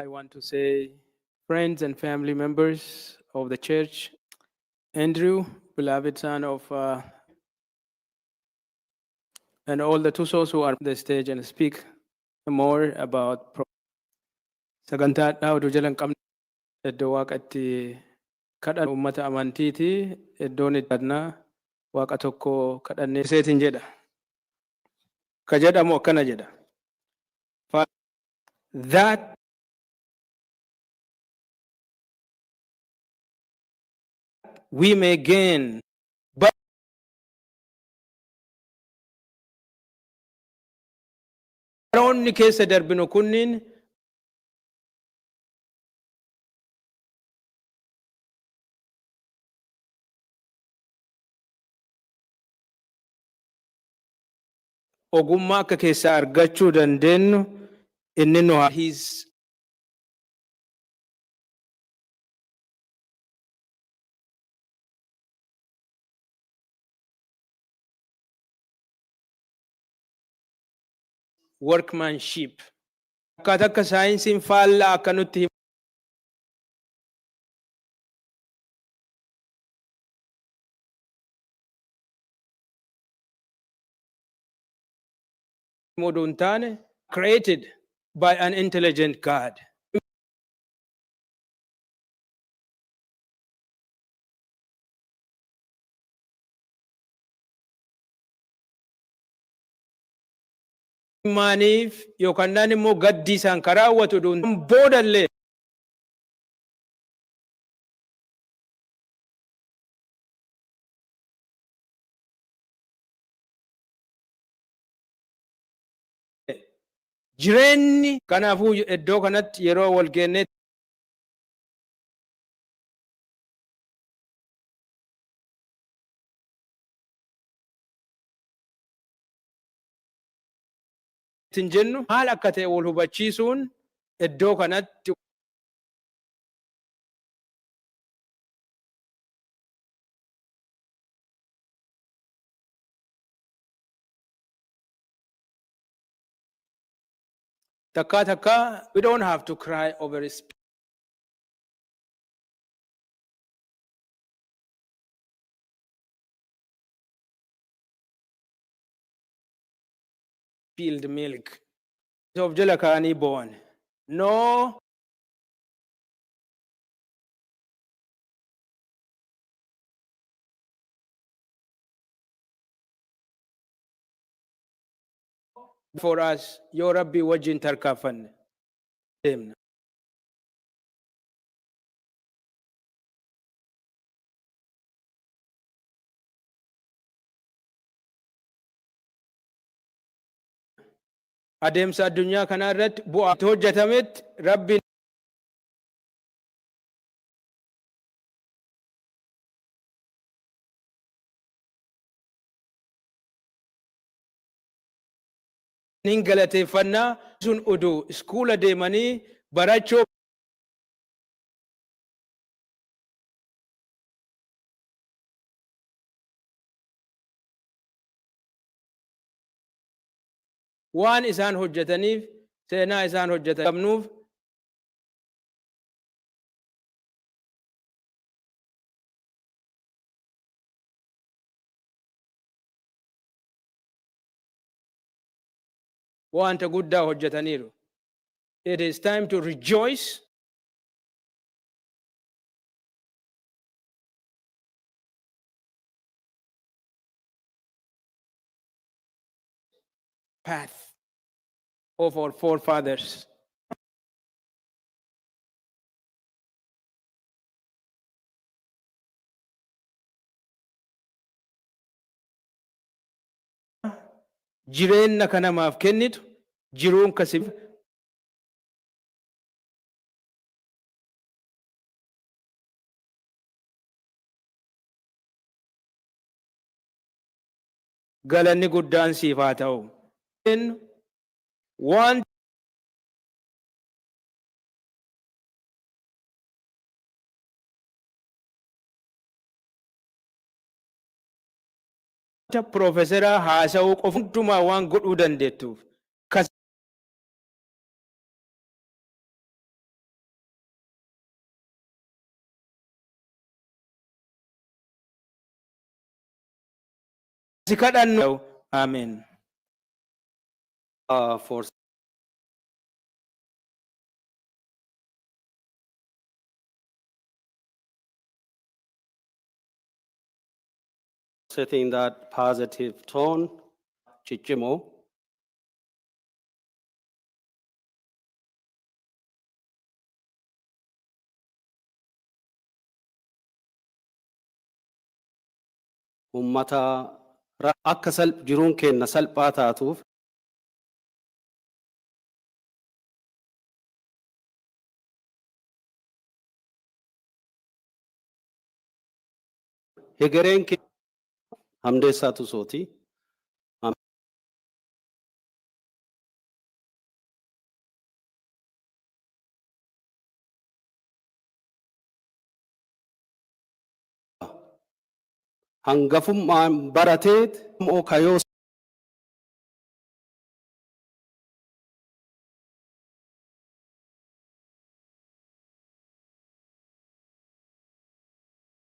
I want to say, friends and family members of the church, Andrew, beloved son of, and all the Tusos who are on the stage and speak more about sagantaadhaa oduu jalan qabne iddoo waaqatti kadhan uummata amantiiti iddoon iddannaa waaqa tokko kadhannee seetiin jedha. Ka jedhamu akkana jedha. That we may gain baroonni keessa darbinu kunniin ogummaa akka keessaa argachuu dandeenyu inni nu his workmanship akkaataa akka saayinsiin faallaa akka nutti himuu hin taane created by an intelligent God. Maaniif yookaan naan immoo gaddii isaan karaawwatu dhuun boodallee jireenyi kanaafuu iddoo kanatti yeroo wal geennee jennu haal akka ta'e wal hubachiisuun iddoo kanatti takka we don't have to cry over spilled milk of jala kaanii bo'an. No, for us yoo rabbii wajjin tarkaanfanne deemna. Adeemsa addunyaa kanaa irratti bu'aa hojjetametti rabbiin nin galateeffannaa sun oduu iskuula deemanii barachuu waan isaan hojjetaniif seenaa isaan hojjetan qabnuuf wanta guddaa hojjetaniiru. It is time to rejoice path of our forefathers. Jireenya kanamaaf kennitu jiruun kasif galanni guddaan siif haa ta'u. One Professor haasa'uu qofa hundumaa waan godhuu dandeettuuf Si kadhannoo. Amen. For setting that positive tone, Chichimo. Ummata akka jiruun keenna salphaa taatuuf hegereen Hamdeessaa Tusooti. Hangafummaan barateet moo kayoo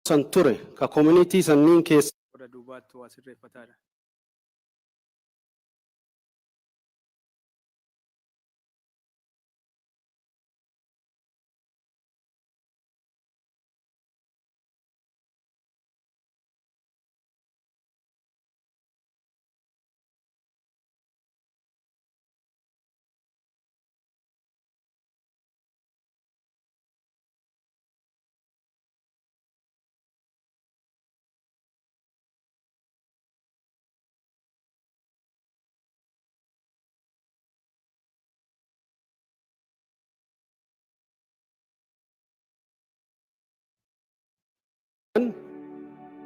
san ture ka community sanniin keessa Oda duubaatti waa sirreeffataadha.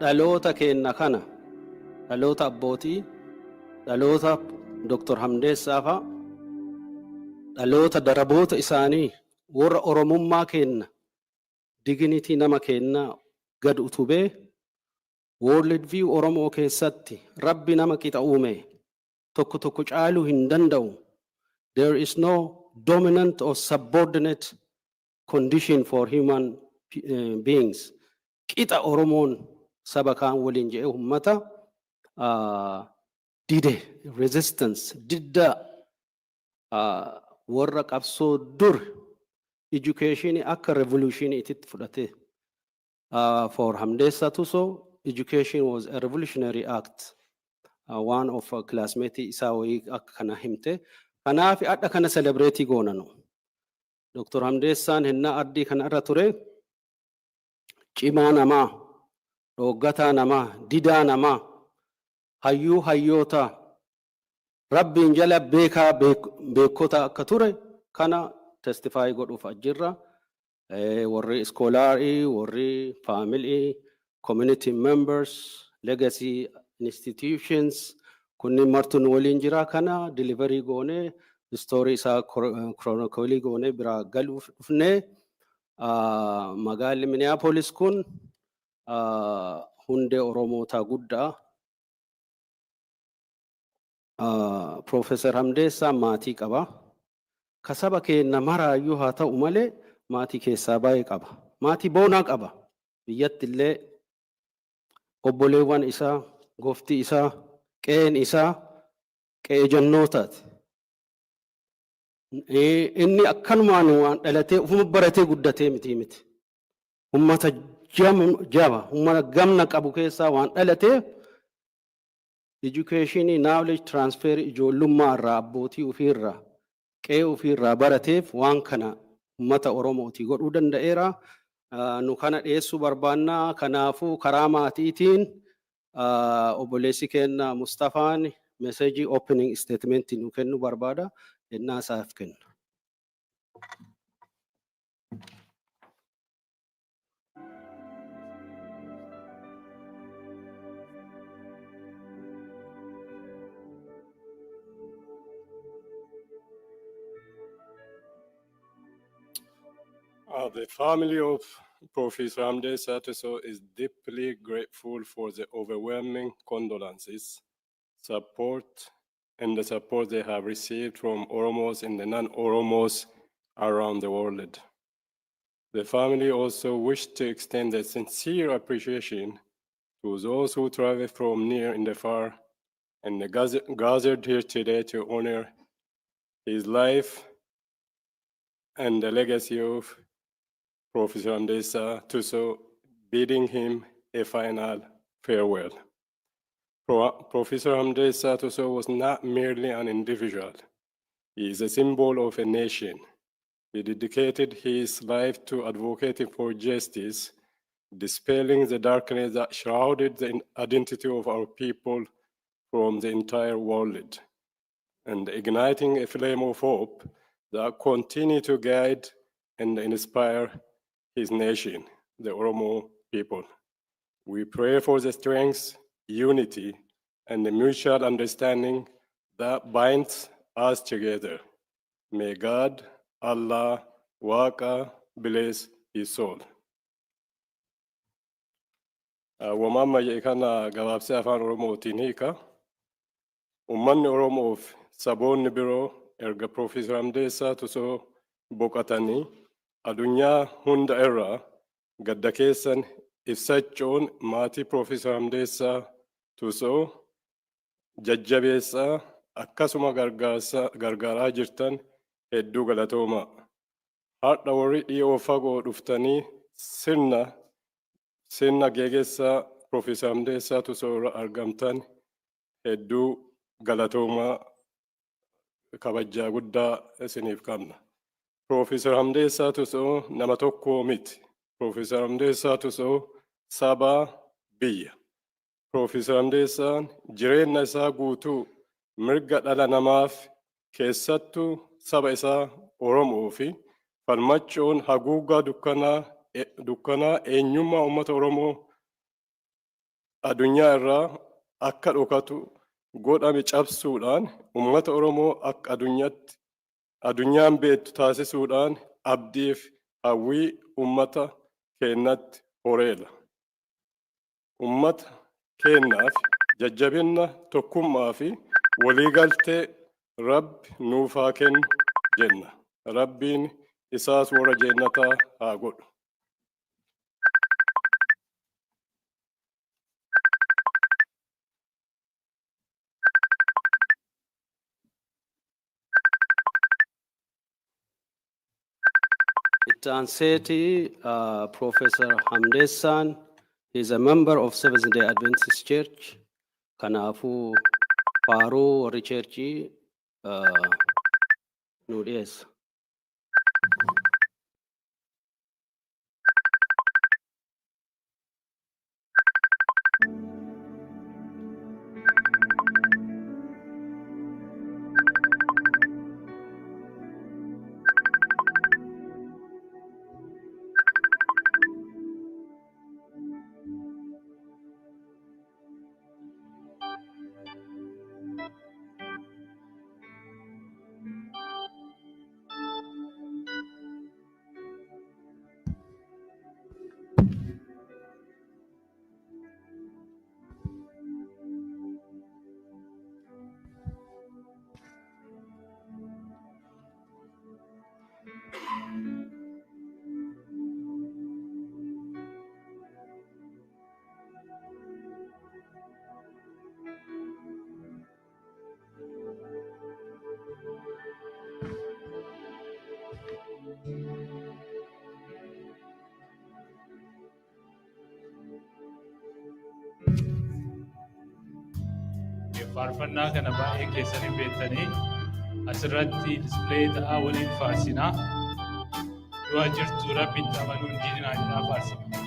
dhaloota keenna kana dhaloota abbootii dhaloota Dr. Hamdeessaa fa'a dhaloota daraboota isaanii warra oromummaa keenna dignitii nama keenna gad utubee world view oromoo keessatti rabbi nama qixa uume tokko tokko caaluu hin danda'u. There is no dominant or subordinate condition for human beings. Qixa oromoon saba kaan waliin jedhee ummata dide resistance didda warra qabsoo dur education akka revolution ititti fudhate. For Hamdeessaa Tusoo, education was a revolutionary act. One of classmates isaa wayii akka kana himte. Kanaaf adda kana celebrate goonanu. Dr. Hamdeessaan hennaa addii kana irra ture cimaa namaa, dhooggataa namaa, didaa namaa, hayyuu hayyoota rabbiin jala beekaa beekota akka ture kana testify godhuuf ajjirra. Warri iskoolaarii, warri family, community members, legacy institutions, kunniin martuun waliin jira kana delivery goone story isaa chronically goone biraa galuuf dhufne. Magaalli Minneapolis kun hundee Oromootaa guddaa. Professor Hamdeessaa maatii qaba. Kasaba keenna maraayyuu haa ta'u malee maatii keessaa baay'ee qaba. Maatii boonaa qaba. Biyyatti illee obboleewwan isaa, gooftii isaa, qe'een isaa qe'ee jannootaati. Inni akkanumaan waan dhalatee ufuma baratee guddatee miti. Ummata jaba, ummata gamna qabu keessaa waan dhalatee education knowledge transfer ijoollummaa irraa abbootii ofiirraa qe'ee ofiirraa barateef waan kana ummata Oromooti godhuu danda'eera. Nu kana dhiyeessuu barbaannaa. Kanaafuu karaa maatiitiin obboleessi keenya Mustafaan message opening statement nu kennu barbaada. Ennaa isaaf kenna. The family of Professor Hamdeessaa Tusoo is deeply grateful for the overwhelming condolences, support, and the support they have received from Oromos and the non-Oromos around the world. The family also wish to extend a sincere appreciation to those who travel from near and far and gathered here today to honor his life and the legacy of Professor Hamdeessaa Tusoo, bidding him a final farewell. Professor Hamdeessaa Tusoo was not merely an individual. He is a symbol of a nation. He dedicated his life to advocating for justice, dispelling the darkness that shrouded the identity of our people from the entire world, and igniting a flame of hope that continue to guide and inspire his nation, the Oromo people. We pray for the strength, unity, and the mutual understanding that binds us together. May God, Allah, Waaqa, bless his soul. Wamama kana gabaabsee afaan Oromootiin hiika. Uummanni Oromoof saboonni biroo erga Professor Hamdeessaa Tusoo boqotanii addunyaa hunda irraa gadda keessan ibsachuun maatii Professor Hamdeessaa Tusoo jajjabeessaa akkasuma gargaaraa jirtan hedduu galatoomaa. Har'a warri dhiyoo fagoo dhuftanii sirna Gaggeessaa Professor Hamdeessaa Tusoo irra argamtan hedduu galatoomaa, kabajaa guddaa isiniif qabna. Professor Hamdeessaa Tusoo nama tokko miti. Professor Hamdeessaa Tusoo saba biyya. Professor Hamdeessaan jireenya isaa guutuu mirga dhala namaaf keessattuu saba isaa Oromoo fi falmachuun haguugaa dukkanaa eenyummaa uummata Oromoo addunyaa irraa akka dhokatu godhame cabsuudhaan uummata Oromoo akka addunyaan beektu taasisuudhaan abdiif hawwii uummata keenyatti horeera. Uummata keenyaaf jajjabina tokkummaa fi waliigaltee Rabbi nuuf haa kennu jenna. Rabbiin isaas warra jeennataa haa godhu. Itanseti, Professor Hamdeessaan, he is a member of Seventh-day Adventist Church. Kanafu Paru Churchi Nudes. faarfannaa kana baay'ee keessanii beektanii asirratti displee ta'aa waliin faarsinaa. Du'a jirtu Rabbitti amanuu hin diidinaa jedhaa faarsina.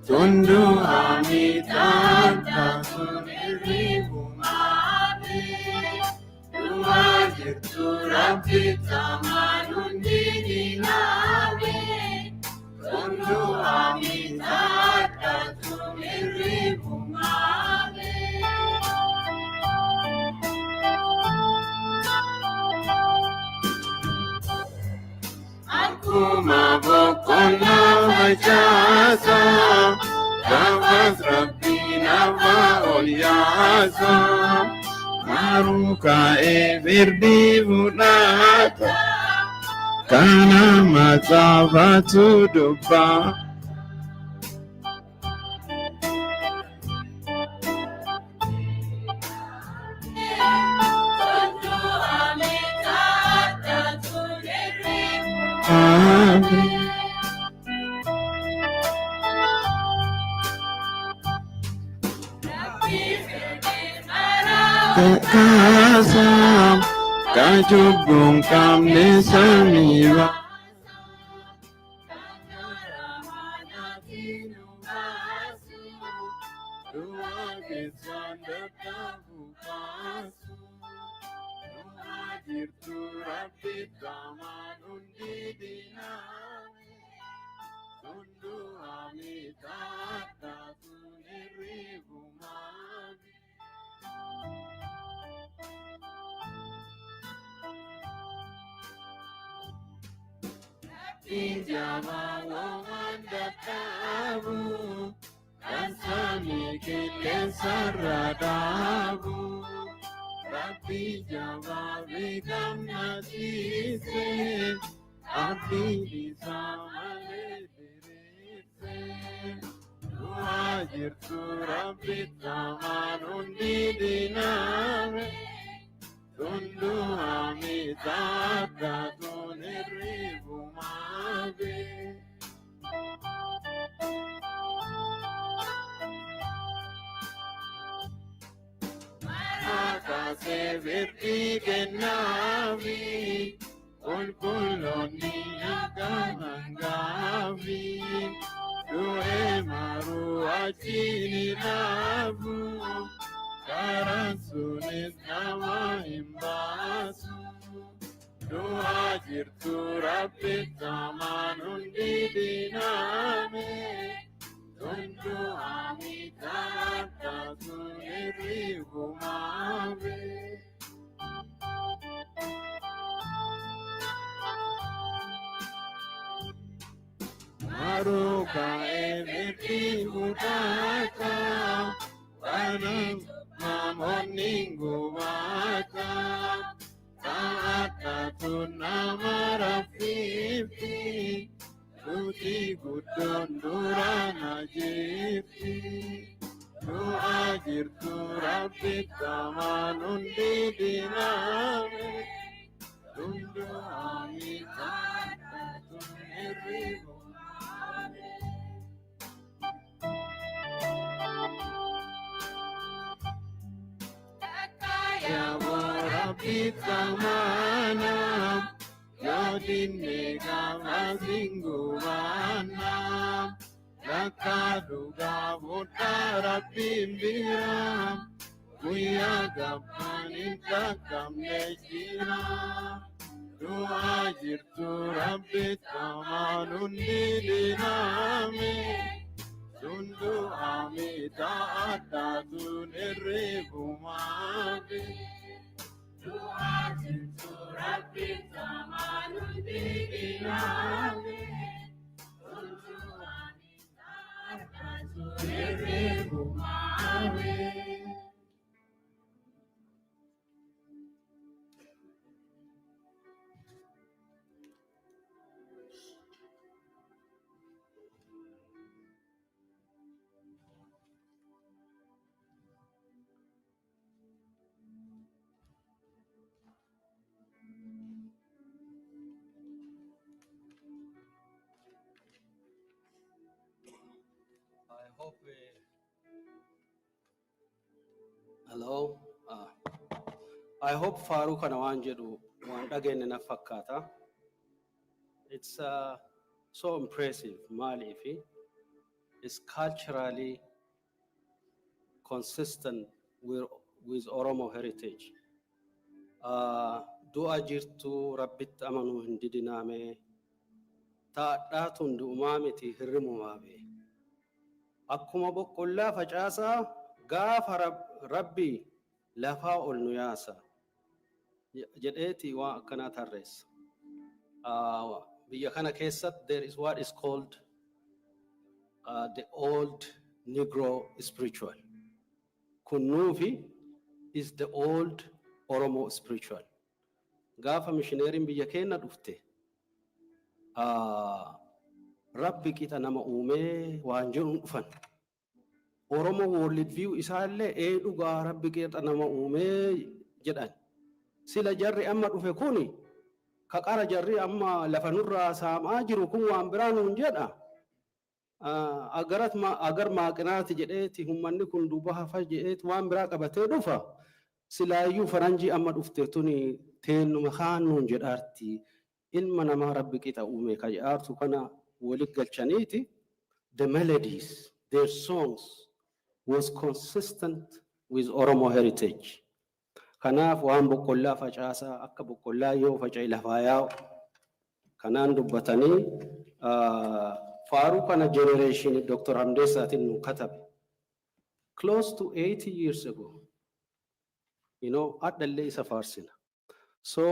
Tundu amitata tuniribu mabe, duajitu rabita manundini nabe. Tundu amitata tuniribu mabe. Aku mabokona facaasa gaafas rabbii nafa ol yaasa maruu kaa'ee firdii fudhata kana matsaafatu dubbaa. Kasam kajubung kamne samiwa Ijama wamanda tabu Kansami kile saradabu Rabbi jama vikam nasise Abdi disamale dirite Duhajirtu Rabbi tamanun didiname Tundu amitata tuniribu mabe Akase virti kenavi Kulkuloni akamangavi Due maru achini labu Karasunis nama imbasu Doa jirtu Rabbi tamanun didiname Tundu amitata tuniribu mabe Maruka emirti hudata Tanam mamoningu mata Taata tunamara fifi Tuti gudondurana jirti Doa jirtu Rabbi tamanun didiname Tundu amitata tuniribu Ya Rabbi tamana Yodin nega mazingu mana Nakaduga vuta Rabbi mbiram Kuya gapanin takam nejira Doa jirtu Rabbi tamanun didiname Tundu amitata tuniribu mabe Doa jirtu Rabbi tamanun didiname Tundu amitata tuniribu mabe Hello. I hope Farooq and Awanjedu want again in a fakata. It's so impressive, Malifi. It's culturally consistent with Oromo heritage. Dua jirtu rabbit amanu hindidiname ta'atun du'umamiti hirrimumabe. Akkuma boqqollaa facaasaa gaafa rabbi lafaa ol nu yaasa jedheeti waan akkanaa tarreessa. Biyya kana keessatti there is what is called the old Negro spiritual. Kunnufi is the old Oromo spiritual. Gaafa missionary biyya keenya dhufte, Rabbi qixa nama uume waan jedhuun dhufan. Oromo world view isaallee dhugaa Rabbi qixa nama uume jedhan. Sila jarri amma dhufe kuni ka qara jarri amma lafa nurraa saamaa jiru kun waan biraa nuun jedha. Agar maaqinaati jedheeti hummanni kun duuba hafa jedheeti waan biraa qabatee dhufa. Silaayyuu faranjii amma dhufte tuni teenuma kaan nuun jedhaarti. Ilma namaa Rabbi qixa uume ka jedhaartu kana walitti galchaniiti. The melodies, their songs was consistent with Oromo heritage. Kanaaf waan boqqollaa facaasaa akka boqqollaa yoo faca'e lafaa yaa'u kanaan dubbatanii faaruu kana generation Dr. Hamdeessaatiin nu katabe. Close to 80 years ago, adhallee isa faarsina. So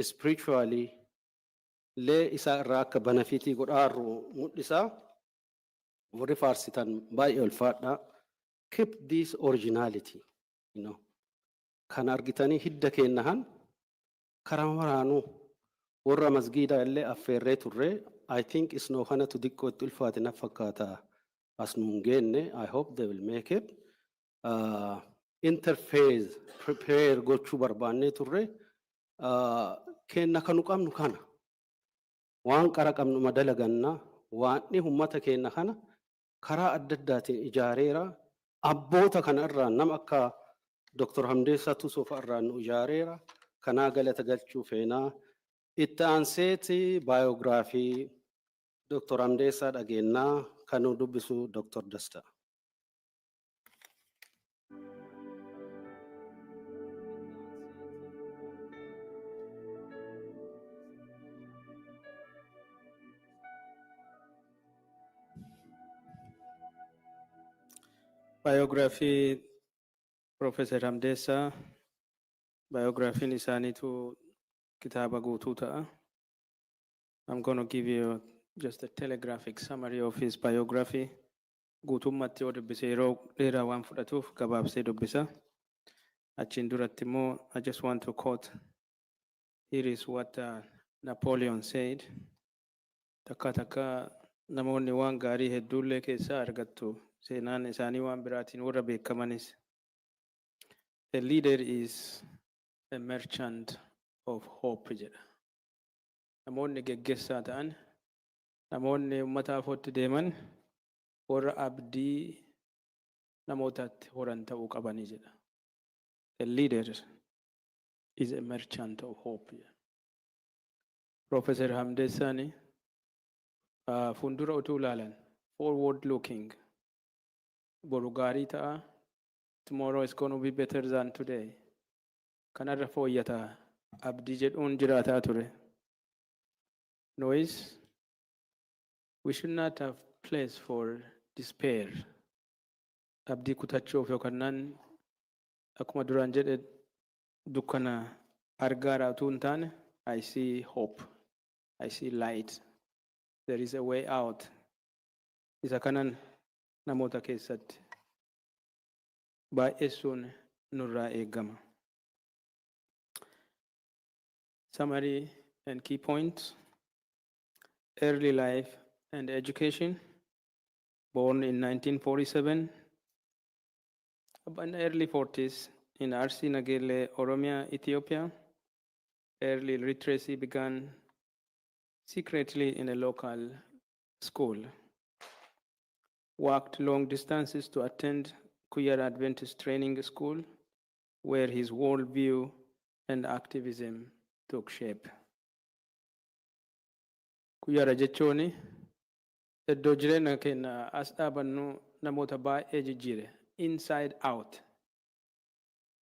spiritually, lee isa irraa akka benefitii godhaarru mul'isaa warri faarsitan baay'ee ulfaadha. Keep this originality, kan argitanii hidda keennahan karaa maraanuu warra masgiida illee affeerree turre. I think it's no kana to dikkoo itti ulfaate na fakkaata as nuun geenne. I hope they will make it. Interface prepare gochuu barbaannee turre. Keenna kanu qabnu kana waan qara qabnu madalaganna waan ummata keenna kana karaa adda addaatiin ijaareera. Abboota kana irraa nama akka Dr. Hamdeessaa Tusoo irraa nu ijaareera. Kanaa galata galchuu feenaa. Itti aanseeti biography Dr. Hamdeessaa dhageenyaa kan nu dubbisu Dr. Dasta. Biography Professor Hamdeessaa, biography isaaniitu kitaaba guutuu ta'a. I'm going to give you just a telegraphic summary of his biography. Guutummatti yoo dubbise yeroo dheeraa waan fudhatuuf gabaabsee dubbisa. Achiin duratti immoo I just want to quote. Here is what Napoleon said. Takka takka namoonni waan gaarii hedduullee keessaa argattu. Seenaan isaanii waan biraatiin warra beekamanis. A leader is a merchant of hope jedha. Namoonni geggeessaa ta'an, namoonni uummataaf hotti deeman warra abdii namootaatti horan ta'uu qabanii jedha. A leader is a merchant of hope. Professor Hamdeessaani fundura utuu ilaalan forward looking. Boru gaarii ta'a. Tomorrow is going to be better than today. Kanarra fooyyata abdii jedhuun jiraataa ture. Noise. We should not have place for despair. Abdii kutachuuf yookaan akkuma duraan jedhe dukkana argaara utuu hin taane I see hope. I see light. There is a way out. Isa kanan namoota keessatti baay'eessuun nurraa eegama. Summary and key points. Early life and education. Born in 1947. In the early 40s in Arsi Nagele, Oromia, Ethiopia. Early literacy began secretly in a local school. Walked long distances to attend Kuyara Adventist Training School, where his worldview and activism took shape. Kuyara jechuuni iddoo jireenya keenya as dhaabannu namoota baay'ee jijjiire inside out.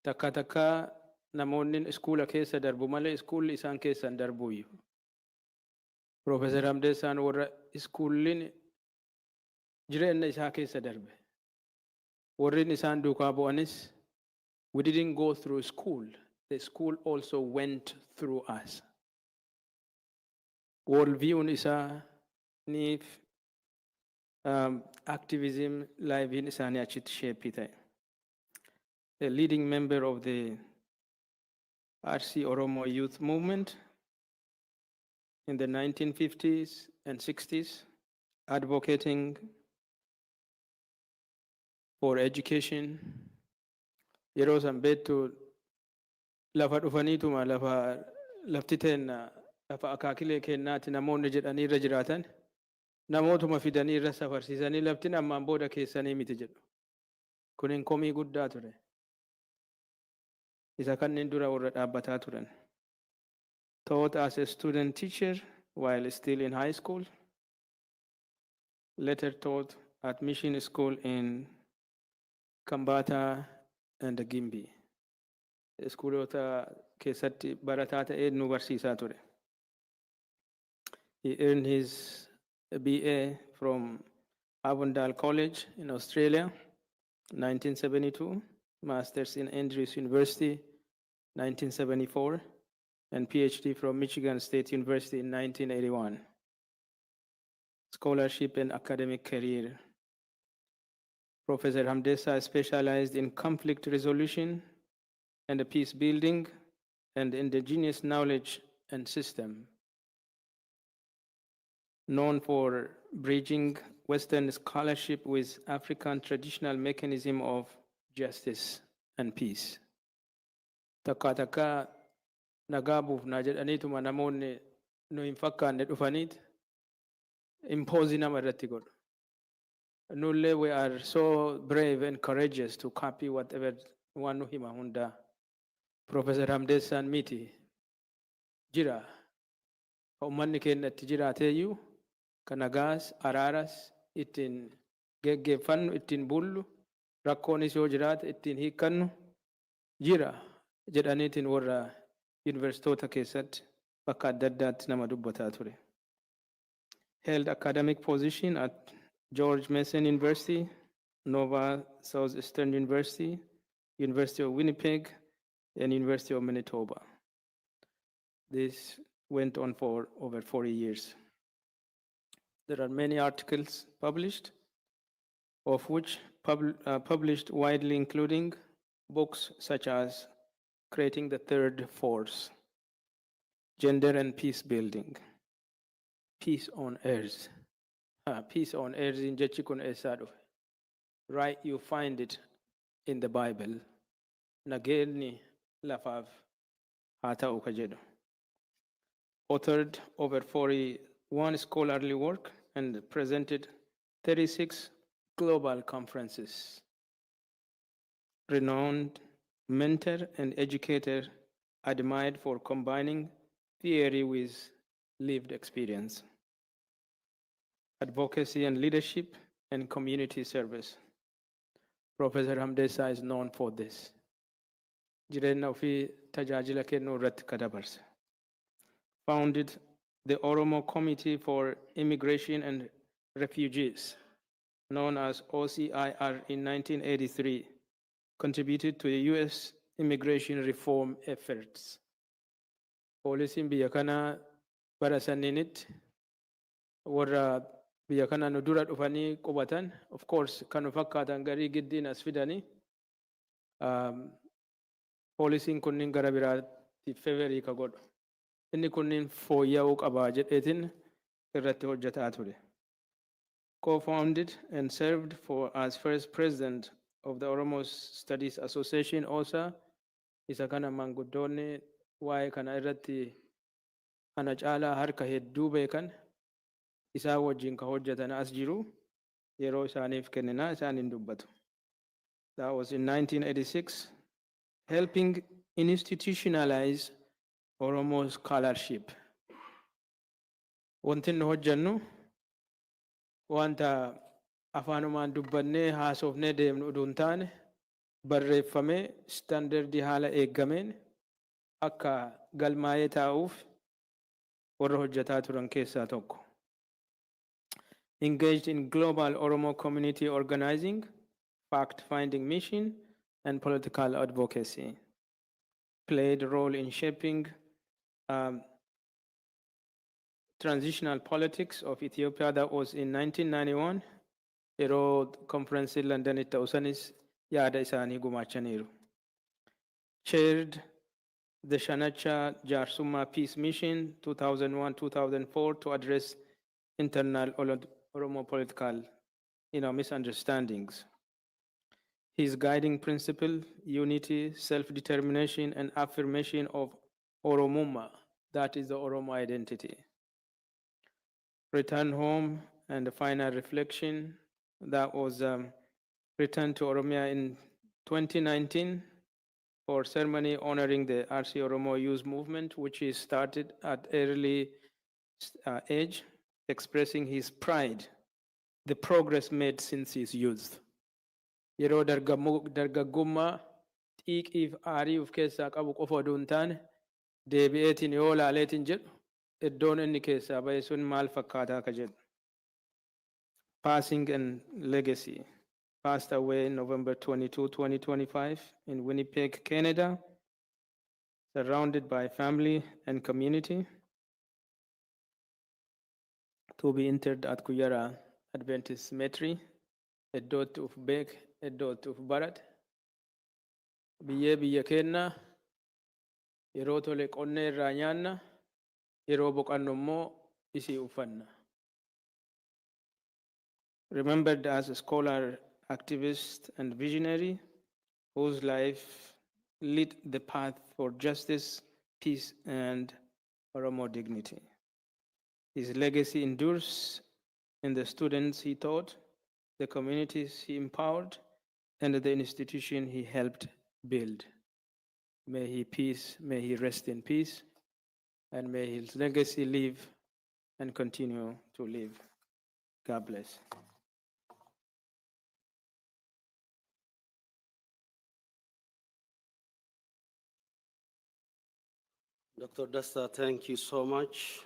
Takka takka namoonni iskuula keessa darbu malee iskuulli isaan keessan darbuuyyu. Professor Hamdeessaan warra iskuulliin jireenya isaa keessa darbe. Warrin isaan duukaa bu'anis, we didn't go through school. The school also went through us. Worldview'n isaa niif activism live in isaanii achitti sheeppii ta'e. A leading member of the RC Oromo youth movement in the 1950s and 60s, advocating for education. Yeroo san beektu lafa dhufaniituma lafti teenna lafa akaakilee kennaati namoonni jedhanii irra jiraatan namootuma fidanii irra safarsiisanii laftin ammaan booda keessanii miti jedhu. Kunin komii guddaa ture. Isa kanneen dura warra dhaabbataa turan. Taught as a student teacher while still in high school. Later taught at mission school in Kambata and Gimbi. Schoolota keessatti barataa ta'ee nu barsiisaa ture. He earned his BA from Avondale College in Australia, 1972, Masters in Andrews University, 1974, and PhD from Michigan State University in 1981. Scholarship and academic career. Professor Hamdeessaa specialized in conflict resolution and peace building and indigenous knowledge and system. Known for bridging Western scholarship with African traditional mechanism of justice and peace. Takka takka nagaa buufnaa jedhaniituma namoonni nu hin fakkaanne dhufaniit impose nama irratti godhu. Nullee we are so brave and courageous to copy whatever waan nu hima hunda. Professor Hamdeessaan miti jira. Uummanni keenya itti jiraateeyyuu kan nagaas araaras ittiin geggeeffannu ittiin bullu rakkoonis yoo jiraate ittiin hiikkannu jira jedhaniitiin warra yuunivarsiitoota keessatti bakka adda addaatti nama dubbataa ture. Held academic position at George Mason University, Nova Southeastern University, University of Winnipeg, and University of Manitoba. This went on for over 40 years. There are many articles published, of which published widely, including books such as Creating the Third Force, Gender and Peace Building, Peace on Earth. Peace on Earth in Jechikun Esadu. Right, you find it in the Bible. Nagelni lafav hata ukajedo. Authored over 41 scholarly work and presented 36 global conferences. Renowned mentor and educator, admired for combining theory with lived experience. Advocacy and leadership and community service. Professor Hamdeessaa is known for this. Jireenya ofii tajaajila kennuu irratti kadabarse. Founded the Oromo Committee for Immigration and Refugees, known as OCIR in 1983, contributed to the US immigration reform efforts. Poolisiin biyya kanaa bara sanniinitti warra biyya kana nu dura dhufanii qubatan, of course kan nu fakkaatan garii giddiin as fidanii poolisiin kunniin gara biraatti feverii ka godhu. Inni kunniin fooyya'uu qabaa jedheetiin irratti hojjetaa ture. Co-founded and served as first president of the Oromo Studies Association OSA. Isa kana manguddoonni waa'ee kana irratti ana caalaa harka hedduu beekan isaa wajjin ka hojjetan as jiru yeroo isaaniif kenninaa isaaniin dubbatu. That was in 1986, helping institutionalize Oromo scholarship. Wanti nu hojjennu wanta afaanumaan dubbannee haasofnee deemnu uduun taane barreeffamee standardii haala eeggameen akka galmaa'ee taa'uuf warra hojjetaa turan keessaa tokko. Engaged in global Oromo community organizing, fact-finding mission, and political advocacy. Played a role in shaping transitional politics of Ethiopia. That was in 1991 yeroo konferensii Londanitti ta'usanis yaada isaanii gumaachaniiru. Chaired the Shanacha Jarsumma Peace Mission 2001-2004 to address internal Oromo political misunderstandings. His guiding principle, unity, self-determination, and affirmation of Oromuma, that is the Oromo identity. Return home and the final reflection, that was returned to Oromia in 2019 for ceremony honoring the RC Oromo Youth Movement, which he started at early age, expressing his pride, the progress made since his youth. Yeroo dargaggummaa xiiqiif aarii of keessaa qabu qofa oduu hin taane deebi'eetiin yoo laaleetiin jedhu iddoon inni keessaa ba'e sun maal fakkaataa akka jedhu. Passing and legacy. Passed away November 22, 2025 in Winnipeg, Canada, surrounded by family and community, to be interred at Kuyara Adventist Cemetery, iddootti uf beek, iddootti uf barat. Biyya keenna, yeroo tole qonnee irraa nyaanna, yeroo boqannu immoo isii uffanna. Remembered as a scholar, activist, and visionary whose life lit the path for justice, peace, and Oromo dignity. His legacy endures in the students he taught, the communities he empowered, and the institution he helped build. May he rest in peace, and may his legacy live and continue to live. God bless. Dr. Dasta, thank you so much.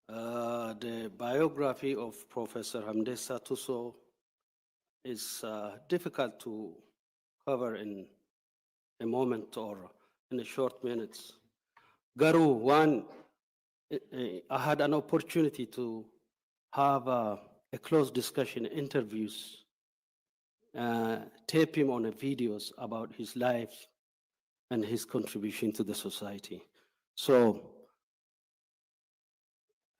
The biography of Professor Hamdeessaa Tusoo is difficult to cover in a moment or in a short minutes. Garu, I had an opportunity to have a close discussion, interviews, tape him on videos about his life and his contribution to the society. So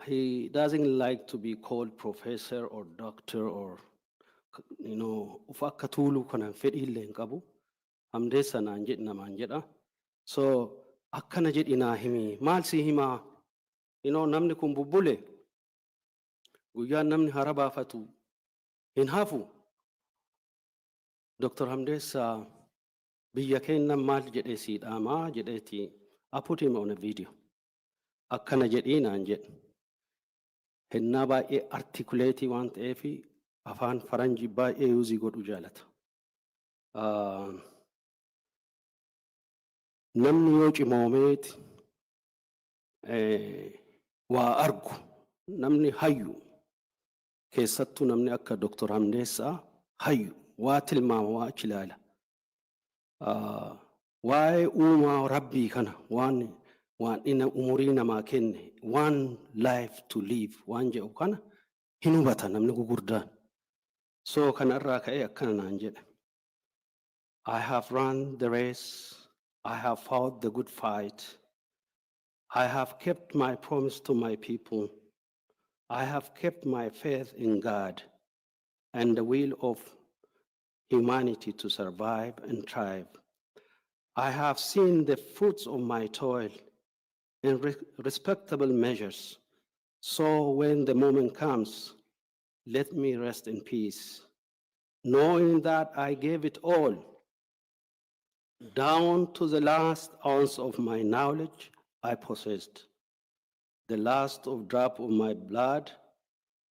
he doesn't like to be called professor or doctor or, ufakka tuulu kanan fedhi illee hin qabu. Hamdeessa naan jedhi namaan jedha. So akkana jedhi naa himi. Maal si himaa? Namni kun bubbule. Guyyaan namni hara baafatu hin hafu. Dr. Hamdeessaa biyya keenya maal jedhee siidhaamaa jedheeti. I put him on a video. Akkana jedhii naan jedhe. Hennaa baay'ee artikuleetii waan ta'eef afaan faranjii baay'ee yuuzii godhu jaalata. Namni yoo cimoomeeti waa argu, namni hayyu, keessattuu namni akka Dr. Hamdeessaa hayyu, waa tilmaama, waa achi ilaala. Waa'ee uumaa rabbii kana waan umurii namaa kenne, one life to live waan jedhu kana hin hubata namni gugurdaan. So kanarraa ka'ee akkana naan jedhe. I have run the race. I have fought the good fight. I have kept my promise to my people. I have kept my faith in God and the will of humanity to survive and thrive. I have seen the fruits of my toil in respectable measures. So when the moment comes, let me rest in peace, knowing that I gave it all, down to the last ounce of my knowledge I possessed, the last drop of my blood,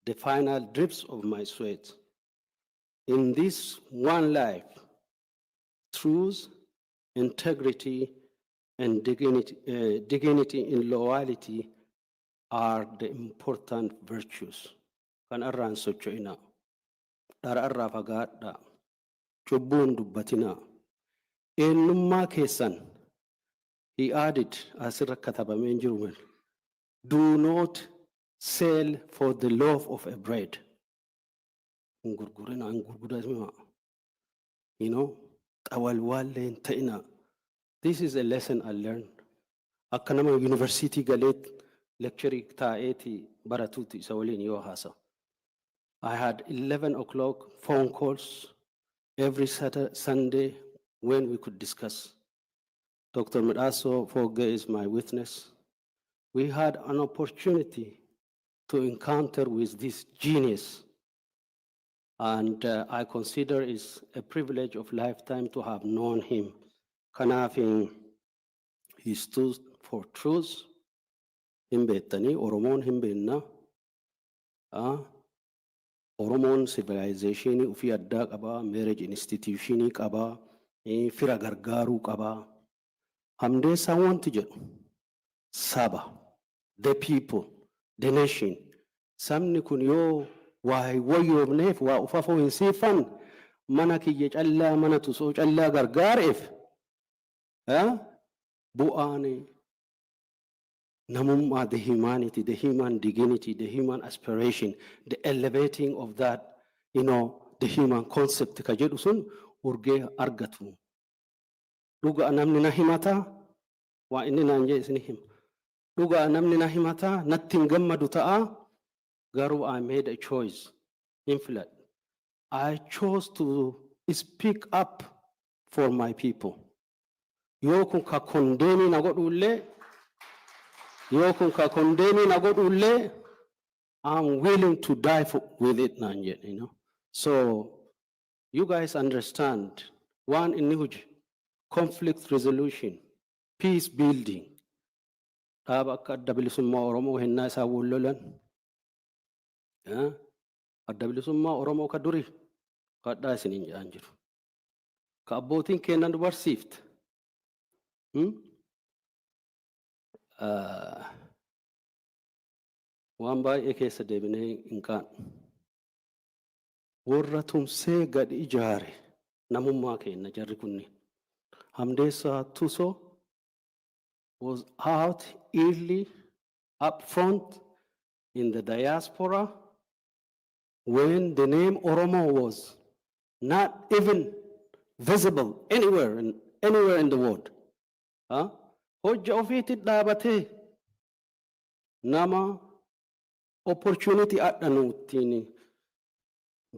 the final drips of my sweat. In this one life, truth, integrity, and dignity in loyalty are the important virtues. Kan arraan socho'ina, dhara irraa fagaadhaa, cubbuun dubbatinaa. Eenyummaa keessan, he added, asirra katabameen jiru, do not sell for the loaf of a bread. Ngurgurina, ngurgurina. You know, awalwale ta'ina. This is a lesson I learned. Akkanama university galet lecture ta'eti baratuti sawalin yo hasa. I had 11 o'clock phone calls every Saturday, Sunday when we could discuss. Dr. Medaso Foge is my witness. We had an opportunity to encounter with this genius. And I consider it's a privilege of lifetime to have known him. Kanafin, he stood for truth. Himbetani, Oromon himbenna. Oromon civilization, ufi adda qaba, marriage institution qaba, fira gargaru qaba. Hamdeessaa wanti jedhu saba, the people, the nation. Sabni kun yoo waa wayyoofneef waa ufafoo hin siifan mana kiyya callaa mana tusoo callaa gargaareef bu'aan namummaa, the humanity, the human dignity, the human aspiration, the elevating of that, you know, the human concept ka jedhu sun urgee argatu. Dhuga namni na himata waa inni naan jee isin hima. Dhuga namni na himata natti hin gammadu ta'a. Garu, I made a choice. Inflat. I chose to speak up for my people. Yokun ka kondeni na godulle. Yokun ka kondeni na godulle. I'm willing to die with it, Nanje, you know. So you guys understand. One in Nihuj, conflict resolution, peace building. Tabaka Dabilisumma Oromo henna sa wullolan. Adda bilisummaa Oromoo ka duri kadhaa isiniin jedhan jiru. Ka abbootiin kennan barsiifte. Waan baay'ee keessa deebinee hin qaanne. Warra tumsee gad ijaare namummaa kenna jarri kunniin. Hamdeessaa Tusoo was out early, up front in the diaspora, when the name Oromo was not even visible anywhere in the world. Hojja ofiitti dhaabatee nama opportunity adda nuuttiin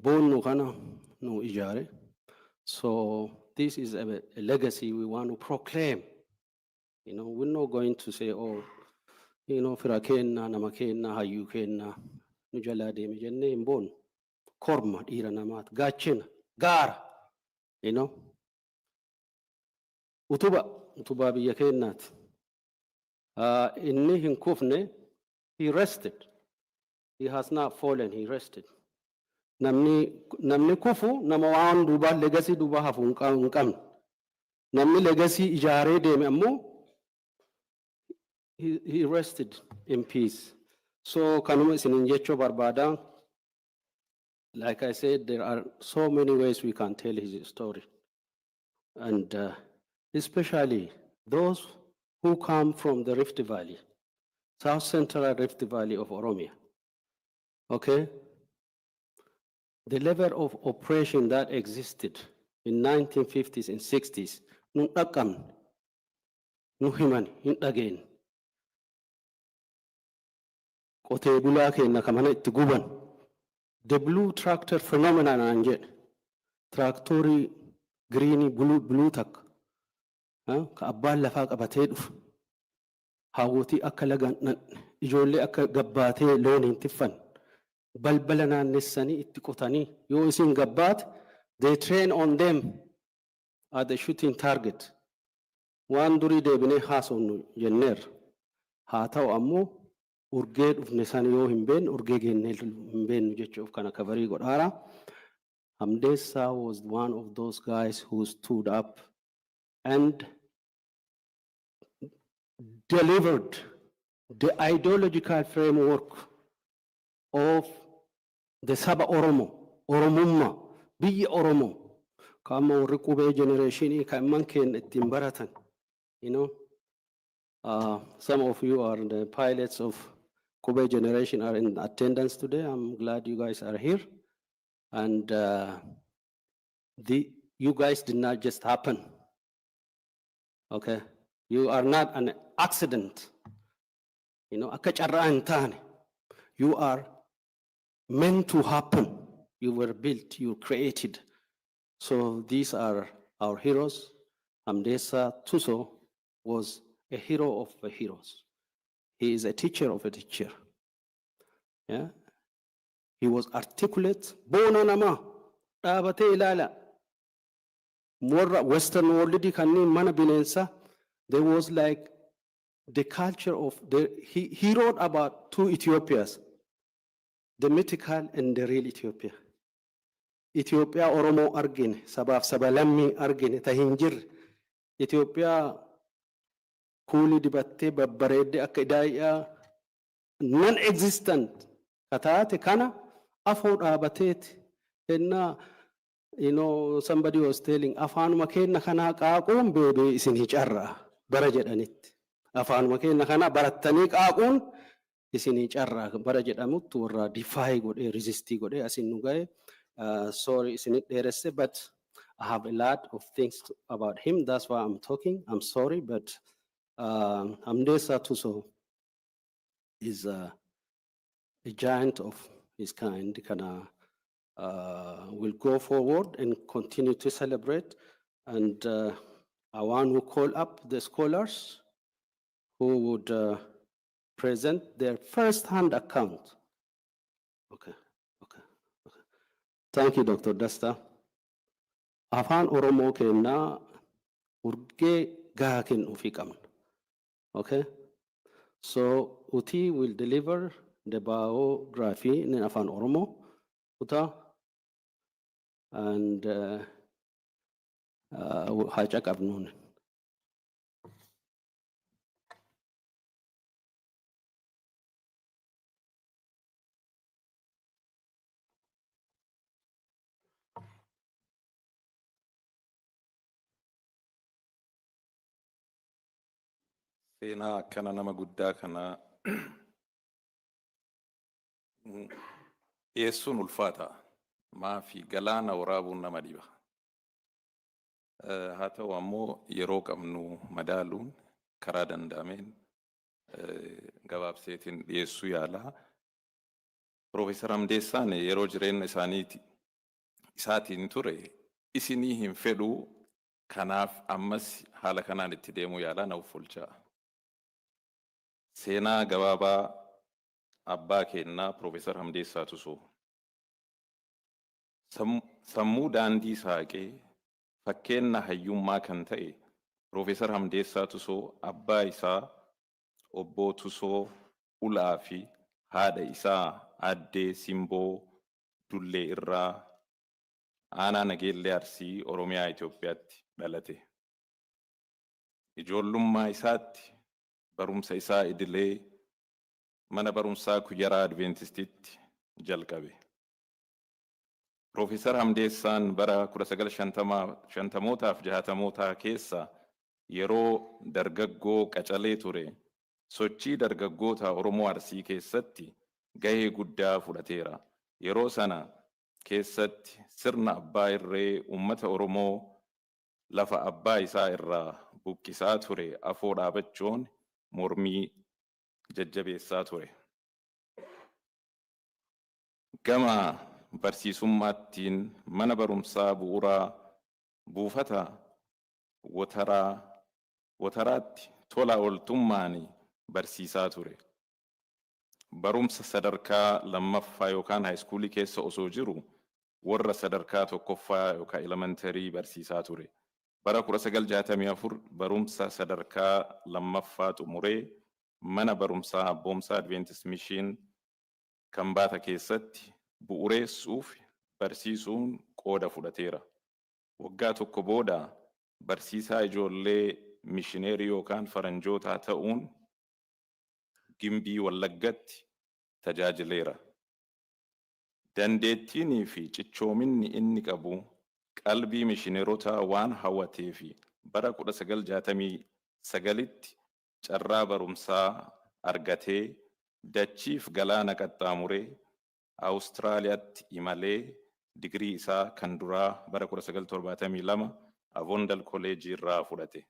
boonnu kana nu ijaare. So this is a legacy we want to proclaim. You know, we're not going to say, oh, you know, fira kenna, nama kenna, hayyu kenna. Nujalade mijenne imbon korma dira namat gachina gara, you know, utuba biya kennat inni hin kufne, he rested, he has not fallen, he rested. Namni kufu nama waan duba legacy duba hafu nkam namni legacy ijaare deeme ammo he rested in peace. So kanuma isinin jecho barbada. Like I said, there are so many ways we can tell his story. And especially those who come from the Rift Valley, South Central Rift Valley of Oromia. Okay? The level of oppression that existed in 1950s and 60s, nun dhaqan, nu himan, hin dhageen. Qotee bulaa keenya kamana itti guban. The blue tractor phenomenon anje. Traktorii greeny blue tak. Ka abbaan lafaa qabatee dhufu. Hawwotii akka lagan ijoollee akka gabbaatee loon hin tiffan. Balbala naannessanii itti qotanii yoo isin gabbaate, they train on them at the shooting target. Waan durii deebinee haasofnu jenneer. Haa ta'u ammoo urgee dhufne san yoo hin beekne urgee geennee hin beeknu jechuuf kana kabarii godhaara. Hamdeessaa was one of those guys who stood up and delivered the ideological framework of the Saba Oromo, Oromumma, Biyya Oromo. Kama warri qubee generationii kan mankeen ittiin baratan. You know, some of you are the pilots of Kobe generation are in attendance today. I'm glad you guys are here. And you guys did not just happen. Okay? You are not an accident. You know, you are meant to happen. You were built, you created. So these are our heroes. Hamdeessaa Tusoo was a hero of the heroes. He is a teacher of a teacher. Yeah? He was articulate. Bona nama dhaabate ilala. More Western world kanni mana bineensa. There was like the culture of he wrote about two Ethiopias, the mythical and the real Ethiopia. Ethiopia Oromo argine, sabaf sabalammi argine, tahinjir. Ethiopia kuli dibatte babbarede akidaya non-existent. Kataate kana afod abatet. Enna, you know, somebody was telling afaanuma keenna kana qaaqoon beebe isin hicarra bara jedhanit. Afaanuma keenna kana barattanii qaaquun isin hicarra bara jedhamuttu warra defy godhe resist godhe asin nu gahe. Sorry, isin dheeresse, but I have a lot of things about him. That's why I'm talking. I'm sorry, but Hamdeessaa Tusoo is a giant of his kind. Will go forward and continue to celebrate. And I want to call up the scholars who would present their first-hand account. Okay. Thank you, Dr. Dasta. Afaan Oromoo keenna urgee gahaa kennu ofii qabna. Okay? So Uti will deliver the biography in Afaan Oromoo. Uta and Haja Qabnuun. Seenaa akkana nama guddaa kana dhiyeessuun ulfaata. Maafi galaana waraabuun nama dhiba. Haa ta'u ammoo yeroo qabnu madaaluun karaa danda'ameen gabaabseetiin dhiyeessuu yaala. Profeesar Hamdeessaan yeroo jireenya isaatiin ture isinii hin fedhuu, kanaaf ammas haala kanaan itti deemuu yaala na uffolchaa. Seenaa gabaabaa abbaa keennaa Profeesar Hamdeessaa Tusoo. Sammuu daandii saaqee fakkeenna hayyummaa kan ta'e Profeesar Hamdeessaa Tusoo abbaa isaa obbo Tusoo Ulaa fi haadha isaa addee Simboo Dullee irraa aanaa Nageellee Arsii Oromiyaa Itoophiyaatti dhalate. Ijoollummaa isaatti barumsa isaa idilee mana barumsaa Kuyyaraa Adventistitti jalqabe. Profeesar Hamdeessaan bara 1950mootaaf 60mootaa keessa yeroo dargaggoo qacalee ture sochii dargaggoota Oromoo Arsii keessatti gahee guddaa fudhateera. Yeroo sana keessatti sirna abbaa irree uummata Oromoo lafa abbaa isaa irraa buqqisaa ture afoo dhaabachuun mormii jajjabeessaa ture. Gama barsiisummaattiin mana barumsaa bu'uuraa buufata Wotaraatti tola ooltummaan barsiisaa ture. Barumsa sadarkaa lammaffaa yookaan haayiskuulii keessa osoo jiru warra sadarkaa tokkoffaa yookaan elementarii barsiisaa ture. Bara 1964 barumsa sadarkaa lammaffaa xumuree mana barumsaa Abboomsaa Adventist Mission Kambaata keessatti bu'uureessuuf barsiisuun qooda fudhateera. Waggaa tokko booda barsiisaa ijoollee mishineerii yookaan faranjootaa ta'uun Gimbii Wallaggatti tajaajileera. Dandeettiinii fi cichoominni inni qabu qalbii mishineerotaa waan hawwatee fi bara 1969tti carraa barumsaa argatee dachiif galaana qaxxaamuree Awustiraaliyaatti imalee digrii isaa kan duraa bara 1972 Avondale College irraa fudhate.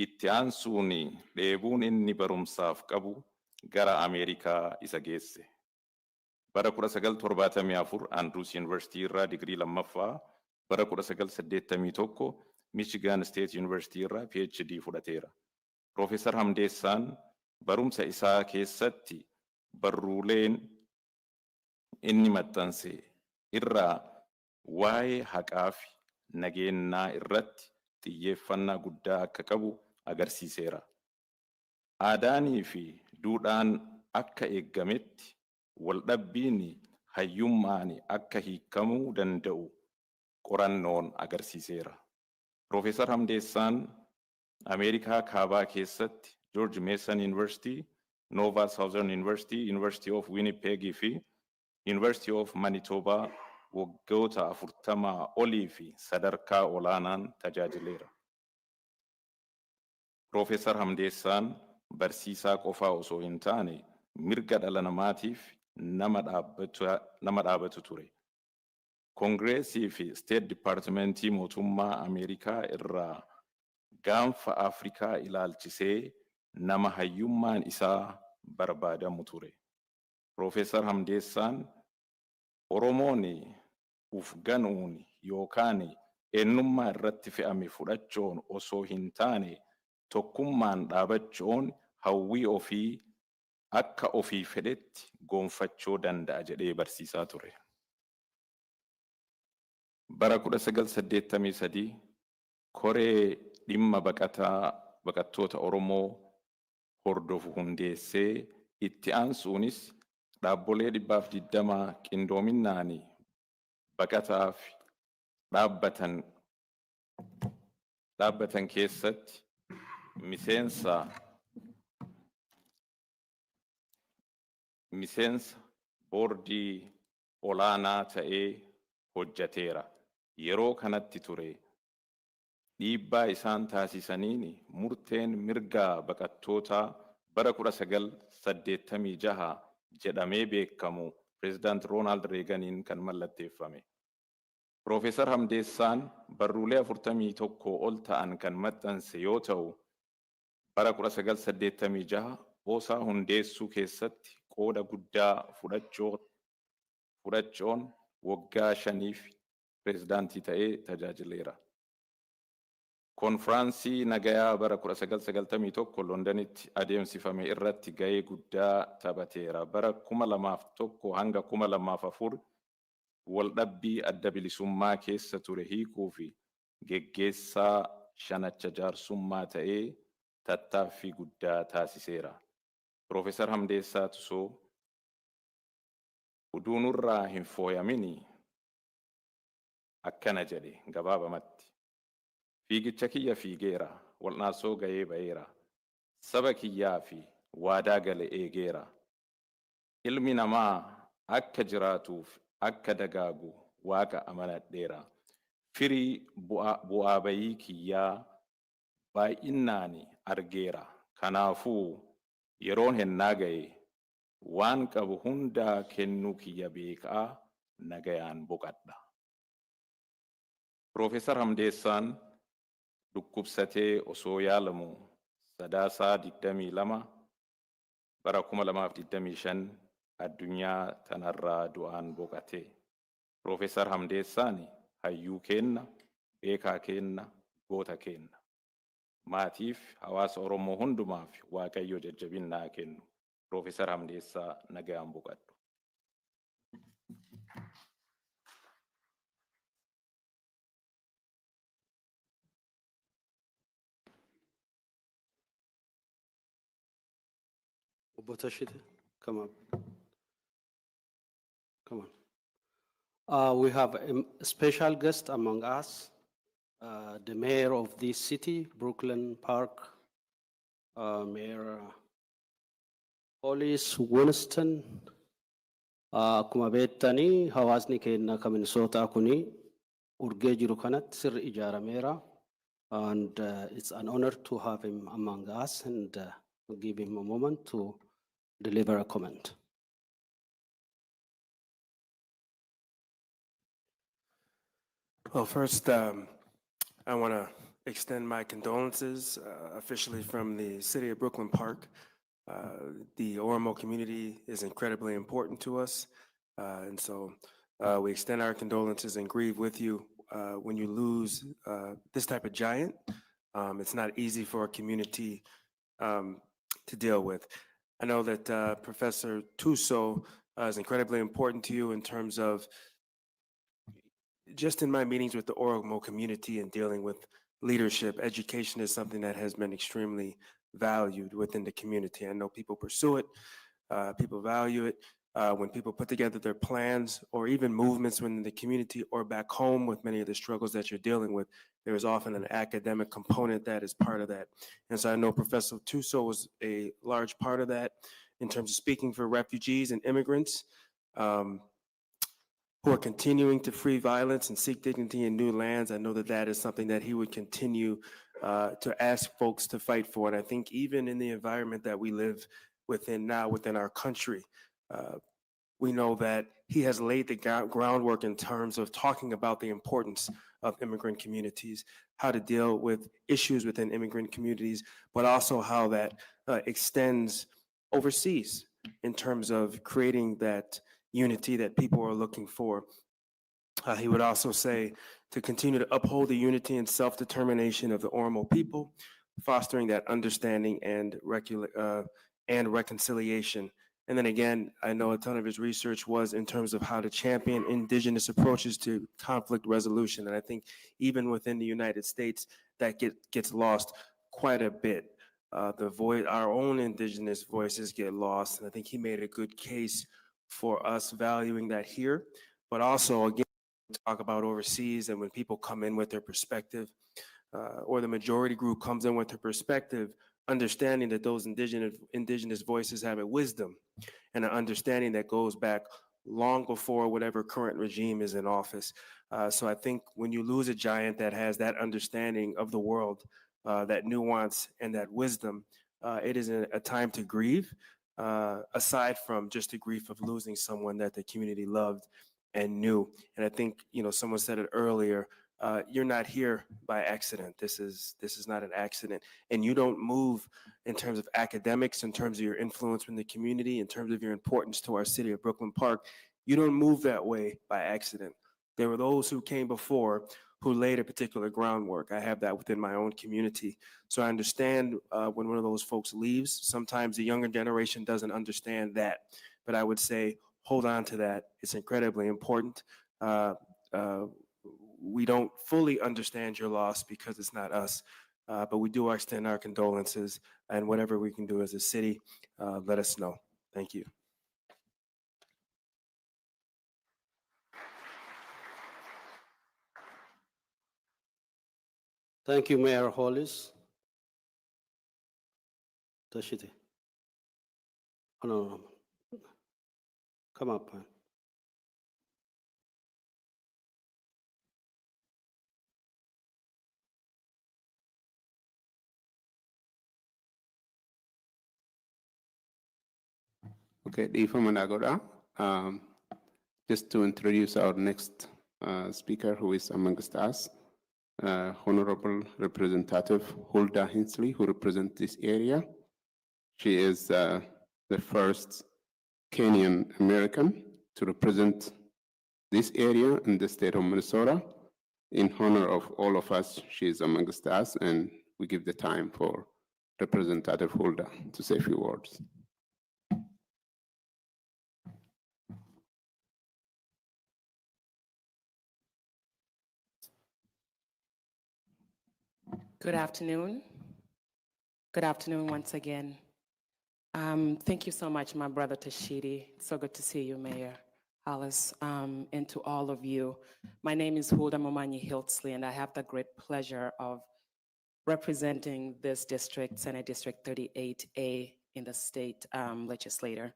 Itti aansuun dheebuun inni barumsaaf qabu gara Ameerikaa isa geesse. Bara 1974 Andrews University irraa digrii lammaffaa, bara 1981 Michigan State University irraa PhD fudhateera. Profeesar Hamdeessaan barumsa isaa keessatti barruuleen inni maxxanse irraa waa'ee haqaa fi nageenyaa irratti xiyyeeffannaa guddaa akka qabu agarsiiseera. Aadaanii fi duudhaan akka eeggametti waldhabbiin hayyummaan akka hiikamuu danda'u qorannoon agarsiiseera. Profeesar Hamdeessaan Ameerikaa kaabaa keessatti George Mason University, Nova Southern University, University of Winnipeg fi University of Manitoba waggoota 40 olii fi sadarkaa olaanaan tajaajileera. Profeesar Hamdeessaan barsiisaa qofaa osoo hin taane mirga dhala namaatiif nama dhaabatu ture. Kongireesii fi State Departmentii mootummaa Ameerikaa irraa gaanfa Afrikaa ilaalchisee nama hayyummaan isaa barbaadamu ture. Profeesar Hamdeessaan Oromoon uf ganuun yookaan eenyummaa irratti fe'ame fudhachuun osoo hin taane tokkummaan dhaabachuun hawwii ofii akka ofii fedhetti gonfachuu danda'a jedhee barsiisaa ture. Bara 1983 koree dhimma baqattoota Oromoo hordofu hundeessee itti aansuunis dhaabbolee 120 qindoominaan baqataaf dhaabbatan keessatti miseensa boordii olaanaa ta'ee hojjateera. Yeroo kanatti ture dhiibbaa isaan taasisaniin murteen mirgaa baqattootaa bara 1986 jedhamee beekamu President Ronald Reaganiin kan mallatteeffame. Profeesar Hamdeessaan barruulee 41 ol ta'an kan maxxanse yoo ta'u, bara 1986 hoosaa hundeessuu keessatti qooda guddaa fudhachuun waggaa 5 pireezidaantii ta'ee tajaajileera. Konfiraansii nagayaa bara 1991 Londanitti adeemsifame irratti gahee guddaa taphateera. Bara 2001 hanga 2004 waldhabbii adda bilisummaa keessa ture hiikuu fi geggeessaa shanacha jaarsummaa ta'ee tattaaffii guddaa taasiseera. Profeesar Hamdeessaa Tusoo uduunurraa hin fooyamini akkana jedhe gabaabamatti. Fiigicha kiyya fiigeera, wal'aansoo gahee ba'eera, saba kiyyaa fi waadaa gale eegeera. Ilmi namaa akka jiraatuuf akka dagaagu waaqa amanadheera. Firii bu'aa bayii kiyyaa baay'inaan argeera. Kanaafuu yeroon hennaa gahe waan qabu hundaa kennuu kiyya beekaa nagayaan boqadha. Profeesar Hamdeessaan dhukkubsatee osoo yaalamu Sadaasaa 22 bara 2025 addunyaa tanarraa du'aan boqate. Profeesar Hamdeessaan hayyuu keenna, beekaa keenna, goota keenna. Maatiif hawaasa Oromoo hundumaaf Waaqayyo jajjabinaa kennu. Profeesar Hamdeessaa nagayaan boqadhu. Botashite, come up. Come on. We have a special guest among us, the mayor of this city, Brooklyn Park, Mayor Hollis Winston. Akkuma beektanii hawaasni keenya kan Minnesota kuni urgee jiru kanatti sirri ijaarameera, and it's an honor to have him among us and give him a moment to deliver a comment. Well, first, I want to extend my condolences officially from the city of Brooklyn Park. The Oromo community is incredibly important to us, and so we extend our condolences and grieve with you when you lose this type of giant. It's not easy for a community to deal with. I know that Professor Tusoo is incredibly important to you in terms of just in my meetings with the Oromo community and dealing with leadership. Education is something that has been extremely valued within the community. I know people pursue it, people value it. When people put together their plans or even movements within the community or back home with many of the struggles that you're dealing with, there is often an academic component that is part of that. And so I know Professor Tusoo was a large part of that in terms of speaking for refugees and immigrants. Who are continuing to free violence and seek dignity in new lands. I know that that is something that he would continue to ask folks to fight for. And I think even in the environment that we live within now, within our country, we know that he has laid the groundwork in terms of talking about the importance of immigrant communities, how to deal with issues within immigrant communities, but also how that extends overseas in terms of creating that unity that people are looking for. He would also say to continue to uphold the unity and self-determination of the Oromo people, fostering that understanding and reconciliation. And then again, I know a ton of his research was in terms of how to champion indigenous approaches to conflict resolution. And I think even within the United States, that gets lost quite a bit. Our own indigenous voices get lost. And I think he made a good case for us valuing that here, but also again, talk about overseas and when people come in with their perspective, or the majority group comes in with their perspective, understanding that those indigenous voices have a wisdom and an understanding that goes back long before whatever current regime is in office. So I think when you lose a giant that has that understanding of the world, that nuance and that wisdom, it is a time to grieve, aside from just the grief of losing someone that the community loved and knew. And I think, someone said it earlier, you're not here by accident. This is not an accident. And you don't move in terms of academics, in terms of your influence in the community, in terms of your importance to our city of Brooklyn Park. You don't move that way by accident. There were those who came before who laid a particular groundwork. I have that within my own community. So I understand when one of those folks leaves, sometimes the younger generation doesn't understand that. But I would say, hold on to that. It's incredibly important. We don't fully understand your loss because it's not us, but we do extend our condolences, and whatever we can do as a city, let us know. Thank you. Thank you, Mayor Hollis. Tashiti. Oh, no. Come up, man. Okay, Ifama Nagoda. Just to introduce our next speaker who is amongst us, Honorable Representative Hulda Hensley, who represents this area. She is the first Kenyan American to represent this area in the state of Minnesota. In honor of all of us, she is amongst us, and we give the time for Representative Hulda to say a few words. Good afternoon. Good afternoon once again. Thank you so much, my brother Tashidi. It's so good to see you, Mayor Hollis, and to all of you. My name is Hulda Momanyi Hiltsley, and I have the great pleasure of representing this district, Senate District 38A in the state legislature.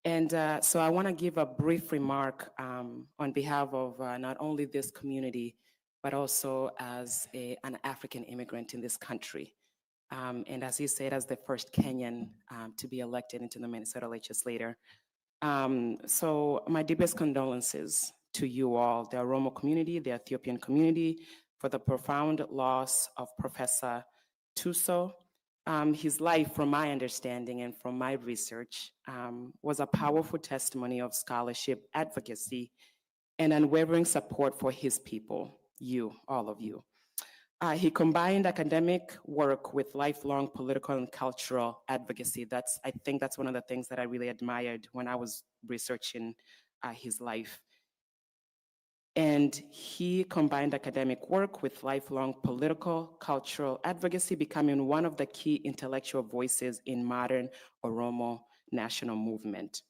And so I want to give a brief remark on behalf of not only this community, but also as an African immigrant in this country. And as he said, as the first Kenyan to be elected into the Minnesota legislature. So my deepest condolences to you all, the Oromo community, the Ethiopian community, for the profound loss of Professor Tusoo. His life, from my understanding and from my research, was a powerful testimony of scholarship, advocacy, and unwavering support for his people, you, all of you. He combined academic work with lifelong political and cultural advocacy. I think that's one of the things that I really admired when I was researching his life. And he combined academic work with lifelong political, cultural advocacy, becoming one of the key intellectual voices in modern Oromo national movement.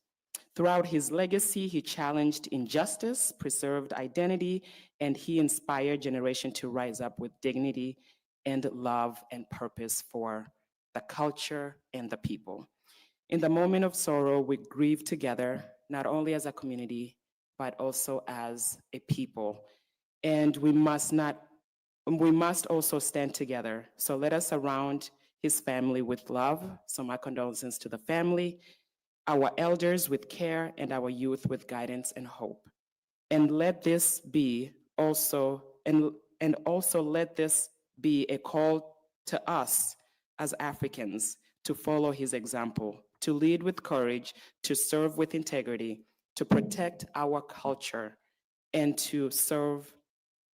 Throughout his legacy, he challenged injustice, preserved identity, and he inspired generations to rise up with dignity and love and purpose for the culture and the people. In the moment of sorrow, we grieve together, not only as a community, but also as a people. And we must also stand together. So let us surround his family with love. So my condolences to the family, our elders with care, and our youth with guidance and hope. And let this be also, and also let this be a call to us as Africans to follow his example, to lead with courage, to serve with integrity, to protect our culture, and to serve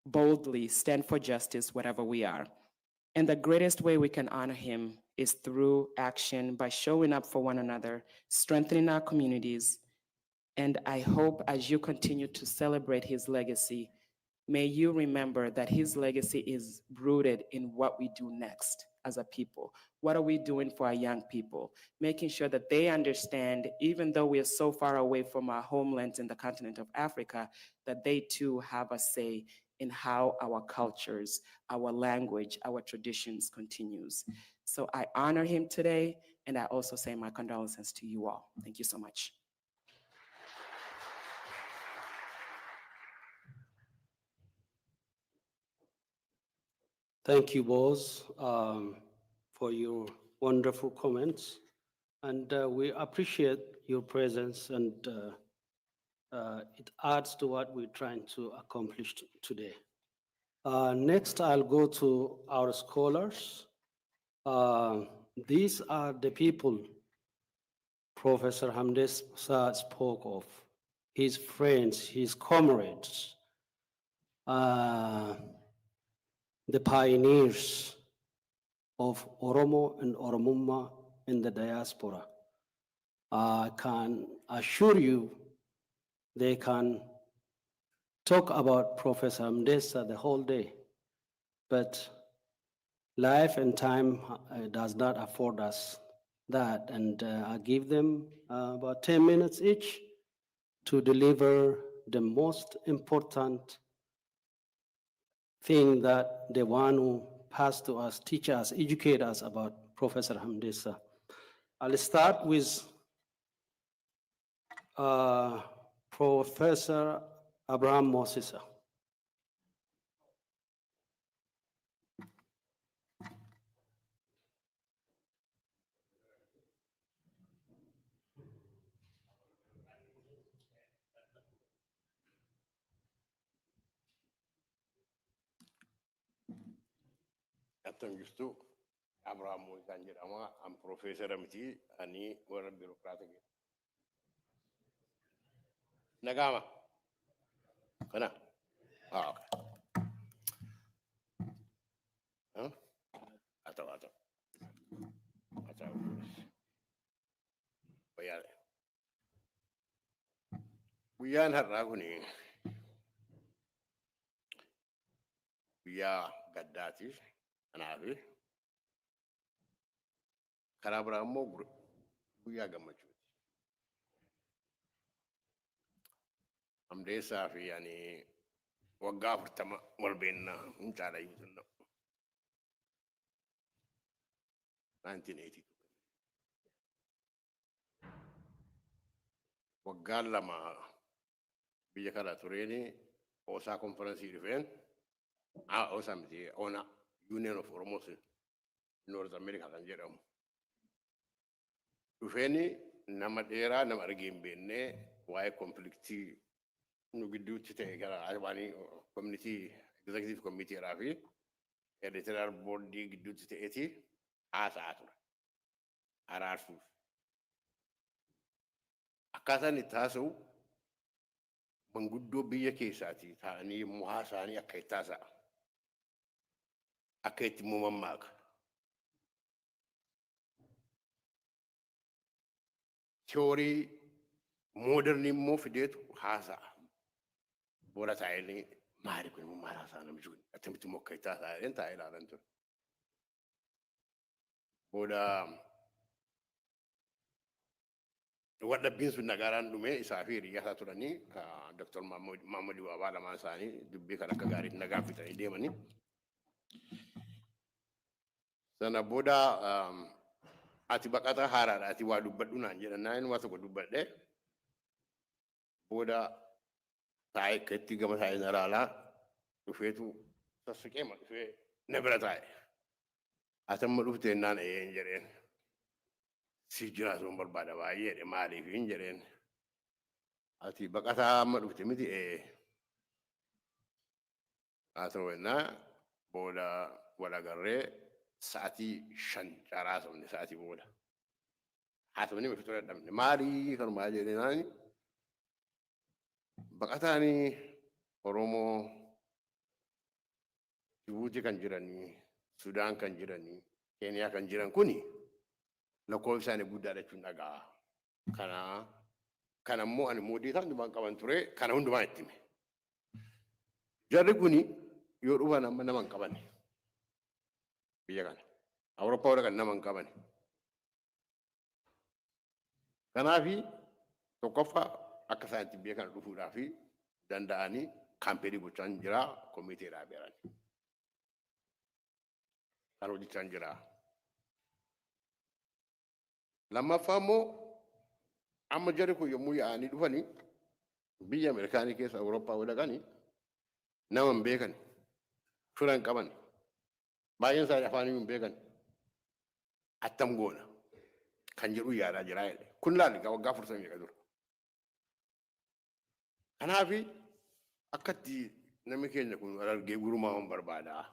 boldly, stand for justice wherever we are. And the greatest way we can honor him is through action, by showing up for one another, strengthening our communities. And I hope as you continue to celebrate his legacy, may you remember that his legacy is rooted in what we do next as a people. What are we doing for our young people? Making sure that they understand, even though we are so far away from our homelands in the continent of Africa, that they too have a say in how our cultures, our language, our traditions continues. So I honor him today, and I also say my condolences to you all. Thank you so much. Thank you, both, for your wonderful comments. And we appreciate your presence, and it adds to what we're trying to accomplish today. Next, I'll go to our scholars. These are the people Professor Hamdeessaa spoke of, his friends, his comrades, the pioneers of Oromo and Oromumma in the diaspora. I can assure you they can talk about Professor Hamdeessaa the whole day, but life and time does not afford us that, and I give them about 10 minutes each to deliver the most important thing that the one who passed to us, teach us, educate us about Professor Hamdeessaa. I'll start with Professor Abraham Mosisa. Attam jirtu Abraham Moosaan jedhama. An Profeesara miti, ani warra biirokraata jedhama. Nagama. Kana? Ah, okay. Huh? Atau. Bayar. Guyyaan har'aa kuni guyyaa gaddaati. Kanaafi karaa biraa immoo guyyaa gammachuuti. Hamdeessaa fi ani waggaa 40 wal beekna hin caalayyuu tunna. 1982. Waggaan lama biyya kana tureeni Osaa konferansii dhufeen Osaa miti ONA Union of Oromos North America kan jedhamu. Dhufeeni nama dheeraa nama argee hin beekne waa'ee konfliktii nu gidduutti ta'e gara Albaanii community executive committee dhaa fi editorial board gidduutti ta'eeti haasa'aa ture. Araarsuuf. Akkaataan itti haasa'u manguddoo biyya keessaati ta'anii yommuu haasa'anii akka itti haasa'a. Akka itti immoo mammaaka. Tiyoorii mooderni immoo fideetu haasa'a. Booda taa'ee maali kun immoo maal haasa'a namichi kun akkamitti immoo akka itti haasa'an taa'ee ilaalan ture. Booda wadhabbiin sun nagaaraan dhume isaa fi hiriyyaa turanii Dr. Maammadii Waabaa lamaan isaanii dubbii kan akka gaariitti nagaa fitanii deemanii. Sana booda ati baqataa haaraadha ati waa dubbadhu naan jedhannaan waa tokko dubbadhee booda taa'ee akka itti gama taa'ee na ilaalaa dhufeetu sassuqee dhufee na bira taa'e. Ati amma dhuftee naan hin jedheen. Si jiraatu barbaada baay'eedha maaliif hin jedheen. Ati baqataa amma dhufte miti haa ta'u jennaa booda wal agarree sa'aatii 5 caraasofne sa'aatii booda. Haa ta'u malee fitoo dadhabne maalii kanumaa jedheenaan baqataanii Oromoo Jibuutii kan jiranii Sudaan kan jiranii Keeniyaa kan jiran kuni lakkoofsi isaanii guddaadha jechuun dhagaa. Kana immoo ani mootii isaan hundumaan qaban ture kana hundumaan itti hime. Jarri kuni yoo dhufan amma nama hin qaban biyya kana. Awurooppaa warra kan nama hin qaban. Kanaafi tokkoffaa akka isaan itti biyya kana dhufuudhaaf danda'anii kaampeenii gochaa jira komiteedhaa beeran. Kan hojjechaa jira. Lammaffaa immoo amma jarri kun yommuu yaa'anii dhufanii biyya Ameerikaanii keessa Awurooppaa dhaqanii nama hin beekan fira hin qaban baay'een isaanii afaanii hin beekan attam goona kan jedhu yaadaa jira jedhe. Kun laalli waggaa 40 dura. Kanaafi akkatti namni keenya kun argee gurumaa barbaadaa.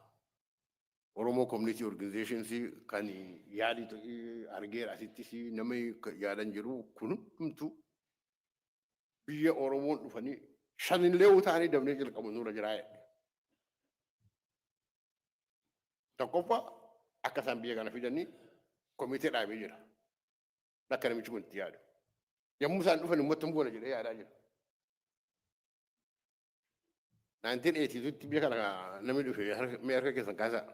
Oromoo Community Organizations kan yaadi argeera asittis nama yaadan jiru kun hundumtu biyya Oromoon dhufanii shanillee utaanii dabnee jalqabu nurra jira jedhe. Tokkoffaa akka isaan biyya kana fidanii komitee dhaabee jira. Akka namichi kun itti yaadu. Yommuu isaan dhufan immoo attam goona jedhee yaadaa jira. 1982 biyya kana namni dhufee harka keessan kaasaa.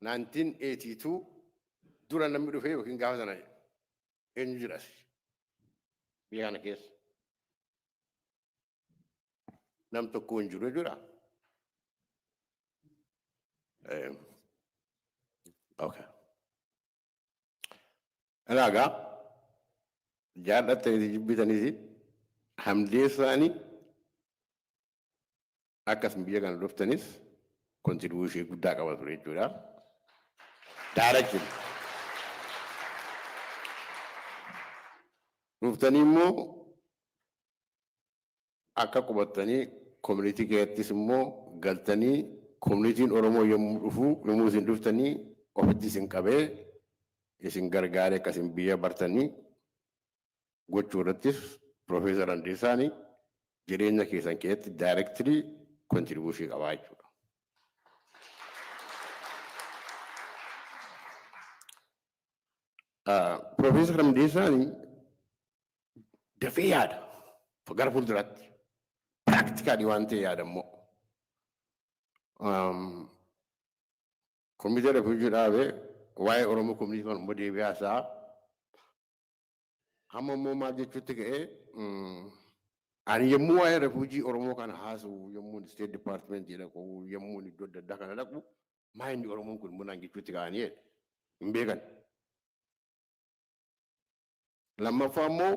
1982 dura namni dhufee yookiin gaafa sana eenyu jiras biyya kana keessa. Nam tokko hin jiru jira. Okay. Alaagaa jaallattanii jibbitanii Hamdeessaanii akkas biyya kana dhuftanis kontribuushii guddaa qaba ture jechuudha. Direction. Dhuftanii immoo akka qubattanii community keessattis immoo galtanii communitiin Oromoo yommuu dhufu yommuu isin dhuftanii ofitti isin qabee isin gargaaree akkasin biyya bartanii gochuu irrattis Profeesar Hamdeessaanii jireenya keessan keessatti directly contribution qabaa jechuudha. Profeesar Hamdeessaanii dafee yaada gara fuulduraatti practically waan ta'e yaada immoo komitee refuujii dhaabee waa'ee Oromoo komunitii kan immoo deebi'ee haasa'a. Amma immoo maal jechuutti ka'ee ani yommuu waa'ee refuujii Oromoo kana haasa'u yommuu State Department dhaqu yommuu iddoo adda addaa kana dhaqu maa inni Oromoon kun munaan jechuutti ka'anii hin beekan. Lammaffaa immoo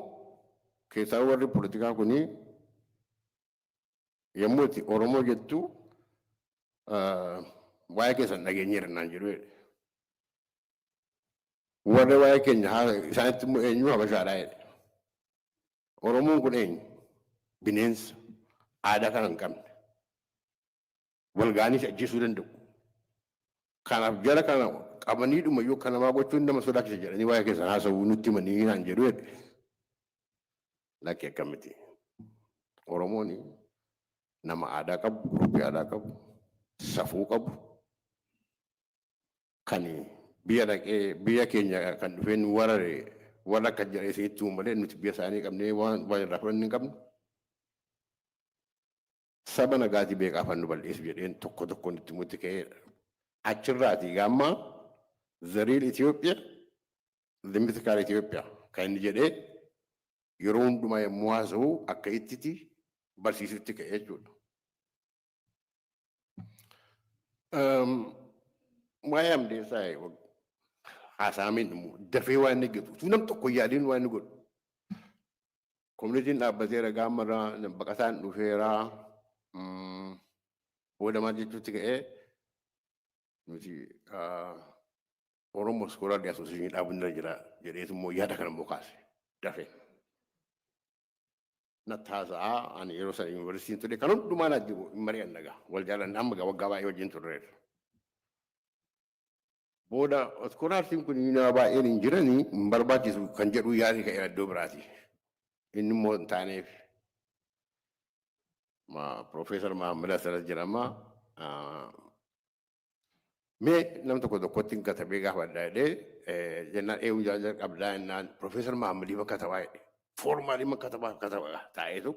keessaa warri poolitikaa kunii yommuu itti Oromoo jettu waa'ee keessan dhageenyeera naan jedhu jedhe. Warri waa'ee keenya isaanitti immoo eenyu Habashaadhaa jedhe. Oromoon kun eenyu? Bineensa. aadaa kana hin qabne. Wal ga'anii si ajjeesuu danda'u. Kanaaf jara kana qabanii dhuma yoo kana namaa gochuun nama sodaachisa jedhanii waa'ee keessan haasawuu nutti himanii naan jedhu jedhe. Lakkii akkamitti. Oromoon nama aadaa qabu, gurupii aadaa qabu, safuu qabu. Kan biyya dhaqee biyya keenya kan dhufeen warra akka jedhee isinitti malee nuti biyya isaanii qabnee waan irraa fudhanne hin qabnu. Saba nagaatii beekaa afaan nu balleessu jedheen tokko tokko nutti mutti ka'eedha. Achirraati gamma zariin Itoophiyaa, limmitikaal Itoophiyaa kan inni jedhee yeroo hundumaa yommuu haasa'u akka ittiti barsiisutti ka'e jechuudha. Waa'ee Hamdeessaa haasa'ameen dafee waan inni godhu nam tokko yaadiin waan inni godhu. Koominitiin dhaabbateera gaammarraa baqataan dhufeeraa boodamaa jechuutti ka'ee nuti Oromoo Iskoolaarri Asooseeshinii dhaabbannirra jira jedheetu immoo yaada kana immoo kaase dafee. Natti haasa'aa ani yeroo sana yuunivarsiitiin ture kan hundumaa naatti mari'an nagaa wal jaalanne amma waggaa baay'ee wajjin turreera. Booda Iskoolaarsiin kun nama baay'een hin jiranii hin barbaachisu kan jedhu yaadni ka'e iddoo biraati. Inni immoo hin taaneef. Profeesar Mahammad Asaras jedhama. Mee nam tokko tokkotti hin katabee gaafa adda jedhee jennaan eewu jaalala qabdaa jennaan Profeesar Mahammadii bakka tabaa jedhe. Foormaalii bakka tabaa taa'eetu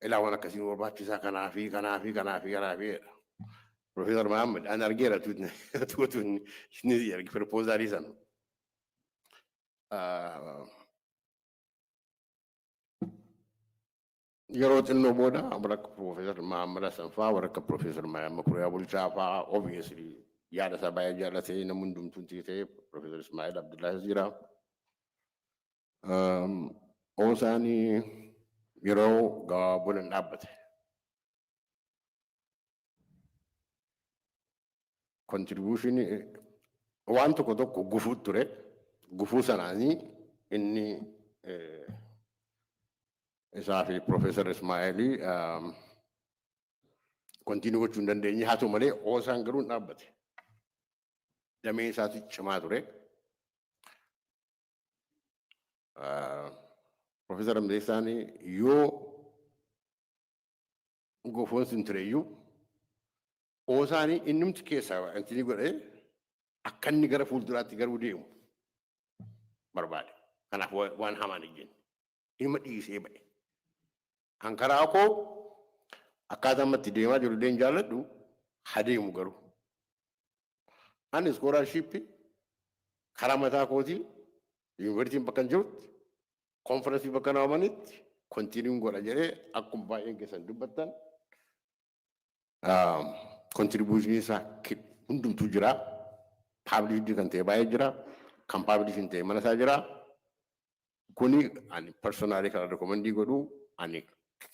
ilaa waan akkasiin barbaachisaa kanaafi jedha. Profeesar Mahammad an argeera tuutuun inni ergi pirpoozaalii sana. Yeroo xinnoo booda warra akka Profeesar Mahammad Hasan fa'aa warra akka Profeesar Makuriyaa Bulchaa fa'aa obviously yaada isaa baay'ee jaallatee namni hundumtuun ta'ee Profeesar Ismaa'il Abdullaahis jira. Oosaanii yeroo gabaaboon dhaabbate. Kontribuushinii waan tokko tokko gufuu ture. Gufuu sanaanii inni isaa fi Profeesar Ismaa'ilii kontinuu gochuu hin dandeenye haa ta'u malee oosaan garuu dhaabbate. Damee isaatu cimaa ture. Profeesar Hamdeessaan yoo gufuun sun tureyyuu oosaanii innumti keessaa wanti godhee akka inni gara fuulduraatti garuu deemu barbaade. Kanaaf waan hamaan hin jenne. Ilma dhiisee ba'e. Kan karaa koo akkaataa ammatti deemaa jiru illee jaalladhu haa deemu garuu. Ani iskoolaarshiippii karaa mataa kootii yuunivarsiitiin bakka hin jirutti konferansii bakka naamanitti kontiiniin godha jedhee akkuma baay'een keessan dubbattan kontribuushinii isaa hundumtuu jira. Paabilishii kan ta'e baay'ee jira. Kan paabilishii ta'e mana isaa jira. Kuni ani personaalii kana rekomendii godhu ani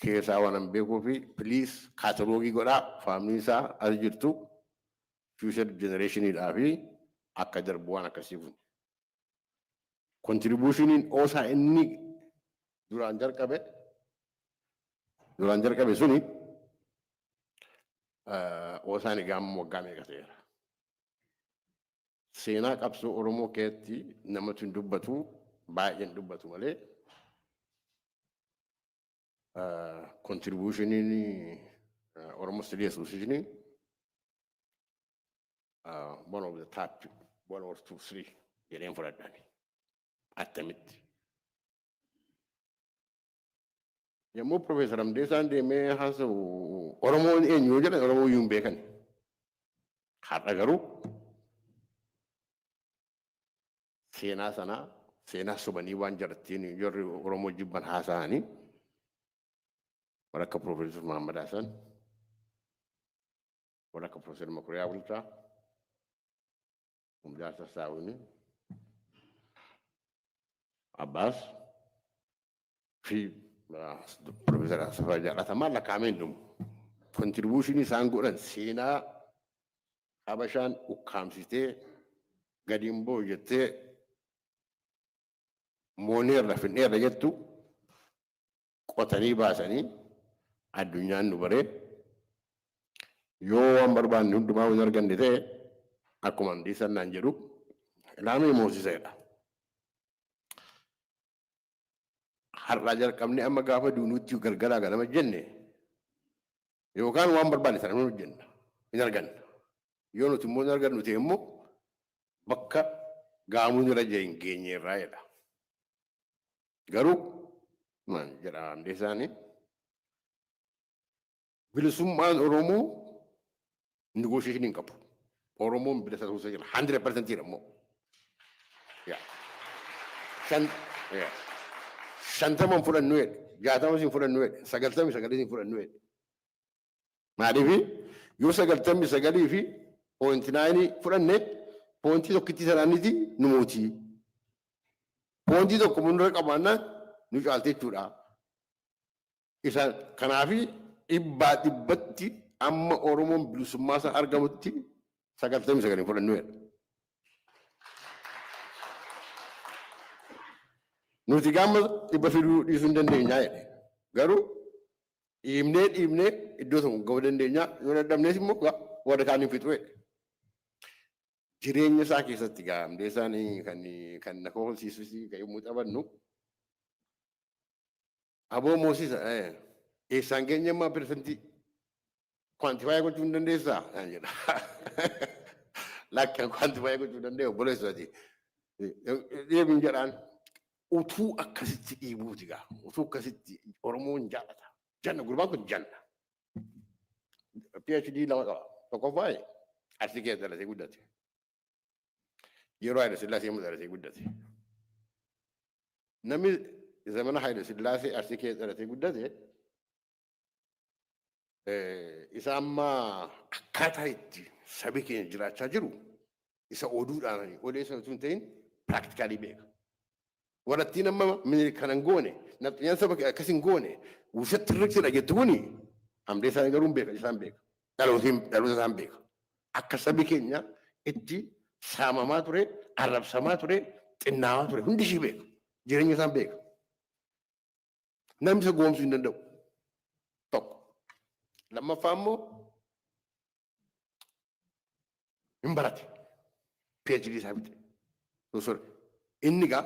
keessaa waan hin beekuu fi piliis kaataloogii godhaa faamilii isaa as jirtu future generationiidhaa fi akka darbu waan akkasii kun. Kontribuushiniin oosaa inni duraan jalqabe suni oosaan egaa waggaa meeqa ta'eera. Seenaa qabsoo Oromoo keessatti namatti hin dubbatu baay'een dubbatu malee kontribuushiniin Oromoo Study Association one of the top 1 or 2 3 jedheen fudhadhani. Attamitti. Yommuu Profeesar Hamdeessaan deemee haasa'u Oromoon eenyu jedhan Oromoo iyyuu hin beekan. Har'a garuu seenaa sanaa seenaa sobanii waan jarattiin jarri Oromoo jibban haasa'anii warra akka Profeesar Mahammad Hasan warra akka Profeesar Makuriyaa Bulchaa Hamdeessaa Tusoo Abbas fi Profeesar Asafaa jaallatamaa lakkaa'ameen dhumu. Kontribuushinii isaan godhan seenaa Habashaan ukkaamsitee gadiin boo jettee mooneerra finneerra jettu qotanii baasanii addunyaan nu baree yoo waan barbaanne hundumaa hin arganne ta'e akkuma Hamdeessaan naan jedhu ilaamee moosiseedha. Har'aa jalqabnee amma gaafa duunuutti galgalaa ganama jenne yookaan waan barbaanne sana nu hojjenna hin arganna. Yoo nuti immoo hin argannu ta'e immoo bakka gaamuun irra hin geenye irraa jedha. Garuu maal jedha Hamdeessaan bilisummaan Oromoo negotiation hin qabu. Oromoon bilisa ta'uu jira 100% jira immoo. Shantaman fudhannu jedhe, jaatama sin fudhannu jedhe, 99 sin fudhannu jedhe. Maaliif yoo 99 fi 0.9 fudhanne pointii tokkitti sanaaniti nu mootii. Pointii tokko munduraa qabaannaan nu caaltee jechuudha. Isa kanaafi dhibbatti amma Oromoon bilisummaa isaa argamutti 99 fudhannu jedha. Nuti gaama dhibba fiduu dhiisuu hin dandeenyaa jedhe. Garuu dhiibnee iddoo tokko ga'uu dandeenyaa yoo dadhabnees immoo warra kaaniin fixuu jedhe. Jireenya isaa keessatti Hamdeessaan kan na koolsiisus kan yommuu taphannu aboo moosisa eessaan keenya ammaa persentii kwantifaayii gochuu hin dandeessaa naan jedha. Lakkaan kwantifaayii gochuu danda'u obboleessaati. Deebiin jedhaan utuu akkasitti dhiibuuti gaa utuu akkasitti Oromoon jaallata. Janna gurbaan kun janna. PhD lama qaba. Tokkoffaa Arsii keessa dhalatee guddate. Yeroo Haayile Sillaasee immoo dhalatee guddate. Namni zamana Haayile Sillaasee Arsii keessa dhalatee guddate isa amma akkaataa itti sabi keenya jiraachaa jiru isa oduudhaan odeessan osoo hin ta'in piraaktikaalii beeka. Warattiin amma kanan goone nafxanyaan saba akkasin goone wusatti riksina jettu kuni Hamdeessaan garuu beeka isaan beeka. Dhaloota isaan beeka. Akka sabi keenya itti saamamaa ture, arrabsamaa ture, xinnaamaa ture hundi ishii beeka. Jireenya isaan beeka. Namni isa goomsuu hin danda'u. Tokko. Lammaffaa immoo hin barate. PhD isaa bite. Inni gaa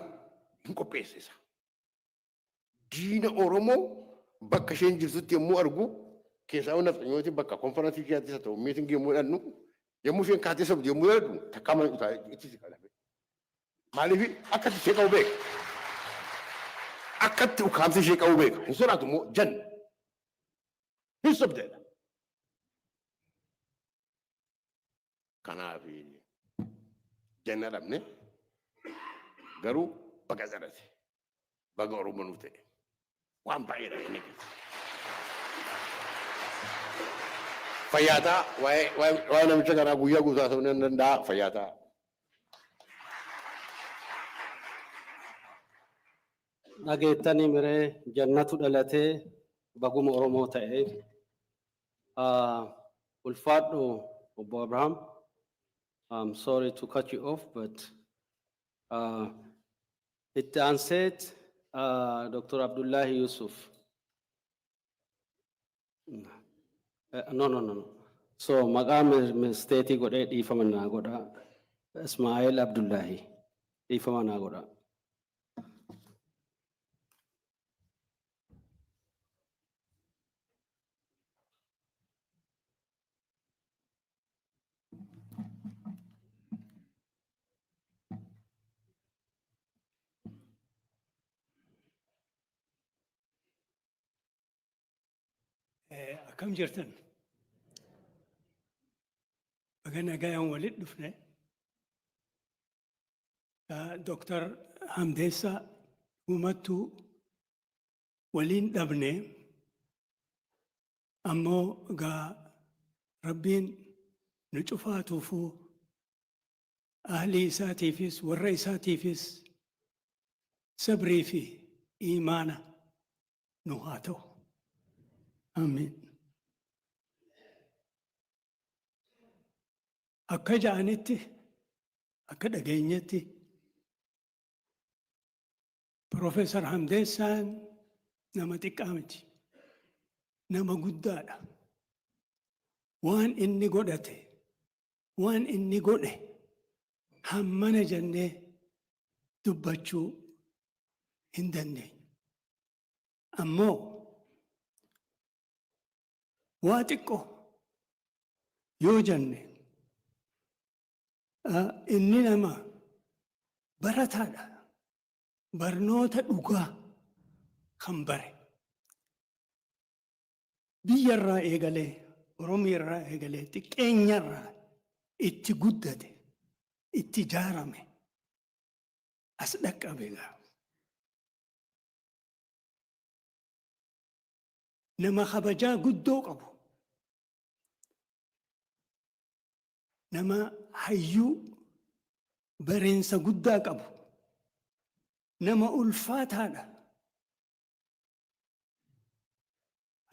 hin qopheessisa. Diina Oromoo bakka isheen jirtutti yommuu argu keessaa nafxanyooti bakka konferansii keessatti haa ta'u miitingii yommuu dhannu yommuu isheen kaatee sabdi yommuu dhannu takkaa mana utaa itti si qalame. Maaliif akkatti ishee qabu beeka. Akkatti ukaamsa ishee qabu beeka. Hin sodaatu immoo janna. Hin sobdeedha. Kanaaf janna dhabne garuu baga zarate. Baga Oromoo nu ta'e. Waan baay'eedha inni keessa. Fayyaataa waa'ee namicha kanaa guyyaa guutuu ta'uu ni danda'a fayyaataa. Dhageettanii miree jannatu dhalatee baguma Oromoo ta'e. Ulfaadhu Obbo Abraham. I'm sorry to cut you off, but it answered Dr. Abdullahi Yusuf. No. So, maqaa steetii godhee dhiifama naa godha. Ismaa'eel Abdullahi dhiifama naa godha. Akkam jirtan? Baga nagayaan walitti dhufne. Dr. Hamdeessaa uumattuu waliin dhabne ammoo gaa Rabbiin nu cufaatuufuu ahlii isaatiifis warra isaatiifis sabrii fi iimaana nu haa ta'u. Amiin. Akka ja'anitti akka dhageenyetti Profeesar Hamdeessaan nama xiqqaa miti. nama guddaadha. Waan inni godhate, waan inni godhe hammana jennee dubbachuu hin dandeenyu. Ammoo waa xiqqoo yoo jenne inni nama barataadha. Barnoota dhugaa kan bare. Biyyarraa eegalee, Oromiirraa eegalee, xiqqeenyarraa itti guddate, itti ijaarame, as dhaqqabe gaa. Nama kabajaa guddoo qabu. Nama hayyuu bareensa guddaa qabu. Nama ulfaataadha.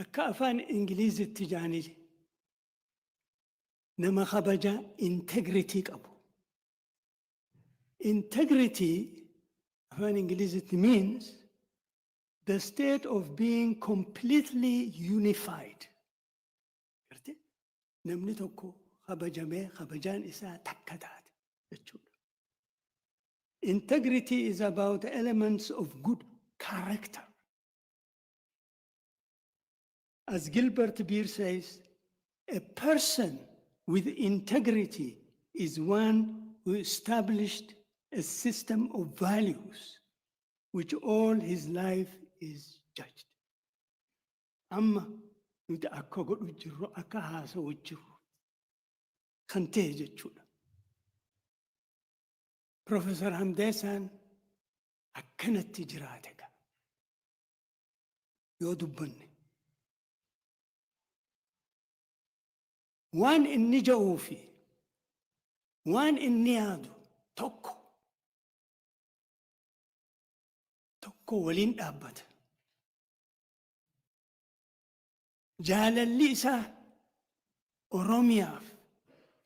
Akka afaan Ingilizitti jaanii nama kabajaa integrity qabu. Integrity afaan Ingilizitti means the state of being completely unified. Namni tokko kabajamee kabajaan isaa takka taate jechuudha. Integrity is about elements of good character. As Gilbert Beer says, a person with integrity is one who established a system of values which all his life is judged. Amma nuti akka godhu jirru akka haasa'u jirru kan ta'e jechuudha. Professor Hamdeessaan akkanatti jiraate gaa yoo dubbanne. Waan inni ja'uu fi waan inni yaadu tokko waliin dhaabbata. Jaalalli isaa Oromiyaaf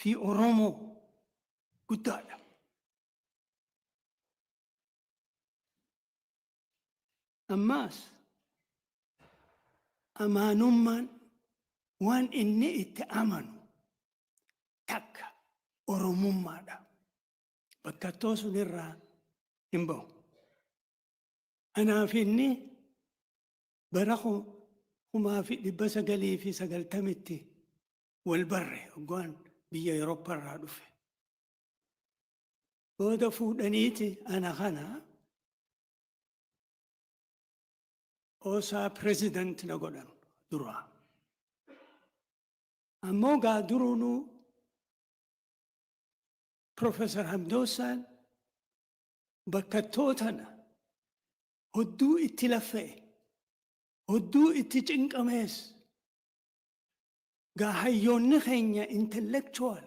fi Oromoo guddaadha. Ammaas amaanummaan waan inni itti amanu takka Oromummaadha. Bakkattoo sunirraa hin ba'u. Anaaf inni bara 1990 wal barre hoggaan biyya Awurooppaarraa dhufe. Booda fuudhaniiti ana kana osaa president na godhan duraa. Ammoo gaa duruunuu Professor Hamdeessaan bakkattootana hodduu itti laffa'e, hodduu itti cinqamees gaa hayyoonni keenya intellectual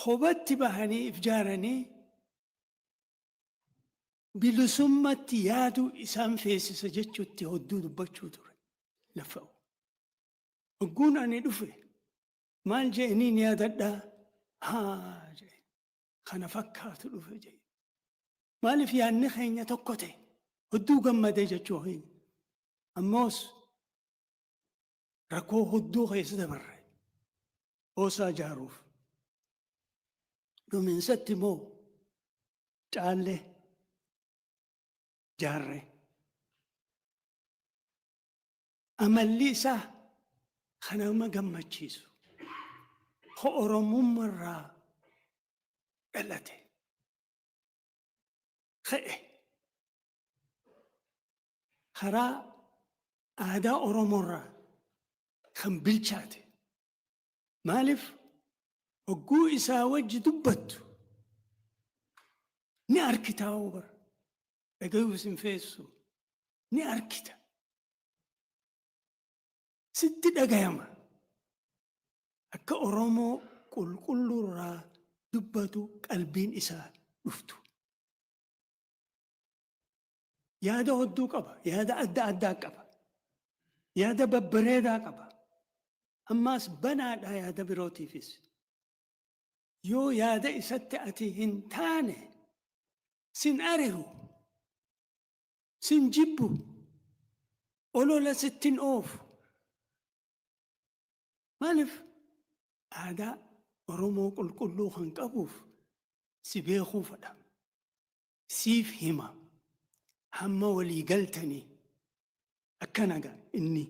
hobatti bahanii ijaaranii bilisummatti yaaduu isaan feesisa jechuutti hodduu dubbachuu ture laffa'u. Hogguun ani dhufe maal je'eniin yaadadhaa? Haa jedhe kana fakkaatu dhufe jedhe. Maaliif yaadni keenya tokko ta'e hodduu gammadee jechuu hin. Ammoos rakkoo hodduu keessa dabarre hoosaa ijaaruuf. Dhumiinsatti immoo caallee jaarre. Amalli isaa kan nama gammachiisu. Ho Oromummaarraa dhalate. Ka'e. Karaa aadaa Oromoorraa kan bilchaate. Maaliif hogguu isaa wajji dubbattu ni arkitaa bara. Dhagayuus hin feessu ni arkita. Sitti dhagayama. Akka Oromoo qulqulluurraa dubbatu qalbiin isaa dhuftu. Yaada hodduu qaba, yaada adda addaa qaba, yaada babbareedaa qaba. Ammaas banaadhaa yaada birootiifis. Yoo yaada isatti ati hin taane sin ari'u, sin jibbu, olola sittin oofu. maaliif aadaa Oromoo qulqulluu kan qabuuf si beekuu fedha. Siif hima hamma walii galtanii akkana gaa inni.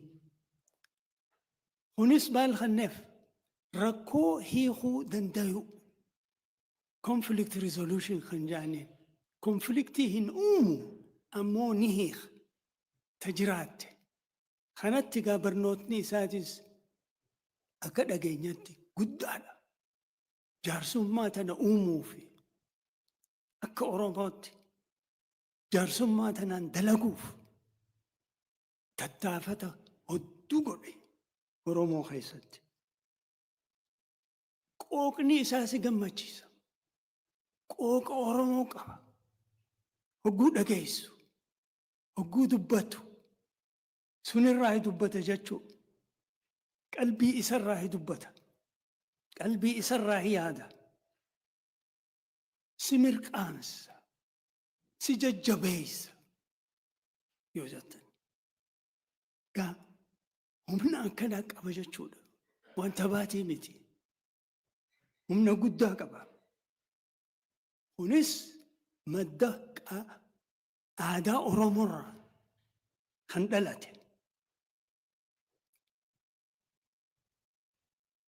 Kunis maal kanneef rakkoo hiikuu dandayu conflict resolution kan jaaniin konfliktii hin uumu ammoo ni hiika ta jiraatte. Kanatti gaa barnootni isaatis akka dhageenyatti guddaadha. Jaarsummaa tana uumuu fi akka Oromootti jaarsummaa tanaan dalaguuf tattaafata hedduu godhe Oromoo keessatti. Qooqni isaa si gammachiisa. Qooqa Oromoo qaba. Hogguu dhageessu, hogguu dubbatu, sunirraa dubbata jechuudha. Qalbii isarraa dubbata. Qalbii isarraa yaada. Si mirqaansa. Si jajjabeessa. Yoo jettan. Gaa humna akkanaa qaba jechuudha. Wanta baatii miti. Humna guddaa qaba. Kunis madda aadaa Oromoorraa kan dhalate.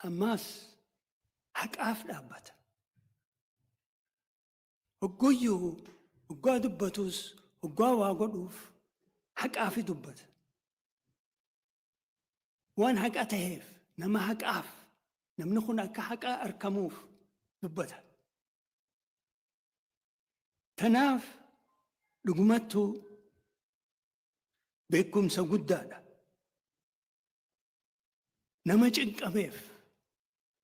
Ammaas haqaaf dhaabbata. Hoggoyyuu hoggaa dubbatus hoggaa waa godhuuf haqaafi dubbata. Waan haqa ta'eef nama haqaaf namni kun akka haqaa argamuuf dubbata. Tanaaf dhugumattuu beekumsa guddaadha. Nama cinqameef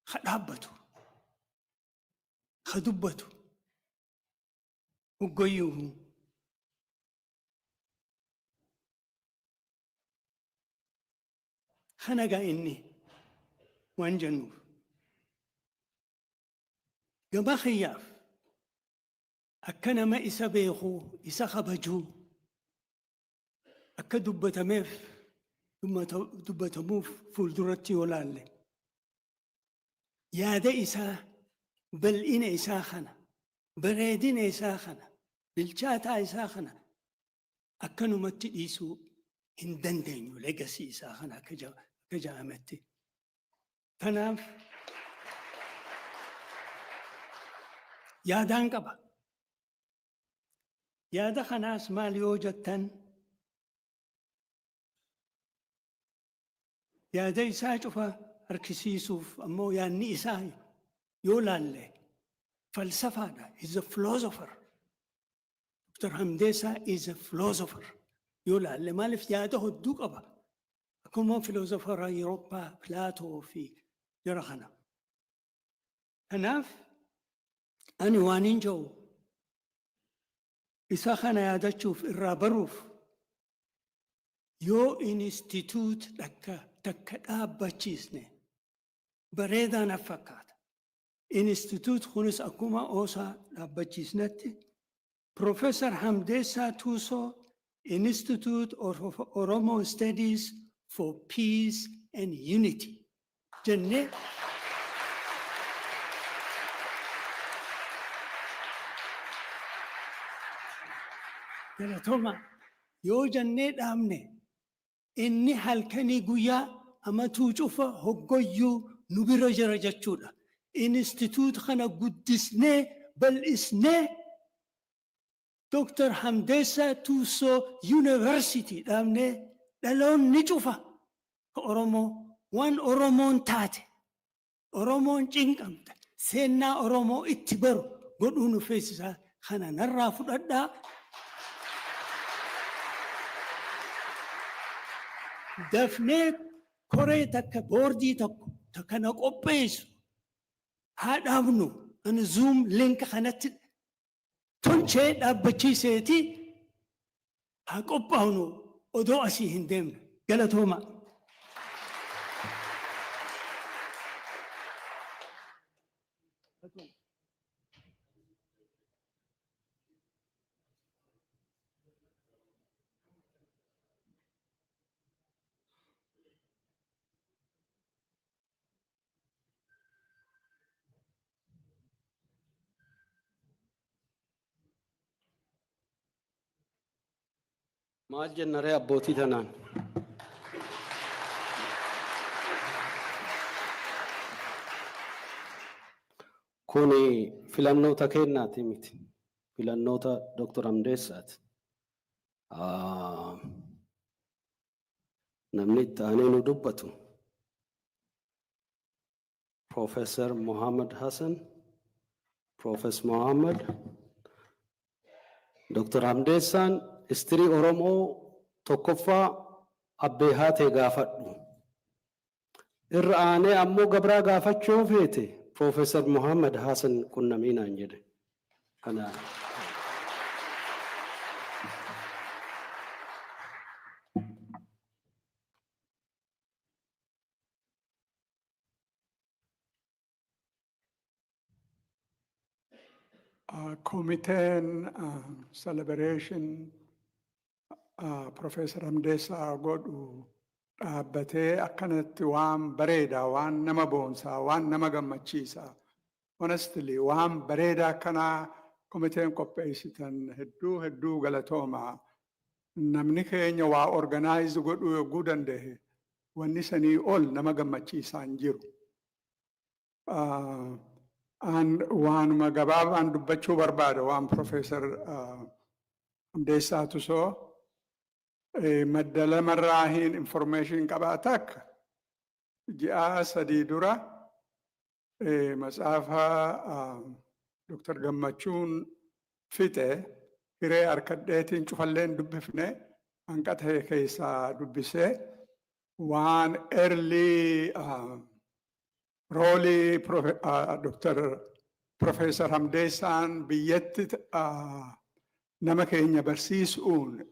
ha dhaabbatu, ha dubbatu, hoggoyyuu kana gaa inni waan jennuuf. Gama kiyyaaf akka nama isa beekuu, isa kabajuu, akka dubbatamuuf fuulduratti yoo laalle. Yaada isaa, bal'ina isaa kana, bareedina isaa kana, bilchaataa isaa kana akkanumatti dhiisuu hin dandeenyu legasii isaa kana akka jedhametti. Kanaaf yaadaan qaba. Yaada kanaas maal yoo jettan yaada isaa cufa harkisiisuuf ammoo yaadni isaa yoo laalle falsafaadha. Is a philosopher. Dr. Hamdeessaa is a philosopher. Yoo laalle maaliif yaada hedduu qaba. Akkuma philosopher Awurooppaa Pilaatoo fi jara kana. Kanaaf ani waan hin jiru isa kana yaadachuuf irraa baruuf yoo instituut takka dhaabbachiisne bareedaan fakkaata. Instituut kunis akkuma oosaa dhaabbachiisnetti Professor Hamdeessaa Tusoo Institute of Oromo Studies for Peace and Unity jennee galatoma yoo jennee dhaabne inni halkanii guyyaa amatuu cufa hoggoyyuu nu bira jira jechuudha. Instituut kana guddisnee bal'isnee Dr. Hamdeessaa Tusoo University dhaabnee dhaloonni cufa Oromoo waan Oromoon taate Oromoon cinqamte seenaa Oromoo itti baru godhuu nu feesisaa kana narraa fudhadhaa. Dafnee koree takka boordii tokko kana qopheessu haa dhaabnu. Ani Zoom link kanatti tolchee dhaabbachiiseeti haa qophaa'nu odoo asii hin deemne. Galatooma. Maal jennaree abbootii tanaan. Kuni filannoota kennaati miti. Filannoota Dr. Hamdeessaati. Namni itti aanee nu dubbatu Professor Mohammed Hassan, Professor Mohammed, Dr. Hamdeessaan istirii Oromoo tokkoffaa abbee haatee gaafadhu. Irra aanee ammoo gabraa gaafachuu feete Professor Mohammed Hassan qunnamiinaan jedhe. Kana Komiteen celebration Professor Hamdeessaa godhu dhaabbatee akkanatti waan bareedaa, waan nama boonsaa, waan nama gammachiisaa. Honestly, waan bareedaa akkanaa komiteen qopheessitan hedduu galatoomaa. Namni keenya waa organize godhuu yogguu danda'e wanni sanii ol nama gammachiisaa hin jiru. Waanuma gabaabaan dubbachuu barbaada waan Professor Hamdeessaa Tusoo madda lamarraa hin information qabaata akka ji'a 3 dura matsaafa Dr. Gammachuun fixe hiree harkadheetiin cufalleen dubbifne hanqata keessaa dubbisee waan early rooli Dr. Professor Hamdeessaan biyyatti nama keenya barsiisuun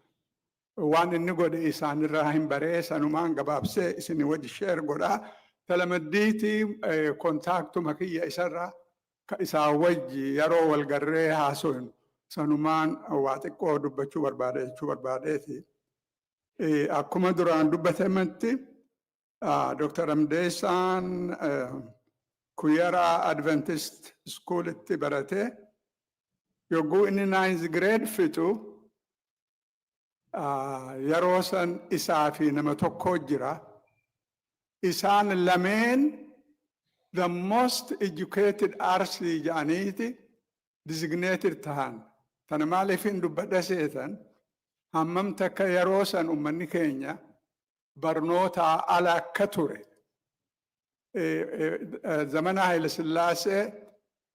waan inni godhe isaanirraa hin baree sanumaan gabaabsee isin wajji sheer godhaa. Talamaddiitii kontaaktuma kiyya isarraa isaa wajji yeroo walgarree haasofnu sanumaan waa xiqqoo dubbachuu barbaade jechuu barbaadeeti. Akkuma duraan dubbatamatti Dr. Hamdeessaan Kuyara Adventist Schoolitti barate yogguu inni 9th grade fixu yeroo san isaa fi nama tokko jira. Isaan lameen the most educated RC jedhaniiti designated tahan. Tana maaliif hin dubbadha seetan hammam takka yeroo san ummanni keenya barnoota ala akka ture. Zamana Haile Sillaasee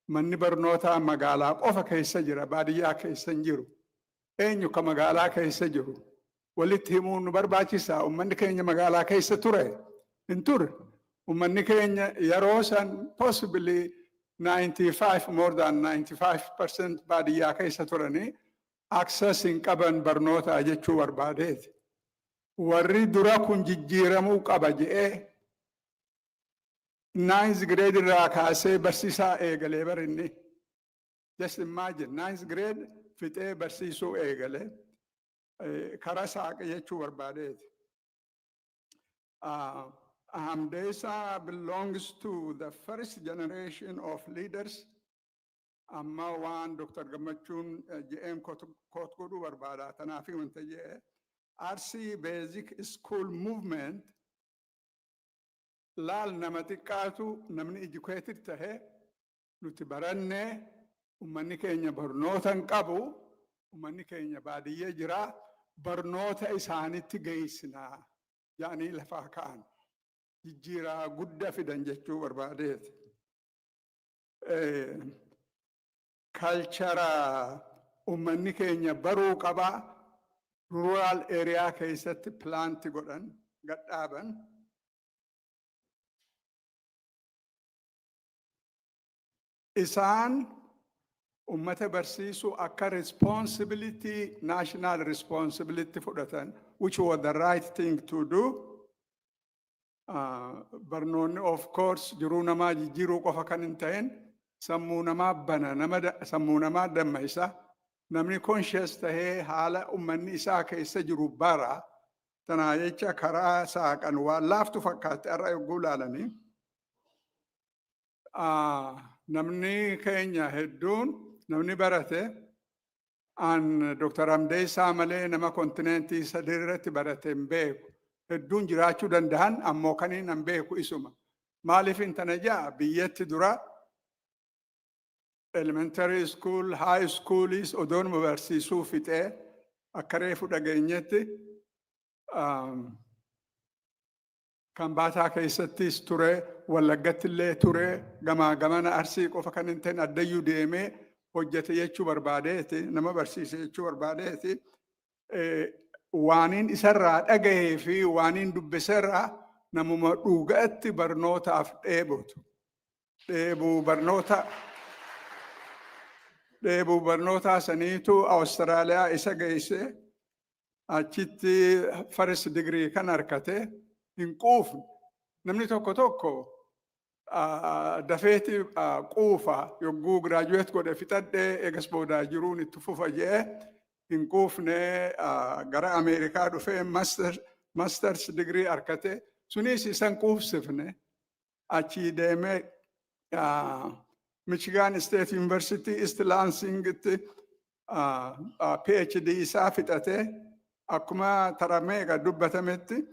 manni barnoota magaalaa qofa keessa jira, baadiyyaa keessa hin jiru. Eenyu ka magaalaa keessa jiru walitti himuun nu barbaachisa. Ummanni keenya magaalaa keessa ture hin ture. Ummanni keenya yeroo san possibly 95 more than 95% baadiyyaa keessa turanii access hin qaban barnoota jechuu barbaadeeti. Warri dura kun jijjiiramuu qaba jedhee 9th grade irraa kaasee barsiisaa eegalee barinni. Just imagine 9th grade fixee barsiisuu eegalee karaa saaqe jechuu barbaadeeti. Hamdeessaa belongs to the first generation of leaders. Amma waan Dr. Gammachuun je'een koot godhuu barbaada. Tanaafi wanta je'e RC Basic School Movement laal nama xiqqaatu namni educated tahe nuti barannee ummanni keenya barnoota hin qabu, ummanni keenya baadiyyee jira, barnoota isaanitti geessinaa yaanii lafaa ka'an jijjiiraa guddaa fidan jechuu barbaadeeti. Kalchara ummanni keenya baruu qabaa rural area keessatti planti godhan gadhaaban. Isaan ummata barsiisuu akka responsibility, national responsibility fudhatan, which was the right thing to do. Barnoonni of course jiruu namaa jijjiiruu qofa kan hin ta'in sammuu namaa bana, sammuu namaa dammaysa. Namni conscious tahee haala ummanni isaa keessa jiru bara. Tanaa jecha karaa saaqan waan laaftu fakkaatti har'a yogguu ilaalanii. Namni keenya hedduun namni barate An Dr. Hamdeessaa malee nama kontinentii sadii irratti barate hin beeku. Hedduun jiraachuu danda'an ammoo kaniin hin beeku isuma. Maaliif hin tana jaa biyyatti dura elementary school, high schoolis odoonuma barsiisuu fixee akka reefu dhageenyetti kan baataa keessattis ture, Wallaggatti illee ture, gamaa gamana Arsii qofa kan hin ta'in addayyuu deemee hojjete jechuu barbaadeeti, nama barsiise jechuu barbaadeeti. Waaniin isarraa dhagahee fi waaniin dubbiserraa namuma dhugaatti barnootaaf dheebotu. Dheebuu barnootaa saniitu Awustiraaliyaa isa geesse achitti first degree kan harkate hin quufne. Namni tokko dafeeti quufa yogguu graduate godhe fixadhee eegas boodaa jiruun itti fufa jee hin quufne gara Ameerikaa dhufee masters degree harkate sunis isan quufsifne achi deemee Michigan State University East Lansing'tti PhD isaa fixate akkuma tarameega dubbatametti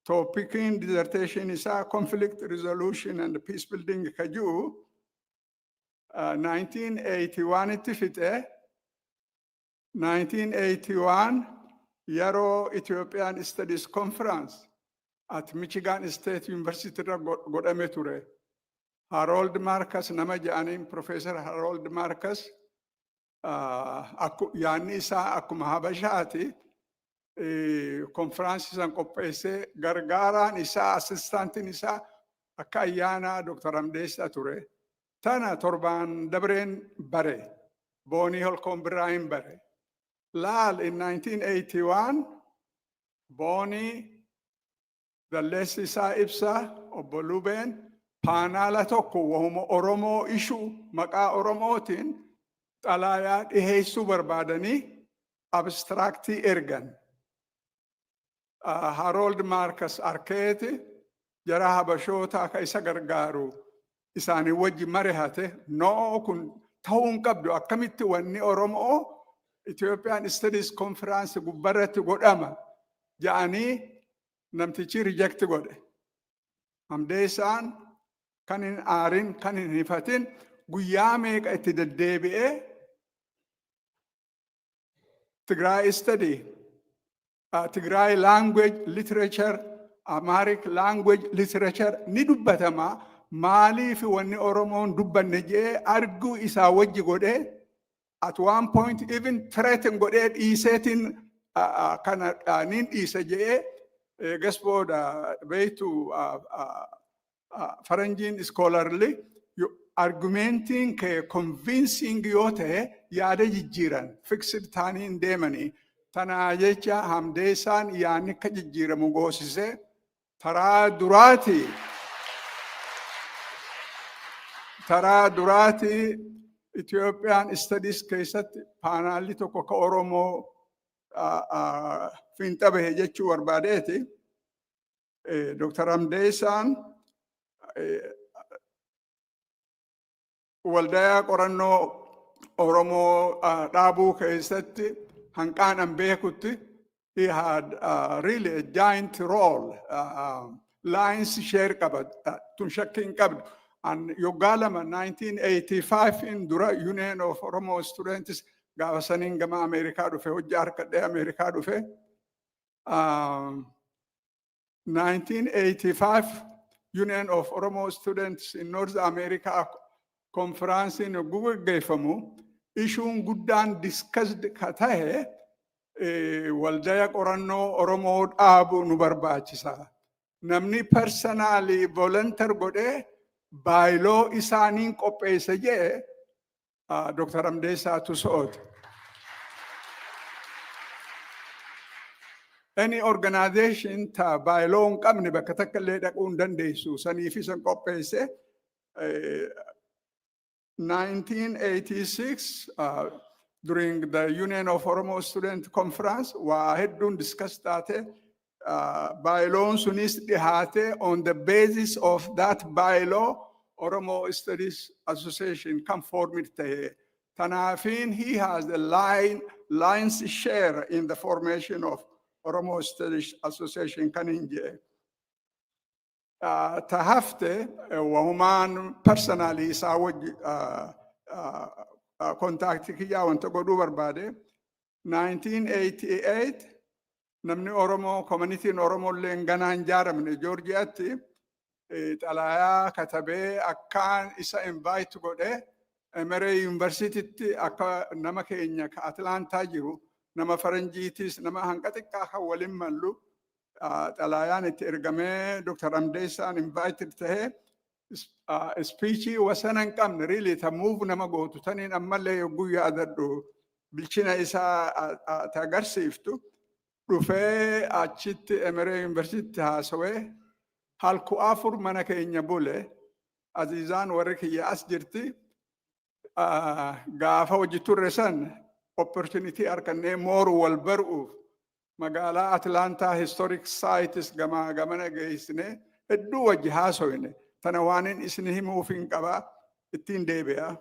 Topikiin dissertation isaa conflict resolution and peace building ka jiru 1981tti fixe. 1981 yeroo Ethiopian Studies Conference at Michigan State University irra godhame ture. Harold Marcus nama jedhaniin Professor Harold Marcus yaanni isaa akkuma Habashaati. Konfiraansii san qopheessee gargaaraan isaa assistaantiin isaa akka ayyaana Dr. Hamdeessaa ture. Tana torbaan dabreen bare. Boonii holkoon biraa hin bare. Laal in 1981 Boonii dalleessi isaa ibsa obbo Lubeen paanaala tokko wahuma Oromoo ishuu maqaa Oromootiin xalaayaa dhiheessuu barbaadanii abstraaktii ergan. Harold Marcus arkeeti jara habashoota akka isa gargaaru isaanii wajji marihate noo kun ta'uu hin qabdu akkamitti wanni Oromoo Ethiopian Studies Conference gubbarratti godhama jedhanii namtichi reject godhe. Hamdeessaan kan hin aarin kan hin hifatin guyyaa meeqa itti deddeebi'ee Tigray study Tigray language literature, Amharic language literature ni dubbatama. Maaliif wanni Oromoon dubbanne jee arguu isaa wajji godhee at one point even threaten godhee dhiiseetiin kana nin dhiise jee eegas booda beeytu faranjiin scholarly argumentiin kee convincing yoo ta'e yaada jijjiiran fixed taanii hin deemanii. Tanaa jecha Hamdeessaan yaanni akka jijjiiramu goosisee taraa duraati Ethiopian Studies keessatti paanaalli tokko akka Oromoo finxabahe jechuu barbaadeeti. Dr. Hamdeessaan waldayaa qorannoo Oromoo dhaabuu keessatti hanqaan an beekutti he had really a giant role. Lines share qaba tun shakki hin qabdu. An yoggaa lama 1985 in dura Union of Oromo Students gaafa saniin gama Ameerikaa dhufe hojii harkadhee Ameerikaa dhufe. 1985 Union of Oromo Students in North America konfiraansiin yogguu gaggeeffamu issuun guddaan discussed ka tahe waldaya qorannoo Oromoo dhaabu nu barbaachisa. Namni personally volunteer godhee baayiloo isaaniin qopheesse jee Dr. Hamdeessaa Tusooti. Any organization ta baayiloo hin qabne bakka takka illee dhaquu hin dandeessu saniif isan qopheesse. 1986 during the Union of Oromo Student Conference waa hedduun discuss taate baayiloon sunis dhihaate on the basis of that bylaw Oromo Studies Association kan formit ta'e Tanafin, he has the lion's share in the formation of Oromo Studies Association Kaninje. Tahafte, wahuman personally sawaj contact kiya wanta godu barbade. 1988, namni Oromo, community in Oromo lenganan jaramne Georgiatti, talaya katabe akkan isa invite gode. Emere University akka nama keenya ka Atlanta jiru, nama Faranjiitis, nama hanqaxiqqaa kan waliin mallu, xalayaan itti ergamee Dr. Hamdeessaan invited tahee speechii wasana hin qabne really ta move nama gootu taniin ammallee yogguu yaadadhu bilchina isaa ta agarsiiftu dhufee achitti Emere University haasawee halku afur mana keenya bule azizaan warri kiyya as jirti. Gaafa hojii turre san opportunity argannee mooru wal bar'uuf magaalaa Atlanta historic sites gamana geessine hedduu wajji haasofne tana waanin isin himuuf hin qaba ittiin deebi'a.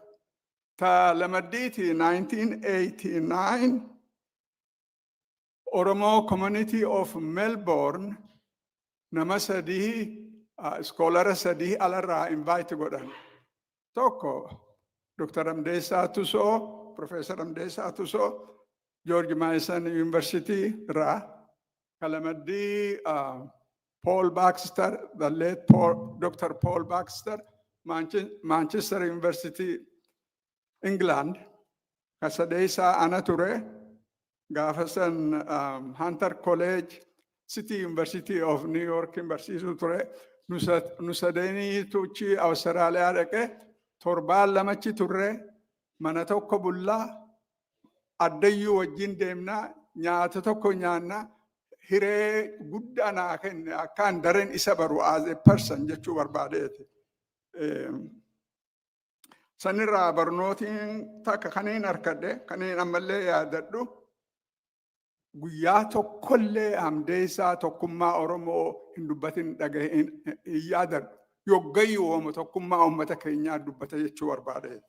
Ta lamaddiiti 1989 Oromo Community of Melbourne nama sadii schoolara sadii alarraa invite godhan. Tokko Dr. Hamdeessaa Tusoo, Professor Hamdeessaa Tusoo, George Mason University ra, Kalamaddi Paul Baxter, the late Dr. Paul Baxter, Manchester University, England, Kasadeessa Anature, Gafasan Hunter College, City University of New York University Ture, Nusadeni Tuchi Australia Reke, Torbaan lamachi turre mana tokko bullaa addayyuu wajjin deemnaa nyaata tokko nyaannaa hiree guddaa naa kenne akkaan dareen isa baru as a person jechuu barbaadeeti. Sanirraa barnootiin takka kaneen arkadhe kaneen ammallee yaadadhu guyyaa tokkollee Hamdeessaa tokkummaa Oromoo hin dubbatin dhagahe hin yaadadhu. Yoggayyuu oomu tokkummaa uummata keenyaa dubbata jechuu barbaadeeti.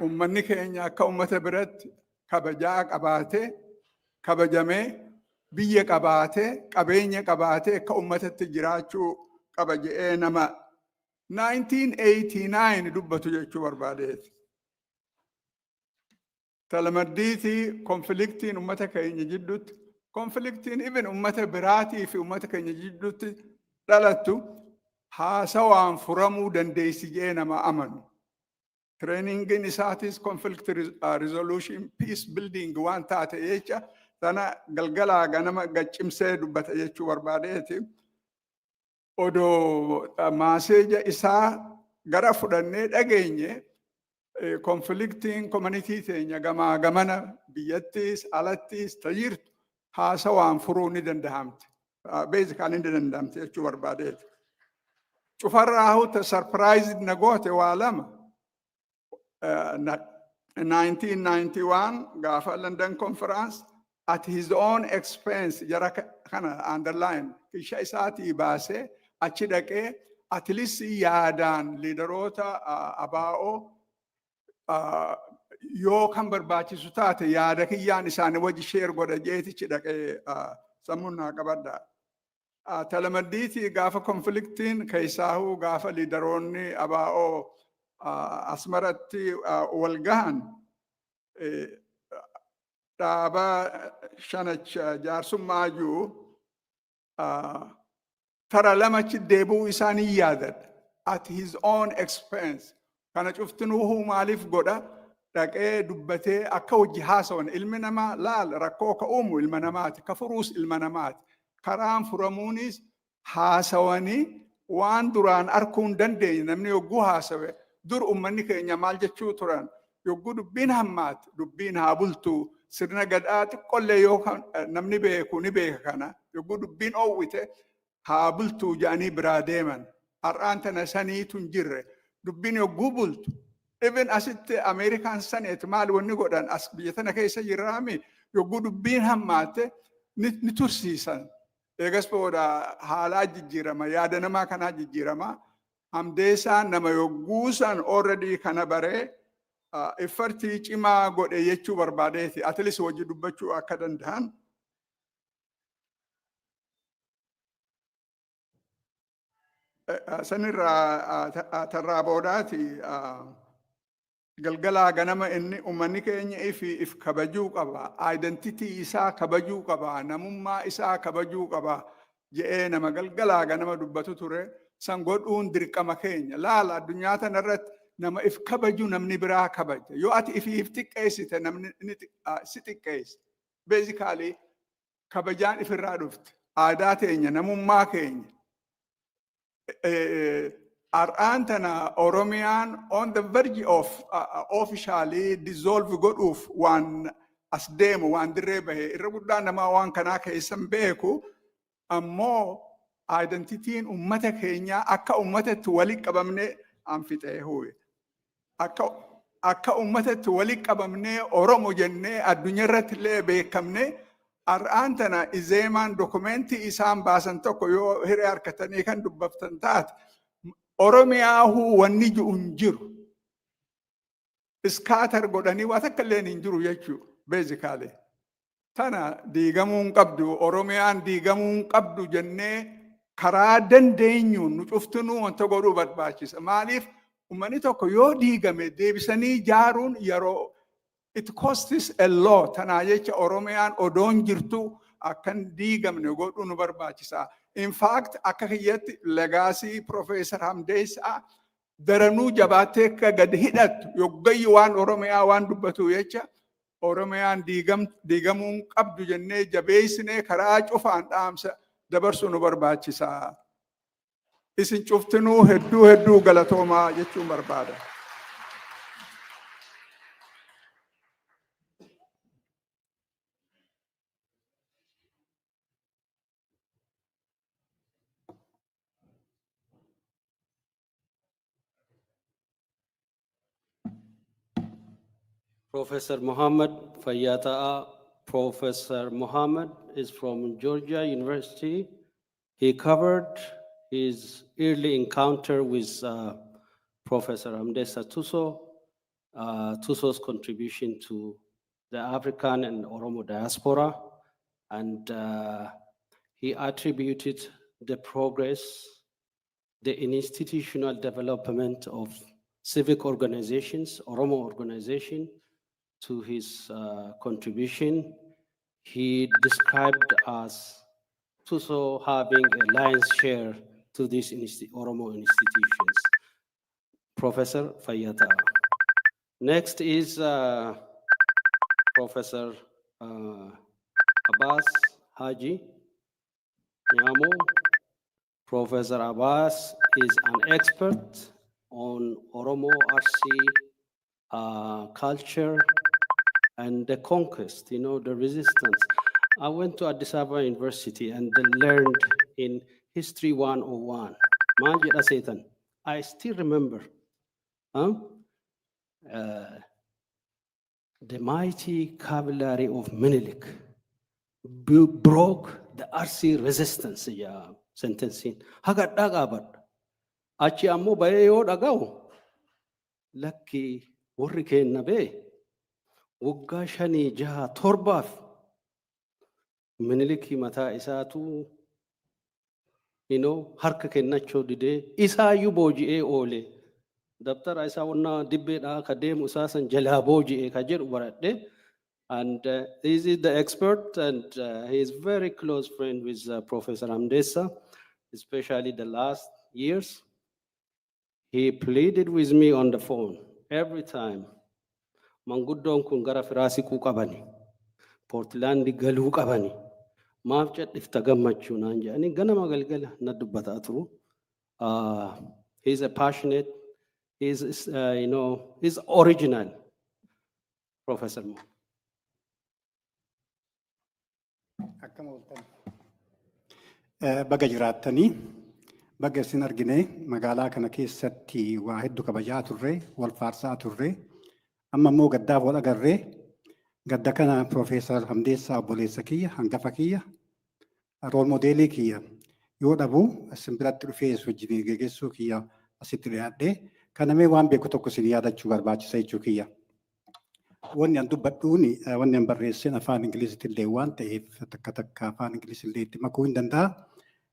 Uummanni keenya akka uummata biratti kabajaa qabaatee, kabajamee, biyya qabaatee, qabeenya qabaatee akka uummatatti jiraachuu qaba jedhee nama 1989 dubbatu jechuu barbaadeeti. Talamaddiitii konfliktiin uummata keenya jidduutti konfliktiin even ummata biraatii fi ummata keenya jidduutti dhalattu haasawaan furamuu dandeessi jedhee nama amanu. Trainingiin isaatis conflict resolution peace building waan taate jecha sana galgalaa ganama gaccimsee dubbata jechuu barbaadeeti. Odoo maaseeja isaa gara fudhannee dhageenye konfliktiin community teenya gamaa gamana biyyattis alattis tajirtu haasawaan furuu ni dandahamte. Beezikaan ni danda'amte jechuu barbaadeeti. Cufarraa hawta surprised na goote waa lama. 1991 gaafa London conference at his own expense jara kana underline kisha isaatii baasee achi dhaqee at least yaadaan liidaroota abaa'oo yoo kan barbaachisu taate yaada kiyyaan isaanii wajji sheer godha jeetichi dhaqee sammuun naa qabadha. Talamaddiitii gaafa konfliktiin keessaahuu gaafa liidaroonni abaa'oo asmaratti wal gahan dhaaba shanacha jaarsummaayuu tara lamachi deebuu isaanii yaadadha at his own expense. Kana cuftinuuhuu maaliif godha dhaqee dubbatee akka wajji haasawan ilmi namaa laal rakkoo ka uumu ilma namaati ka furuus ilma namaati. Karaan furamuunis haasawanii waan duraan arguu hin dandeenye namni yogguu haasawe dur ummanni keenya maal jechuu turan yogguu dubbiin hammaate dubbiin haa bultu sirna gadhaa xiqqollee yoo namni beeku ni beeka kana yogguu dubbiin oowwite haa bultu jedhanii biraa deeman. Har'aan tana saniitu hin jirre dubbiin yogguu bultu even asitti Ameerikaan saneet maal wanni godhan as biyya tana keessa jirraami yogguu dubbiin hammaate ni tursiisan. Eegas booda haalaa jijjiirama yaada namaa kanaa jijjiirama. Hamdeessaan nama yogguusan already kana baree effartii cimaa godhe jechuu barbaadeeti. At least wajji dubbachuu akka danda'an. Sanirraa tarraa boodaati galgalaa ganama inni uummanni keenya if kabajuu qaba. Identitii isaa kabajuu qaba. Namummaa isaa kabajuu qaba. Je'ee nama galgalaa ganama dubbatu ture. San godhuun dirqama keenya. Laala addunyaa tanarratti nama if kabaju namni biraa kabaja. Yoo ati if xiqqeessite namni si xiqqeessa. Basically kabajaan ifirraa dhufte. Aadaa teenya namummaa keenya. Ar'aantana Oromiyaan on the verge of officially dissolve godhuuf waan as deemu waan dirree bahe irra guddaa nama waan kanaa keessan beeku ammoo identitiin ummata keenyaa akka ummatatti walitti qabamnee anfixee huwe akka ummatatti walitti qabamnee Oromo jennee addunyaa irratti illee beekamne ar'aantana izeemaan dokumentii isaan baasan tokko yoo hiree harkatanii kan dubbaftan taate Oromiyaahu wanni ju'un jiru. Iskaatar godhanii waa takka illee hin jiru jechuu basically. Tana diigamuun qabdu Oromiyaan diigamuun qabdu jennee karaa dandeenyuun nu cuftunuu wanta godhuu barbaachisa. Maaliif uummanni tokko yoo diigame deebisanii jaaruun yeroo it costs a lot. Tanaa jecha Oromiyaan odoon jirtu akkan diigamne godhuu nu barbaachisa. In fact, akka kiyyatti legaasii Profeesar Hamdeessaa daranuu jabaatee akka gad hidhattu yoggayyi waan Oromiyaa waan dubbatu jecha Oromiyaan diigamuun qabdu jennee jabeessinee karaa cufaan dhaamsa dabarsuu nu barbaachisa. Isin cuftinuu hedduu galatoomaa jechuun barbaada. Professor Muhammad Fayyata'a. Professor Muhammad is from Georgia University. He covered his early encounter with Professor Hamdeessaa Tusoo, Tusoo's contribution to the African and Oromo diaspora, and he attributed the progress, the institutional development of civic organizations, Oromo organization, to his contribution. He described as Tusoo having a lion's share to these Oromo institutions. Professor Fayyata'a. Next is Professor Abbas Haji Nyamo. Professor Abbas is an expert on Oromo RC culture and the conquest, you know, the resistance. I went to Addis Ababa University and learned in History 101. Manjira Satan. I still remember the mighty cavalry of Menelik broke the RC resistance. Yeah, sentencing. Hagat dagabat. Achi ammo bayo dagaw. Lucky warriken nabe. Waggaa shanii jaha torbaaf Miniliki mataa isaatu harka kennachuu didee isaayyuu booji'ee oole. Dabtara isaa wannaa dibbeedhaa ka deemu isaasan jalaa booji'ee ka jedhu baradhe. And this is the expert, and he is very close friend with Professor Hamdeessaa, especially the last years. He pleaded with me on the phone every time. Manguddoon kun gara firaasii kuu qabani. Poortilaandi galuu qabani. Maaf jedhifta gammachuu naan jedhanii ganama galgala na dubbataa turu. He's a passionate, he's he's original. Professor Mo. Akkam ooltan. Baga jiraattanii baga isin argine magaalaa kana keessatti waa hedduu kabajaa turre, wal faarsaa turre. Amma immoo gaddaaf wal agarree gadda kana Profeesar Hamdeessaa obboleessa kiyya hangafa kiyya rool moodeelii kiyya yoo dhabu isin biratti dhufee wajjin geggeessuu kiyya asitti dhiyaadhee kana mee waan beeku tokko isin yaadachuu barbaachisa jechuu kiyya. Wanni an dubbadhuuni wanni an barreessin afaan Ingilizitti illee waan ta'eef takka afaan Ingilizi illee itti makuu hin danda'a.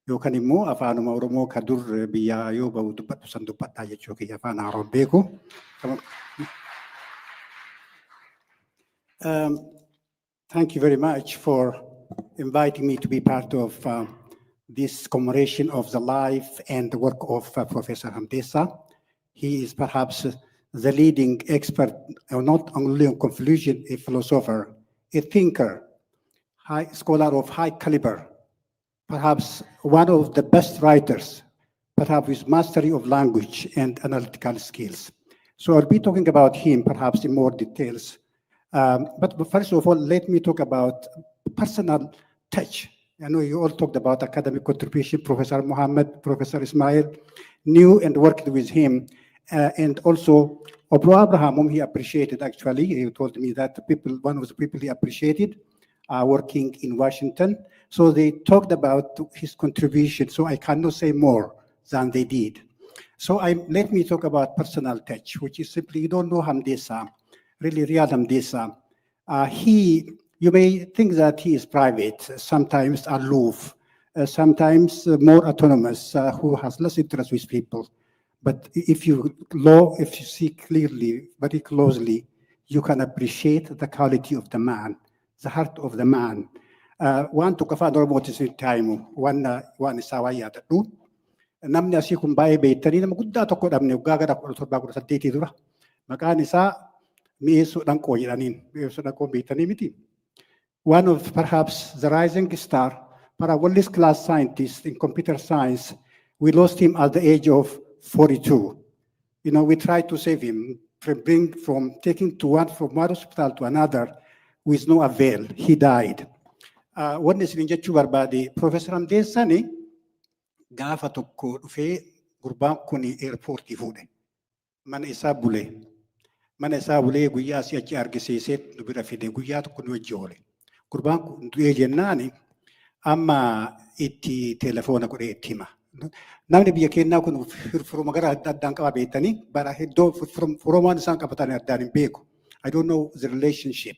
Yookaan immoo afaanuma Oromoo ka dur biyyaa yoo bahu dubbadhu san dubbadhaa jechuu kiyya afaan Haroon beeku. Thank you very much for inviting me to be part of this commemoration of the life and the work of Professor Hamdeessaa. He is perhaps the leading expert, not only on Confucian, a philosopher, a thinker, high scholar of high caliber, perhaps one of the best writers, perhaps with mastery of language and analytical skills. So I'll be talking about him perhaps in more details. But first of all, let me talk about personal touch. I know you all talked about academic contribution. Professor Mohammed, Professor Ismail knew and worked with him. And also, Obro Abraham, whom he appreciated actually, he told me that one of the people he appreciated working in Washington. So they talked about his contribution, so I cannot say more than they did. So let me talk about personal touch, which is simply, you don't know Hamdeessaa, really real Hamdeessaa. You may think that he is private, sometimes aloof, sometimes more autonomous, who has less interest with people. But if you see clearly, very closely, you can appreciate the quality of the man, the heart of the man. Waan tokko afaan Oromootis hin taa'imu, waan isaa waan yaadadhu. Namni asii kun baay'ee beektanii nama guddaa tokko dhabne waggaa gara 1718 dura. Maqaan isaa Mi'eessoo Dhanqoo jedhaniin. Mi'eessoo Dhanqoo beektanii miti. One of perhaps the rising star, perhaps world class scientist in computer science. We lost him at the age of 42. You know, we tried to save him, taking from one hospital to another with no avail. He died. Wanni isin jechuu barbaade Professor Hamdeessaan gaafa tokko dhufee gurbaan kun eerpoortii fuudhe. Mana isaa bulee guyyaa asii achi argisiisee nu bira fide guyyaa tokko nu wajji oole. Gurbaan kun du'ee jennaani amma itti telefoona godhee itti hima. Namni biyya keenyaa kun firuma gara addaan qaba beektanii bara hedduu firoomaan isaan qabatan addaan hin beeku. I don't know the relationship.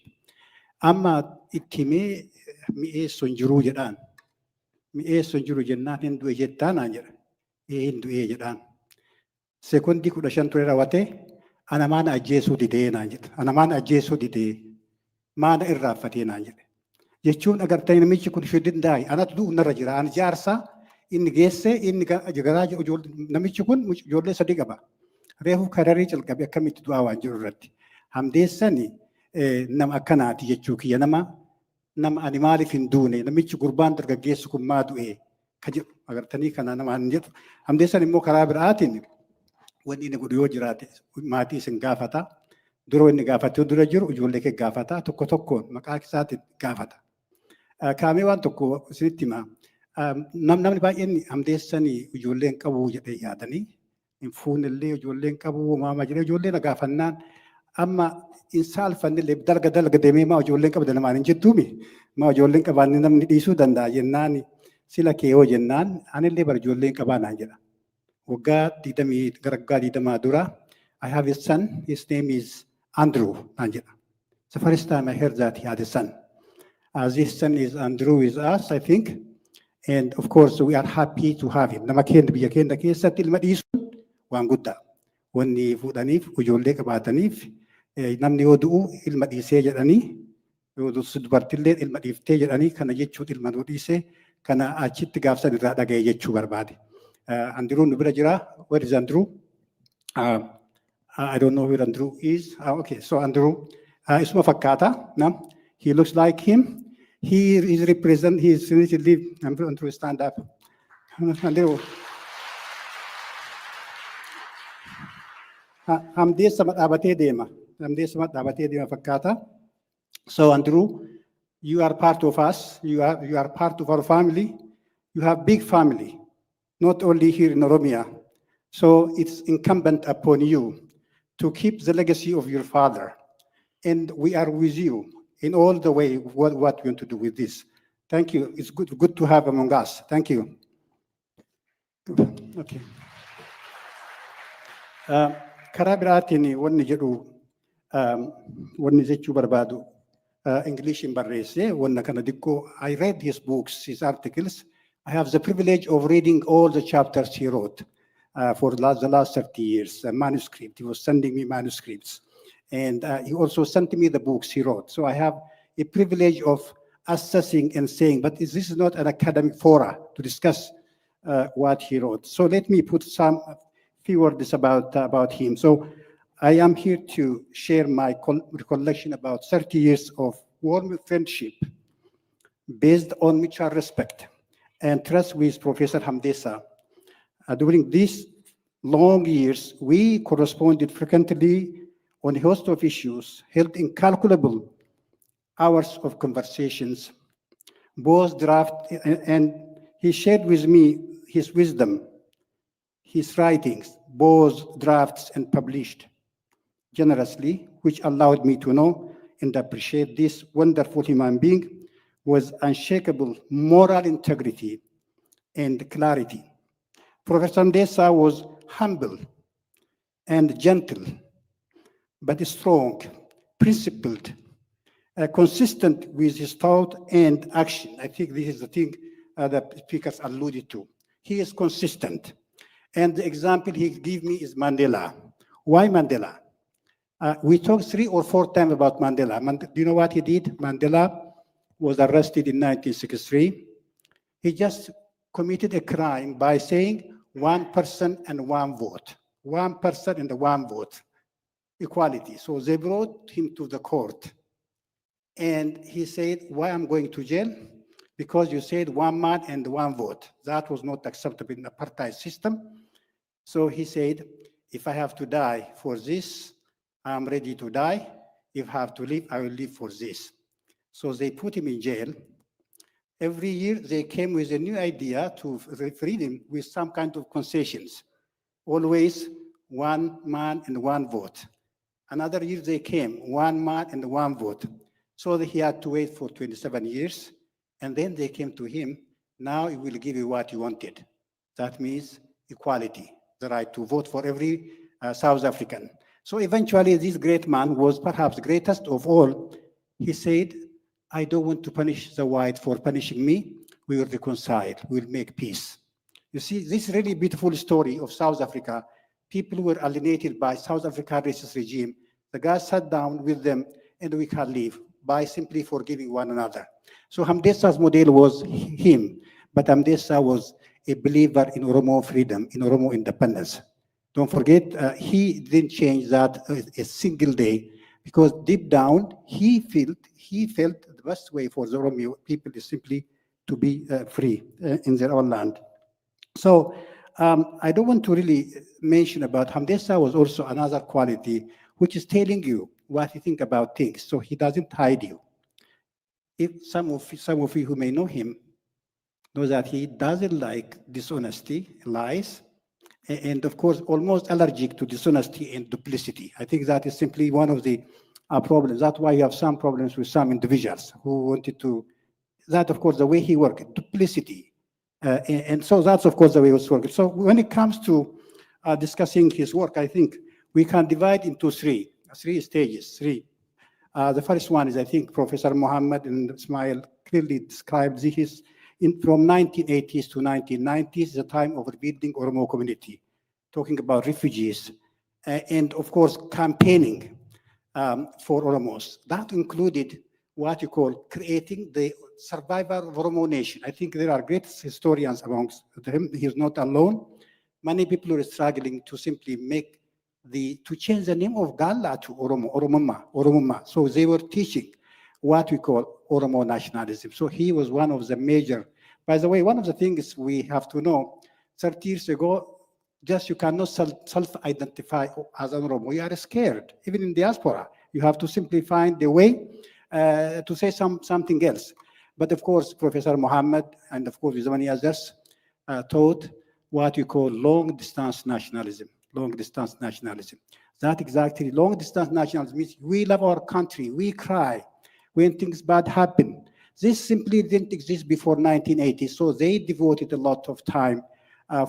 Amma itti himee mi'eessoon jiruu jedhaan. Mi'eessoon jiru jennaan hin du'e jettaanaan jedha. Hin du'ee jedhaan. Sekondii 15 ture raawwatee ana maana ajjeesuu didee naan jedha. Ana maana ajjeesuu didee maana irraanfatee naan jedha. Jechuun agartanii namichi kun shidindaa'e anatu du'u narra jira. Ani jaarsaa inni geesse inni garaa namichi kun ijoollee 3 qaba. Reefu kararii calqabe akkamitti du'aa waan jiru irratti. Hamdeessaan nama akkanaati jechuu kiyya nama ani maaliif hin duune namichi gurbaan dargaggeessu kun maa du'e ka jedhu agartanii kana nama hin jedhu. Hamdeessaan immoo karaa biraatiin wanni inni godhu yoo jiraate maatii isin gaafata. Dura inni gaafatee dura jiru ijoollee kee gaafata tokko tokkoon maqaa isaatiin gaafata. Kaamee waan tokko isinitti hima. Namni baay'een Hamdeessaan ijoolleen qabu jedhee yaadanii hin fuunillee ijoolleen qabu maama jedhee ijoolleen gaafannaan amma insaalfannillee dalga deemee maa ijoolleen qabda namaan hin jettuumi. Maa ijoolleen qabaanni namni dhiisuu danda'a jennaan sila kee yoo jennaan anillee bara ijoolleen qabaa naan jedha. Waggaa 20 dura I have a son, his name is Andrew naan jedha. It's the first time I heard that he had a son. This son is Andrew with us, I think. And of course, we are happy to have him. Nama keenya biyya keenya keessatti ilma dhiisuun waan guddaa. Wanni fuudhaniif ijoollee qabaataniif namni yoo du'u ilma dhiisee jedhanii yoo dubartillee ilma dhiiftee jedhanii kana jechuun ilma nuu dhiisee kana achitti gaafsan irraa dhaga'e jechuu barbaade. Andrew nu bira jira. Where is Andrew? I don't know where Andrew is. Okay, so Andrew isuma fakkaata. He looks like him. He is represent. He is to leave. Andrew, stand up. Andrew. Hamdeessaa dhaabatee deema. Hamdeessaa dhaabatee deema fakkaata. So Andrew, you are part of us. You are part of our family. You have big family, not only here in Oromia. So it's incumbent upon you to keep the legacy of your father. And we are with you in all the way what we want to do with this. Thank you. It's good to have among us. Thank you. Okay. Karaa biraatiin wanni jedhu wanni jechuu barbaadu Englishin barreesse wanna kana diqqoo. I read his books, his articles. I have the privilege of reading all the chapters he wrote for the last 30 years, manuscript. He was sending me manuscripts. And he also sent me the books he wrote. So I have a privilege of assessing and saying, but this is not an academic fora to discuss what he wrote. So let me put some few words about him. So I am here to share my recollection about 30 years of warm friendship based on mutual respect and trust with Professor Hamdeessaa. During these long years, we corresponded frequently on a host of issues, held incalculable hours of conversations, both draft, and he shared with me his wisdom, his writings, both drafts and published generously, which allowed me to know and appreciate this wonderful human being with unshakable moral integrity and clarity. Professor Hamdeessaa was humble and gentle, but strong, principled, consistent with his thought and action. I think this is the thing that speakers alluded to. He is consistent. And the example he gave me is Mandela. Why Mandela? We talked 3 or 4 times about Mandela. Do you know what he did? Mandela was arrested in 1963. He just committed a crime by saying 1 person and 1 vote. 1 person and 1 vote. Equality. So they brought him to the court. And he said, why I'm going to jail? Because you said 1 man and 1 vote. That was not acceptable in the apartheid system. So he said, if I have to die for this, I'm ready to die. If I have to live, I will live for this. So they put him in jail. Every year they came with a new idea to free him with some kind of concessions. Always 1 man and 1 vote. Another year they came, 1 man and 1 vote. So he had to wait for 27 years. And then they came to him, now he will give you what you wanted. That means equality, the right to vote for every South African. So eventually this great man was perhaps the greatest of all. He said, I don't want to punish the white for punishing me. We will reconcile, we will make peace. You see, this really beautiful story of South Africa. People were alienated by South African racist regime. The guys sat down with them and we can live by simply forgiving one another. So Hamdeessaa's model was him, but Hamdeessaa was a believer in Oromo freedom, in Oromo independence. Don't forget, he didn't change that a single day, because deep down, he felt the best way for the Oromo people is simply to be free in their own land. So I don't want to really mention about Hamdeessaa was also another quality, which is telling you what he thinks about things. So he doesn't hide you. If some of you who may know him know that he doesn't like dishonesty, lies, and of course, almost allergic to dishonesty and duplicity. I think that is simply one of the problems. That's why you have some problems with some individuals who wanted to, that of course, the way he worked, duplicity. And so that's of course the way he was working. So when it comes to discussing his work, I think we can divide into three stages. The first one is, I think, Professor Muhammad and Ismail clearly described this from 1980s to 1990s, the time of rebuilding Oromo community, talking about refugees, and of course, campaigning for Oromos. That included what you call creating the survival of Oromo nation. I think there are great historians amongst them. He's not alone. Many people are struggling to simply to change the name of Galla to Oromo, Oromoma. So they were teaching what we call Oromo nationalism. So he was one of the major. By the way, one of the things we have to know, 30 years ago, just you cannot self-identify as an Oromo. You are scared, even in diaspora. You have to simply find a way to say something else. But of course, Professor Muhammad and of course many others taught what you call long-distance nationalism. Long-distance nationalism. That exactly, long-distance nationalism means we love our country, we cry when things bad happen. This simply didn't exist before 1980, so they devoted a lot of time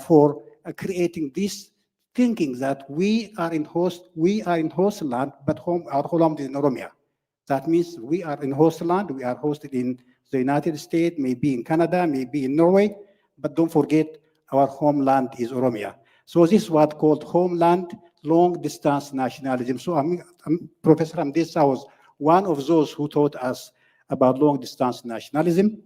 for creating this thinking that we are in host land, but our homeland is in Oromia. That means we are in host land, we are hosted in the United States, maybe in Canada, maybe in Norway, but don't forget our homeland is Oromia. So this is what called homeland long distance nationalism. So Professor Hamdeessaa was one of those who taught us about long distance nationalism.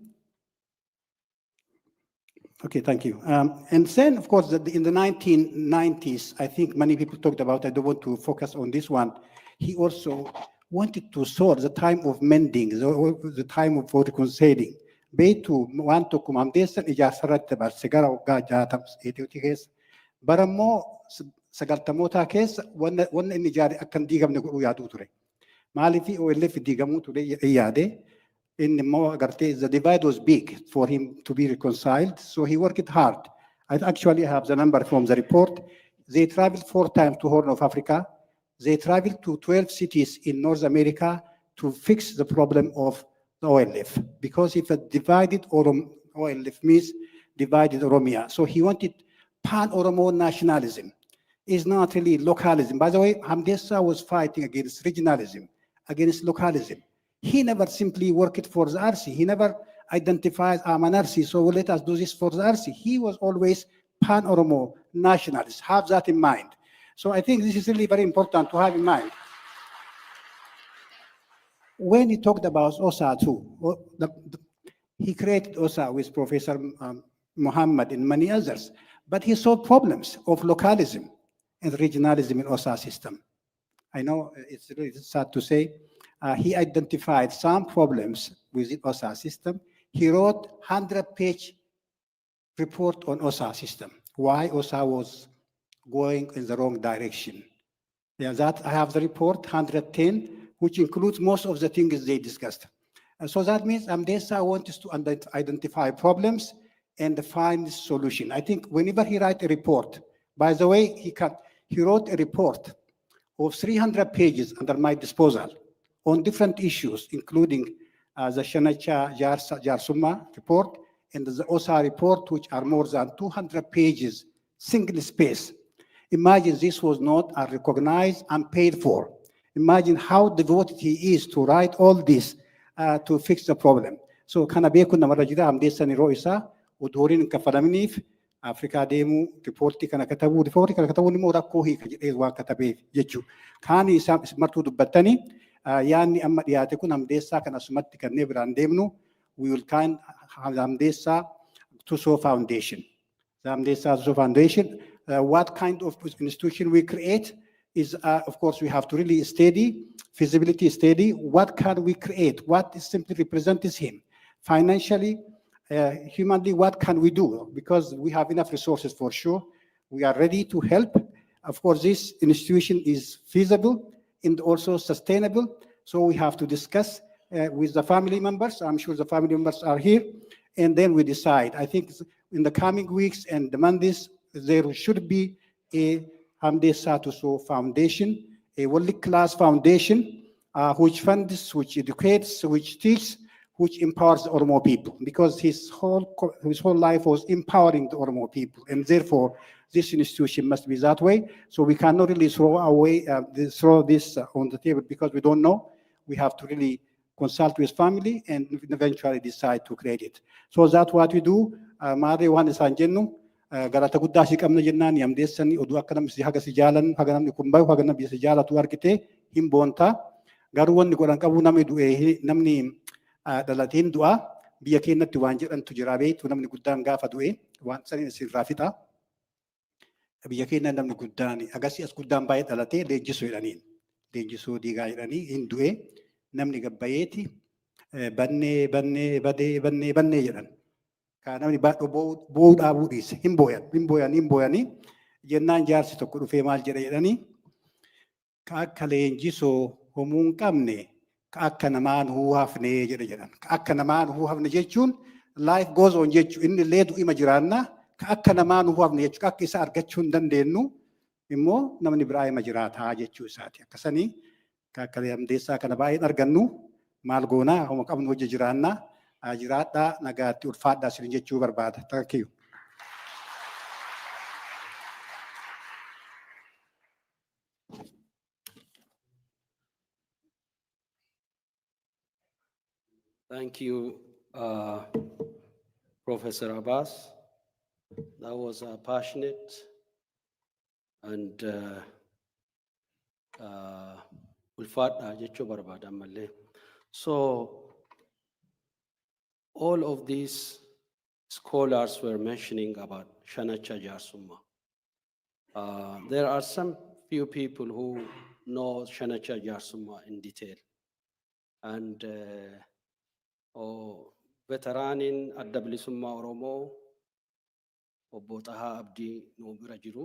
Okay, thank you. And then, of course, in the 1990s, I think many people talked about, I don't want to focus on this one. He also wanted to solve the time of mending, the time of reconciling. Beetu waan tokko Hamdeessaan ijaarsarratti dabarse gara waggaa 60 keessa. Bara immoo 90 keessa wanna inni ijaare akka hin diigamne godhuu yaaduu ture. Maaliif OLF diigamuu ture yaade. The divide was big for him to be reconciled, so he worked hard. I actually have the number from the report. They traveled 4 times to Horn of Africa. They traveled to 12 cities in North America to fix the problem of the OLF, because if a divided OLF means divided Oromia. So he wanted pan-Oromo nationalism. It's not really localism. By the way, Hamdeessaa was fighting against regionalism, against localism. He never simply worked for the RC. He never identified I'm an RC, so let us do this for the RC. He was always pan-Oromo nationalist. Have that in mind. So I think this is really very important to have in mind. When he talked about OSA too, he created OSA with Professor Muhammad and many others, but he saw problems of localism and regionalism in OSA system. I know it's really sad to say, he identified some problems with the OSA system. He wrote 100-page report on OSA system, why OSA was going in the wrong direction. Yeah, that I have the report, 110, which includes most of the things they discussed. And so that means Hamdeessaa wants to identify problems and find solution. I think whenever he writes a report, by the way, he wrote a report of 300 pages under my disposal on different issues, including the Shanacha Jarsumma report and the OSA report, which are more than 200 pages, single space. Imagine this was not recognized and paid for. Imagine how devoted he is to write all this to fix the problem. So kana beekun namarra jira Hamdeessaan yeroo isaa uduuriin hin kaffalaminiif Afrikaa deemuu ripoortii kana katabuu immoo rakkoo hiika jedhee waan katabeef jechuudha. Kaani isaa martuu dubbattanii yaanni amma dhiyaate kun Hamdeessaa kan asumatti kanneen biraan deemnu, we will kind Hamdeessaa Tusoo Foundation. The Hamdeessaa Tusoo Foundation, what kind of institution we create is, of course, we have to really study, feasibility study, what can we create, what simply represents him. Financially, humanly, what can we do? Because we have enough resources for sure. We are ready to help. Of course, this institution is feasible and also sustainable. So we have to discuss with the family members. I'm sure the family members are here. And then we decide. I think in the coming weeks and the months, there should be a Hamdeessaa Tusoo Foundation, a world-class foundation, which funds, which educates, which teaches, which empowers the Oromo people, because his whole life was empowering the Oromo people, and therefore this institution must be that way. So we cannot really throw this on the table because we don't know. We have to really consult with family and eventually decide to create it. So that's what we do. Maaree waan isaan jennu galata guddaa si qabna jennaan Hamdeessaan oduu akka namni si haga si jaalan haga namni kun bayu haga namni si jaalatu argite hin boonta. Garuu wanni godhan qabu namni du'e namni dhalateen du'a biyya keenyatti waan jedhantu jira beektu namni guddaan gaafa du'e waan saniin sirraa fixa. Biyya keenya namni guddaan agarsi as guddaan baay'ee dhalatee leenjisuu jedhaniin. Leenjisuu diigaa jedhanii hin du'e namni gabbayeeti bannee jedhan. Kan namni boo'uu dhaabuu dhiise hin boo'anii jennaan jaarsi tokko dhufee maal jedha jedhanii ka akka leenjisoo homuu hin qabne ka akka namaan huuhafne jedhan. Ka akka namaan huuhafne jechuun life goes on jechuun inni illee du'ima jiraanna ka akka namaan huuhafne jechuun akka isa argachuu hin dandeenyu immoo namni biraa ima jiraataa jechuu isaati. Akkasanii ka akka Hamdeessaa kana baay'een argannu maal goonaa homa qabnu hojii jiraannaa jiraadhaa nagaatti ulfaadhaa isin jechuu barbaada. Thank you. Thank you, Professor Abbas. That was passionate and ulfaadha jechuu barbaadan mallee. So all of these scholars were mentioning about Shanacha Jarsumma. There are some few people who know Shanacha Jarsumma in detail. And veteraanin adda bilisummaa Oromoo obbo Xahaa Abdii nu bira jiru.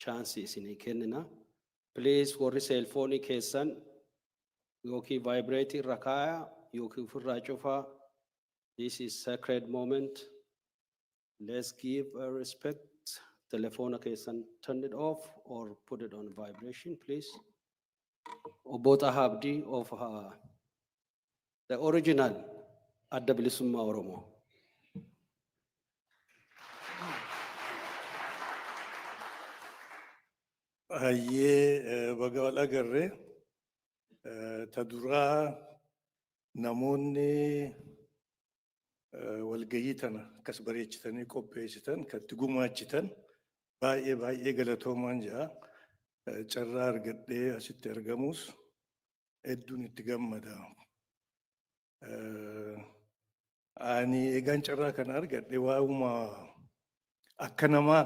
Chance isinii kennina. Please warri seelfoonii keessan yookiin vibrate irra kaaya yookiin ofirraa cufaa. This is sacred moment. Let's give respect. Telephone keessan turn it off or put it on vibration, please. Obbo Xahaa Abdii of the original adda bilisummaa Oromoo. Hayyee baga wal agarree ta duraa namoonni walgayii tana akkas bareechitanii qopheessitan katti gumaachitan baay'ee galatoomaan jedha. Carraa argadhee asitti argamus hedduun itti gammada. Ani egaan carraa kana argadhe waa'uma akka namaa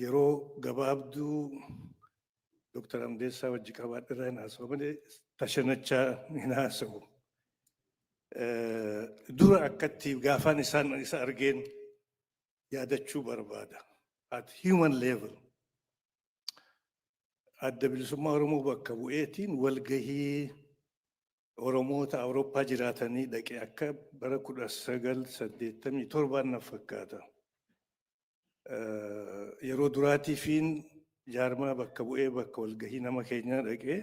yeroo gabaabduu Dr. Hamdeessaa wajji qabaadhirra hin haasa'u malee tashanachaa hin haasa'u. Dura akkatti gaafaan isa argeen yaadachuu barbaada. At human level. Adda bilisummaa Oromoo bakka bu'eetiin walgahii Oromoota Awurooppaa jiraatanii dhaqee akka bara 1987 na fakkaata. Yeroo duraatiifiin jaarmaa bakka bu'ee bakka walgahii nama keenyaa dhaqee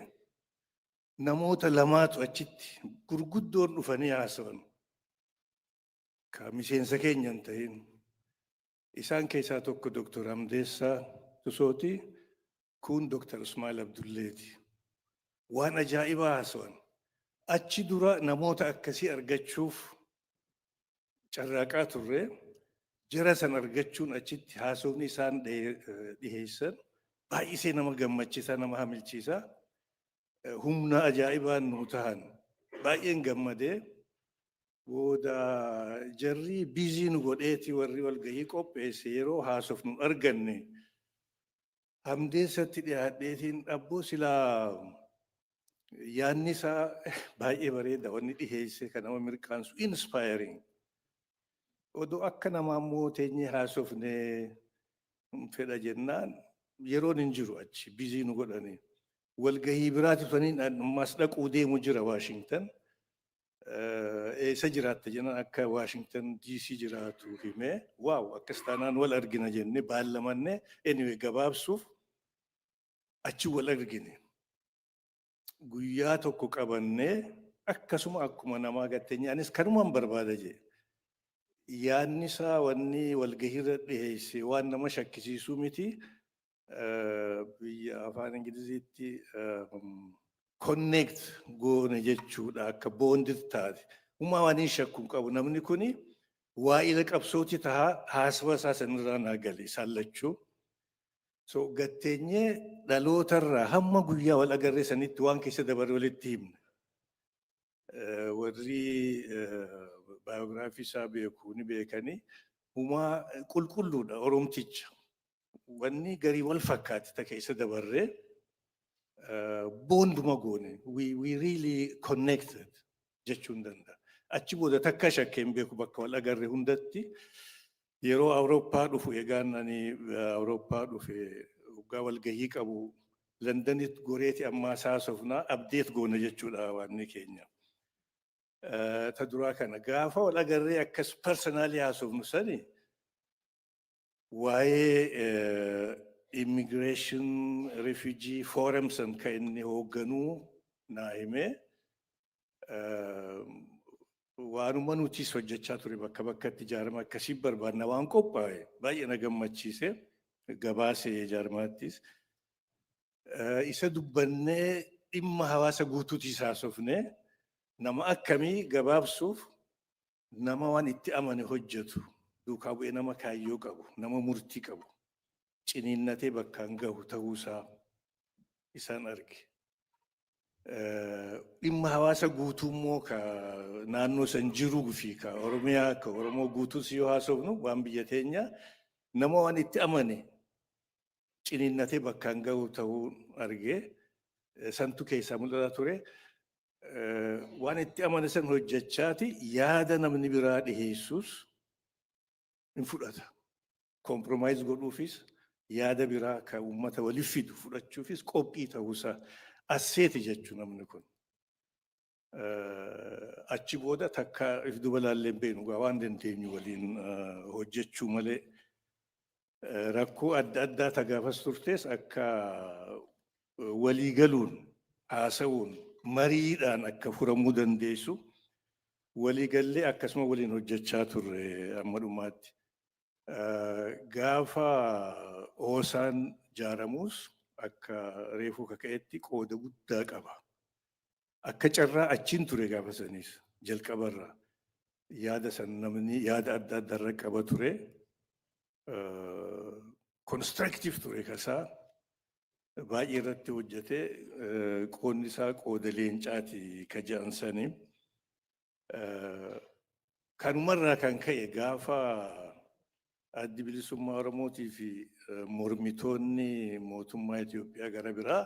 namoota lamaatu achitti gurguddoon dhufanii haasawan. Ka miseensa keenya hin ta'in. Isaan keessaa tokko Dr. Hamdeessaa Tusooti, kun Dr. Ismail Abdulleeti. Waan ajaa'ibaa haasawan. Achi dura namoota akkasii argachuuf carraaqaa turre. Jara san argachuun achitti haasofni isaan dhiheessan baay'isee nama gammachiisa, nama hamilchiisa. Humna ajaa'ibaan nu tahan baay'een gammadee booda jarri bizii nu godheeti warri walgahii qopheesse yeroo haasofnu arganne Hamdeessatti dhiyaadheetiin dhabboo silaa yaanni isaa baay'ee bareeda wanni dhiheesse kan nama mirqaansu inspiring. Odoo akka namaa immoo teenyee haasofnee fedha jennaan yeroon hin jiru achi bizii nu godhanii. Walgahii biraati tufanii ammas dhaquu deemu jira Washington. Eessa jiraatta jennaan akka Washington DC jiraatu himee waaw akkas taanaan wal argina jennee baallamanne anyway gabaabsuuf achi wal argine. Guyyaa tokko qabannee akkasuma akkuma namaa gatteenyaanis kanumaan barbaada jee. Yaanni isaa wanni walgahiirra dhiheesse waan nama shakkisiisuu miti. Biyya afaan Ingiliziitti connect goone jechuudha akka boondit taate. Uumaa waan hin shakkuun qabu namni kuni waa'ila qabsooti tahaa haasawa isaa sanirraa naa gale isaan lachuu. So gatteenyee dhalootarraa hamma guyyaa wal agarree sanitti waan keessa dabarre walitti himne. Warri baayogiraafii isaa beekuu ni beekanii uumaa qulqulluudha Oromticha. Wanni garii wal fakkaate ta keessa dabarree boonduma goone. We really connected jechuun danda'a. Achi booda takka shakkeen beeku bakka wal agarre hundatti. Yeroo Awurooppaa dhufu egaan ani Awurooppaa dhufe waggaa walgahii qabu Londanitti goreeti ammaa haasofnaa abdeet goone jechuudha waanni keenya. Ta duraa kana gaafa wal agarree akkas personaalii haasofnu sani waa'ee immigration refugee forum san kan inni hoogganuu naa himee waanuma nutis hojjechaa ture bakka bakkatti ijaarama akkasii barbaadna waan qophaa'e baay'ee na gammachiise gabaasee ijaaramaattis. Isa dubbannee dhimma hawaasa guutuutis haasofnee nama akkamii gabaabsuuf nama waan itti amane hojjetu duukaa bu'ee nama kaayyoo qabu nama murtii qabu ciniinnatee bakkaan gahu ta'uusaa isaan arge. Dhimma hawaasa guutuu immoo ka naannoo san jiruu fi ka Oromiyaa ka Oromoo guutuus yoo haasofnu waan biyya teenya nama waan itti amane ciniinnatee bakkaan gahu ta'uu arge. Santu keessaa mul'ata ture. Waan itti amane san hojjechaati yaada namni biraa dhiheessus hin fudhata. Kompromaayiz godhuufis yaada biraa ka uummata waliif fidu fudhachuufis qophii ta'uusaa asseeti jechuu namni kun. Achi booda takka if duba laallee hin beeknu waan dandeenyu waliin hojjechuu malee rakkoo adda addaa tagaafas turtes akka walii galuun haasa'uun mariidhaan akka furamuu dandeessu walii gallee akkasuma waliin hojjechaa turre amma dhumaatti. Gaafa oosaan jaaramuus akka reefuu kaka'etti qooda guddaa qaba. Akka carraa achiin ture gaafa sanis jalqabarraa yaada san namni yaada adda addaarra qaba ture. Constructive ture kasaa baay'ee irratti hojjetee qoonni isaa qooda leencaati ka jedhan sanii. Kanumarraa kan ka'e gaafa addi bilisummaa Oromootii fi mormitoonni mootummaa Itoophiyaa gara biraa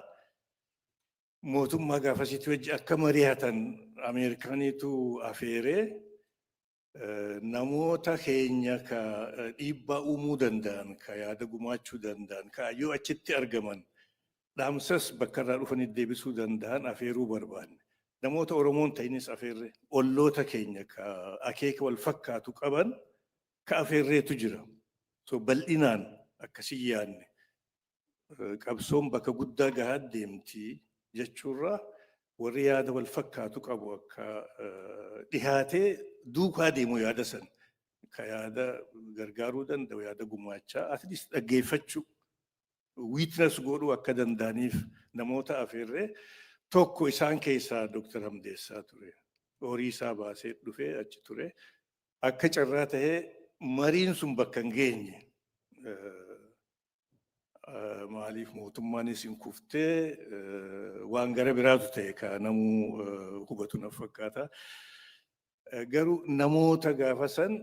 mootummaa gaafasitti wajji akka mari'atan Ameerikaaniitu afeeree namoota keenya ka dhiibbaa uumuu danda'an ka yaada gumaachuu danda'an ka yoo achitti argaman dhaamsas bakka irraa dhufanii deebisuu danda'an afeeruu barbaanne. Namoota Oromoon ta'inis afeerre olloota keenya ka akeeka wal fakkaatu qaban ka afeerreetu jira. So bal'inaan akkasii yaadne qabsoon bakka guddaa gahaa deemti jechuurraa warri yaada wal fakkaatu qabu akka dhihaatee duukaa deemu yaada san ka yaada gargaaruu danda'u yaada gumaachaa at least dhaggeeffachuu witness godhuu akka danda'aniif namoota afeerree tokko isaan keessaa Dr. Hamdeessaa ture. Horii isaa baasee dhufee achi ture. Akka carraa tahee mariin sun bakka hin geenye. Maaliif mootummaanis hin kuftee waan gara biraatu ta'e ka namuu hubatu na fakkaata. Garuu namoota gaafa san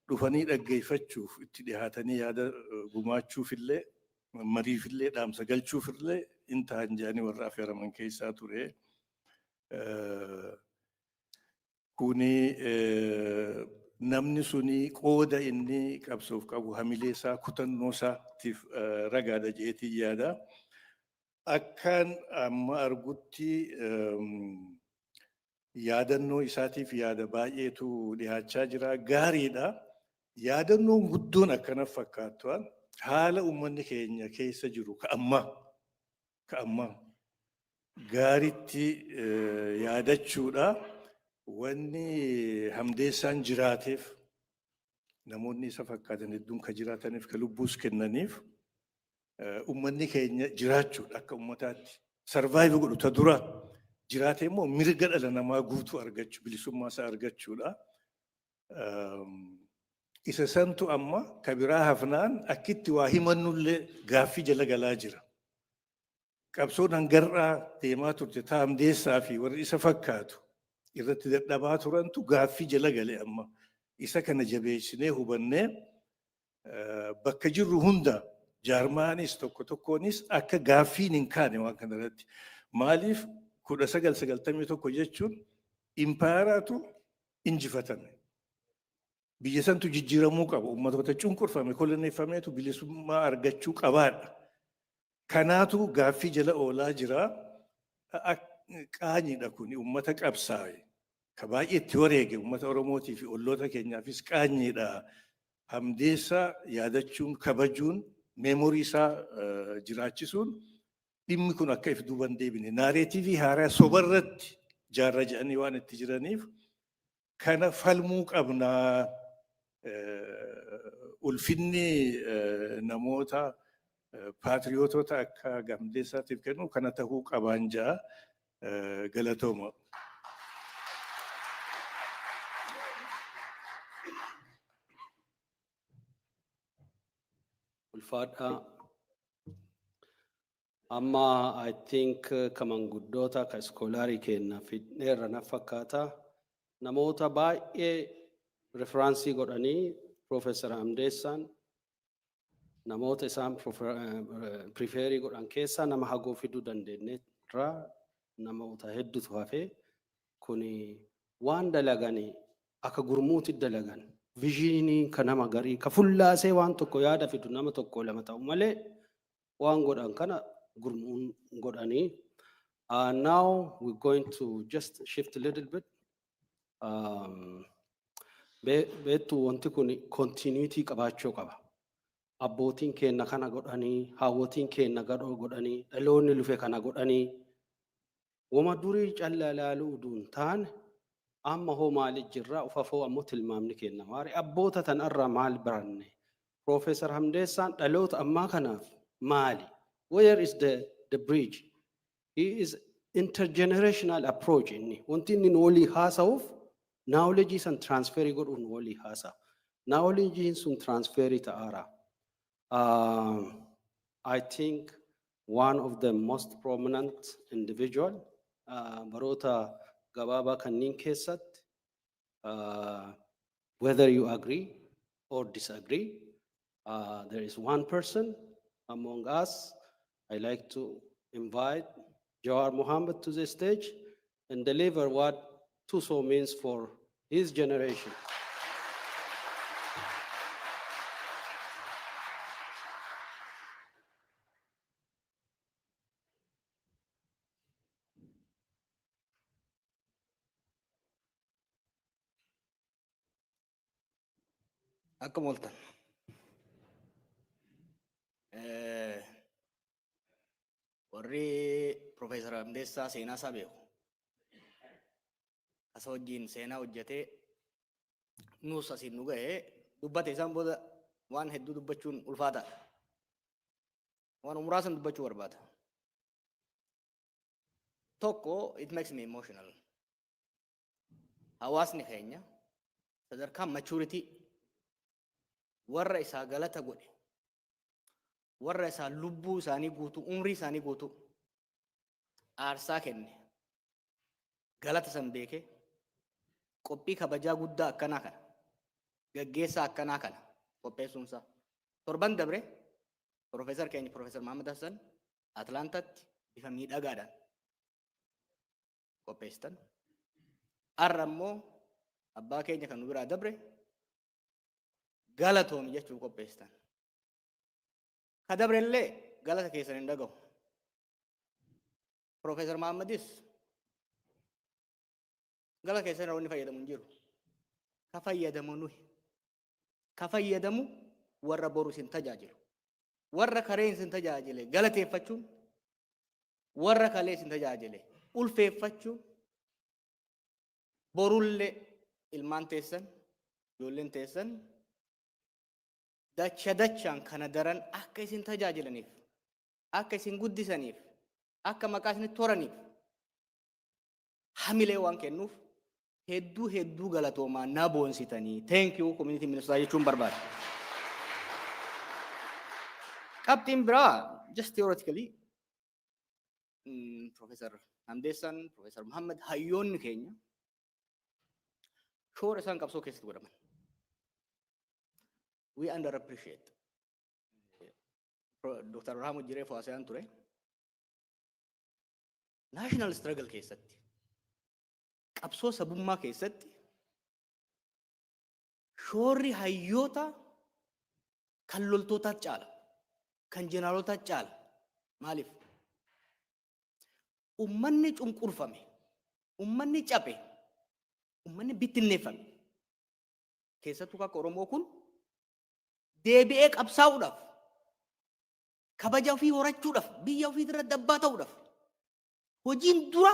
dhufanii dhaggeeffachuuf itti dhihaatanii yaada gumaachuufillee mariifillee dhaamsa galchuufillee in ta'an jedhanii warra affeeraman keessaa ture. Kuni namni suni qooda inni qabsoof qabu hamilee isaa kutannoo isaatiif ragaadha jedheetii yaada. Akkaan amma argutti yaadannoo isaatiif yaada baay'eetu dhiyaachaa jira. Gaariidha. Yaadannoon guddoon akkana fakkaattu haala uummanni keenya keessa jiru ka ammaa gaariitti yaadachuudha. Wanni Hamdeessaan jiraateef namoonni isa fakkaatan hedduun ka jiraataniif ka lubbuus kennaniif uummanni keenya jiraachuudha akka uummataatti sarvaayiv godhu ta dura jiraate immoo mirga dhala namaa guutuu argachuu bilisummaa isaa argachuudha. Isa santu amma ka biraa hafnaan akkitti waa himannullee gaaffii jala galaa jira. Qabsoon hangarraa deemaa turte ta Hamdeessaa fi warri isa fakkaatu irratti dadhabaa turantu gaaffii jala gale amma. Isa kana jabeessinee hubannee bakka jirru hunda jaarmaanis tokko tokkoonis akka gaaffiin hin kaane waan kana irratti. Maaliif 1991 jechuun impaayaraatu injifatame. Biyya santu jijjiiramuu qaba. Uummattoota cunqurfame koloneeffameetu bilisummaa argachuu qabaadha. Kanaatu gaaffii jala oolaa jira. Qaanyiidha kun uummata qabsaa'e. Ka baay'eetti wareege uummata Oromootii fi olloota keenyaafis qaanyiidha. Hamdeessaa yaadachuun kabajuun meemorii isaa jiraachisuun dhimmi kun akka if duuban deebine naareetiivii haaraa sobarratti jaarra jedhanii waan itti jiraniif kana falmuu qabnaa. Ulfinni namoota paatriyootota akka Hamdeessaatiif kennu kana tahuu qabaan ja'a. Galatooma. ulfaadhaa. Amma I think kaman guddoota ka iskoolaarii kenna fidneerra na fakkaata. Namoota baay'ee referaansii godhanii Profeesar Hamdeessaan namoota isaan prifeerii godhan keessaa nama hagoo fiduu dandeenyeerra namoota hedduutu hafe. Kuni waan dalaganii akka gurmuutti dalagan viizhinii ka nama garii ka fullaasee waan tokko yaada fidu nama tokko lama ta'u malee waan godhan kana gurmuun godhanii. Now we're going to just shift a little bit. Beektu wanti kun continuity qabaachuu qaba. Abbootiin keenya kana godhanii, haawwotiin keenya gadoo godhanii, dhaloonni lufe kana godhanii. Wama durii callaa ilaaluu uduun taane amma hoo maaliif jirra ufafoo ammoo tilmaamni kenna. Maari abboota tanarraa maal baranne? Profeesar Hamdeessaan dhaloota ammaa kanaaf maali? Where is the bridge? He is intergenerational approach inni. Wanti inni walii haasa'uuf knowledge and transfer godhuun walii haasa. Knowledge sun transfer ta'ara. I think one of the most prominent individual baroota gabaabaa kanneen keessatti whether you agree or disagree, there is one person among us. I like to invite Jawar Muhammad to the stage and deliver what Tusoo means for his generation. Akka moltan. Warri Profeesar Hamdeessaa seenaa isaa beeku. Asa wajjin seenaa hojjetee nuus asiin nu ga'ee dubbate isaan booda waan hedduu dubbachuun ulfaataadha. Waan muraasan dubbachuu barbaada. Tokko it makes me emotional. Hawaasni keenya sadarkaa maturity warra isaa galata godhe warra isaa lubbuu isaanii guutuu umrii isaanii guutuu aarsaa kenne galata san beekee qophii kabajaa guddaa akkanaa kana gaggeessaa akkanaa kana qopheessuunsaa torban dabre Profeesar keenya Profeesar Muhammad Hassan Atlaantatti bifa miidhagaadhaan qopheessitan. Har'a immoo abbaa keenya kan nu biraa dabre galatoomi jechuu qopheessitan. Ka dabrellee galata keessan hin dhagahu. Profeesar Muhammadis galata keessan irraa wanni fayyadamu hin jiru. Ka fayyadamu nuyi. Ka fayyadamu warra boru isin tajaajilu. Warra kareen isin tajaajile galateeffachuun warra kalee isin tajaajile ulfeeffachuun borullee ilmaan teessan ijoolleen teessan dachaan kana daran akka isin tajaajilaniif akka isin guddisaniif akka maqaa isin toraniif hamilee waan kennuuf hedduu galatoomaa na boonsitanii thank you community minister jechuun barbaada. Qabxiin biraa just theoretically Profeesar Hamdeessaan Profeesar Muhammad hayyoonni keenya shoora isaan qabsoo keessatti godhaman. We underappreciate. Dr. Rahmu Jiree Fawasayaan ture. National struggle keessatti qabsoo sabummaa keessatti shoorri hayyoota kan loltootaa caala kan jeneraalotaa caala. Maaliif? Ummanni cunqurfame, ummanni cabe, ummanni bittinneeffame keessattuu akka Oromoo kun deebi'ee qabsaa'uudhaaf kabaja ofii horachuudhaaf biyya ofii irra dabbaa ta'uudhaaf hojiin dura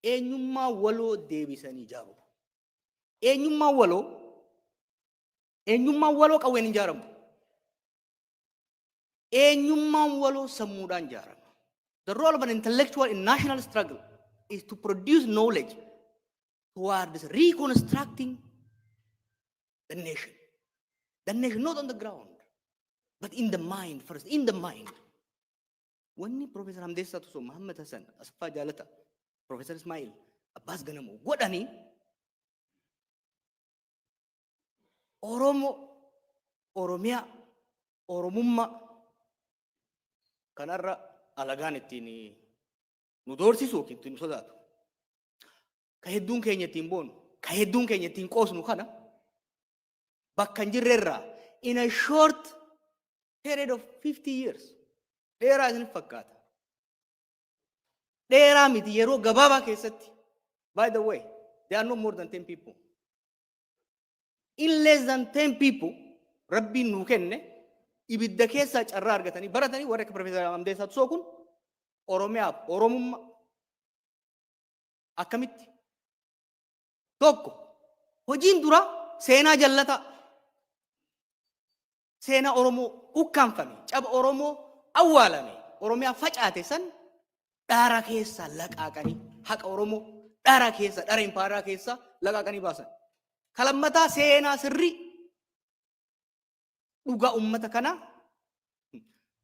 eenyummaa waloo deebisanii ijaaru. Eenyummaa waloo qawween hin ijaaramu. Eenyummaa waloo sammuudhaan ijaarama. The role of an intellectual in national struggle is to produce knowledge towards reconstructing the nation. The nation not on the ground, But in the mind first, in the mind. When Professor Hamdeessaa Tusoo, Muhammad Hassan, Asfaa Jaalata, Professor Ismail, Abbas Ganamoo, godhanii Oromoo, Oromiyaa, Oromummaa kanarra alagaan ittiin nu doorsisuu yookiin ittiin nu sodaatu. Ka hedduun keenya ittiin boonu, ka hedduun keenya ittiin qoosnu kana bakka hin jirrerraa in a short period of 50 years. Dheeraa isin fakkaata. Dheeraa miti yeroo gabaabaa keessatti. By the way, there are no more than 10 people. In less than 10 people, Rabbiin nuu kenne ibidda keessaa carraa argatanii baratanii warra akka Professor Hamdeessaa Tusoo kun Oromiyaaf Oromummaa akkamitti? Tokko hojiin dura seenaa jallataa. Seenaa Oromoo ukkaanfame, caba Oromoo awwaalame, Oromiyaa facaate san dhaara keessaa laqaaqanii haqa Oromoo dhaara keessa, dhaara impaaraa keessa laqaaqanii baasan. Kalammataa seenaa sirrii dhugaa ummata kanaa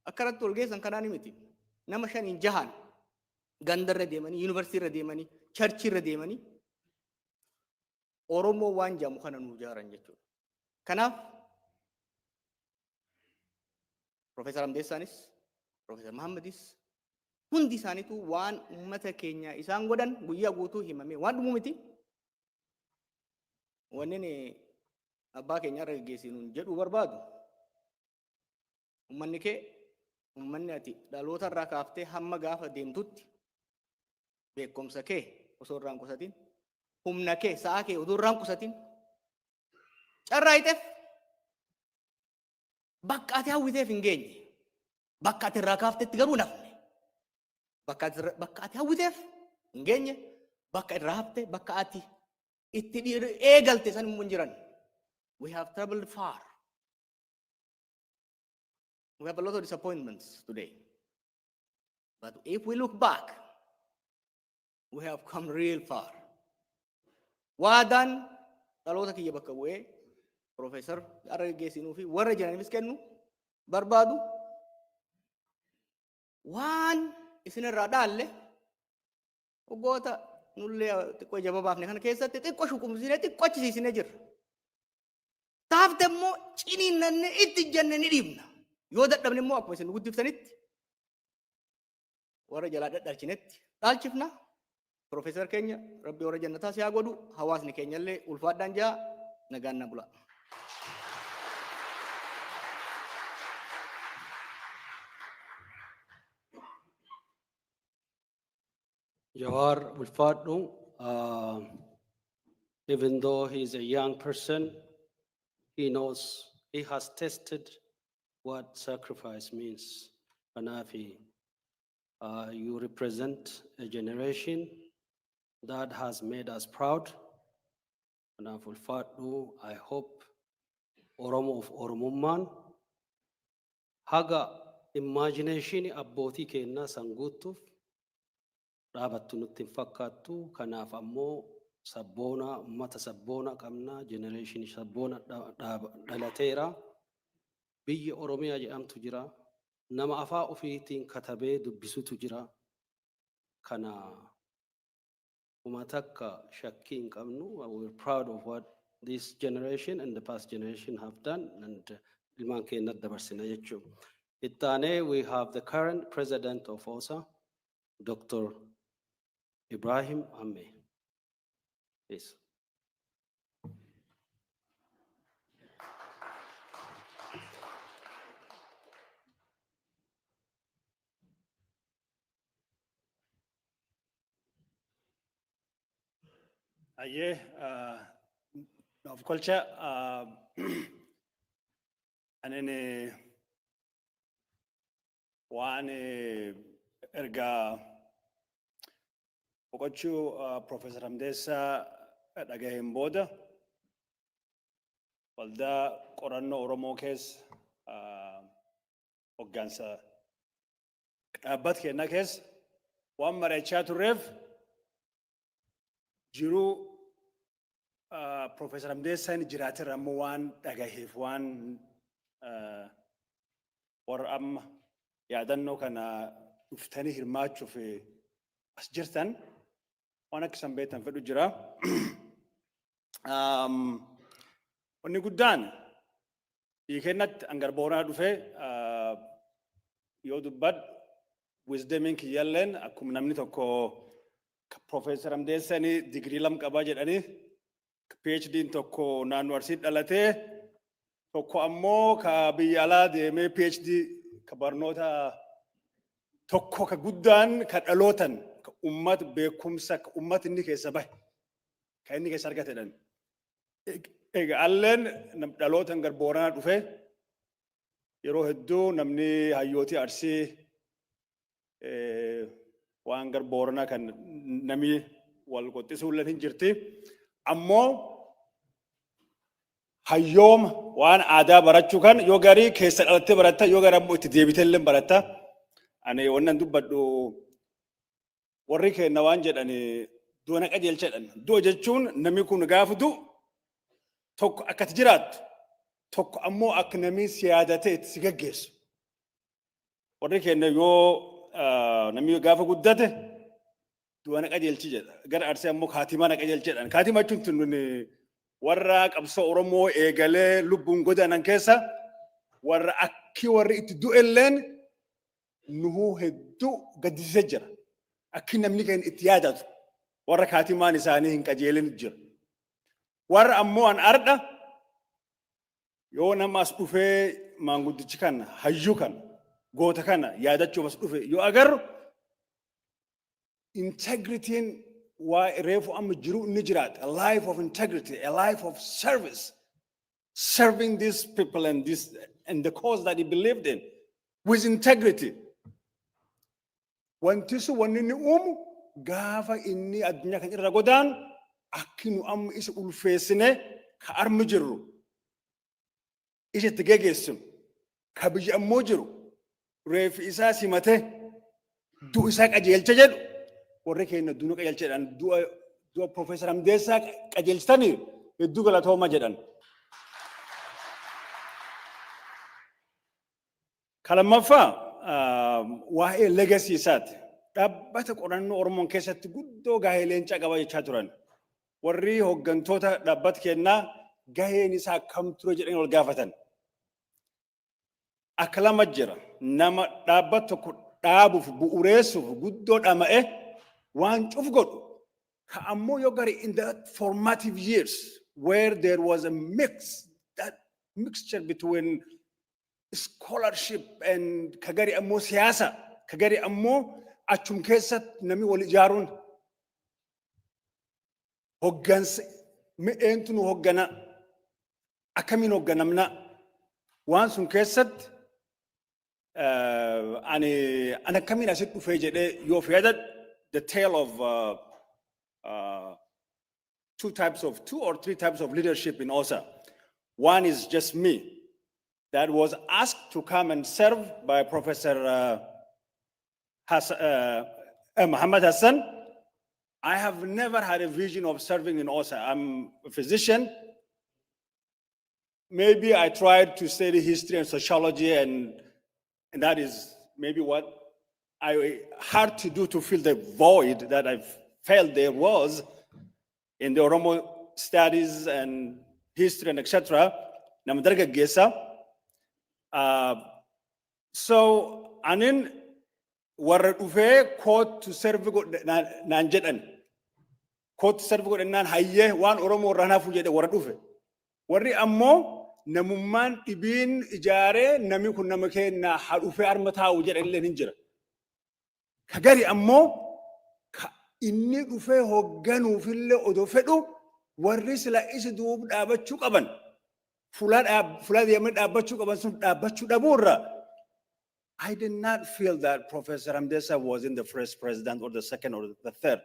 akkanatti ol geessan kanaa ni miti. Nama 5-6 gandarra deemanii, yuunivarsiitirra deemanii, charchirra deemanii Oromoo waan jedhamu kana nuu ijaaran jechuudha. Kanaaf Professor Hamdeessaanis, Professor Muhammadis hundi isaaniitu waan ummata keenya isaan godhan guyyaa guutuu himamee waan dhumu miti. Wanneen abbaa keenya irra geggeessinuun jedhuu barbaadu. Ummanni kee, ummanni ati dhaloota irraa kaaftee hamma gaafa deemtutti beekumsa kee osoo irraan qusatin, humna kee, sa'a kee osoo irraan qusatin, carraayiteef bakka ati hawwiteef hin geenye, bakka ati irraa kaaftetti garuu nafne, bakka ati hawwiteef hin geenye, bakka irraa hafte, bakka ati itti eegalte san immoo hin jiran. We have traveled far. We have a lot of disappointments today. But if we look back, we have come real far. Waadaan dhaloota kiyya bakka bu'ee Professor arra geggeessinuu fi warra jiraniifis kennu barbaadu waan isinirraa dhaalle waggoota nullee xiqqoo jaba baafne kana keessatti xiqqoo shukumsine xiqqoo achisiisine jirra. Taafte immoo ciniinnanne itti ijjanne ni dhiibna. Yoo dadhabne immoo akkuma isin guddiftanitti warra jalaa dhadhalchinetti dhaalchifna. Professor keenya Rabbi warra jannataa si haa godhu, hawaasni keenyallee ulfaadhaan jaa nagaan na bula. Jawar ulfaadhu, even though he is a young person, he knows, he has tested what sacrifice means. Anafi, you represent a generation that has made us proud. Anafi ulfaadhu, I hope Oromo of Oromummaan haga imagination abbootii keenyaa san guutuuf dhaabattu nutti hin fakkaattu. Kanaaf ammoo sabboona, ummata sabboona qabna, generation sabboona dhalateera. Biyya Oromiyaa jedhamtu jira, nama afaa ofiitiin katabee dubbisutu jira. Kana ummata akka shakkii hin qabnu. We're proud of what this generation and the past generation have done, and ilmaan keenya dabarsina jechuudha. Ittaanee we have the current president of OSA, Dr. Ibrahim Amme. Please. Aye, of culture, and then one erga boqochuu Professor Hamdeessaa dhagaheen booda waldaa qorannoo Oromoo keessa hoggansa dhaabbata keenyaa keessa waan mari'achaa turreef jiruu Professor Hamdeessaan jiraatirra ammoo waan dhagaheef waan warra amma yaadannoo kana dhuftanii hirmaachuuf as jirtan waan akka isan beektan fedhu jira. Wanni guddaan hiikennatti angarboonaa dhufee yoo dubbadhu wisdemiin kiyyalleen akkuma namni tokko Profeesar Hamdeessanii digirii lam qabaa jedhanii PhD'n tokko naannoo Arsiitti dhalatee tokko ammoo ka biyya alaa deemee PhD ka barnoota tokko ka guddaan ka dhalootan ka ummat beekumsa ka ummat inni keessa bahe ka inni keessa argatedhan. Egaa alleen dhalootan garbooranaa dhufe yeroo hedduu namni hayyootii Arsii waan garbooranaa kan namni wal qoxxisuulleen hin jirti. Ammoo hayyooma waan aadaa barachuu kan yoo garii keessa dhalattee baratta yoo garii ammoo itti deebiteellee baratta. Ani wannan dubbadhu warri kenna waan jedhani du'a na qajeelchadhan. Du'a jechuun namni kun gaafa du'u tokko akkati jiraattu tokko ammoo akka namni siyaadatee itti si gaggeessu. Warri kenna yoo namni gaafa guddate du'a na qajeelchi jedha. Gara Arsii ammoo kaatimaa na qajeelchi jedhan. Kaatima jechuun tun warra qabsoo Oromoo eegalee lubbuun godaanan keessa warra akki warri itti du'elleen nuhu hedduu gaddisiisee jira. Akki namni keenya itti yaadatu warra kaatimaan isaanii hin qajeelin jira. Warra ammoo an arda yoo nama as dhufee maanguddichi kana hayyuu kana goota kana yaadachuuf as dhufe yoo agarru integritiin waa reefu amma jiru inni jiraata. A life of integrity, a life of service, serving these people and the cause that he believed in with integrity. Wanti sun wanni inni uumu gaafa inni addunyaa kan irra godaan akki nu amma isa ulfeessine ka armi jirru isa itti gaggeessinu ka biyya ammoo jiru reefi isaa simate du'a isaa qajeelcha jedhu warri keenya du'a qajeelcha jedhan du'a Profeesar Hamdeessaa qajeelchitanii hedduu galatooma jedhan. Kalamaffaa waa'ee legacy isaati. Dhaabbata qorannoo Oromoon keessatti guddoo gahee leencaa qaba jechaa turan. Warri hooggantoota dhaabbata kennaa gaheen isaa akkam ture jedhanii wal gaafatan. Akka lama jira. Nama dhaabbata tokko dhaabuuf bu'uureessuuf guddoo dhama'e waan cuf godhu. Ka ammoo yoo gari in the formative years where there was a that mixture between scholarship and kagari ammoo siyaasa kagari ammoo achum keessatti namni wal ijaaruun hoggansa mi'eentu nu hoggana akkamiin hogganamna waan sun keessatti ani akkamiin asitti dhufee jedhee yoo fayyada the tale of two or three types of leadership in OSA. One is just me, that was asked to come and serve by Professor Muhammad Hassan. I have never had a vision of serving in OSA. I'm a physician. Maybe I tried to study history and sociology, and that is maybe what I had to do to fill the void that I felt there was in the Oromo studies and history and etc. Nam Gaggeessaa. So anin warra dhufee quote to serve naan jedhan quote to serve godhannaan hayyee waan Oromoo irraa naafu jedhe warra dhufe warri ammoo namummaan dhibiin ijaaree namni kun nama kennaa haa dhufee arma taa'u jedhanillee hin jira. Ka gari ammoo ka inni dhufee hoogganuufillee odoo fedhu warri sila isi duub dhaabachuu qaban fuula deemee dhaabbachuu qaban sun dhaabbachuu dhabuurra. I did not feel that Professor Hamdeessaa was in the first president or the second or the third.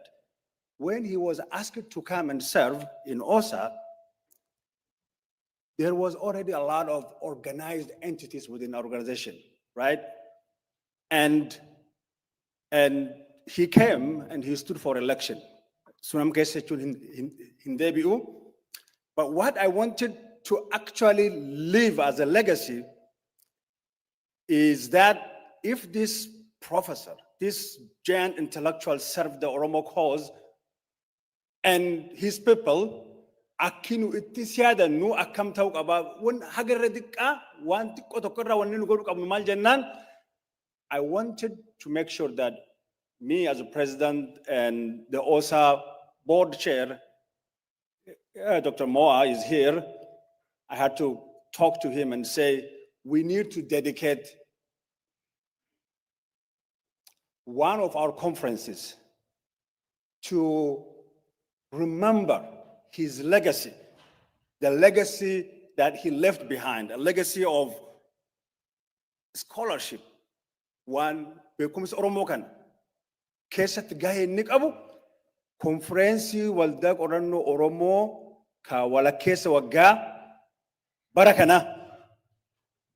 When he was asked to come and serve in OSA, there was already a lot of organized entities within our organization, right? And he came and he stood for election. But what I wanted to actually leave as a legacy is that if this professor, this giant intellectual served the Oromo cause and his people, akkinu itti siyaadannu akkam ta'uu qaba wan hagarra diqqaa waan xiqqoo tokkorraa wanni nu godhu qabnu maal jennaan, I wanted to make sure that me as a president and the OSA board chair, Dr. Moa is here, I had to talk to him and say, we need to dedicate one of our conferences to remember his legacy, the legacy that he left behind, a legacy of scholarship. One beekumsa Oromoo kana keessatti gahee inni qabu konfereensii waldaa qorannoo Oromoo ka walakkeessa waggaa bara kana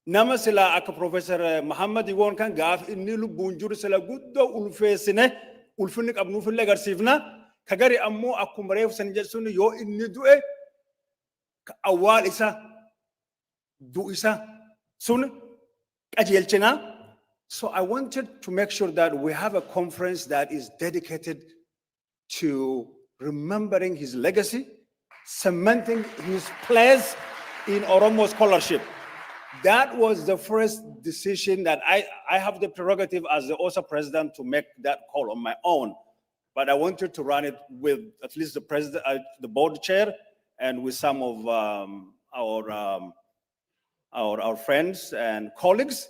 nama sila akka Professor Muhammad Iwoon kan gaaf inni lubbuun jiru sila guddoo ulfeessine ulfinni qabnuuf illee agarsiifna ka gari ammoo akkuma reefu san jedhsun yoo inni du'e awwaal isa du'u isa sun qajeelchina. So I wanted to make sure that we have a conference that is dedicated to remembering his legacy, cementing his place in Oromo scholarship. That was the first decision that I have the prerogative as the OSA president to make that call on my own. But I wanted to run it with at least the president, the board chair, and with some of our friends and colleagues.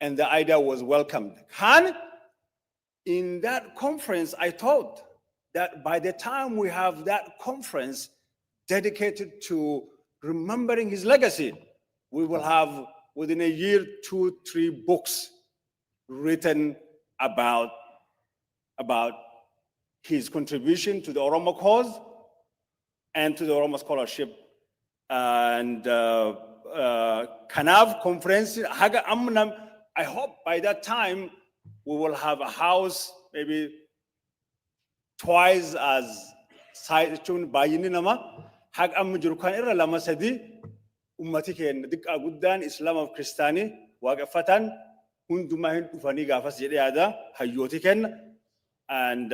And the idea was welcomed. And in that conference, I thought that by the time we have that conference dedicated to remembering his legacy, we will have within a year 2-3 books written about his contribution to the Oromo cause and to the Oromo scholarship. And Kanav conference, I hope by that time we will have a house maybe twice as size bayini nama hag am jiru kan irra lama sadi ummati keenya diqqa guddaan Islam of Kristaani waaqeffatan hunduma hin dhufanii gaafas jedhee yaada hayyooti keenya. And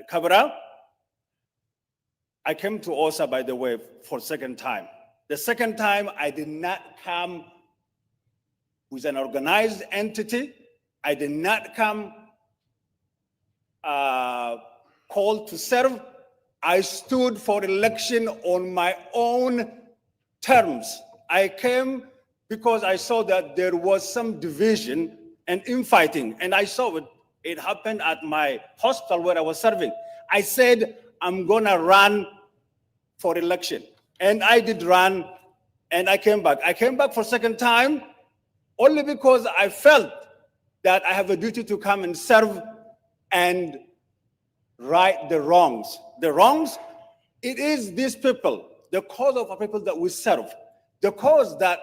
Kabra, I came to OSA, by the way, for the second time. The second time I did not come with an organized entity. I did not come called to serve. I stood for election on my own terms. I came because I saw that there was some division and infighting, and I saw it. It happened at my hospital where I was serving. I said, I'm gonna run for election. And I did run, and I came back. I came back for a second time, only because I felt that I have a duty to come and serve and right the wrongs. The wrongs, it is these people, the cause of our people that we serve, the cause that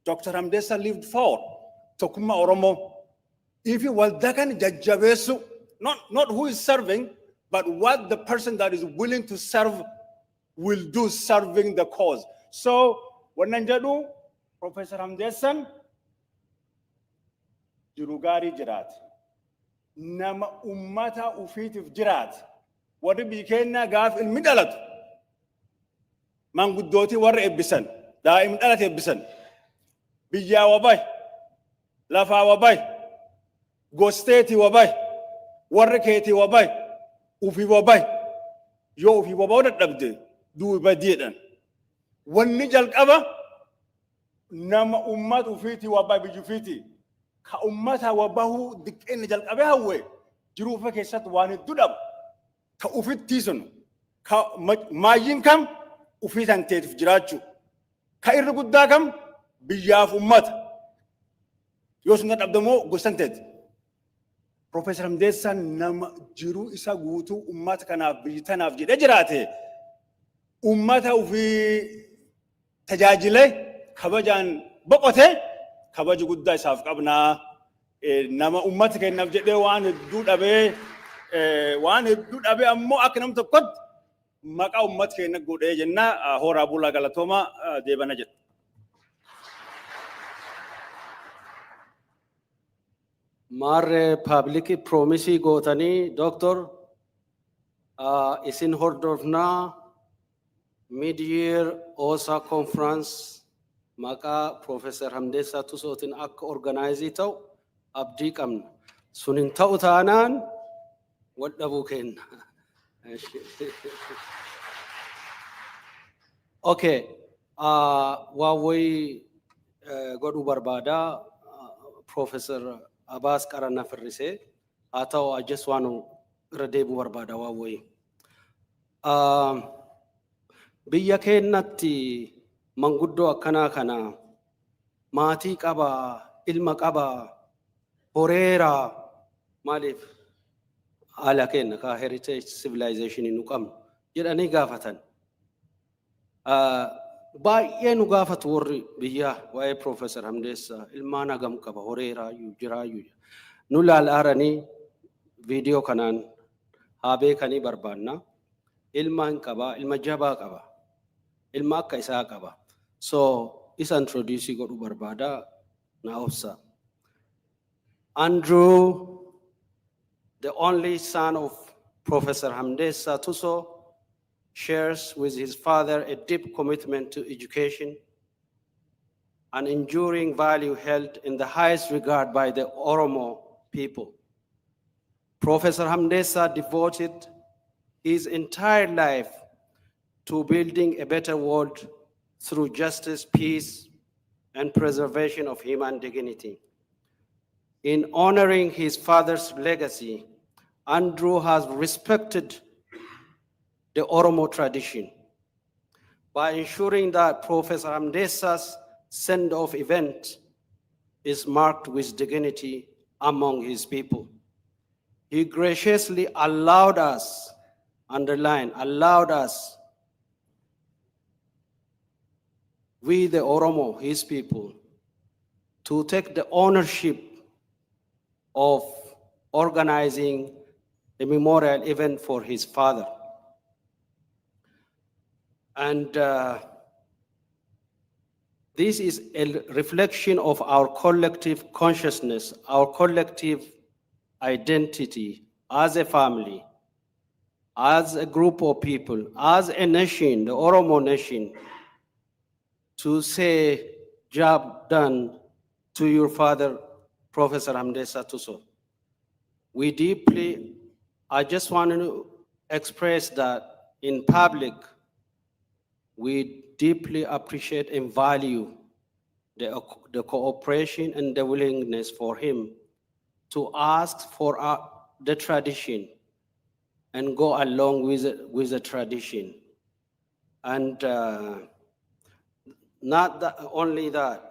Dr. Hamdeessaa lived for, Tokkummaa Oromoo. If you will, not who is serving, but what the person that is willing to serve will do serving the cause. So, when I do, Professor Hamdeessaa, Jirugari Jirat, Nama Ummata Ufitif Jirat, what became Nagaf in Midalat, Mangudoti war Ebisan, Daim Dalat Ebisan, Bija Wabay, Lafa Wabay, Gosteti Wabay, Warreketi Wabay, Ufi Wabay, Yo Ufi Wabadat Abdi, do Badidan. One Nijal Kava, Nama Ummat Ufiti Wabay Bijufiti. Ka ummata wabahu diqqeen jalqabe hawwe jiruufa keessatti waan hedduu dhabu ka ufitti sun ka maayyiin kam ufiitan teetiif jiraachuu ka irri guddaa kam biyyaaf ummata yoo sun dhabdamoo gosan teeti. Professor Hamdeessaa nama jiruu isa guutuu ummata kanaaf biyyi tanaaf jedhee jiraate ummata ufii tajaajilee kabajaan boqotee kabaju guddaa isaaf qabnaa nama ummata kennaaf jedhee waan hedduu dhabee ammoo akka nam tokkotti maqaa ummata keenya godhee jennaa horaa bulaa galatooma deebana jedha. Marre public promise gotani doctor isin hordofna mid-year OSA conference maka Professor Hamdeessaa Tusootiin akka organize ta'u abdii qabna. Sunin ta'u taanaan wal dhabuu kenna. Okay, waawway godhuu barbaada Professor Abbas Qaranna Firrisee haa ta'u I just want to irra deebi'uu barbaada waawway. Biyya keenyatti manguddoo akkanaa kana maatii qaba, ilma qaba, horeera maaliif haala kenna ka heritage civilization nu qabnu jedhanii gaafatan. Baay'ee nu gaafatu warri biyyaa waa'ee Professor Hamdeessaa ilmaan hagam qaba, horeeraayyuu jiraayyuu. Nu laal'aaranii viidiyoo kanaan haa beekanii barbaanna. Ilma hin qaba, ilma jabaa qaba, ilma akka isaa qaba. So isa introduce godhu barbaada na obsa. Andrew, the only son of Professor Hamdeessaa Tusoo, shares with his father a deep commitment to education, an enduring value held in the highest regard by the Oromo people. Professor Hamdeessaa devoted his entire life to building a better world through justice, peace, and preservation of human dignity. In honoring his father's legacy, Andrew has respected the Oromo tradition by ensuring that Professor Hamdeessaa's send-off event is marked with dignity among his people. He graciously allowed us, underline, allowed us, we the Oromo, his people, to take the ownership of organizing a memorial event for his father. And this is a reflection of our collective consciousness, our collective identity as a family, as a group of people, as a nation, the Oromo nation, to say, job done to your father, Professor Hamdeessaa Tusoo. We deeply, I just want to express that in public, we deeply appreciate and value the cooperation and the willingness for him to ask for the tradition and go along with the tradition. And not that, only that,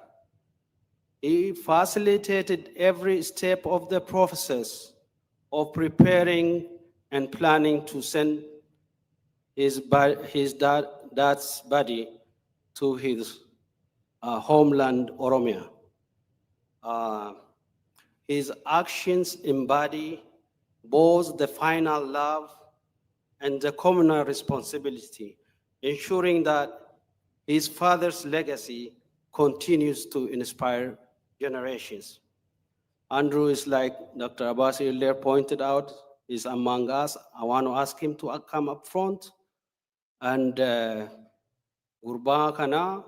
he facilitated every step of the process of preparing and planning to send his dad's body to his homeland, Oromia. His actions embody both the final love and the communal responsibility, ensuring that his father's legacy continues to inspire generations. Andrew is, like Dr. Abbas earlier pointed out, is among us. I want to ask him to come up front. And gurbaa kana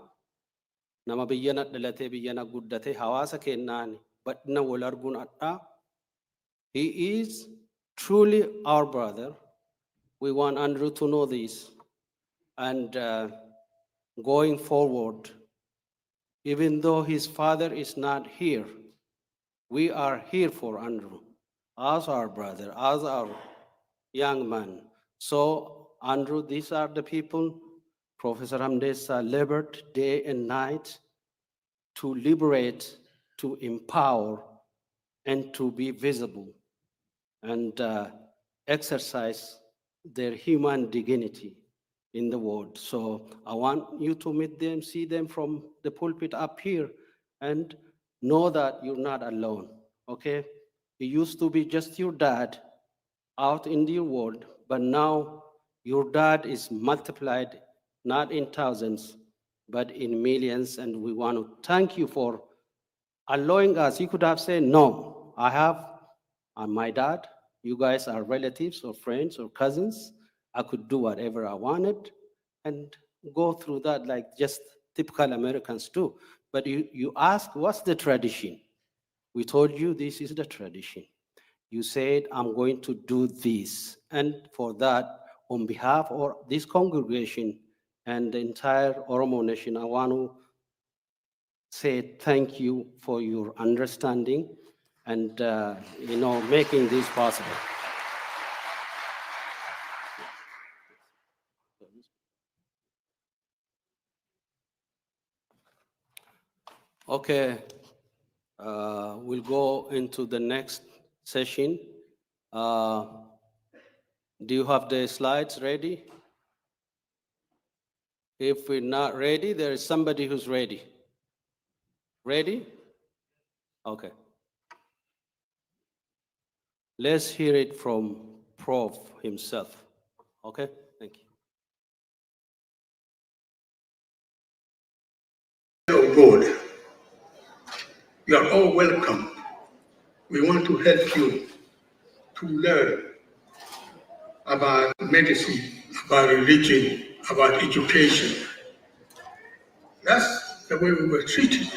nama biyyana dhalate biyyana guddate hawaasa kennaan badna wal arguun adda. He is truly our brother. We want Andrew to know this. And going forward, even though his father is not here, we are here for Andrew as our brother, as our young man. So Andrew, these are the people Professor Hamdeessaa labored day and night to liberate, to empower, and to be visible and exercise their human dignity in the world. So I want you to meet them, see them from the pulpit up here, and know that you're not alone, okay? It used to be just your dad out in the world, but now your dad is multiplied, not in thousands, but in millions, and we want to thank you for allowing us. You could have said, no, I have my dad. You guys are relatives or friends or cousins. I could do whatever I wanted and go through that like just typical Americans do. But you ask, what's the tradition? We told you this is the tradition. You said, I'm going to do this. And for that, on behalf of this congregation and the entire Oromo nation, I want to say thank you for your understanding and making this possible. Okay, we'll go into the next session. Do you have the slides ready? If we're not ready, there is somebody who's ready. Ready? Okay. Let's hear it from Prof himself. Okay, thank you. Oh God, you are all welcome. We want to help you to learn about medicine, about religion, about education. That's the way we were treated.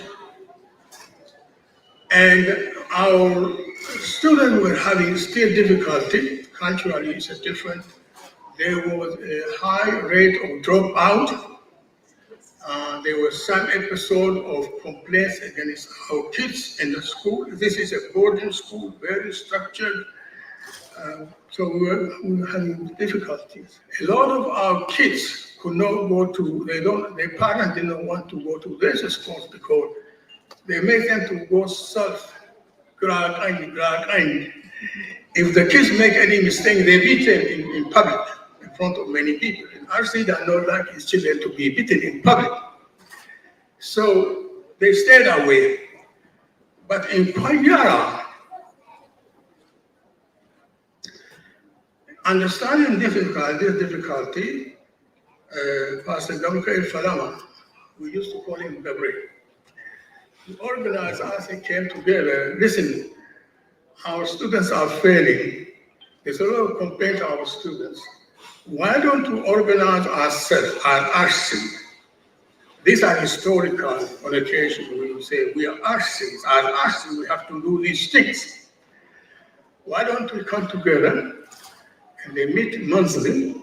And our students were having still difficulty. Culturally, it's different. There was a high rate of dropout. There was some episode of complaints against our kids in the school. This is a boarding school, very structured. So we were having difficulties. A lot of our kids could not go to, their parents didn't want to go to their schools because they make them to go self. If the kids make any mistake, they beat them in public, in front of many people. And RC does not like his children to be beaten in public. So they stayed away. But in Panyara, understanding difficulty, Pastor Gamka Falama, we used to call him Gabriel. The organizers came together. Listen, our students are failing. There's a lot of complaint to our students. Why don't we organize ourselves as RC? These are historical connotations. We will say we are RCs. As RC, we have to do these things. Why don't we come together and they meet monthly,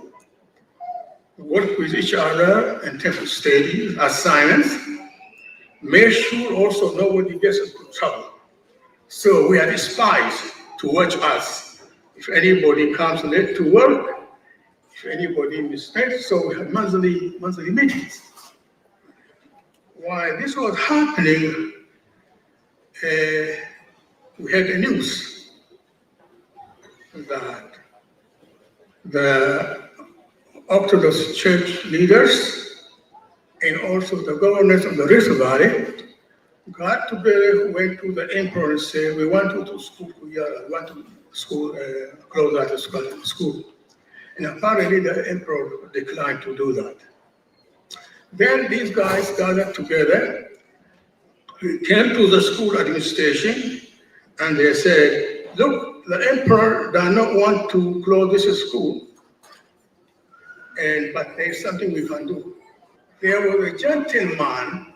work with each other and take studies, assignments, make sure also nobody gets into trouble. So we have spies to watch us. If anybody comes late to work, if anybody mistakes, so we have monthly meetings. While this was happening, we had the news that the Orthodox Church leaders and also the governors of the Rift Valley got together, went to the emperor and said, we want you to school here, we want to school, close out school. And apparently the emperor declined to do that. Then these guys gathered together, came to the school administration, and they said, look, the emperor does not want to close this school, but there's something we can do. There was a gentleman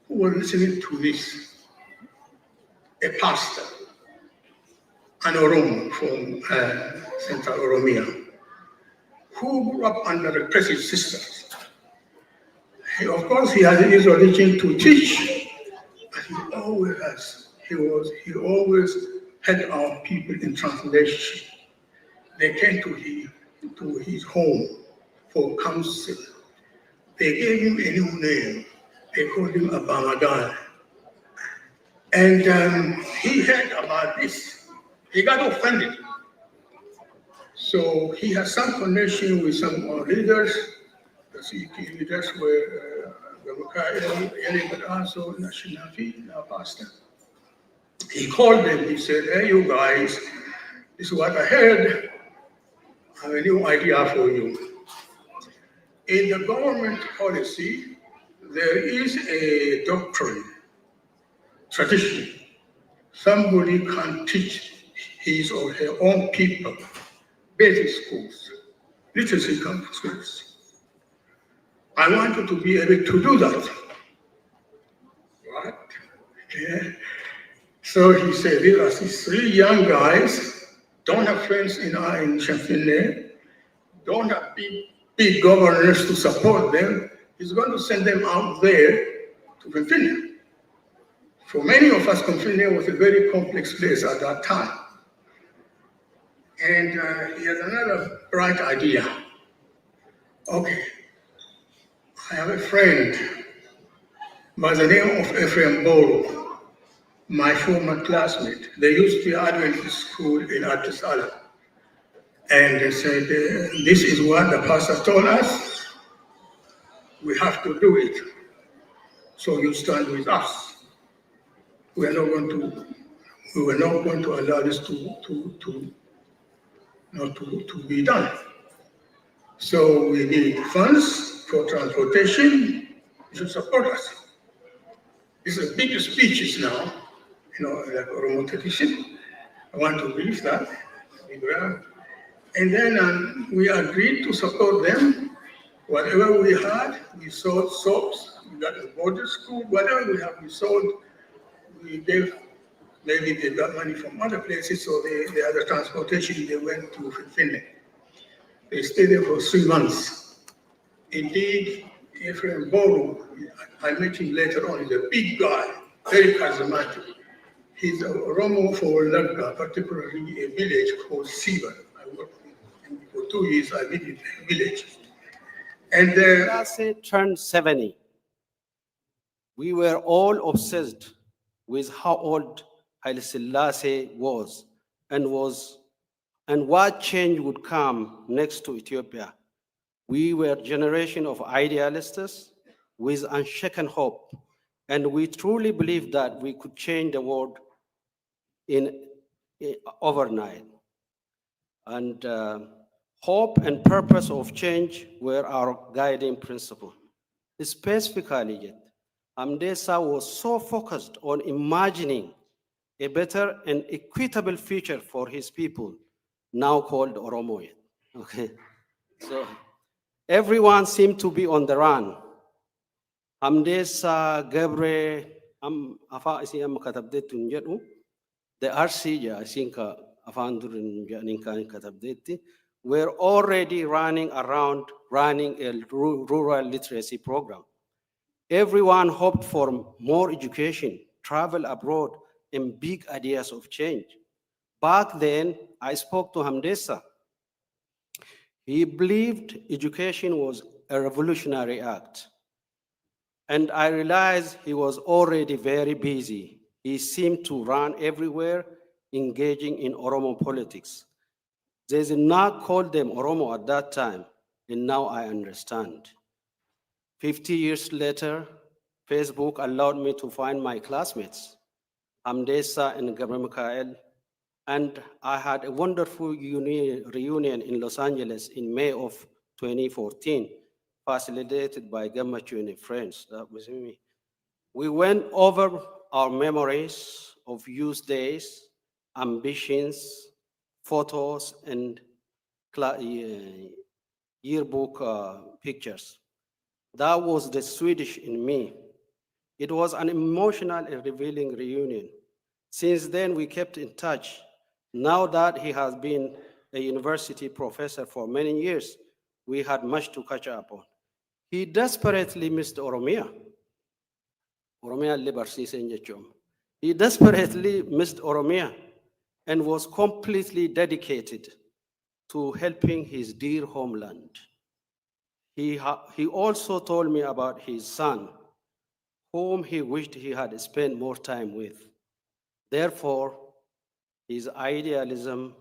who was listening to this, a pastor, an Oromo from Central Oromia, who grew up under the repressive systems. Of course, he has his religion to teach, but he always had our people in translation. They came to his home for counsel. They gave him a new name. They called him Abamagal. And he heard about this. He got offended. So he has some connection with some leaders. The CET leaders were but also Nashinafi, our pastor. He called them. He said, hey, you guys, this is what I heard. I have a new idea for you. In the government policy, there is a doctrine, tradition, somebody can teach his or her own people, basic schools, literacy schools. I wanted to be able to do that. What? Yeah. So he said, these are these three young guys, don't have friends in Shanfinne, don't have big governors to support them. He's going to send them out there to Confinne. For many of us, Confinne was a very complex place at that time. And he has another bright idea. Okay, I have a friend by the name of Ephraim Boro, my former classmate. They used to be Adventist school in Addis Ababa. And they said, this is what the pastor told us. We have to do it. So you stand with us. We were not going to allow this to be done. So we need funds for transportation. You should support us. These are big speeches now, like Oromo tradition. I want to believe that. And then we agreed to support them. Whatever we had, we sold soaps, we got a border school, whatever we have, we sold. We gave, maybe they got money from other places, so they had the transportation, they went to Finland. They stayed there for 3 months. Indeed, Ephraim Boro, I met him later on, he's a big guy, very charismatic. He's a Oromo for Lagga, particularly a village called Siva. I worked with him for 2 years, I lived in a village. And Selassie turned 70. We were all obsessed with how old Haile Selassie was and what change would come next to Ethiopia. We were a generation of idealists with unshaken hope, and we truly believed that we could change the world overnight. And hope and purpose of change were our guiding principle. Specifically, Hamdeessaa was so focused on imagining a better and equitable future for his people, now called Oromo. Okay, so everyone seemed to be on the run. Hamdeessaa, Gabre, afa isi amma katabdeetu hin jedhu, the RC, I think afaan durin jedhaniin kan katabdeetti, were already running around running a rural literacy program. Everyone hoped for more education, travel abroad, and big ideas of change. Back then, I spoke to Hamdeessaa. He believed education was a revolutionary act. And I realized he was already very busy. He seemed to run everywhere, engaging in Oromo politics. They did not call them Oromo at that time, and now I understand. 50 years later, Facebook allowed me to find my classmates, Hamdeessaa and Gabriel Mikael, and I had a wonderful reunion in Los Angeles in May of 2014, facilitated by Gammachu and friends. That was me. We went over our memories of youth days, ambitions, photos, and yearbook pictures. That was the Swedish in me. It was an emotional and revealing reunion. Since then, we kept in touch. Now that he has been a university professor for many years, we had much to catch up on. He desperately missed Oromia. He desperately missed Oromia and was completely dedicated to helping his dear homeland. He also told me about his son, whom he wished he had spent more time with. Therefore, his idealism,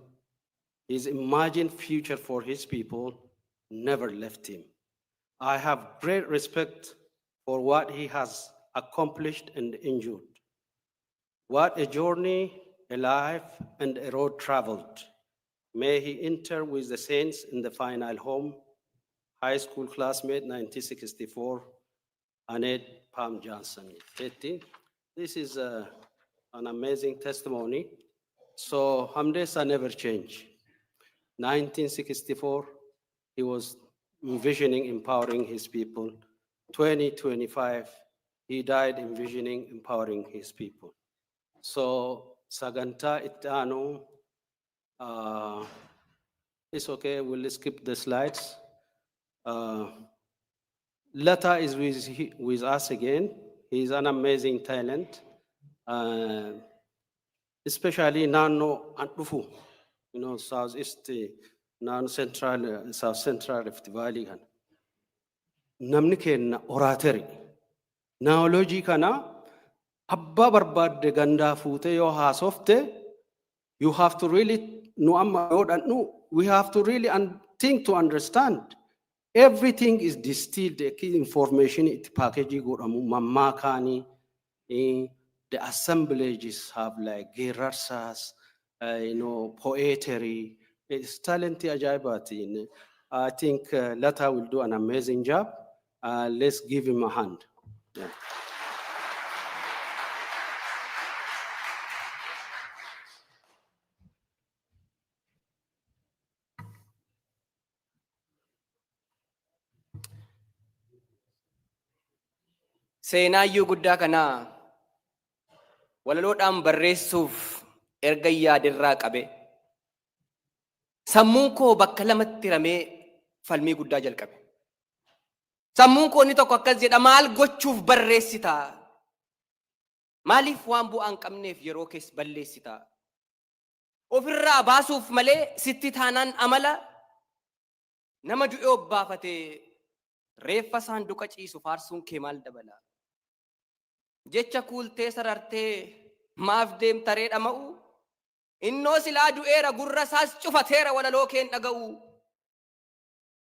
his imagined future for his people never left him. I have great respect for what he has accomplished and endured. What a journey, a life, and a road traveled. May he enter with the saints in the final home. High school classmate, 1964, Annette Palm Johnson. This is an amazing testimony. So Hamdeessaa never changed. 1964, he was envisioning empowering his people. 2025, he died envisioning empowering his people. So Saganta Itano, it's okay, we'll skip the slides. Lata is with us again. He's an amazing talent, especially Nano Antufu, Southeast, Central, South Central Rift Valley. Namni kenna oratory. Naology kana abba barbadde ganda fute yo haasofte, you have to really we have to really think to understand. Everything is distilled, the key information it package mamakani, the assemblages have like rehearsals, poetry. It's talented ajaibat. I think Lata will do an amazing job. Let's give him a hand. Yeah. Seenaayyuu guddaa kanaa walaloodhaan barreessuuf erga yaadirraa qabe sammuun koo bakka lamatti ramee falmii guddaa jalqabe. Sammuun koo inni tokko akkas jedha, maal gochuuf barreessitaa? Maaliif waan bu'aan qabneef yeroo keessa balleessitaa? Ofirraa baasuuf malee sitti taanaan amala nama du'e obbaafatee reeffa saanduqa ciisu faarsuun kee maal dabala? Jecha kuultee sarartee maaf deemtaree dhama'u? Innoo silaa du'eera gurra isaas cufateera walaloo keen dhaga'u.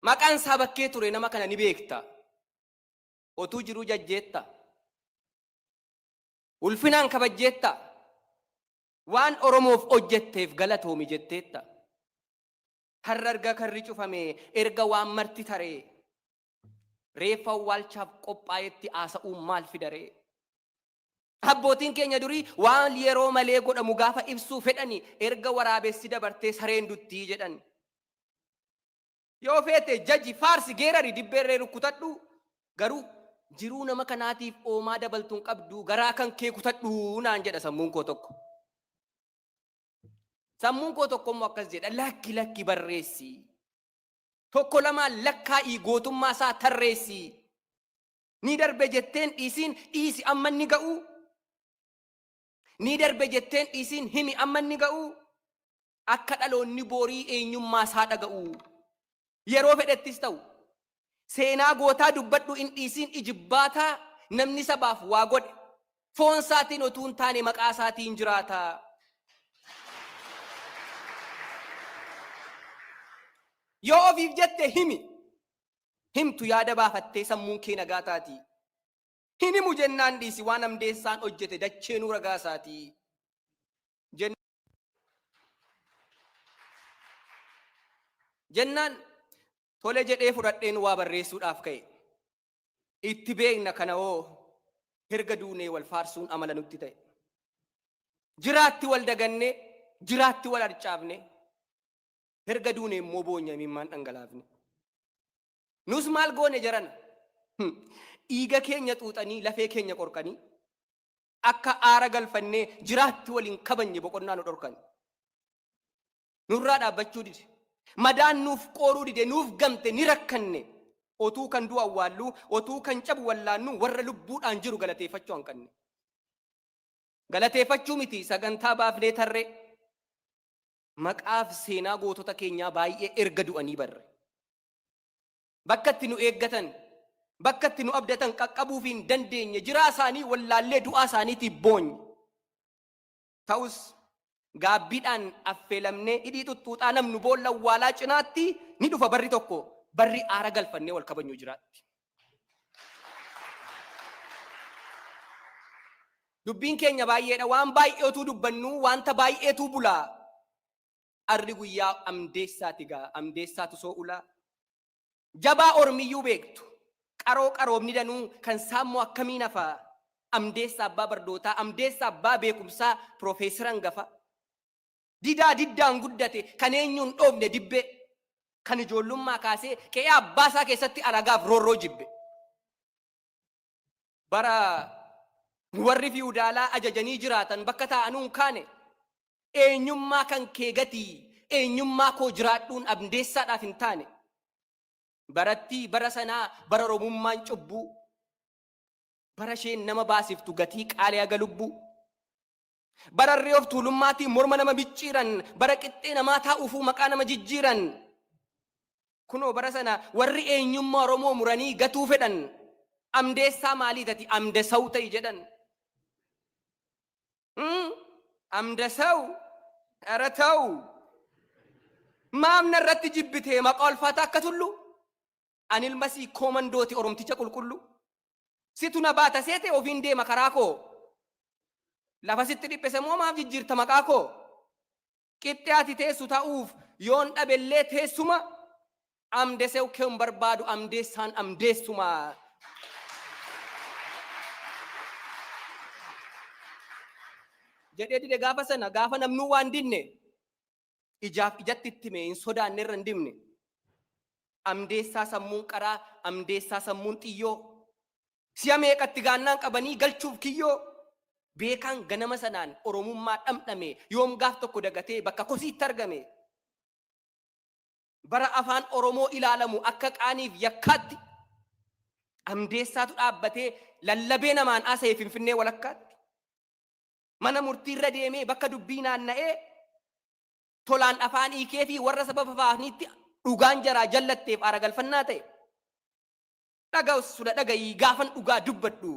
Maqaan isaa bakkee ture nama kana ni beekta. Otuu jiruu jajjeetta. Ulfinaan kabajjeetta. Waan Oromoof hojjetteef galatoomi jetteetta. Har'a erga karri cufame erga waan marti taree. Reeffa awwaalchaaf qophaa'etti haasa'uun maal fidaree? Abbootiin keenya durii waan yeroo malee godhamu gaafa ibsuu fedhani erga waraabessi dabartee sareen duttii jedhan. Yoo feete jaji faarsi geerari dibbeerree rukkutadhu garuu jiruu nama kanaatiif oomaa dabaltuun qabdu garaa kan kee kutadhu naan jedha sammuun koo tokko. Sammuun koo tokko immoo akkas jedha, lakki lakki barreessi. Tokko lamaan lakkaa'ii gootummaa isaa tarreessi. Ni darbe jetteen dhiisiin dhiisi amma ni ga'u. Ni darbe jetteen dhiisiin himi amma ni ga'u. Akka dhaloonni boorii eenyummaa isaa dhaga'u. Yeroo fedhettis ta'u. Seenaa gootaa dubbadhu in dhiisiin ijibbaataa namni sabaaf waa godhe. Foon isaatiin otuu hin taane maqaa isaatiin jiraata. Yoo ofiif jette himi. Himtu yaada baafattee sammuun kee nagaa taati. Hin himu jennaan dhiisi waan Hamdeessaan hojjete dacheenuu ragaa isaati. Jennaan tole jedhee fudhadheen waa barreessuudhaaf ka'e. Itti beekna kana hoo herga duunee wal faarsuun amala nutti ta'e. Jiraatti wal daganne, jiraatti wal harcaafne, herga duunee immoo boonya mimmaan dhangalaafne. Nus maal goone jarana? Dhiiga keenya xuuxanii lafee keenya qorqanii akka aara galfannee jiraatti waliin kabanye boqonnaa nu dhorkan. Nurraa dhaabbachuu dide. Madaan nuuf qooruu dide nuuf gamte ni rakkanne. Otuu kan du'a awwaallu, otuu kan cabu wallaannu warra lubbuudhaan jiru galateeffachuu hanqanne. Galateeffachuu miti sagantaa baafnee tarree. Maqaaf seenaa gootota keenyaa baay'ee erga du'anii barre. Bakka itti nu eeggatan, bakka itti nu abdatan qaqqabuuf hin dandeenye jiraa isaanii wallaallee du'aa isaaniitiif boonye. Ta'us gaabbiidhaan affeelamnee hidhii tuttuuxaa namnu boolla awwaalaa cinaatti ni dhufa barri tokko barri aara galfannee wal kabajnu jiraatti. Dubbiin keenya baay'eedha waan baay'eetu dubbannu wanta baay'eetu bulaa. Arri guyyaa Hamdeessaati gaa Hamdeessaa Tusoo ulaa. Jabaa Oromiyyuu beektu qaroo qaroomni danuu kan saammoo akkamiin hafaa Hamdeessaa abbaa bardootaa, Hamdeessaa abbaa beekumsaa, Profeesar hangafa. Diddaan guddate kan eenyuun dhoofne dibbe, kan ijoollummaa kaasee qe'ee abbaa isaa keessatti alagaaf roorroo jibbe. Bara warri fiudaalaa ajajanii jiraatan bakka taa'anuun kaane eenyummaa kan kee gatii, eenyummaa koo jiraadhuun Hamdeessaadhaaf hin taane. Barattii bara sanaa bara Oromummaan cubbuu, bara isheen nama baasiftu gatii qaalii haga lubbuu. Bararree of tuulummaatiin morma nama micciiran, bara qixxee namaa taa'uufuu maqaa nama jijjiiran. Kunoo bara sana warri eenyummaa Oromoo muranii gatuu fedhan Hamdeessaa maalii tati Hamdesaw ta'i jedhan. Hamdesaw ara ta'u maamna irratti jibbitee maqaa ulfaataa akka tullu ani ilmasii koomandooti Oromticha qulqullu. Situ na baata seete ofiin deema karaa koo. Lafa sitti dhiphise moo maaf jijjiirta maqaa koo? Qixxee ati teessu ta'uuf yoon dhabellee teessuma Hamdesaw kee hin barbaadu Hamdeessaan Hamdeessuma. Jedhee dide gaafa sana gaafa namnuu waan dinne ijaaf ijatti itti mee hin sodaanne irra hin dimne. Hamdeessaa sammuun qaraa, Hamdeessaa sammuun xiyyoo. Si'a meeqatti gaannaan qabanii galchuuf kiyyoo. Beekaan ganama sanaan Oromummaa dhamdhame yoom gaaf tokko dagatee bakka kosiitti argame. Bara afaan Oromoo ilaalamu akka qaaniif yakkaatti Hamdeessaatu dhaabbatee lallabee namaan haasa'ee Finfinnee walakkaatti. Mana murtiirra deemee bakka dubbii naanna'ee tolaan afaan hiikee fi warra sababa afaaniitti dhugaan jaraa jallatteef aara galfannaa ta'e. Dhagaa'us sudha dhagayii gaafan dhugaa dubbadhu.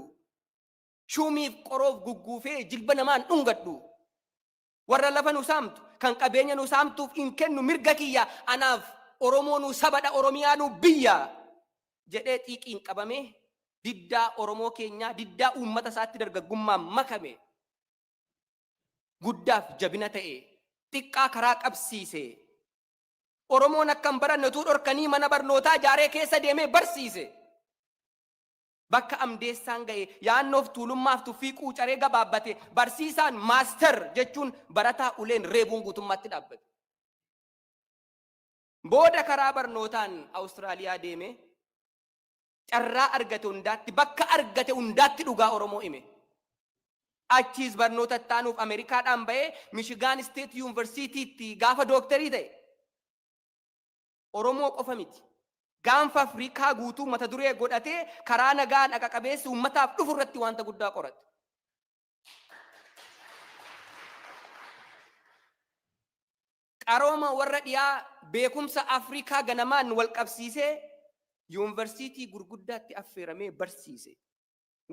Shuumiif qoroof gugguufee jilba namaan dhungadhu. Warra lafa nu saamtu kan qabeenya nu saamtuuf hin kennu mirga kiyya anaaf Oromoo nu sabadha Oromiyaa nu biyya jedhee xiiqiin qabame diddaa Oromoo keenyaa diddaa uummata isaatti dargaggummaan makame. Guddaaf jabina ta'e xiqqaa karaa qabsiise. Oromoon akkam baranne utuu dhorkanii mana barnootaa jaaree keessa deemee barsiise. Bakka Hamdeessaan ga'e yaannoof tuulummaaf tuffii quucaree gabaabbate barsiisaan maaster jechuun barataa uleen reebuun guutummaatti dhaabbate. Booda karaa barnootaan Awustiraaliyaa deeme carraa argate hundaatti bakka argate hundaatti dhugaa Oromoo hime. Achiis barnoota taanuuf Ameerikaadhaan ba'ee Michigan State Universitytti gaafa dooktarii ta'e. Oromoo qofa miti. Gaanfa Afrikaa guutuu mata duree godhatee karaa nagaa dhaqa qabeessi uummataaf dhufu irratti wanta guddaa qorate. Qarooma warra dhiyaa beekumsa Afrikaa ganamaan wal qabsiisee yuunivarsiitii gurguddaatti affeeramee barsiise.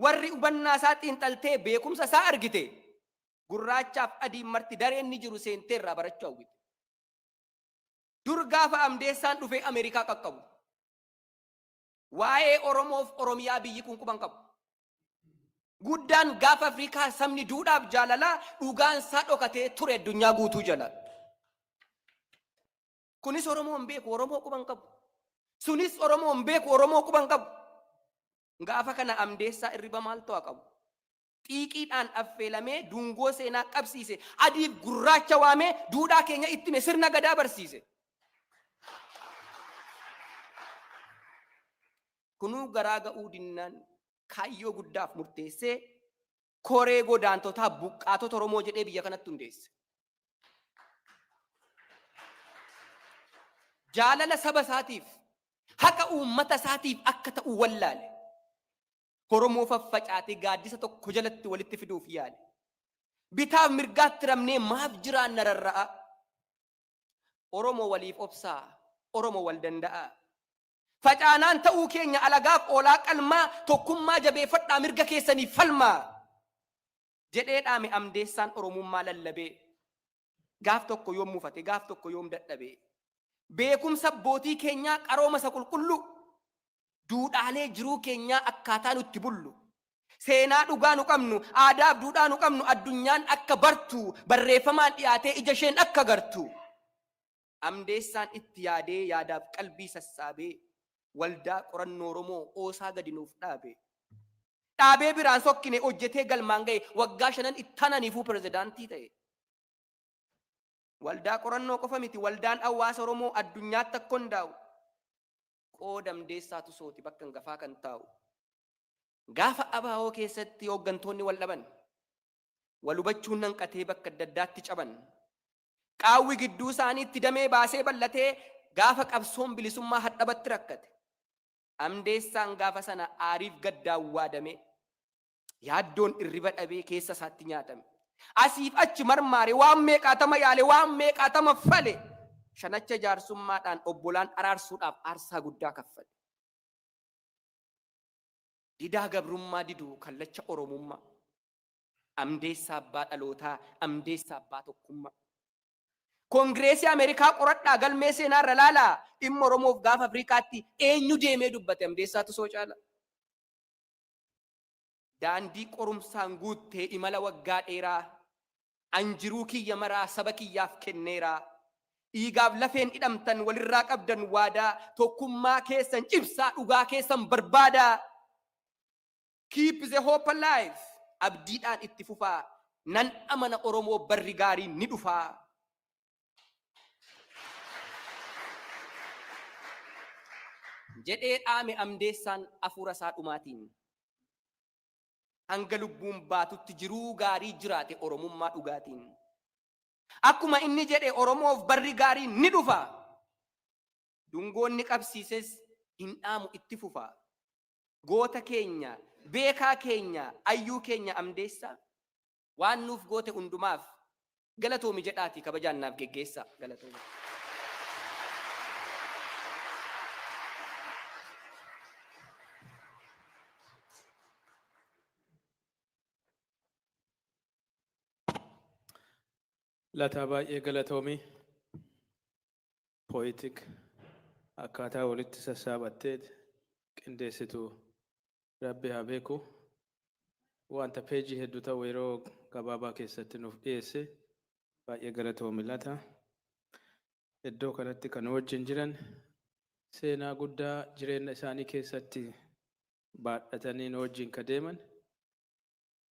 Warri hubannaa isaa xiinxaltee beekumsa isaa argite gurraachaaf adiin marti dareen ni jiru seentee irraa barachuu hawwite. Dur gaafa Hamdeessaan dhufee Ameerikaa qaqqabu. Waa'ee Oromoof Oromiyaa biyyi kun quban qabu. Guddaan gaafa Afrikaa sabni duudhaaf jaalalaa dhugaan isaa dhokatee ture addunyaa guutuu jala. Kunis Oromoon beeku Oromoo quban qabu. Sunis Oromoon beeku Oromoo quban qabu. Gaafa kana Hamdeessaa irriba maal ta'aa qabu. Xiiqiidhaan affeelamee dungoo seenaa qabsiise. Adiif gurraacha waamee duudhaa keenya ittime sirna gadaa barsiise. Kunuu garaa ga'uu dinnaan kaayyoo guddaaf murteessee koree godaantotaa buqqaatota Oromoo jedhee biyya kanatti hundeesse. Jaalala saba isaatiif haqa uummata isaatiif akka ta'u wallaale. Oromoo faffacaatee gaaddisa tokko jalatti walitti fiduuf yaale. Bitaaf mirgaatti ramnee maaf jiraanna rarra'a. Oromoo waliif obsaa, Oromoo wal danda'a. Facaanaan ta'uu keenya alagaaf oolaa qalmaa tokkummaa jabeeffadhaa mirga keessaniif falmaa. Jedhee dhaame Hamdeessaan Oromummaa lallabee. Gaaf tokko yoom mufate, gaaf tokko yoom dadhabee. Beekumsa abbootii keenyaa qarooma isa qulqullu. Duudhaalee jiruu keenyaa akkaataa nutti bullu. Seenaa dhugaa nu qabnu, aadaaf duudhaa nu qabnu addunyaan akka bartu, barreeffamaan dhiyaatee ija isheen akka gartu. Hamdeessaan itti yaadee yaadaaf qalbii sassaabee waldaa qorannoo Oromoo oosaa gadi nuuf dhaabe. dhaabee biraan sokkine hojjetee galmaan ga'e waggaa 5 ittananiifuu pirezidaantii ta'e. Waldaa qorannoo qofa miti waldaan hawaasa Oromoo addunyaatti akka hundaa'u qooda Hamdeessaa Tusooti bakka hangafaa kan taa'u. Gaafa ABO keessatti hooggantoonni wal dhaban wal hubachuun hanqatee bakka adda addaatti caban. Qaawwi gidduu isaaniitti damee baasee bal'atee gaafa qabsoon bilisummaa hadhabatti rakkate. Hamdeessaan gaafa sana aariif gaddaan waadame yaaddoon irriba dhabee keessa isaatti nyaatame. Asiif achi marmaare waan meeqaatama yaale waan meeqaatama fale shanacha jaarsummaadhaan obbolaan araarsuudhaaf aarsaa guddaa kaffale. Didaa gabrummaa diduu kallacha Oromummaa. Hamdeessaa abbaa dhalootaa, Hamdeessaa abbaa tokkummaa. Koongireesii Ameerikaa qoradhaa galmee seenaa irra laalaa dhimma Oromoof gaafa Afrikaatti eenyu deemee dubbate Hamdeessaa Tusoo caala. Daandii qorumsaan guuttee imala waggaa dheeraa anjiruu kiyya maraa saba kiyyaaf kenneeraa. Dhiigaaf lafeen hidhamtan walirraa qabdan waadaa tokkummaa keessan cibsaa dhugaa keessan barbaadaa. Keep the hope alive. Abdiidhaan itti fufaa. Nan amana Oromoo barri gaarii ni dhufaa. Jedhee dhaame Hamdeessaan hafuura isaa dhumaatiin. Hanga lubbuun baatutti jiruu gaarii jiraate Oromummaa dhugaatiin. Akkuma inni jedhe Oromoof barri gaarii ni dhufa. Dungoonni qabsiises hin dhaamu itti fufa. Goota keenya, beekaa keenya, ayyuu keenya Hamdeessaa. Waan nuuf goote hundumaaf galatoomi jedhaati kabajaan naaf geggeessaa. Galatoomi. Lataa baay'ee galatoomii pooyitik akkaataa walitti sassaabattee qindeessitu Rabbi haa beeku. Wanta peejii hedduu ta'u yeroo gabaabaa keessatti nuuf dhiyeesse baay'ee galatoomi lataa. Iddoo kanatti kan wajjin jiran seenaa guddaa jireenya isaanii keessatti baadhatanii nu wajjin ka deeman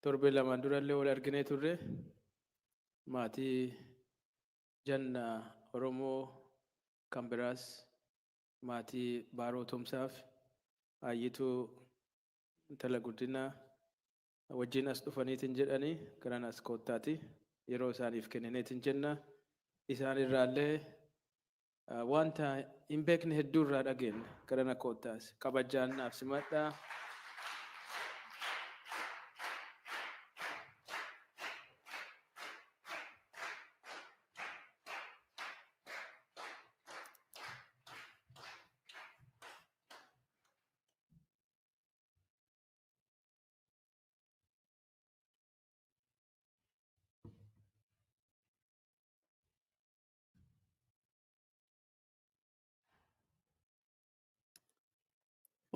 torbee lamaan durallee wal arginee turre. Maatii janna Oromoo kan biraas maatii Baaroo Tumsaaf Ayyituu intala guddinaa wajjin as dhufaniitiin jedhanii garan as koottaati yeroo isaaniif kennineetiin jenna. Isaan irraallee wanta hin beekne hedduu irraa dhageenya garan koottaas kabajaan naaf simadhaa.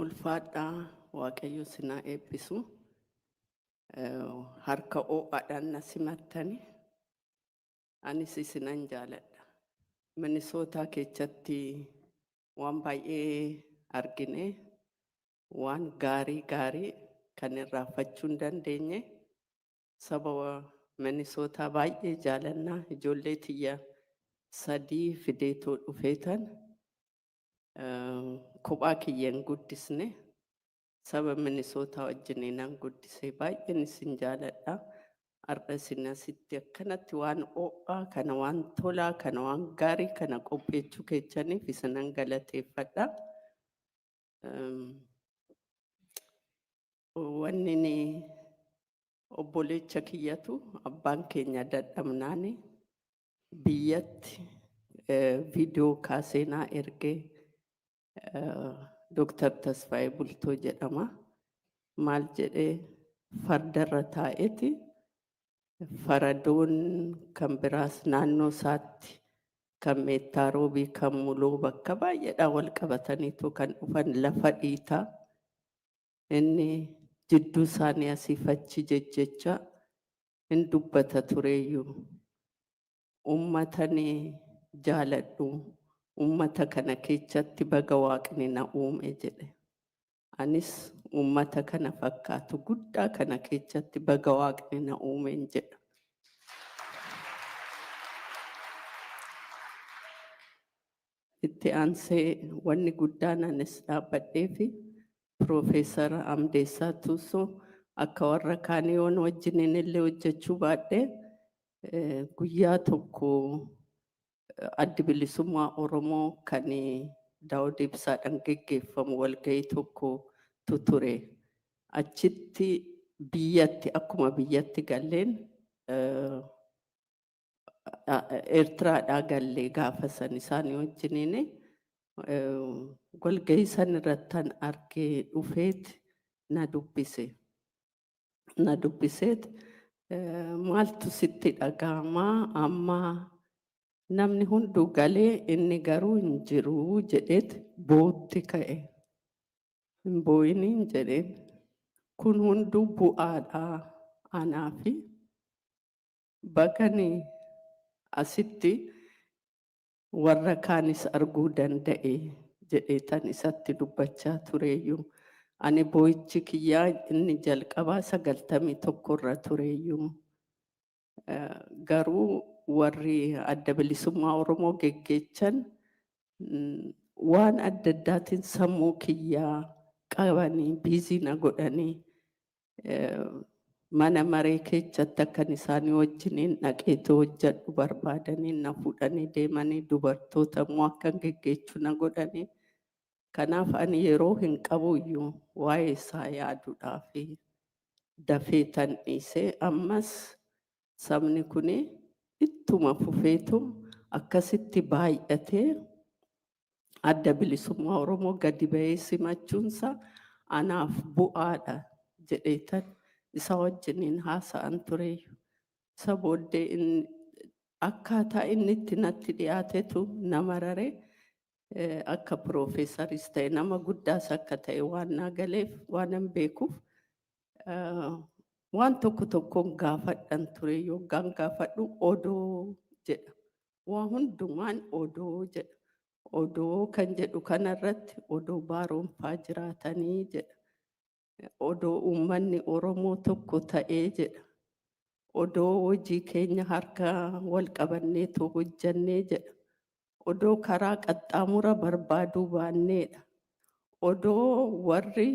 Ulfaadhaa Waaqayyo sinaa eebbisu. Harka ho'aadhaan na simattani. Anis isinan jaaladha. Minisootaa keessatti waan baay'ee argine waan gaarii kan irraanfachuu hin dandeenye sababa Minisootaa baay'ee jaalannaa ijoollee tiyya 3 fideetoo dhufeetan. Kophaa kiyyaan guddisne saba Minisootaa wajjiniinaan guddisee baay'een isin jaaladha. Har'a isin asitti akkanatti waan ho'aa kana waan tolaa kana waan gaarii kana qopheessuu keessaniif isinan galateeffadha. Wanni obboleecha kiyyatu abbaan keenya dadhabnaani biyyatti viidiyoo kaaseenaa ergee Dr. Tasfaayee Bultoo jedhama. Maal jedhee fardarra taa'eeti faradoon kan biraas naannoo isaatti kan meettaarobii kan muloo bakka baay'eedhaa wal qabataniitu kan dhufan lafa dhiitaa inni jidduu isaanii asiif achi jejjecha hin dubbata tureeyyuu uummatanii jaaladhu. Uummata kana keessatti baga waaqni na uume jedhe. Anis uummata kana fakkaatu guddaa kana keessatti baga waaqni na uumeen jedha. Itti aansee wanni guddaan anis dhaabbadhee fi Profeesar Hamdeessaa Tusoo akka warra kaanii yoon wajjiniin illee hojjechuu baadhee guyyaa tokko addi bilisummaa Oromoo kan Daawud Ibsaadhaan geggeeffamu walgahii tokkotu ture. Achitti biyyatti akkuma biyyatti galleen Eertiraadhaa gallee gaafa san isaanii wajjiniin walgahii san irrattan argee dhufeet na dubbise. Na dubbiseet maaltu sitti dhaga'amaa ammaa namni hunduu galee inni garuu hin jiru jedheet bootti ka'e. Hin boo'iniin jedheen kun hunduu bu'aadhaa anaa fi bagani asitti warra kaanis arguu danda'e jedheetan isatti dubbachaa tureeyyuu. Ani boo'ichi kiyyaa inni jalqabaa 91 irra tureeyyuu. Garuu warri adda bilisummaa Oromoo geggeechan waan adda addaatiin sammuu kiyyaa qabanii biizii na godhanii mana maree keessatti akkan isaanii wajjiniin dhaqeetoo hojjedhu barbaadanii na fuudhanii deemanii dubartoota immoo akkan geggeechuu na godhanii. Kanaaf ani yeroo hin qabuyyuu waa'ee isaa yaaduudhaaf dafee tan dhiisee ammas sabni kun ittuma fufeetu akkasitti baay'atee adda bilisummaa Oromoo gadi ba'ee simachuunsa anaaf bu'aadha jedheetan isa wajjiniin haasa'an tureeyyu. Isa booddee akkaataa inni itti natti dhiyaatetu nama raree akka Profeesaris ta'e nama guddaas akka ta'e waan naa galeef waan hin beekuuf waan tokko tokkoon gaafadhan ture yookaan gaafadhu odoo jedha. Waan hundumaan odoo jedha. Odoo kan jedhu kanarratti odoo baaroonfaa jiraatanii jedha. Odoo uummanni Oromoo tokko ta'ee jedha. Odoo hojii keenya harka wal qabanneetoo hojjannee jedha. Odoo karaa qaxxaamura barbaaduu baanneedha. Odoo warri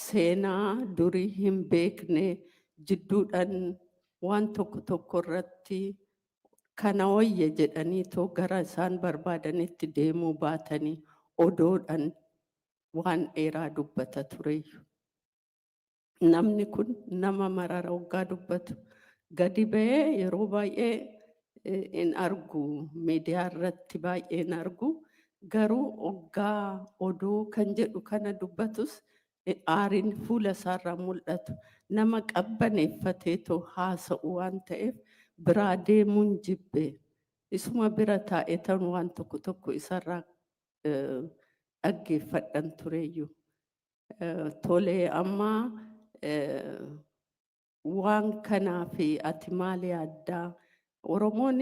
seenaa durii hin beekne jidduudhaan waan tokko tokko irratti kana wayya jedhaniitoo gara isaan barbaadanitti deemuu baatanii odoodhaan waan dheeraa dubbata tureeyyu. Namni kun nama marara waggaa dubbatu gadi ba'ee yeroo baay'ee in argu miidiyaa irratti baay'ee in argu garuu waggaa odoo kan jedhu kana dubbatus aariin fuula isaarraa mul'atu nama qabbaneeffateetoo haasa'u waan ta'eef biraa deemuun jibbe isuma bira taa'ee tan waan tokko tokko isarraa dhaggeeffadhan tureeyyu. Tolee ammaa waan kanaa fi ati maal yaaddaa? Oromoon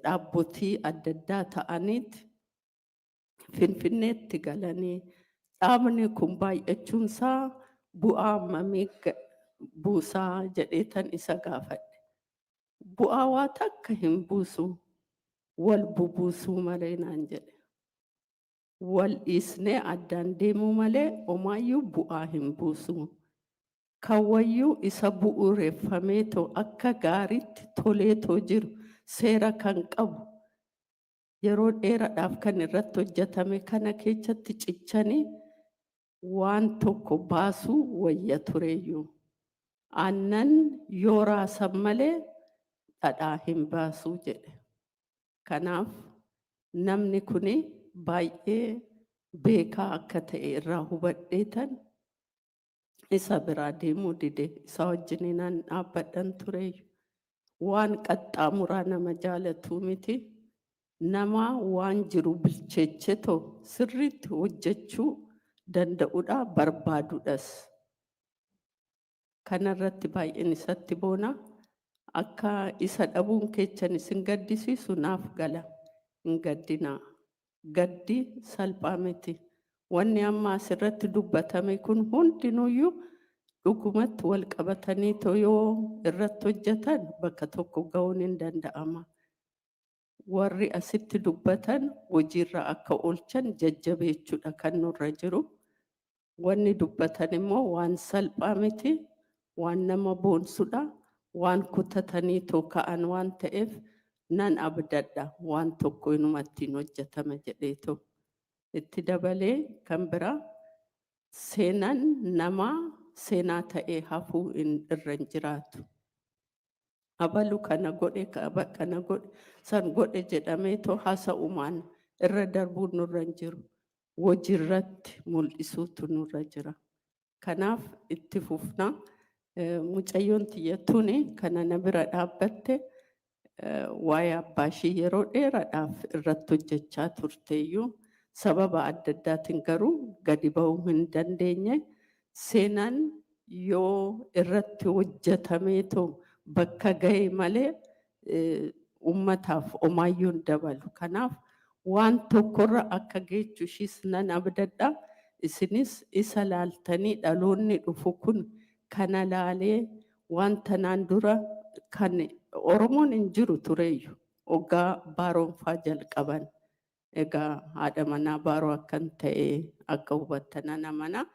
dhaabbotii adda addaa ta'aniiti Finfinneetti galanii dhaabni kun baay'achuunsaa bu'aa hammamii buusaa jedheetan isa gaafadhe. Bu'aa waa takka hin buusu wal bubuusuu malee naan jedhe. Wal dhiisnee addaan deemuu malee homaayyuu bu'aa hin buusu. Kawwayyuu isa bu'uureffameetoo akka gaariitti toleetoo jiru seera kan qabu yeroo dheeraadhaaf kan irratti hojjetame kana keessatti cichanii waan tokko baasuu wayya tureeyyuu. Aannan yoo raasan malee dhadhaa hin baasuu jedhe. Kanaaf namni kun baay'ee beekaa akka ta'e irraa hubadheetan isa biraa deemuu dide isa wajjiniin dhaabbadhan tureeyyu. Waan qaxxaamuraa nama jaalatuu miti. Nama waan jiru bilcheechetoo sirriitti hojjechuu danda'uudha barbaaduudhas. Kanarratti baay'een isatti boona. Akka isa dhabuun keessan isin gaddisiisu naaf gala. Hin gaddinaa. Gaddi salphaa miti. Wanni amma asirratti dubbatame kun hundinuyyuu dhugumatti wal qabatanii yoo irratti hojjetan bakka tokko ga'uun hin danda'ama. Warri asitti dubbatan hojiirra akka oolchan jajjabeechuudha kan nurra jiru. Wanni dubbatan immoo waan salphaa miti, waan nama boonsudha, waan kutatanii ka'an waan ta'eef nan abdadha waan tokko inumatti hojjetama jedheetu. Itti dabalee kan biraa seenaan namaa seenaa ta'ee hafuu irra hin jiraatu. Abalu kana godhe kana godhe san godhe jedhameetoo haasa'umaan irra darbuun nurra hin jiru. Hojiirratti mul'isuutu nurra jira. Kanaaf itti fufnaa. Mucayyoon tiyyattuun kana na bira dhaabbatte waa'ee abbaa ishii yeroo dheeraadhaaf irratti hojjechaa turteeyyuu sababa adda addaatiin garuu gadi ba'uu hin dandeenye. Seenaan yoo irratti hojjetameetoo bakka ga'e malee ummataaf omaayyuu hin dabalu. Kanaaf waan tokkorra akka geechu ishiis nan abdadha. Isinis isa laaltanii dhaloonni dhufu kun kana laalee waan tanaan dura kan Oromoon hin jiru tureeyyu hoggaa baaroonfaa jalqaban. Egaa haadha manaa baaroo akkan ta'e akka hubattan amana.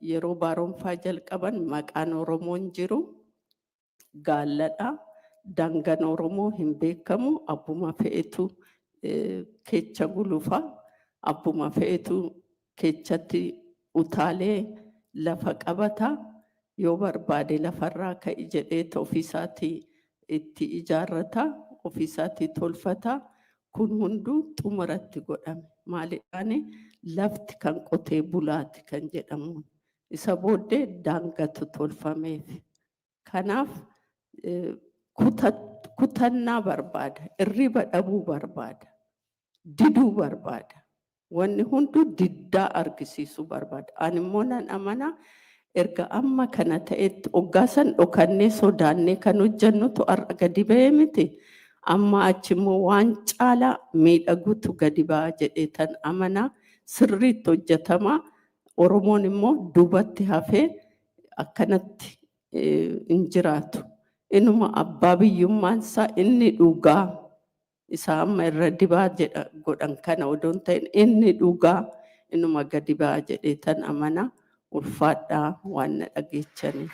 Yeroo baaroonfaa jalqaban maqaan Oromoon jiru gaalladha. Daangaan Oromoo hin beekamu. Abbuma fe'etu keecha gulufa. Abbuma fe'etu keechatti utaalee lafa qabata. Yoo barbaade lafarraa ka'i jedhee ofiisaatii itti ijaarrata. Ofiisaatii tolfata. Kun hunduu xumuratti godhame. Maaliidhaan lafti kan qotee bulaati kan jedhamu. Isa booddee daangatu tolfameef. Kanaaf kutannaa barbaada. Irriba dhabuu barbaada. Diduu barbaada. Wanni hunduu diddaa argisiisuu barbaada. Ani immoo nan amana erga amma kana ta'etti hoggaasan dhokannee sodaannee kan hojjennutu har'a gadi ba'ee miti. Amma achimmoo waan caalaa miidhaguutu gadi ba'a jedhee tan amanaa sirriitti hojjetama. Oromoon immoo duubatti hafee akkanatti hin jiraatu. Inuma abbaa biyyummaansaa inni dhugaa isa amma irra dibaa godhan kana odoo hin ta'in inni dhugaa inuma gadi ba'a jedhee tan amanaa. Ulfaadhaa waan na dhageechaniif.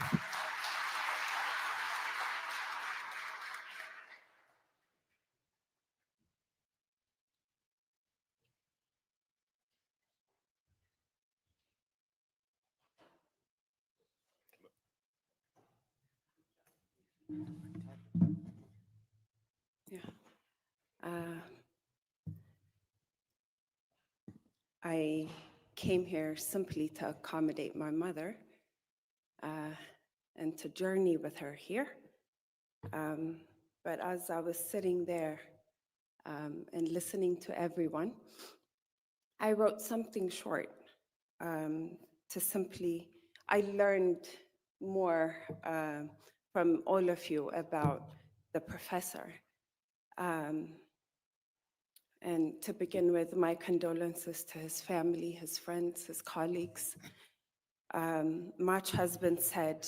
I came here simply to accommodate my mother and to journey with her here. But as I was sitting there and listening to everyone, I wrote something short to simply, I learned more from all of you about the professor. And to begin with, my condolences to his family, his friends, his colleagues. Much has been said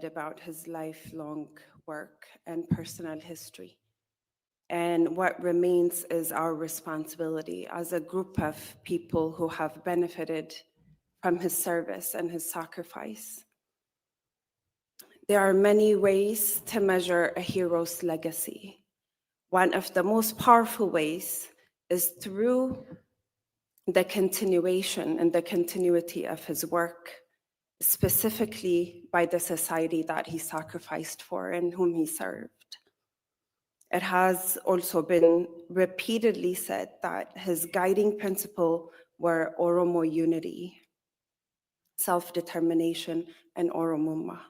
about his lifelong work and personal history. And what remains is our responsibility as a group of people who have benefited from his service and his sacrifice. There are many ways to measure a hero's legacy. One of the most powerful ways is through the continuation and the continuity of his work, specifically by the society that he sacrificed for and whom he served. It has also been repeatedly said that his guiding principle were Oromo unity, self-determination, and Oromumma.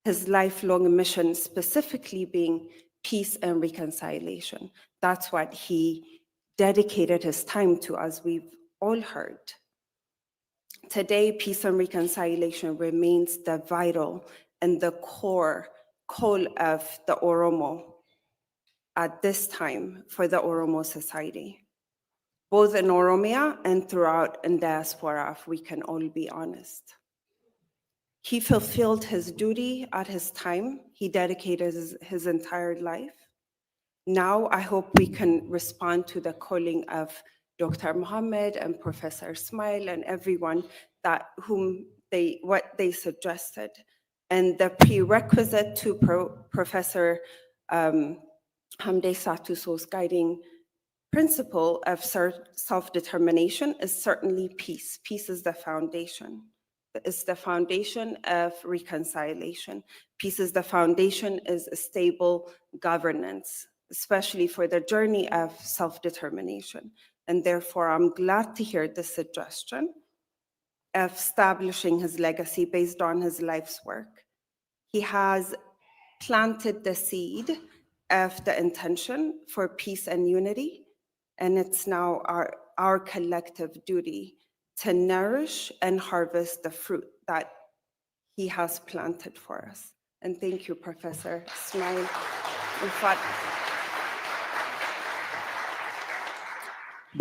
His lifelong mission specifically being peace and reconciliation. That's what he dedicated his time to, as we've all heard. Today, peace and reconciliation remains the vital and the core call of the Oromo at this time for the Oromo society. both in Oromia and throughout in diaspora, if we can all be honest. He fulfilled his duty at his time. He dedicated his entire life. Now I hope we can respond to the calling of Dr. Mohammed and Professor Ismail and everyone what they suggested. And the prerequisite to Professor Hamdeessaa Tusoo's guiding principle of self-determination is certainly peace. Peace is the foundation. It's the foundation of reconciliation. Peace is the foundation, is a stable governance, especially for the journey of self-determination. And therefore, I'm glad to hear this suggestion of establishing his legacy based on his life's work. He has planted the seed of the intention for peace and unity, and it's now our collective duty to nourish and harvest the fruit that he has planted for us. And thank you, Professor Ismail. In fact,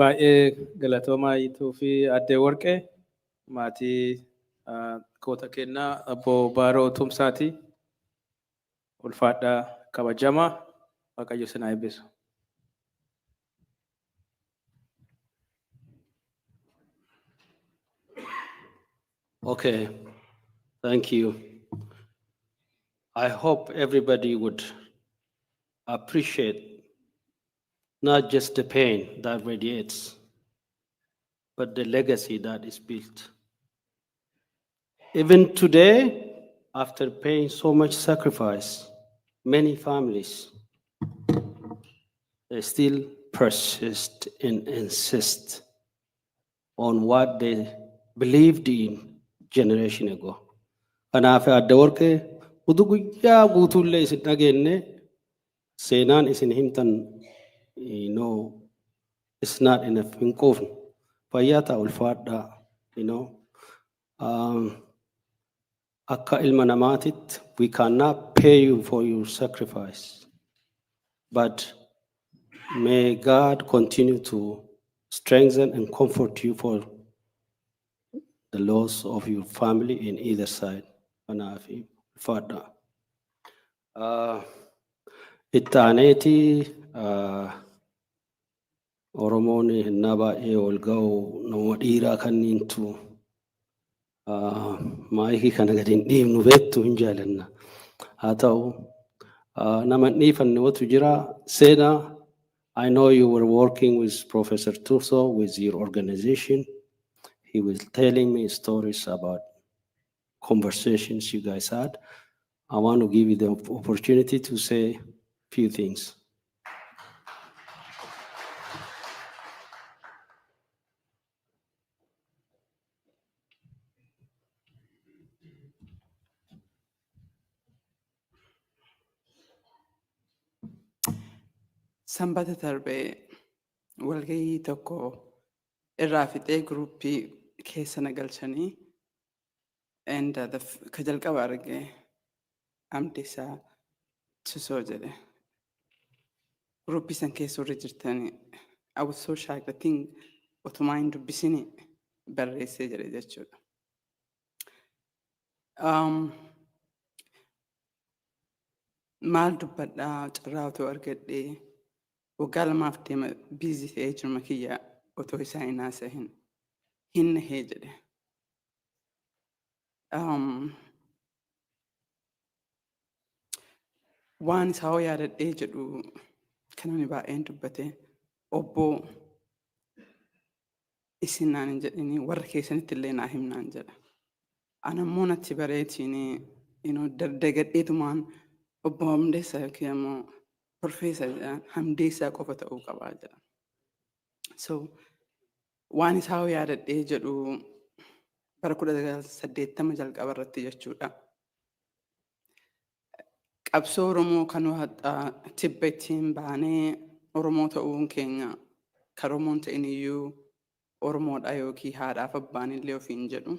baay'ee galatoomaa yituu fi addee warqee maatii koota kennaa abbo Baaroo Tumsaati ulfaadhaa kabajamaa Waaqayyo isin haa eebbisu. Okay, thank you. I hope everybody would appreciate not just the pain that radiates, but the legacy that is built. Even today, after paying so much sacrifice, many families, they still persist and insist on what they believed in generation ago. Kanaaf adda warqee utuu guyyaa guutuullee isin dhageenye seenaan isin himtan it's not enough hin quufne fayyaa ta'a ulfaadhaa akka ilma namaatitti we cannot pay you for your sacrifice, but may God continue to strengthen and comfort you for the loss of your family in either side. Father. Ittaneeti Oromoon hinnaa baay'ee ol ga'u nama dhiiraa kanniintu maayikii kana gadi hin dhiifnu beektu hin jaalanna. Haa ta'u nama hin dhiifanne watu jira seenaa. I know you were working with Professor Tusoo with your organization. He was telling me stories about conversations you guys had. I want to give you the opportunity to say a few things. Sanbata darbee walgahii tokko irraa fixee gruuppii keessa nagalchanii and ka jalqaba argee Hamdeessaa Tusoo jedhe. Gruuppii san keessa warri jirtanii I was so shocked. I think otumaa hin dubbisini barreessee jedhe jechuudha. Maal dubbadhaa carraa otoo argadhee waggaa lamaaf deema biizii ta'ee jirma kiyya otoo isaa hin haasahin hin nahee jedhe. Waan isaa hoo yaadadhee jedhu kan namni baay'een dubbate obbo isin naan hin jedhini warra keessanitti illee naa himnaan jedha. Anammoo natti bareetiin dagadheetumaan obbo Hamdeessaa yookiin ammoo Profeesar Hamdeessaa qofa ta'uu qabaa jedha. So waan isaa hoo yaadadhee jedhu bara 1980 jalqaba irratti jechuudha. Qabsoo Oromoo kan tibba ittiin baanee Oromoo ta'uun keenya kan Oromoon ta'in iyyuu Oromoodha yookiin haadhaaf abbaan illee ofiin jedhu.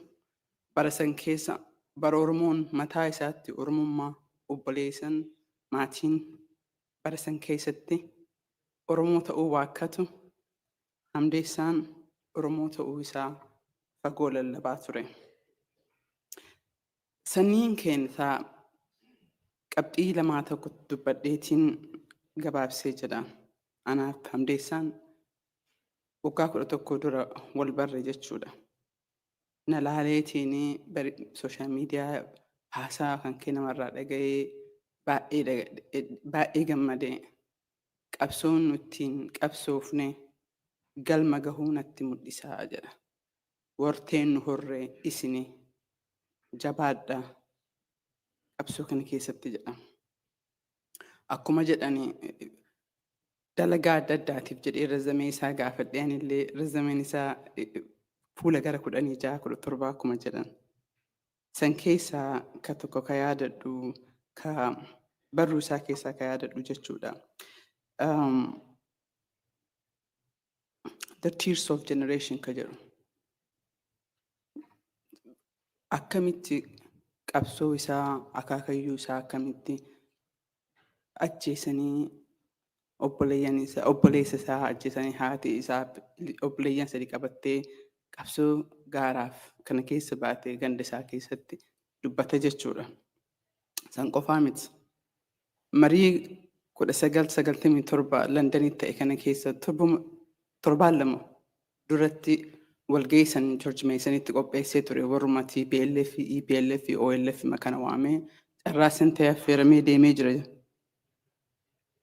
Bara san keessa bara Oromoon mataa isaatti Oromummaa obboleessan maatiin bara san keessatti Oromoo ta'uu waakkatu Hamdeessaan Oromoo ta'uu isaa fagoo lallabaa ture. Sanyiin keenyaa qabxii lamaa tokko dubbadheetiin gabaabsee jedha. Anaaf Hamdeessaan waggaa 11 dura wal barre jechuudha. Na laaleetiin sooshaal miidiyaa haasaa kan kee namarraa dhaga'ee baay'ee gammadee qabsoon nuttiin qabsoofne galma gahuu natti mul'isaa jedha. Warteen nu horree isini jabaadha qabsoo kana keessatti jedha. Akkuma jedhani dalagaa adda addaatiif jedhee reezamee isaa gaafadhe anillee reezameen isaa fuula gara 16 17 akkuma jedhan. San keessaa ka tokko ka yaadadhu ka barruu isaa keessaa ka yaadadhu jechuudha. The Tears of Generation ka jedhu. Akkamitti qabsoo isaa akaakayyuu isaa akkamitti ajjeesanii obboleessa isaa ajjeesanii haati isaa obboleeyyan sadii qabattee qabsoo gaaraaf kana keessa baatee ganda isaa keessatti dubbata jechuudha. San qofaa miti. Marii 1997 Londanitti ta'e kana keessa torbaan lama duratti walgeessan George Masonitti qopheessee ture warruma TPLF, EPLF, OLF makana waamee carraasan ta'e affeeramee deemee jira.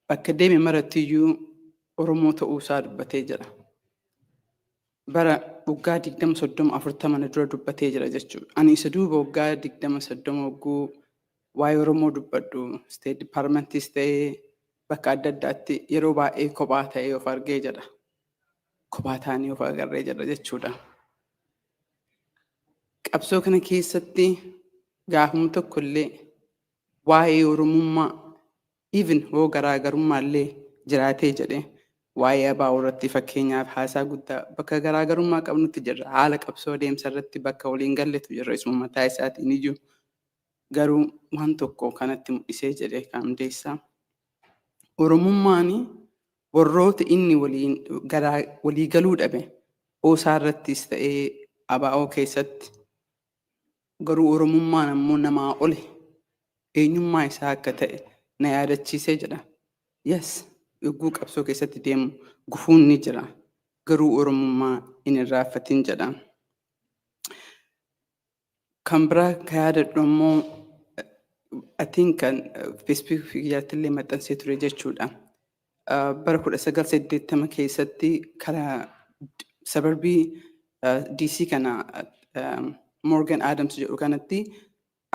Bakka deeme marattiyyuu Oromoo ta'uu isaa dubbatee jira. Bara waggaa 20-30-40 dura dubbatee jira jechuudha. Ani isa duuba waggaa 20-30 wagguu waa'ee Oromoo dubbadhu State Departmentis ta'ee bakka adda addaatti yeroo baay'ee kophaa ta'ee of argee jedha. Kophaa ta'anii of agarree jedha jechuudha. Qabsoo kana keessatti gaafuma tokkollee waa'ee Oromummaa even hoo garaagarummaa jiraatee jedhee waa'ee ABO irratti fakkeenyaaf haasaa guddaa bakka garaagarummaa qabnutti jirra. Haala qabsoo deemsa irratti bakka waliin galletu jirra isuma mataa isaatiin iyyuu. Garuu waan tokko kanatti mul'isee jedhee Hamdeessaa. Oromummaan warroota inni walii galuu dhabe oosaa irrattis ta'ee ABO keessatti garuu Oromummaan ammoo namaa ole eenyummaa isaa akka ta'e na yaadachiisee jedha. Yes, yogguu qabsoo keessatti deemu gufuun ni jira. Garuu Oromummaa hin irraanfatin jedha. Kan biraa ka yaadadhu ammoo I think kan Facebook irratti illee maxxansee ture jechuudha. Bara 1980 keessatti karaa sabarbii DC kana Morgan Adams jedhu kanatti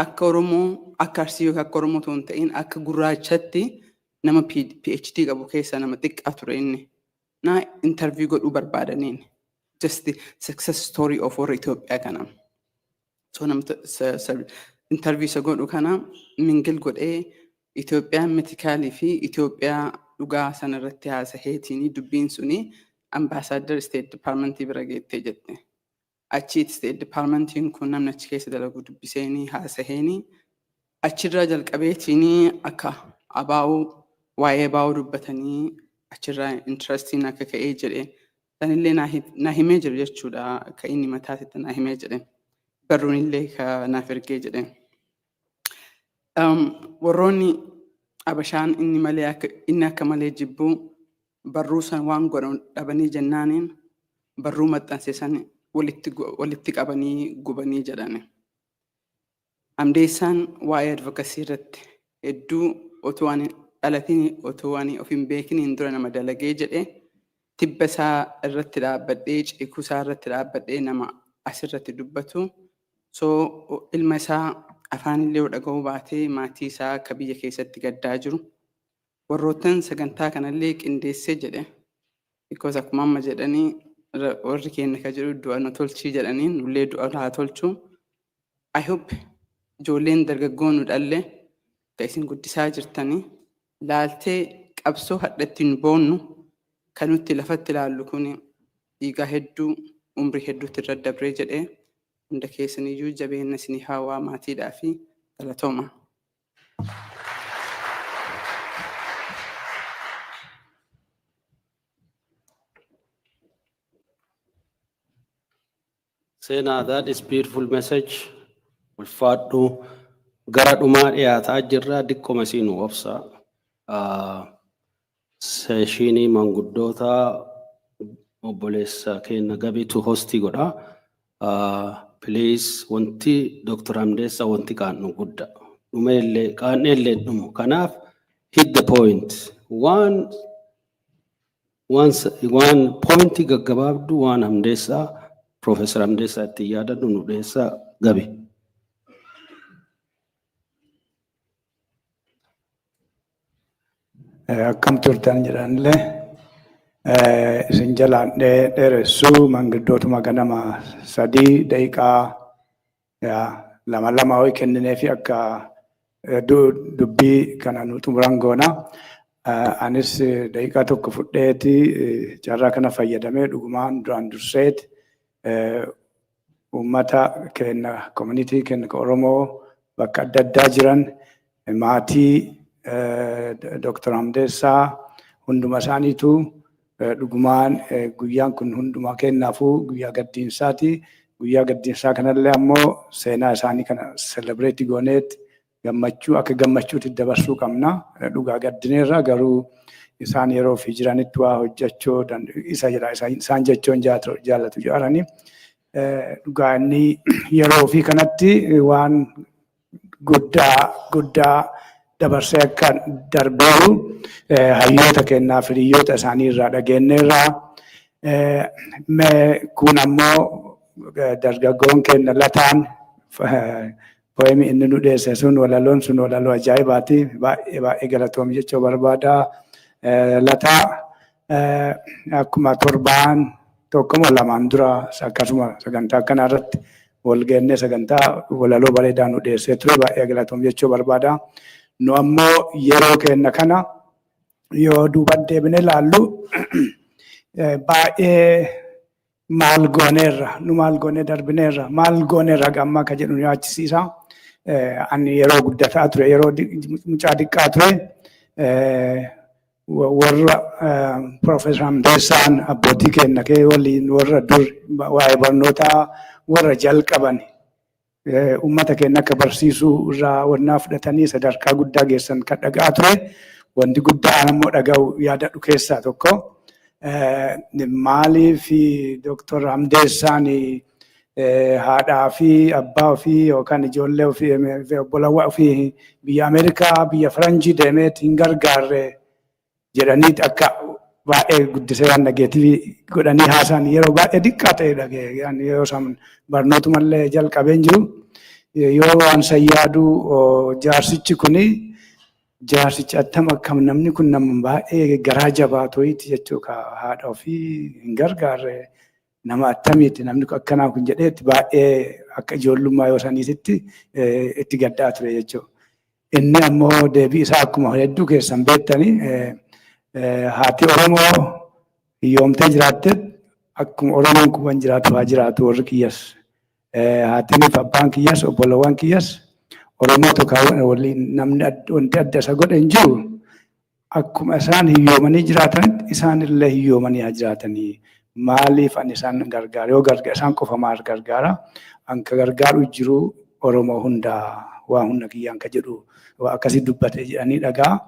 akka Oromoo akka Arsii yookaan akka Oromoo ta'uun ta'in akka gurraachatti nama PhD qabu keessa nama xiqqaa ture inni. Na interview godhuu barbaadaniin. Just the success story of warra Itoophiyaa kana. So nama interview isa godhu kana mingil godhee Itoophiyaan meetikaalii fi Itoophiyaa dhugaa sana irratti haasaheetiin dubbiin suni ambaasaadar State Departmentii bira geettee jette. Achitti State Departmentiin kun namni achi keessa dalagu dubbiseenii haasaheenii achirraa jalqabeetiin akka ABO waa'ee ABO dubbatanii achirraa interestiin akka ka'ee jedhe sanillee naa himee jiru jechuudha. Akka inni mataasitti naa himee jedhe. Barruun illee naaf ergee jedhe. Warroonni Abashaan inni akka malee jibbuu barruu san waan godhan dhabanii jennaaniin barruu maxxanse san walitti qabanii gubanii jedhani. Hamdeessaan waa'ee advokasii irratti hedduu otoo ani dhalatiin otoo ani of hin beekiniin dura nama dalagee jedhe tibba isaa irratti dhaabbadhee ceekuu isaa irratti dhaabbadhee nama asirratti dubbatu. So ilma isaa afaanillee yoo dhaga'uu baatee maatii isaa akka biyya keessatti gaddaa jiru. Warroottan sagantaa kanallee qindeessee jedhe. Because akkuma amma jedhanii warri keenya ka jedhu du'a nu tolchii jedhaniin nullee du'a haa tolchuu. I hope ijoolleen dargaggoon nu dhalle ka isin guddisaa jirtanii laaltee qabsoo hadhatti hin boonnu kan nutti lafatti ilaallu kun dhiigaa hedduu umrii hedduutti irra dabree jedhee hunda keessaniyyuu jabeenya isinii hawaa maatiidhaa fi galatooma. Sena, that is beautiful message. Ulfaadhu gara dhumaa dhiyaataa jirra dikkoma siin obsa. Seeshinii manguddoota obboleessa keenya gabiitu hostii godha. Please wanti Dr. Hamdeessaa wanti qaannu gudda. Dhumeellee qaanneellee dhumu. Kanaaf hit the point. One point gaggabaabdu waan Hamdeessaa Professor Hamdeessaa itti yaadannu nu dhiyeessaa gabi. Akkam turtan jedhanillee isin jalaan dheeressuu manguddootuma ganama 3 daqiiqaa lama ho'i kenninee fi akka dubbii kana nu xumuran goona. Anis daqiiqaa tokko fudheeti carraa kana fayyadamee dhugumaan duraan durseeti uummata keenya community keenya Oromoo bakka adda addaa jiran maatii Dr. Hamdeessaa hunduma isaaniitu dhugumaan guyyaan kun hunduma kennaafuu guyyaa gaddiinsaati. Guyyaa gaddiinsaa kanallee ammoo seenaa isaanii kana celebrate gooneet gammachuu akka gammachuutti dabarsuu qabna. Dhugaa gaddineerra garuu isaan yeroo fi jiranitti waa hojjechuu isa jedha isaan jechuun jaallatu jaarani. Dhugaa inni yeroo fi kanatti waan guddaa dabarsee akka darbeeru hayyoota kennaa fi hiriyoota isaanii irraa dhageenyeerraa. Kun ammoo dargaggoon keenya Lataan poemii inni nu dhiyeesse sun walaloon sun walaloo ajaa'ibaati. Baay'ee galatoom jechuu barbaada. Lataa akkuma torbaan tokkomoo lamaan dura akkasuma sagantaa kana irratti wal geennee sagantaa walaloo bareedaa nu dhiyeessee ture. Baay'ee galatoom jechuu barbaada. Nu ammoo yeroo keenya kana yoo duuba deebinee ilaallu baay'ee maal gooneerra nu maal goonee darbineerra maal gooneerra gammaa ka jedhu nu yaachisiisa. Ani yeroo guddataa ture yeroo mucaa xiqqaa ture warra Professor Hamdeessaan abbootii keenya kee waliin warra dur waa'ee barnootaa warra jalqaban uummata keenya akka barsiisuu irraa wannaa fudhatanii sadarkaa guddaa geessan kan dhagaa ture. Wanti guddaan ammoo dhaga'u yaadadhu keessaa tokko maaliif Dr. Hamdeessaan haadhaa fi abbaa ofii yookaan ijoollee ofii obbolawwan ofii biyya Ameerikaa biyya Faranjii deemeet hin gargaarre jedhaniit akka baay'ee guddisee waan dhageetii godhanii haasaan yeroo baay'ee xiqqaa ta'e dhagee yeroo isaan barnootumallee jalqabeen jiru yoo waan sayyaadu jaarsichi kuni jaarsichi attam akkam namni kun nama baay'ee garaa jabaa to'iti jechuu haadha ofii hin gargaarre nama attamiiti namni akkanaa kun jedheetti baay'ee akka ijoollummaa yoo saniititti itti gaddaa ture jechuudha. Inni ammoo deebii isaa akkuma hedduu keessan beektanii haati Oromoo hiyyoomtee jiraatte akkuma Oromoon kun jiraatu haa jiraatu warri kiyyas. Haatiniif abbaan kiyyas obbolawwan kiyyas Oromoo tokko waliin namni wanti adda isa godhe hin jiru. Akkuma isaan hiyyoomanii jiraatan isaanillee hiyyoomanii haa jiraatanii. Maaliif ani isaan gargaara yoo isaan qofa maal gargaara anka gargaaru jiru Oromoo hundaa waa hunda kiyyaan ka jedhu waa akkasii dubbate jedhanii dhagaa.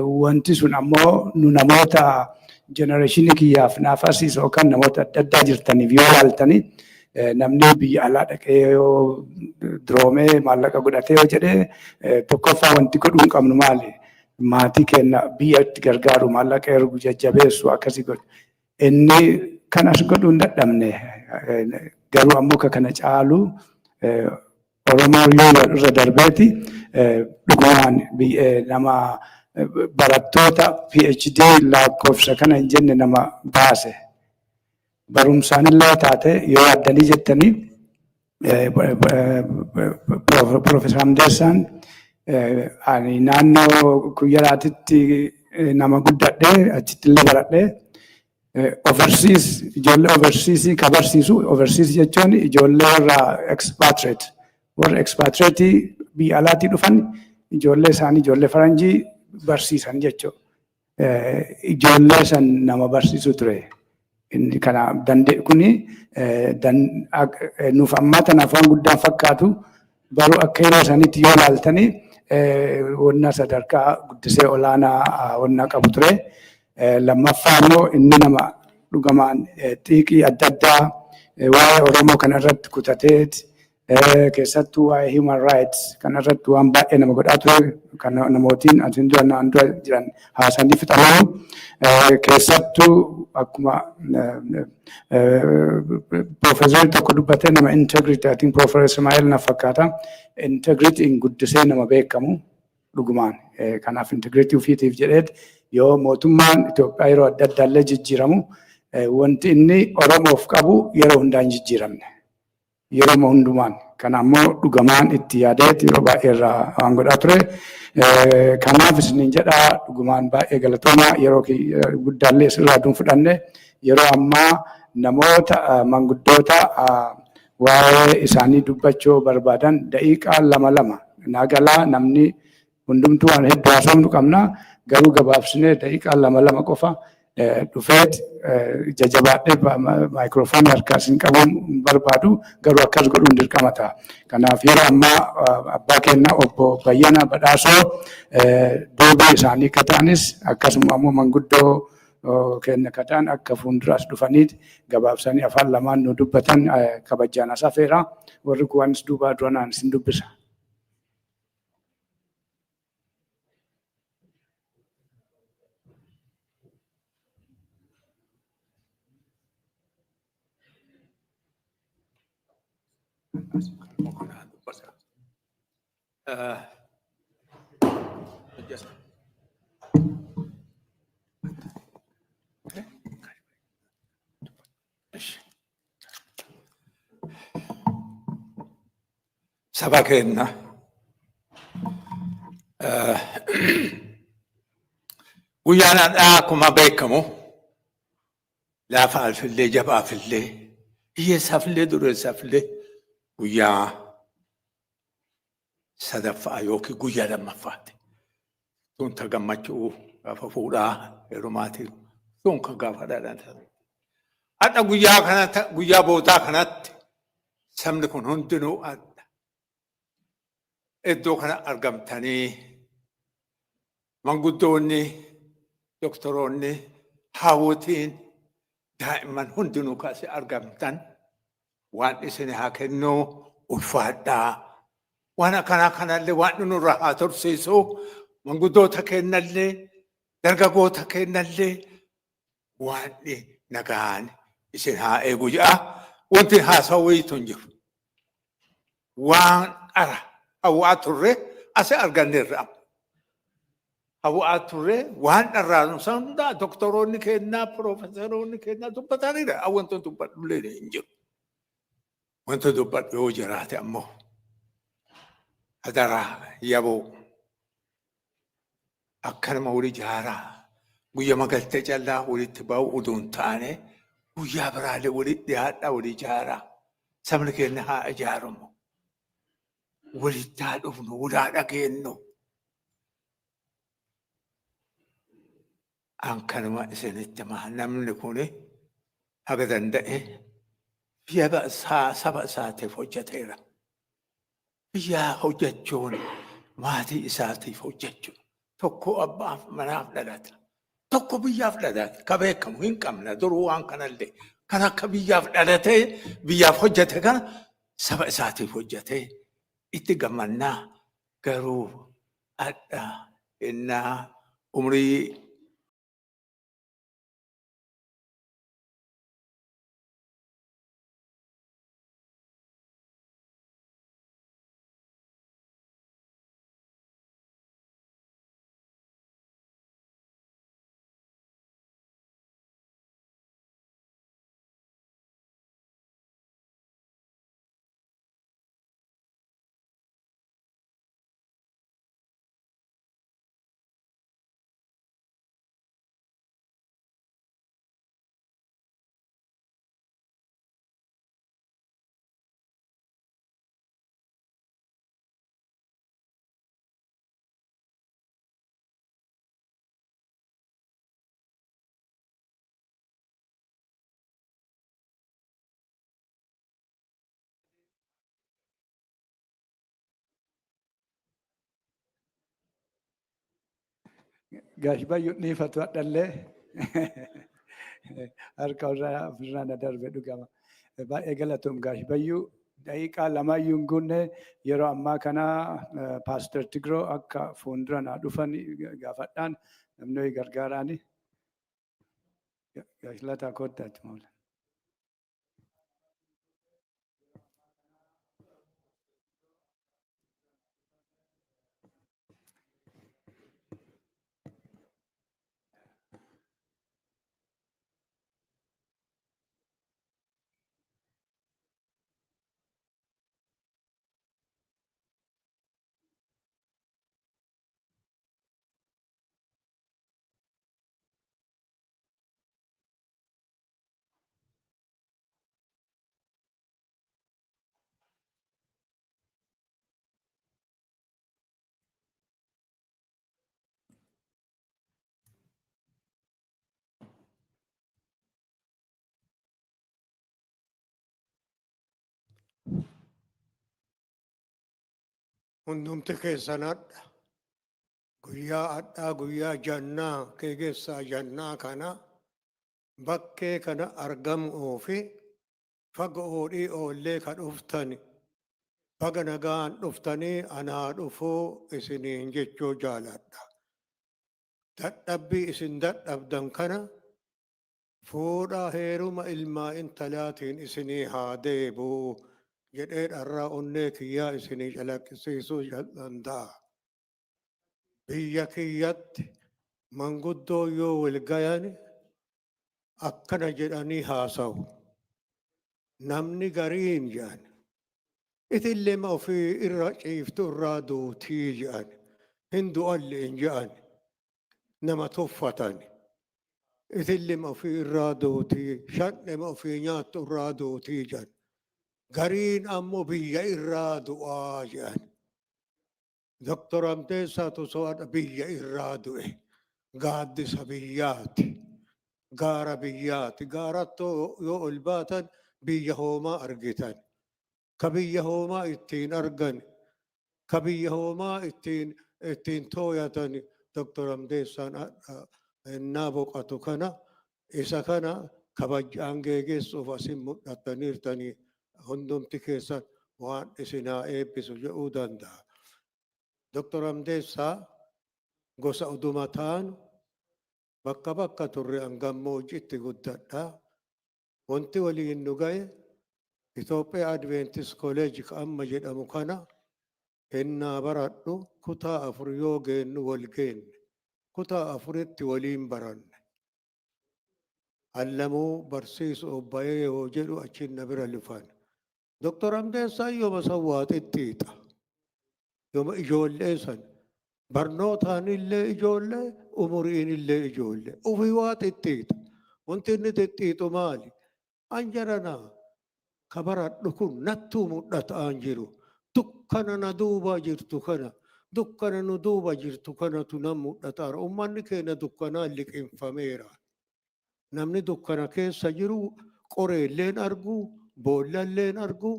Wanti sun ammoo nu namoota generation kiyyaaf naaf asiisa yookaan namoota adda addaa jirtaniif yoo ilaaltanii namni biyya alaa dhaqee yoo droomee maallaqa godhatee yoo jedhee tokkoffaa wanti godhuu hin qabnu maali? Maatii keenya biyya itti gargaaru maallaqa ergu jajjabeessu akkasii godhu. Inni kanas godhuu hin dadhabne garuu ammoo kana caalu Oromoo yoo irra darbeeti dhugumaan nama barattoota PhD lakkoofsa kana hin jenne nama baase. Barumsaanillee taate yoo addanii jettanii Professor Hamdeessaan ani naannoo kuyyaraatitti nama guddadhee achittillee baradhee ijoollee overseas ka barsiisu overseas jechuun ijoollee warra expatriate biyya alaatii dhufan ijoollee isaanii ijoollee faranjii barsiisan jechuudha. Ijoollee san nama barsiisu ture. Inni kana danda'e kuni nuuf ammaa tana afaan guddaan fakkaatu baruu akka yeroo sanitti yoo ilaaltanii wonna sadarkaa guddisee olaanaa wonna qabu ture. Lammaffaa immoo inni nama dhugamaan xiiqii adda addaa waa'ee Oromoo kana irratti kutatee keessattuu waa'ee human rights kana irratti waan baay'ee nama godhaa ture kan namootiin asiin dura naan dura jiran haasanii fixamu keessattuu akkuma Profeesarri tokko dubbatee nama integrity I think Profeesar Ismaa'eel na fakkaata integrity guddisee nama beekamu dhugumaan kanaaf integrity ofiitiif jedheet yoo mootummaan Itoophiyaa yeroo adda addaallee jijjiiramu wanti inni Oromoof qabu yeroo hundaa hin jijjiiramne. Yeroo hundumaan kana ammoo dhugumaan itti yaadeet yeroo baay'ee irraa waan godhaa ture. Kanaaf isiniin jedhaa dhugumaan baay'ee galatoomaa yeroo guddaallee isirraa duun fudhanne yeroo ammaa namoota manguddoota waa'ee isaanii dubbachuu barbaadan daqiiqaa lama nagalaa namni hundumtuu waan hedduu haasofnu qabna garuu gabaabsinee daqiiqaa lama qofa dhufeet jajabaadhee maayikiroofoonii harkaa isin qabuun barbaadu garuu akkas godhuun dirqama ta'a. Kanaaf yeroo ammaa abbaa keenya obbo Bayyana Badhaasoo duubii isaanii kataanis akkasuma ammoo manguddoo keenya kataan akka fuulduraas dhufaniit gabaabsanii afaan lamaan nu dubbatan kabajaan asafeera warri kuwaanis duubaa duranaan isin dubbisa. Saba keenya guyyaan har'aa akkuma beekamu laafaafillee jabaafillee hiyyeessaafillee dureessaafillee guyyaa sadaffaa yookiin guyyaa lammaffaati. Tunta gammachuu gaafa fuudhaa heerumaatiin tunka gaafa dhalatan. Har'a guyyaa boodaa kanatti sabni kun hundinuu iddoo kana argamtanii manguddoonni, doktoroonni, haawwotiin, daa'imman hundinuu kaasee argamtan waan isin haa kennuu ulfaadhaa. Waan akkanaa kanallee waan nurraa haa tursiisu manguddoota kennallee dargaggoota kennallee waan nagaan isin haa eegu jedha. Wanti haasawaa wayiitu hin jiru. Waan qara hawwaa turre asi arganneerra. Hawwaa turre waan dharraa san hundaa doktoroonni kennaa piroofeesaroonni kennaa dubbatanidha. Wanti dubbadhullee hin jiru. Wanti dubbadhu yoo jiraate ammoo hadaraa yaboo akkanuma walii jaaraa guyyaa magaltee callaa walitti ba'u uduun taane guyyaa biraalee walitti dhiyaadhaa walii jaaraa sabni keenya haa ijaaramu walitti haa dhufnu walaa dhageenyu akkanuma isinitti maa namni kuni haga danda'e biyya saba isaatiif hojjeteera. Biyyaa hojjechuun maatii isaatiif hojjechuun tokko abbaaf manaaf dhalata. Tokko biyyaaf dhalate ka beekamu hin qabna duruu waan kanallee kan akka biyyaaf dhalatee biyyaaf hojjete kana saba isaatiif hojjetee itti gammannaa garuu adda innaa umrii Gaashbayyuu dhiifatu hadhallee harka ofirraa na darbe dhugama. Baay'ee galatoom Gaashbayyuu daqiiqaa lamayyuu hin guunne yeroo ammaa kana Paaster Tigroo akka fuuldura naa dhufan gaafadhaan namni gargaaraani. Gaashlataa koottaati moola. Hundumti keessan hadha guyyaa hadhaa guyyaa jannaa Gaggeessaa jannaa kana bakkee kana argamuu fi fagoodhii oollee ka dhuftani baga nagaan dhuftanii anaa dhufuu isiniin jechuu jaaladha. Dadhabbii isin dadhabdan kana fuudha heeruma ilmaa intalaatiin isinii haa deebuu jedhee dharraa onnee kiyyaa isinii calaqqisiisuu danda'a. Biyya kiyyatti manguddoo yoo wal gayan akkana jedhanii haasawu. Namni gariin jedhan itillee ma ofii irra ciiftu irraa duutii jedhan hin du'alleen jedhan nama tuffatan. Itillee ma ofii irraa duutii shanne ma ofii nyaattu irraa duutii jedhan. Gariin ammoo biyya irraa du'aa jedhan. Dr. Hamdeessaa Tusoo biyya irraa du'e gaaddisa biyyaati. Gaara biyyaati. Gaarattoo yoo ol baatan biyya hoomaa argitan. Ka biyya hoomaa ittiin argan. Ka biyya hoomaa ittiin tooyatan Dr. Hamdeessaan innaa boqatu kana isa kana kabajaan geeggeessuuf asin mul'attaniirtanii hundumti keessan waan isinaa eebbisu jedhuu danda'a. Dr. Hamdeessaa gosa uduma taanu bakka bakka turre an gammoojjitti guddadha. Wanti waliin nu gahe Itoophiyaa Adventist College amma jedhamu kana innaa baradhu kutaa 4 yoo geennu wal geenne. Kutaa 4tti waliin baranne. Allamuu barsiisu obbayee yoo jedhu achiin na bira lufan. Dr. Hamdeessaa yooma sawwaa xixxiixa. Yooma ijoollee san barnootaan illee ijoollee umuriin illee ijoollee ufii waa xixxiixa. Wanti inni xixxiixu maali? Anjaranaa ka baradhu kun nattuu mul'ataan jiru. Dukkana na duuba jirtu kana. Dukkana nu duuba jirtu kanatu nan mul'ataara. Uummanni keenya dukkanaan liqinfameera. Namni dukkana keessa jiru qoreelleen argu, boollalleen argu,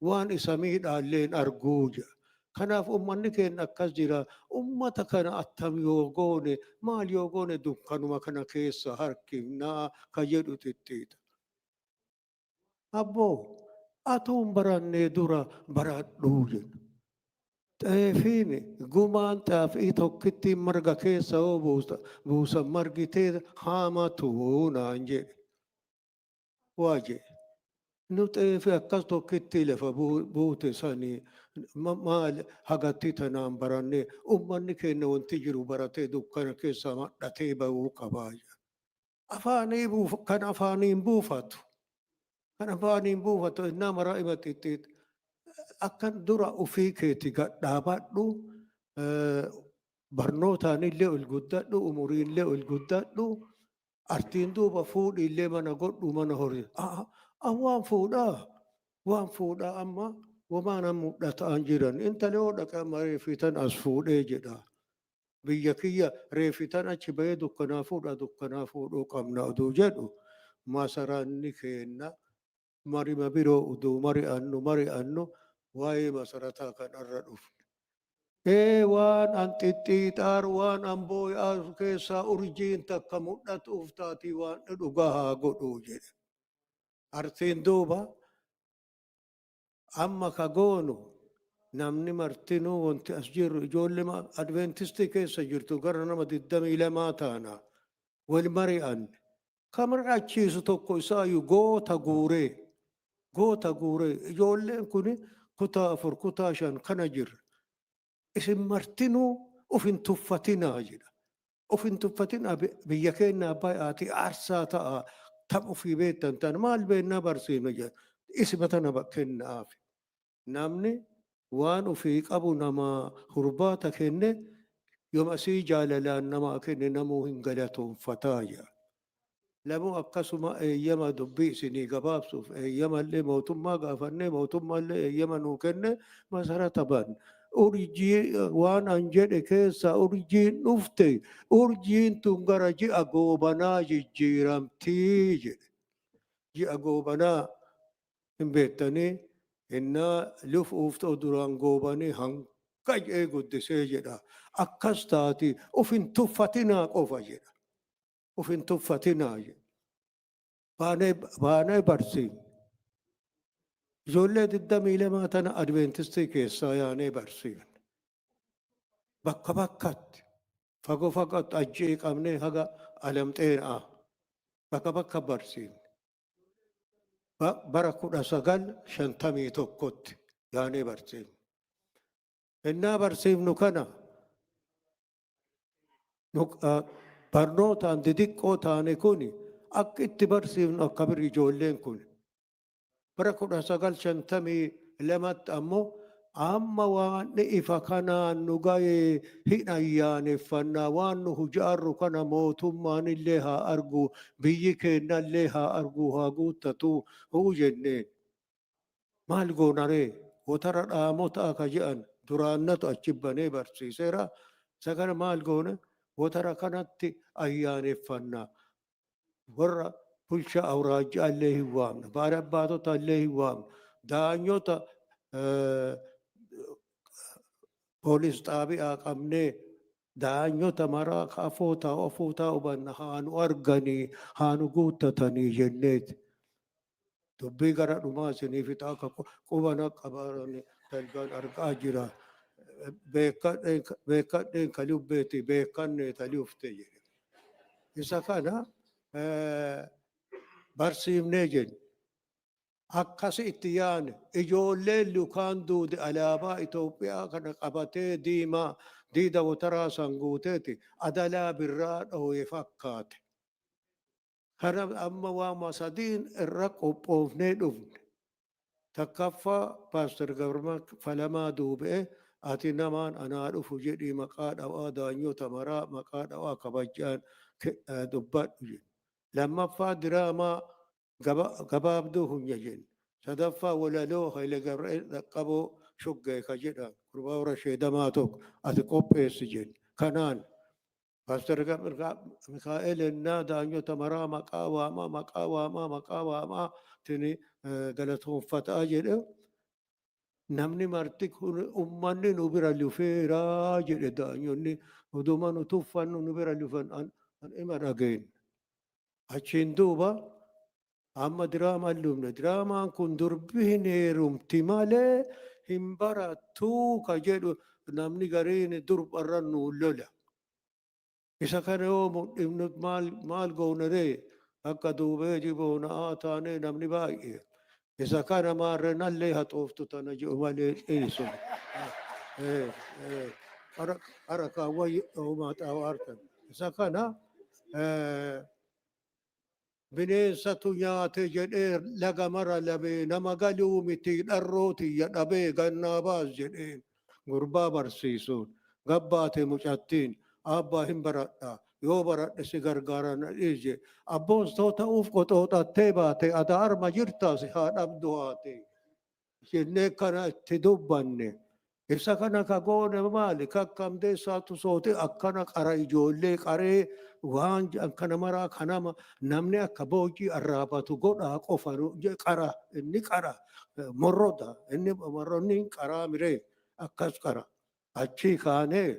waan isa miidhaalleen arguu jira. Kanaaf uummanni keenya akkas jira. Uummata kana attam yoo goone maal yoo goone dukkanuma kana keessa harkifnaa ka jedhu xixxiidha. Abboo atuun barannee dura baradhuu jedhu. Xaafiin gumaan xaafii tokkittiin marga keessa yoo buusan margitee haamatu naan jedhe. Waa jedhe. Nu xaafi akkas tokkitti lafa buute sanii maal hagatti tanaan barannee uummanni keenya wanti jiru baratee dukkana keessa madhatee bahuu qabaa. Kan afaaniin buufatu. Kan afaaniin buufatu innaa maraa hima xixxiidha. Akkan dura ofii keeti gadhaabadhu barnootaan illee ol guddadhu umuriin illee ol guddadhu artiin duuba fuudhi illee mana godhu mana horii. Waan fuudhaa amma wamaan mul'ataan jiran intala yoo dhaqan reefitan as fuudhee jedha. Biyya kiyya reefitan achi bahee dukkanaa fuudhuu qabna oduu jedhu masaraanni keenna marima biroo oduu mari'annu waa'ee masarataa kanarra dhufne. waan an xixxiixaar waan an boo'aa keessaa urjiin takka mul'atuuf taati waan dhugaa haa godhuu jedhe. Arsiin duuba amma ka goonu namni martinuu wanti as jirru ijoollee adventistii keessa jirtu gara nama 22 taana wal mari'an. Ka mari'achiisu tokko isaayyuu goota guuree ijoolleen kun kutaa 4 kutaa 5 kana jirra. Isin martinuu uf hin tuffatinaa jedha. Uf hin tuffatinaa biyya keenya baay'aati aarsaa ta'a tam ofii beektan tan maal beennaa barsiifna jedha. Isbata nama kennaaf. Namni waan ofii qabu nama hurbaata kenne yooma asii jaalalaan nama kenne namuu hin galatoonfataa jedha. Lamuu akkasuma eeyyama dubbii isinii gabaabsuuf eeyyamallee mootummaa gaafannee mootummaallee eeyyama nuu kenne masarata banne. Urjii waan an jedhe keessa urjiin dhufte urjiin tun gara ji'a goobanaa jijjiiramtii jedhe. Ji'a goobanaa hin beektanii innaa lufuuf ta'u duraan goobanii hanga jedhee guddisee jedha. Akkas taati uf hin tuffatinaa qofa jedha. Uf hin tuffatinaa jedha. Baanee barsiifne. Ijoollee 22 tana adventistii keessaa yaanee barsiifne. Bakka bakkatti fagoo fagootti ajjii qabnee haga alamxeenaa bakka barsiifne. Bara 1951tti yaanee barsiifne. Innaa barsiifnu kana barnootaan didiqqoo taane kuni akka itti barsiifnu akka birri ijoolleen kun. Bara 1952tti ammoo amma waan ifa kanaan nu ga'ee hin ayyaaneffannaa waan nu hujaarru kana mootummaan illee haa argu biyyi keenya illee haa argu haa guuttatu huu jenneen. Maal goonaree wotara dhaamota akka jedhan duraannatu achi banee barsiiseera. Isa kana maal goone wotara kanatti ayyaaneffannaa. Warra bulchaa awraajjaa illee hin waamne, baara abbaatota illee hin waamne, daanyota poolis xaabi'aa qabnee daanyota maraa afoo taa'u banna haa nu arganii haa nu guuttatanii jenneeti. Dubbii gara dhumaa isinii fixaa akka qubana qabaaranii dalgaan argaa jira. Beekadheen ka lubbeeti beekannee tali ufte jedhe. Isa kana barsiifnee jenna. Akkasi itti yaane ijoolleen lukaan duude alaabaa Itoophiyaa kana qabatee diida wataraa san guuteeti adalaa birraa dhooye fakkaate. Kana amma waama sadiin irra qophoofnee dhufne. Takkaffaa Paaster Gabruma Falamaa duubee ati namaan anaa dhufu jedhii maqaa dhawaa daanyota maraa maqaa dhawaa kabajaan dubbadhu jedhe. Lammaffaa diraamaa gabaabduu hunya jenna. Sadaffaa walaloo Haile Gabri'eel dhaqqaboo shoggee ka jedhan gurbaa warra sheedamaa tokko ati qopheessi jenna. Kanaan Paaster Mikaa'el ennaa daanyota maraa maqaa waamaa tini galatoonfataa jedhe. Namni marti kun ummanni nu bira lufeeraa jedhe daanyonni oduma nu tuffannu nu bira lufan an ima dhageenya. Achiin duuba amma diraamaan lufne diraamaan kun durbi hin heerumti malee hin barattuu ka jedhu namni gariin durbarra nu lola. Isa kana yoo mudhifnu maal goonaree akka duubee jiboona'aa taanee namni baay'ee. Isa kana maarreenallee haxooftu tana jiru malee dhiisu. Ara kaawwa uumaa xaawaartan. Isa kana bineensatu nyaate jedhee laga mara labee nama galuu miti dharrooti dhabee gannaa baas jedheen gurbaa barsiisuun gabbaate mucattiin abbaa hin baradhaa. Yoo baradhe si gargaarana dhiise abboostoo ta'uuf qoxooxattee baate ada arma jirtaas haa dhabdu haate jennee kana itti dubbanne. Ibsa kana ka goone maali Hamdeessaa Tusooti akkana qara ijoollee qaree waan akkana maraa kanama namni akka boojii arraabatu godhaa qofa qara inni qara morroda inni morronni qaraa miree akkas qara. Achii kaanee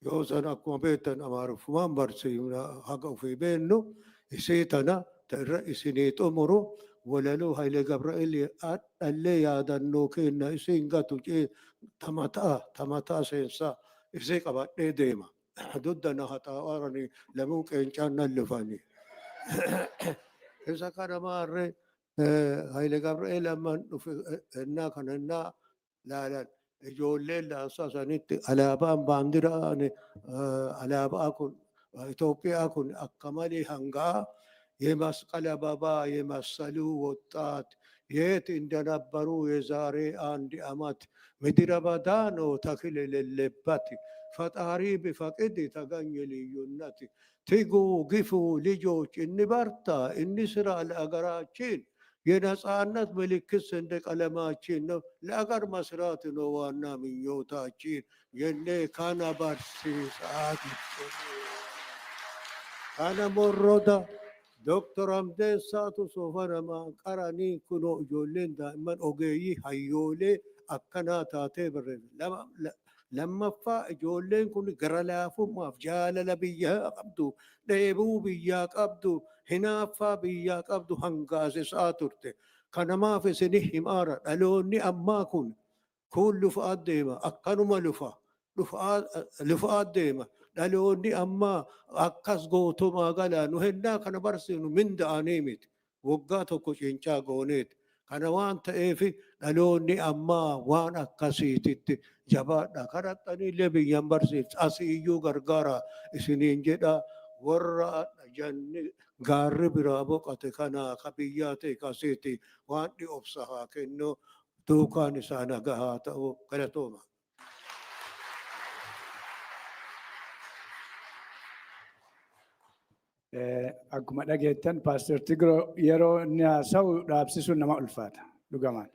yoo san akkuma beektan amaariffumaan barsiifna haga ofii beennu isii tana ta irra isinii xumuru walaloo Haile Gabri'eel dhallee yaadannoo kenna isiin gatu jee tamataa seensaa isii qabadhee deema. Duddana haxaa'aranii lamuu qeencaan nan lufanii. Isa kana maarree Haile Gabri'eel amman dhufe ennaa kana ennaa laalan ijoolleen laansaa sanitti alaabaan baandiraan alaabaa kun Itoophiyaa kun akka malee hangaa የመስቀል አበባ የመሰሉ ወጣት የት እንደነበሩ የዛሬ 1 ዓመት ምድረ በዳ ነው ተክል የሌለበት ፈጣሪ ቢፈቅድ ተገኘ ልዩነት ትጉ ግፉ ልጆች እንበርታ እንስራ ለአገራችን የነጻነት ምልክት ሰንደቅ ዓላማችን ነው ለአገር መስራት ነው ዋና ምኞታችን የኔ ካና ባርሲሳት ካና ሞሮዳ Dr. Hamdeessaa Tusoo fanamaa qaranii kunoo ijoolleen daa'imman ogeeyyii hayyoolee akkanaa taatee barreessa. Lammaffaa ijoolleen kun gara laafummaaf jaalala biyyaa qabdu, dheebuu biyyaa qabdu, hinaaffaa biyyaa qabdu hangaasisaa turte. Kanamaaf isin himaara dhaloonni ammaa kun lufaa deema akkanuma lufaa deema. Dhaloonni ammaa akkas gootumaa galaa nu hennaa kana barsiifnu minda'anii miti waggaa tokko cincaa gooneeti. Kana waan ta'eef dhaloonni ammaa waan akkasiititti jabaadha. Kadhaxxaniillee biyyan barsiifti asiiyyuu gargaara isiniin jedha warra janni gaarri biraa boqate kanaa ka biyyaa ta'e kasiiti waan dhi'obsa haa kennu duukaan isaa nagahaa ta'u galatooma. Akkuma dhageettan Paaster Tigroo yeroo inni haasa'u dhaabsisuun nama ulfaata dhugamaan.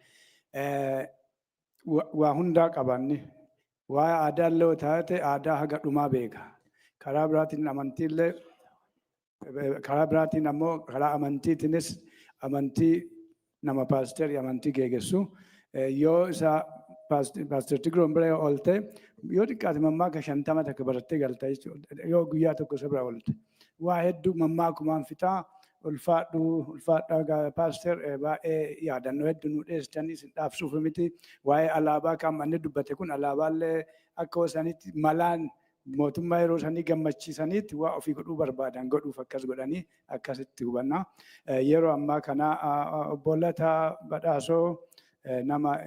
Waa hundaa qabanni waa aadaa illee taate aadaa haga dhumaa beeka. Karaa biraatiin amantiillee karaa biraatiin ammoo karaa amantiitiinis amantii nama paasterii amantii geeggessu yoo isa Paaster Tigroon bira oolte yoo xiqqaate mammaaka 50 takka barattee galta jechuudha yoo guyyaa tokko isa bira oolte. Waa hedduu mammaakumaan fixaa ulfaadhaa paaster baay'ee yaadannoo hedduu nu dhiyeessitanii isin dhaabsuuf miti waa'ee alaabaa kan manni dubbate kun alaabaallee akka isaaniitti malaan mootummaa yeroo isaanii gammachiisaniitti waa ofii godhuu barbaadan godhuuf akkas godhanii akkasitti hubanna. Yeroo ammaa kana obbo Lataa Badhaasoo nama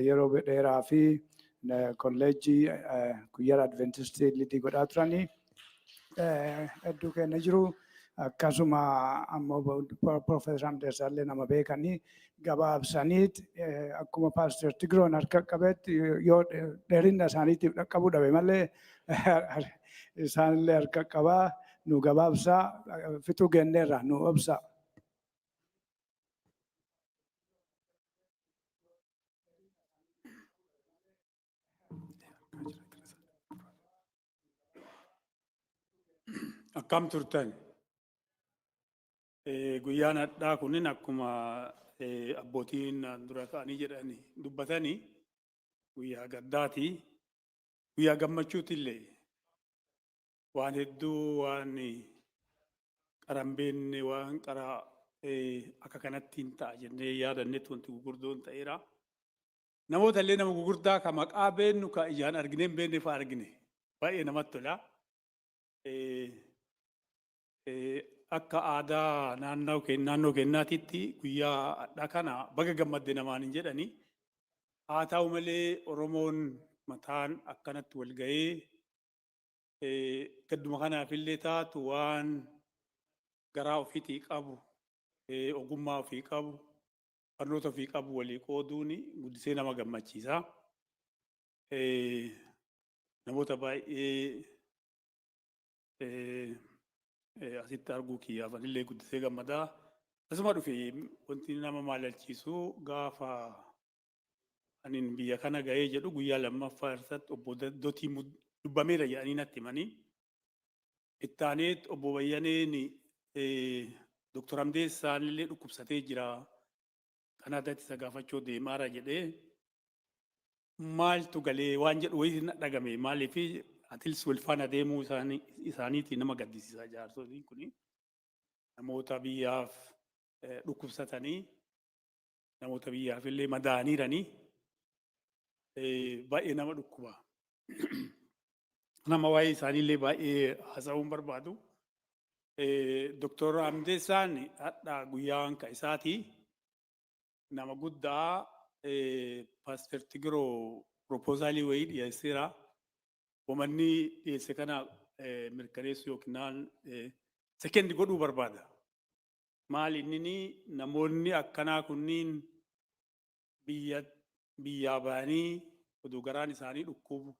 yeroo dheeraa fi kolleejjii guyyaa Adventistii lidii godhaa turanii. Hedduu keenya jiru akkasuma ammoo Profeesar Hamdeessaa illee nama beekanii gabaabsaniit akkuma Paaster Tigroon harka qabeetti yoo dheerina isaaniitiif dhaqqabuu dhabe malee isaanillee harka qabaa nu gabaabsaa fixuu genneerra nu obsa. Akkam turtan guyyaan hadhaa kunin akkuma abbootiin dura ka'anii jedhanii dubbatanii guyyaa gaddaati guyyaa gammachuutillee waan hedduu waan qarambeenne waan qaraa akka kanatti hin ta'a jennee yaadannetti wanti gugurdoon ta'eera. Namoota illee nama gugurdaa ka maqaa beennu ka ijaan argineen beenne fa'aa argine baay'ee namatti tola. Akka aadaa naannoo keenyaatitti guyyaa hadhaa kana baga gammadde namaan hin jedhani. Haa ta'u malee Oromoon mataan akkanatti wal ga'ee gadduma kanaafillee taatu waan garaa ofiitii qabu ogummaa ofii qabu barnoota ofii qabu walii qooduun guddisee nama gammachiisa. Namoota baay'ee asitti arguu kiyyaafan illee guddisee gammadaa. Asuma dhufe wanti nama maalalchiisu gaafa anin biyya kana ga'ee jedhu guyyaa lammaffaa irratti obbo Dotii dubbameera jedhanii natti himanii. Itti aaneet obbo Bayyaneen Dr. Hamdeessaan illee dhukkubsatee jira. Kanaadatti isa gaafachuu deemaara jedhee maaltu galee waan jedhu wayii na dhagame maaliif atilis wal faana deemuu isaaniitiin nama gaddisiisa jaarsoliin kuni namoota biyyaaf dhukkubsatanii namoota biyyaaf illee madaaniiranii baay'ee nama dhukkuba. Nama waa'ee isaaniillee baay'ee haasa'uun barbaadu. Doktor Hamdeessaan hadha guyyaan ka isaati nama guddaa Pastor Tigiroo proposaalii wayii dhiyeesseera. Uummanni dhiyeesse kana mirkaneessu yookiin sekendi godhuu barbaada. Maali inni namoonni akkanaa kunniin biyyaa ba'anii oduu garaan isaanii dhukkubu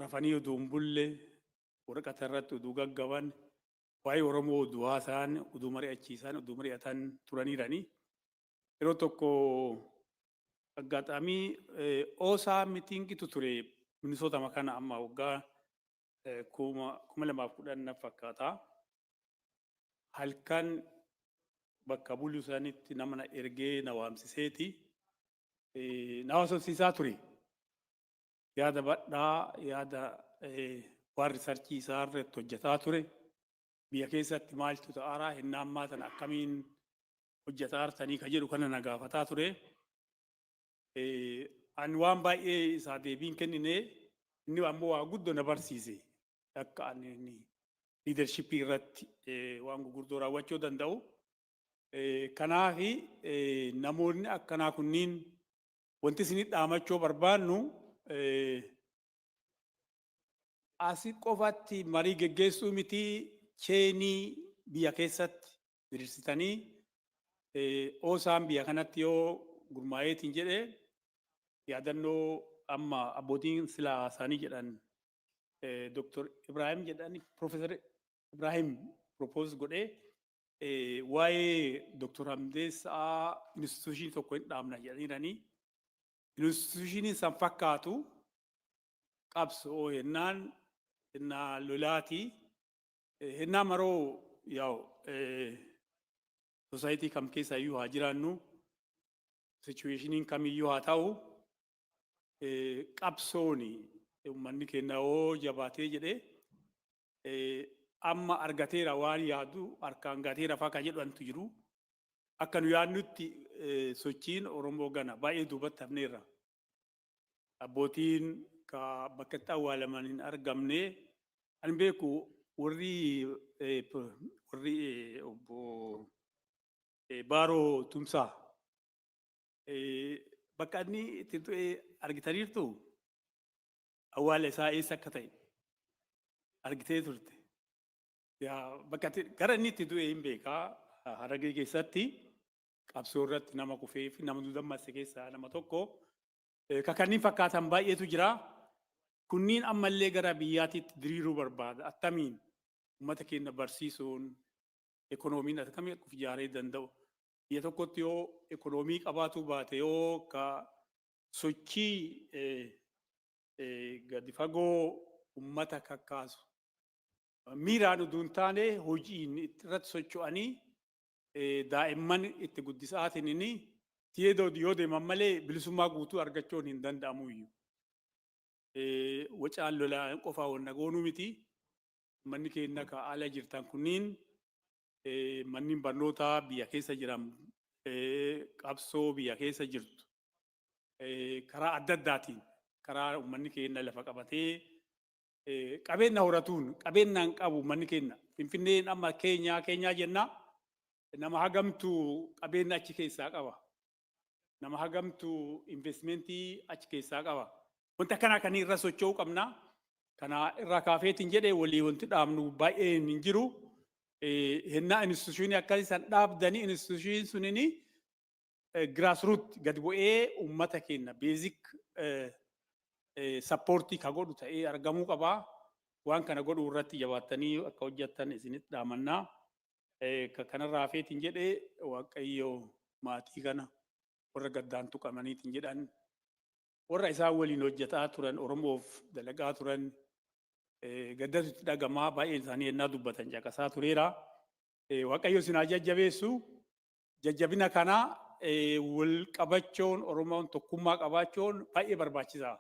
rafanii oduu hin bulle waraqata irratti oduu gaggaban waa'ee Oromoo oduu haasa'an oduu mari'achiisan oduu mari'atan turaniirani. Yeroo tokko aggaxaamii oosaa mitiingitu ture Minisoota makana amma waggaa 2010 fakkaata. Halkan bakka buluu isaaniitti nama na ergee na waamsiseeti. Na haasofsiisaa ture. Yaada badhaa yaada waan riisarchii isaa irratti hojjetaa ture. Biyya keessatti maaltu ta'aaraa hin ammaa tana akkamiin hojjetaa artanii ka jedhu kana na gaafataa ture. Ani waan baay'ee isaa deebiin kennine inni ammoo waa guddoo na barsiise. Akka ani liidarshippii irratti waan gurguddoo raawwachuu danda'u. Kanaaf namoonni akkanaa kunniin wanti isin dhaamachuu barbaannu asii qofatti marii geggeessuu miti cheenii biyya keessatti diriirsitanii oosaan biyya kanatti yoo gurmaa'eetiin jedhe yaadannoo amma abbootiin silaa isaanii jedhan Dr. Ibrahim jedhani Professor Ibrahim propose godhee waa'ee Dr. Hamdeessaa instituushinii tokko hin dhaabna jedhanii instituushiniin san fakkaatu qabsoo hennaa lolaati hennaa maroo yaa'u society kam keessa iyyuu haa jiraannu situationin kamiyyuu haa ta'u qabsooni uummanni keenya yoo jabaatee jedhee amma argateera waan yaadu harkaan gateera faa kan jedhantu jiru. Akka nu yaadnutti sochiin Oromoo gana baay'ee duubatti hafneerra. Abbootiin bakka itti awwaalaman hin argamne. Ani beeku warri obbo Baaroo Tumsaa bakka inni itti du'e argitaniirtu awwaala isaa eessa akka ta'e argitee turte. Bakka gara inni itti du'e hin beekaa Harargee keessatti qabsoo irratti nama kufee fi nama nu dammaqse keessaa nama tokko kanneen fakkaatan baay'eetu jira. Kunniin ammallee gara biyyaatiitti diriiruu barbaada. Attamiin uummata keenya barsiisuun ekonomiin akkamiin akka ijaaree danda'u. Biyya tokkotti yoo ekonomii qabaatu baate yoo ka sochii gadi fagoo uummata kakkaasu miiraan utuu hin taane hojiin irratti socho'anii daa'imman itti guddisaatiin inni tiyeedoo yoo deeman malee bilisummaa guutuu argachuun hin danda'amu iyyuu. Wacaan lolaa qofaa wanna goonuu miti. Manni keenya ka ala jirtan kunniin manneen barnootaa biyya keessa jiran qabsoo biyya keessa jirtu karaa adda addaatiin karaa uummanni keenya lafa qabatee qabeenya horatuun qabeenyaan qabu manni keenya Finfinneen amma keenyaa jenna nama hagamtu qabeenya achi keessaa qaba. Nama hagamtu investmentii achi keessaa qaba. Wanta kana kan irra socho'uu qabna. Kana irraa kaafeetiin jedhee walii wanti dhaabnu baay'ee hin jiru. Hennaa instituushinii akkasiisan dhaabdanii instituushinii sunini grassroot gadi bu'ee uummata keenya beezik sappoortii ka godhu ta'ee argamuu qaba. Waan kana godhuu irratti jabaattanii akka hojjettan isinitti dhaamannaa. Kanarraa feetiin jedhee Waaqayyo maatii kana warra gaddaan tuqamaniitiin jedhan warra isaan waliin hojjetaa turan Oromoof dalagaa turan gaddatutti dhagamaa baay'een isaanii ennaa dubbatan caqasaa tureera. Waaqayyo isin haa jajjabeessu. Jajjabina kana wal qabachuun Oromoon tokkummaa qabaachuun baay'ee barbaachisaa.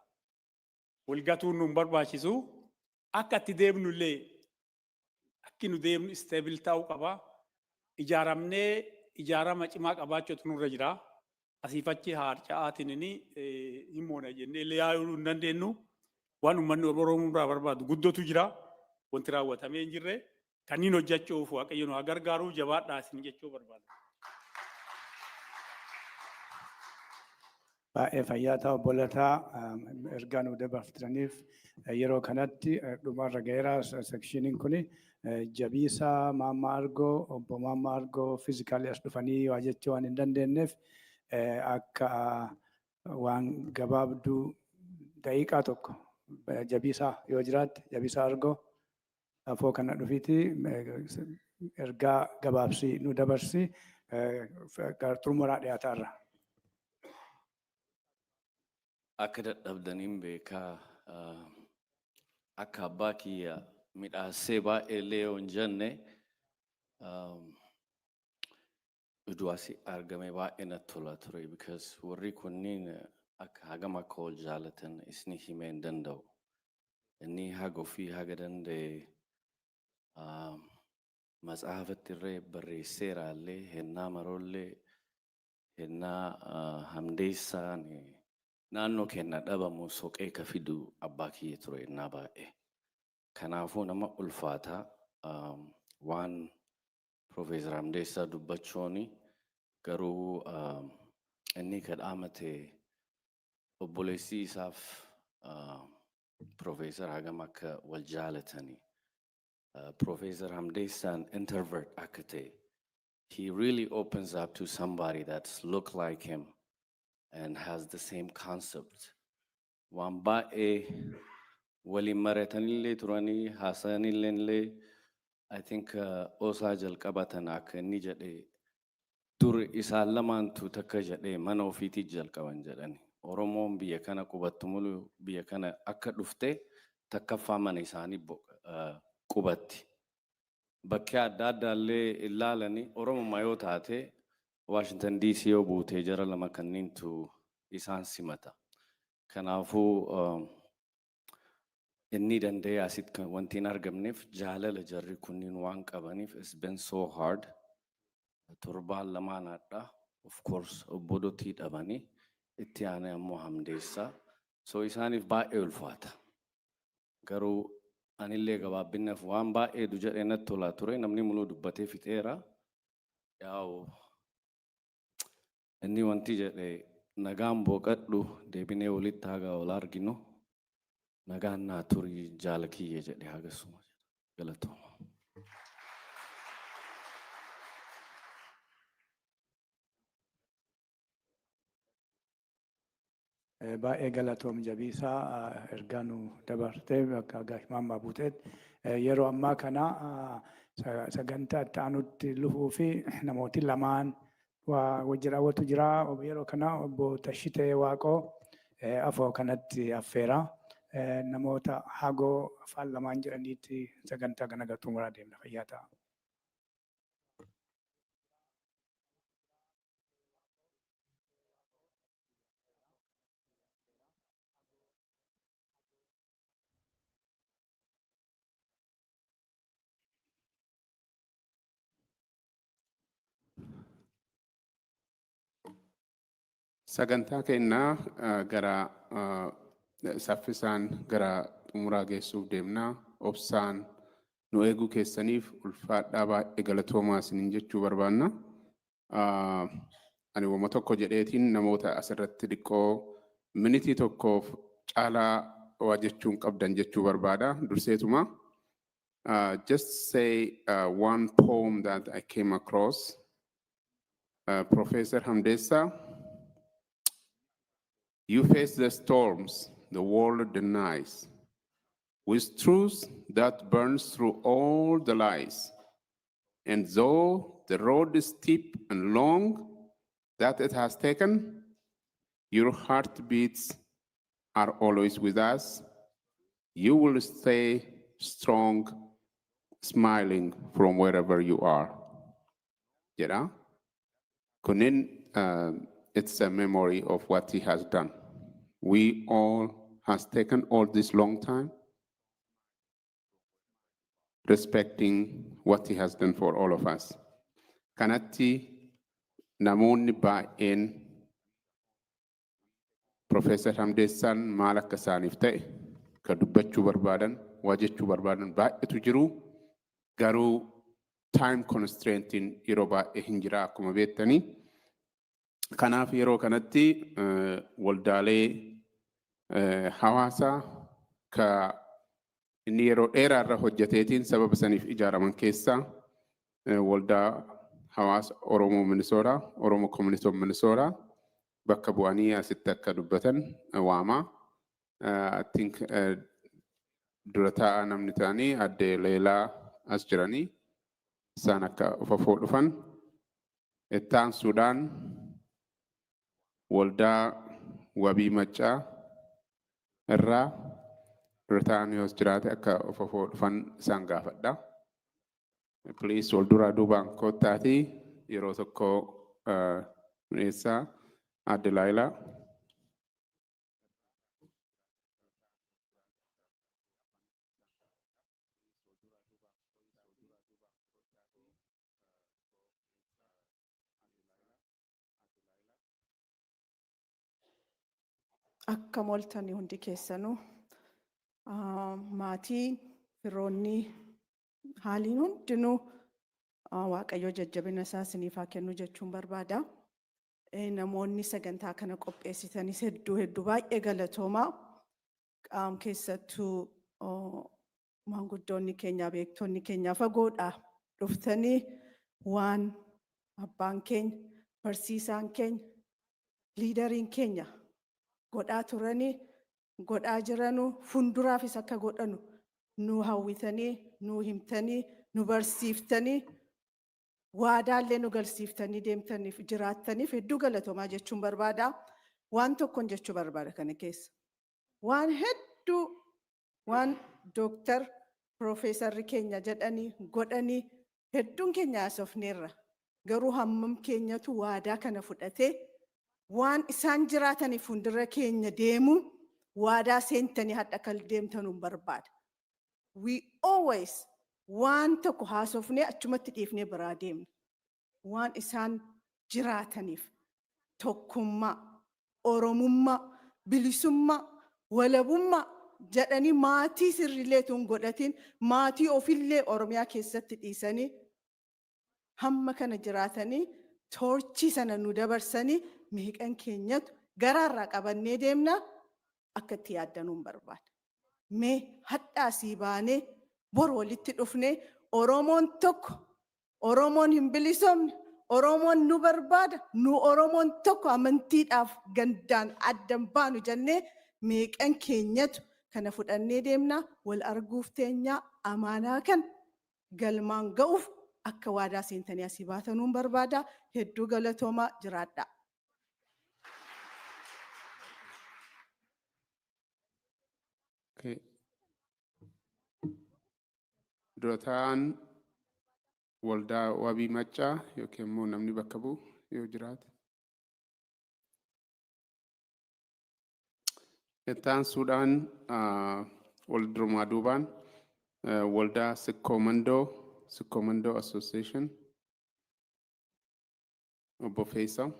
Wal gatuun nu barbaachisu akka itti deemnullee akki nu deemnu stable ta'uu qaba. Ijaarama cimaa qabaachuutu nurra jira. Asiifachi harca'aatiin hin moona jennee yaa'uu hin dandeenyu. Waan uummanni Oromoo irraa barbaadu guddootu jira. Wanti raawwatamee hin jirre kanneen hojjechuuf Waaqayyo nu haa gargaaru jabaadhaa isin jechuu barbaada. Baay'ee fayyaa ta'u bolataa ergaa nu dabartaniif yeroo kanatti dhumarra gaheera sekshiiniin kuni Jabiisaa Maammaa Argoo obbo Maammaa Argoo fiizikaalii as dhufanii waa jechuu waan hin dandeenyeef akka waan gabaabduu daqiiqaa tokko Jabiisaa yoo jiraatte Jabiisaa Argoo afoo kana dhufiiti ergaa gabaabsii nu dabarsi xumuraa dhiyaataarra. Akka dadhabdaniin beekaa akka abbaa kiyya midhaasee baay'eellee yoo hin jenne iddoo asii argame baay'ee natti tola ture because warri kunniin akka hagam akka wal jaalatan isni himee hin danda'u. Inni haga ofii haga danda'e matsaafatti irree barreesseeraallee hennaa maroollee hennaa hamdeessaan naannoo kenna dhabamu soqee ka fidu abbaa kiyya ture innaa baay'ee. Kanaafuu nama ulfaataa waan Profeesar Hamdeessaa dubbachuuni garuu inni kadhaamate obboleessii isaaf Profeesar hagam akka wal jaalatanii. Professor Hamdeessaan introvert akka ta'e. He really opens up to somebody that's look like him and has the same concept. Waan baay'ee waliin mari'atanillee turanii haasa'anillee I think osaa jalqabatan akka inni jedhe dur isaan lamaantu takka jedhe mana ofiitii jalqaban jedhani. Oromoon biyya kana qubattu mulu biyya kana akka dhufte takkaffaa mana isaanii qubatti. Bakki adda addaallee ilaalanii Oromoo yoo taate Washington DC yoo buutee jara lama kanniintu isaan simata. Kanaafuu inni danda'ee asitti wanti hin argamneef jaalala jarri kunniin waan qabaniif it's been so hard. Torbaan lamaan adda of course obbodotii dhabanii itti aanee ammoo Hamdeessaa. So isaaniif baay'ee ulfaata. Garuu anillee gabaabinnaaf waan baay'eetu jedhee natti tolaa ture namni muluu dubbatee fixeera. Yaa'u inni wanti jedhe nagaan booqadhu deebinee walitti haga wal arginu nagaan naa turii jaala kiyye jedhe hagasuma galatooma. Baay'ee galatoom Jabiisaa ergaa nu dabartee bakka gaashmaan buuteet yeroo ammaa kana sagantaa itti aanutti lufuu fi namooti lamaan wajji raawwatu jira. Yeroo kana obbo Tashitee Waaqoo afoo kanatti affeera. Namoota hagoo afaan lamaan jedhaniitti sagantaa kana xumuraa deemna fayyaa ta'a. Sagantaa kennaa gara saffisaan gara xumuraa geessuuf deemnaa obsaan nu eeguu keessaniif ulfaadhaa baay'ee galatoomaa isiniin jechuu barbaanna. Ani wama tokko jedheetiin namoota asirratti xiqqoo minitii tokkoof caalaa waa jechuun qabdan jechuu barbaada durseetuma. Just say one poem that I came across. Professor Hamdeessaa. You face the storms the world denies, with truth that burns through all the lies. And though the road is steep and long that it has taken, your heartbeats are always with us. You will stay strong, smiling from wherever you are. Jedha. Kunin it's a memory of what he has done. We all has taken all this long time respecting what he has done for all of us. Kanatti namoonni baay'een Professor Hamdeessaan maal akka isaaniif ta'e ka dubbachuu barbaadan waa jechuu barbaadan baay'eetu jiru. Garuu time constraintiin yeroo baay'ee hin jira akkuma beektanii. Kanaaf yeroo kanatti waldaalee hawaasaa ka inni yeroo dheeraarra hojjeteetiin sababa saniif ijaaraman keessaa waldaa hawaasa Oromoo Minnesota, Oromoo Community of Minnesota bakka bu'anii asitti akka dubbatan waama. I think dura taa'aa namni ta'anii adde Leelaa as jiranii isaan akka of dhufan. Ittaan Sudaan waldaa wabii maccaa irraa dura taa'anii os jiraate akka of dhufan isaan gaafadha. Please wal duraa duubaan koottaatii yeroo tokko mineessaa adde Laayilaa. Akka moltanii hundi keessanuu maatii firoonni haaliin hundinuu Waaqayyo jajjabina isaa isiniif haa kennu jechuun barbaada. Namoonni sagantaa kana qopheessitanis hedduu baay'ee galatoomaa. Keessattuu maanguddoonni keenya beektonni keenya fagoodhaa dhuftanii waan abbaan keenya barsiisaan keenya liidariin keenya godhaa turanii godhaa jiranuu fuulduraafis akka godhanu nu hawwitanii nu himtanii nu barsiiftanii waadaallee nu galsiiftanii deemtaniif jiraattaniif hedduu galatoomaa jechuun barbaada. Waan tokkoon jechuu barbaada kana keessa. Waan hedduu waan Dooktar Profeesarri keenya jedhanii godhanii hedduun keenya haasofneerra. Garuu hammam keenyatu waadaa kana fudhatee waan isaan jiraataniif fuuldura keenya deemu waadaa seentanii hadha akka deemtanuu barbaada. We always waan tokko haasofnee achumatti dhiifnee biraa deemna. Waan isaan jiraataniif tokkummaa, oromummaa, bilisummaa, walabummaa jedhanii maatii sirriilee tun godhatiin maatii ofillee Oromiyaa keessatti dhiisanii hamma kana jiraatanii toorchii sana nu dabarsanii meeqan keenyatu garaarraa qabannee deemna akka itti yaaddanuun barbaada. Mee hadhaa asii baanee bor walitti dhufnee Oromoon tokko, Oromoon hin bilisoomne, Oromoon nu barbaada, nu Oromoon tokko amantiidhaaf gandaan addan baanu jennee meeqan keenyatu kana fudhannee deemna wal arguuf teenyaa amaanaa kan galmaan ga'uuf akka waadaa seentanii asii baatanuun barbaada. Hedduu galatoomaa jiraadha. Dura taa'aan waldaa wabii maccaa yookiin immoo namni bakka bu'u yoo jiraate. Ittaan Sudaan wal durumaa duubaan waldaa Sikkoomandoo Association obbo Feesaa.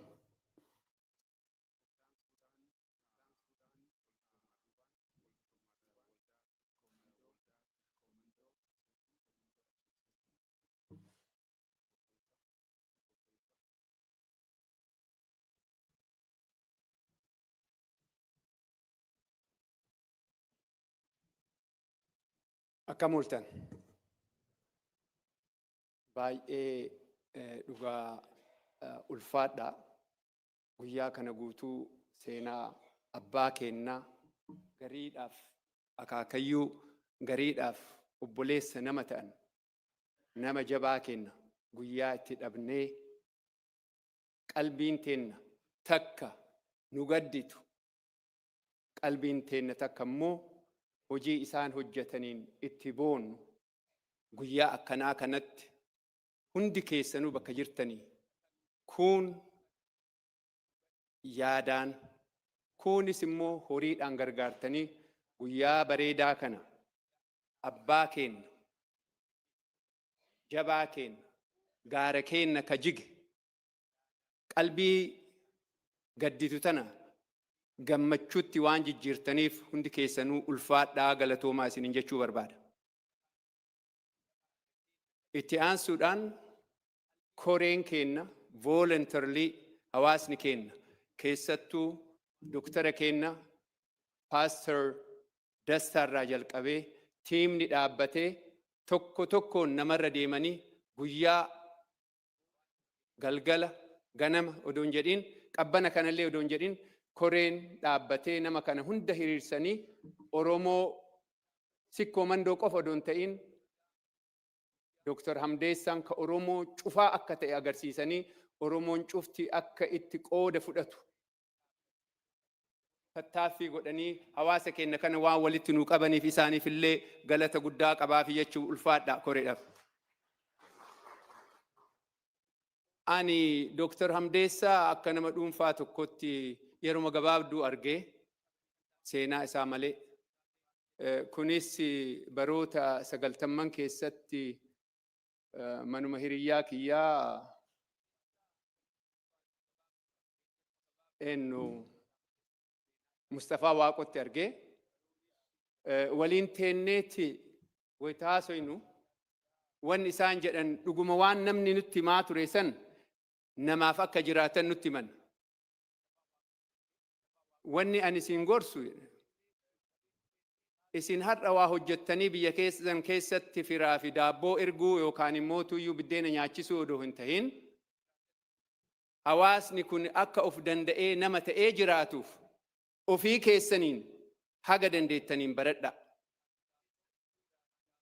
Akka mul'atan baay'ee dhugaa ulfaadha. Guyyaa kana guutuu seenaa abbaa keenyaa gariidhaaf akaakayyuu gariidhaaf obboleessa nama ta'an nama jabaa kenna guyyaa itti dhabnee qalbiin teenna takka nu gadditu qalbiin teenna takka immoo hojii isaan hojjetaniin itti boonu guyyaa akkanaa kanatti hundi keessanuu bakka jirtanii kun yaadaan kunis immoo horiidhaan gargaartanii guyyaa bareedaa kana abbaa keenya jabaa keenya gaara keenya ka jige qalbii gadditu tana gammachuutti waan jijjiirtaniif hundi keessanuu ulfaadhaa galatoomaa isiniin jechuu barbaada. Itti aansuudhaan koreen keenya voluntarily hawaasni keenya keessattuu doktara keenya Pastor Dastaarraa jalqabee tiimni dhaabbatee tokko tokkoon namarra deemanii guyyaa galgala ganama odoon jedhin qabbana kanallee odoon jedhin koreen dhaabbatee nama kana hunda hiriirsanii Oromoo sikkoo mandoo qofa odoon ta'in Dr. Hamdeessaan ka Oromoo cufaa akka ta'e agarsiisanii Oromoon cufti akka itti qooda fudhatu tattaaffii godhanii hawaasa keenya kana waan walitti nuu qabaniif isaaniif illee galata guddaa qabaafi jechuu ulfaadha koreedhaaf. Ani Dr. Hamdeessaa akka nama dhuunfaa tokkotti yeroo gabaabduu argee seenaa isaa malee kunis baroota 90 keessatti manuma hiriyyaa kiyyaa ennu Mustafaa Waaqotti argee waliin teenneeti wayita haasoynu wanni isaan jedhan dhuguma waan namni nutti himaa ture san namaaf akka jiraatan nutti himan. Wanni ani isin gorsu isin har'a waa hojjettanii biyya keessan keessatti firaa fi daabboo erguu yookaan immoo tuyyuu biddeena nyaachisuu odoo hin ta'in hawaasni kun akka of danda'ee nama ta'ee jiraatuuf ofii keessaniin haga dandeettaniin baradha.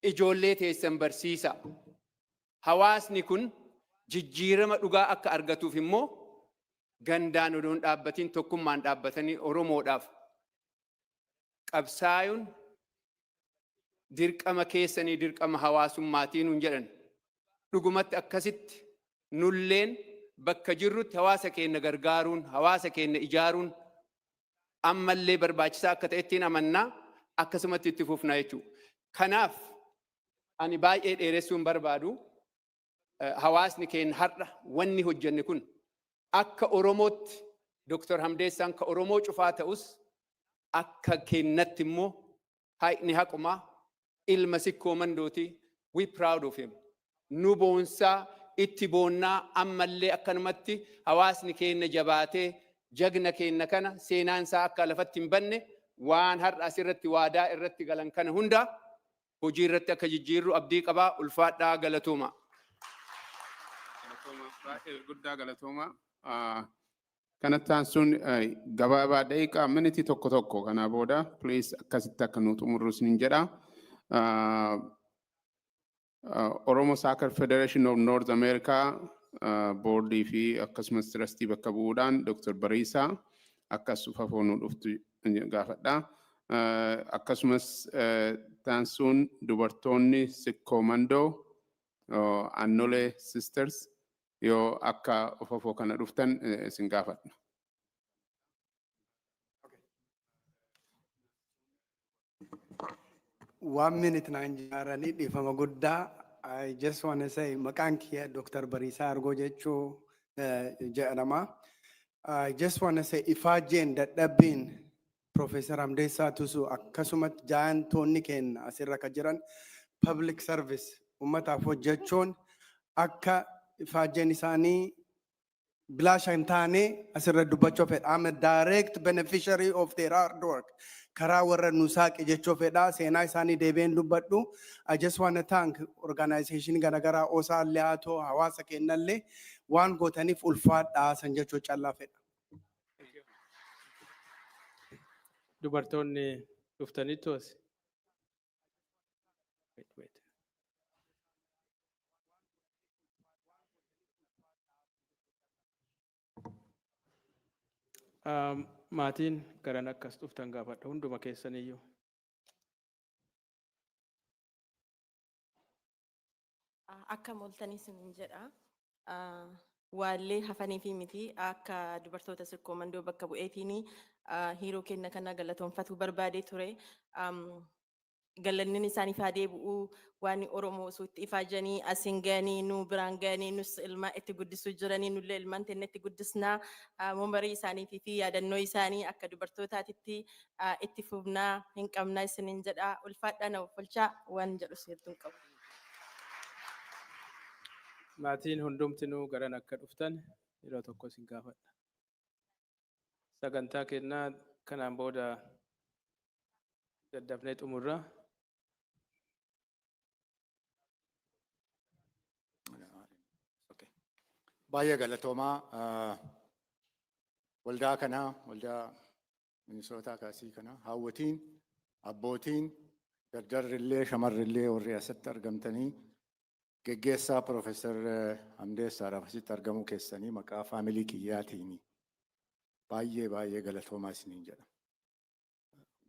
Ijoollee teessan barsiisa. Hawaasni kun jijjiirama dhugaa akka argatuuf immoo gandaan odoon dhaabbatiin tokkummaan dhaabbatanii Oromoodhaaf qabsaayuun dirqama keessanii dirqama hawaasummaatiin hun jedhan. Dhugumatti akkasitti nulleen bakka jirrutti hawaasa keenya gargaaruun, hawaasa keenya ijaaruun ammallee barbaachisaa akka ta'ettiin amannaa akkasumatti itti fufna jechuudha. Kanaaf ani baay'ee dheeressuun barbaadu hawaasni keenya har'a wanni hojjenne kun akka Oromootti Dr. Hamdeessaan ka Oromoo cufaa ta'us akka keenyatti immoo haaqni haqumaa ilma sikkoo mandooti we proud of him. Nu boonsaa itti boonnaa ammallee akkanumatti hawaasni keenya jabaatee jagna keenya kana seenaan isaa akka lafatti hin banne waan har'a asirratti waadaa irratti galan kana hunda hojii irratti akka jijjiirru abdii qabaa ulfaadhaa galatooma. Guddaa galatooma. Kanattaan sun gabaabaa daqiiqaa minitii tokko tokko kanaa booda please akkasitti akka nu xumurru sin jedha. Oromo Soccer Federation of North America boardii fi akkasumas trustii bakka bu'uudhaan Dr. Bariisaa akkas ufafoo nu dhuftu gaafadha. Akkasumas taansuun dubartoonni sikkoo mandoo Annolee Sisters yoo akka ufafoo kana dhuftan isin gaafadha. One minute naan jaaranii dhiifama guddaa. I just want to say maqaan kiyya Dr. Bariisaa Argoo jechuu jedhama. I just want to say ifaajeen dadhabbiin Professor Hamdeessaa Tusoo akkasumatti jaantoonni keenya asirra ka jiran public service ummataaf hojjechuun akka ifaajeen isaanii bilaasha hin taane asirra dubbachuu fedha. I'm a direct beneficiary of their hard work. Karaa warra nu saaqe jechuu fedha. Seenaa isaanii deebiin dubbadhu. I just want to thank organization garagaraa osaallee haa ta'u hawaasa keenyallee waan gootaniif ulfaadhaa san jechuu callaa fedha. Dubartoonni dhuftanii toos. Maatiin garan akkas dhuftan gaafadha hunduma keessaniyyuu. Akka moltanii sin jedha. Waallee hafanii fi miti akka dubartoota sirkoo mandoo bakka bu'eetiin hiiroo kenna kana galatoonfatu barbaadee ture. Galannin isaaniif haa deebi'u waan Oromoo osoo itti ifaajanii asiin ga'anii nu biraan ga'anii nus ilmaa itti guddisuu jiranii nullee ilmaan teenne itti guddisnaa umurii isaaniitii fi yaadannoo isaanii akka dubartootaatitti itti fufnaa hin qabnaa isiniin jedhaa ulfaadhaa na ofolchaa waan jedhu seertuun qabu. Maatiin hundumtinuu garan akka dhuftan yeroo tokko isin gaafadha. Sagantaa kennaa kanaan booda daddafnee xumurra. Baay'ee galatoomaa waldaa kanaa waldaa Minisootaa kaasii kanaa hawwatiin abbootiin dardarrillee shamarrillee warri asitti argamtanii Gaggeessaa Profeesar Hamdeessaadhaaf asitti argamuu keessanii maqaa faamilii kiyyaatiin baay'ee galatoomaa isiniin jedha.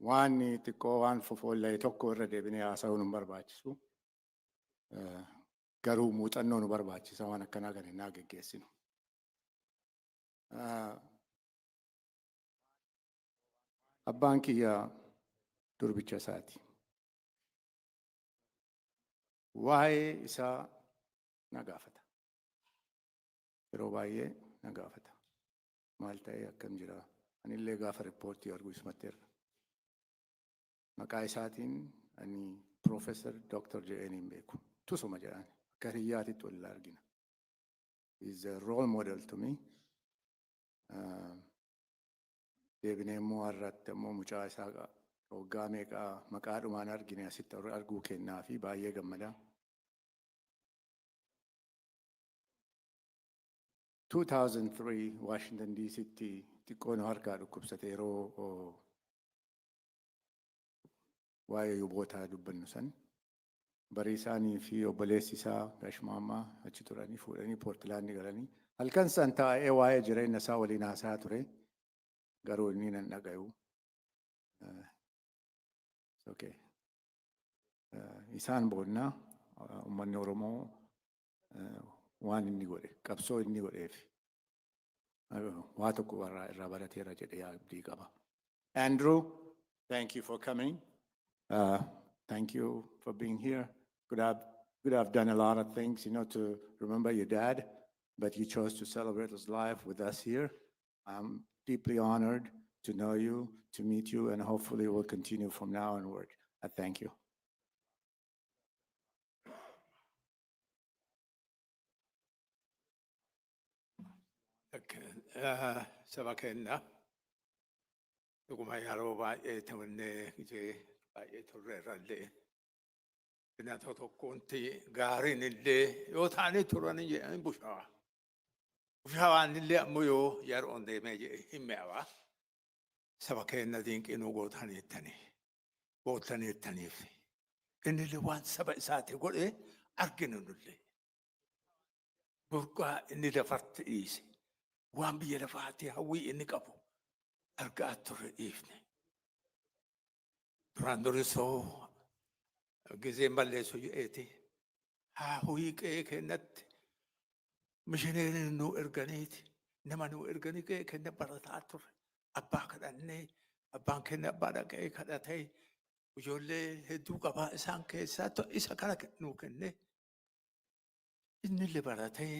Waan xiqqoo waan fofoolla'e tokko irra deebinee haasa'uun hin barbaachisu. Garuu muuxannoo nu barbaachisa waan akkanaa kan hin gaggeessinu. Abbaan kiyya durbicha isaati. Waa'ee isaa na gaafata. Yeroo baay'ee na gaafata. Maal ta'ee akkam jira? Anillee gaafa riippoortii argu isumatti irra. Maqaa isaatiin ani Profeesar Dr. J.N. hin beeku. Tusuma jedhaan. Akka hiriyaatitti wal argina. He's a role model to me. Deebinee immoo har'aatti immoo mucaa isaa waggaa meeqaa maqaadhumaan argine asitti arguu kennaa fi baay'ee gammadaa. 2003 Washington DC'tti xiqqoo nu harkaa dhukkubsate yeroo waa'ee yubootaa dubbannu san. Barii isaanii fi obboleessi isaa Gashmaammaa achi turanii fuudhanii Poortilaandi galanii halkan san taa'ee waa'ee jireenya isaa waliin haasaa ture. Garuu inni nan dhagayu. Isaan boonnaa uummanni Oromoo waan inni godhe qabsoo inni godheef waa tokko irraa barateera jedhee abdii qaba. Andrew, thank you for coming. Thank you for being here. Could have done a lot of things, to remember your dad, but you chose to celebrate his life with us here. I'm deeply honored to know you, to meet you, and hopefully we'll continue from now onward. I thank you. Saba kenna dhuguma yeroo baay'ee taphannee baay'ee turreerrallee bina tokkoonti gaariin illee yoo taane turanii jedhanii bushaawaa. Bushaawaan illee ammoo yoo yeroon deemee hin mi'aawaa. Saba kenna dinqinuu gootaniittaniif inni illee waan saba isaati godhee arginu nullee. Burqaa inni lafatti dhiise. Waan biyya lafaatti hawwii inni qabu argaa turre dhiifne. Duraan durisoo gizeen balleessu jedheeti hawwii qe'ee kennatti mishineeriin nu erganiiti nama nu erganii qe'ee kenna barataa turre. Abbaa kadhannee abbaan kenna abbaa dhaqee kadhatee ijoollee hedduu qabaa isaan keessaa isa kana nu kenne. Inni illee baratee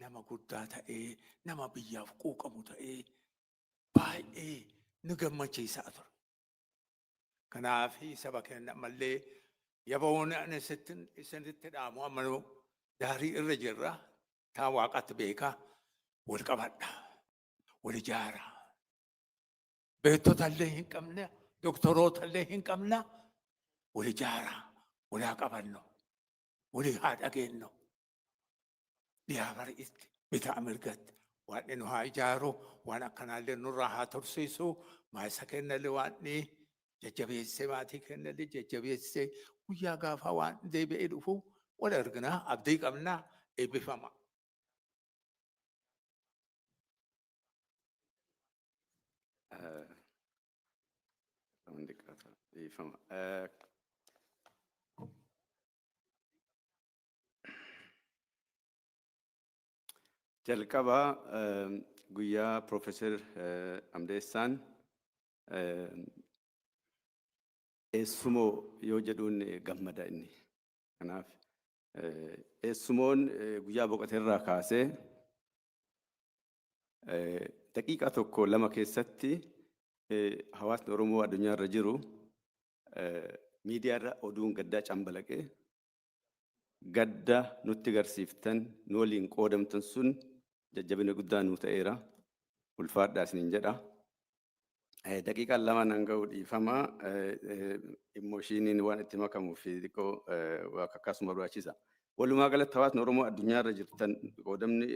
nama guddaa ta'ee nama biyyaaf quuqamu ta'ee baay'ee nu gammachiisaa ture. Kanaaf saba kenna mallee yabawoon ani isinitti dhaamu amma daarii irra jirra taa waaqatti beekaa wal qabadha wal ijaara. Beektota illee hin qabne doktoroota illee hin qabna wal ijaara wal haa qabannu wal haa dhageenyu. Dhiyaa bari'itti bitaa mirgatti waan nu haa ijaaru waan akkanaallee nurraa haa tursiisu maasa kennallee waan jajjabeessee maatii kennallee jajjabeessee guyyaa gaafaa waan deebi'ee dhufu wal arginaa abdii qabnaa eebbifama. jalqaba guyyaa Profeesar Hamdeessaan eessumoo yoo jedhuun gammada inni. Kanaaf eessumoon guyyaa boqoteerraa kaasee daqiiqaa tokko lama keessatti hawaasni Oromoo addunyaarra jiru miidiyaarra oduun gaddaa cambalaqee gadda nutti agarsiiftan nu waliin qoodamtan sun jajjabina guddaa nuu ta'eera. Ulfaadhaa isiniin jedha. Daqiiqaan lama nan ga'u dhiifama. Immooshiiniin waan itti makamuu fi xiqqoo akkasuma barbaachisa. Walumaa galatti hawaasni Oromoo addunyaarra jirtan qoodamni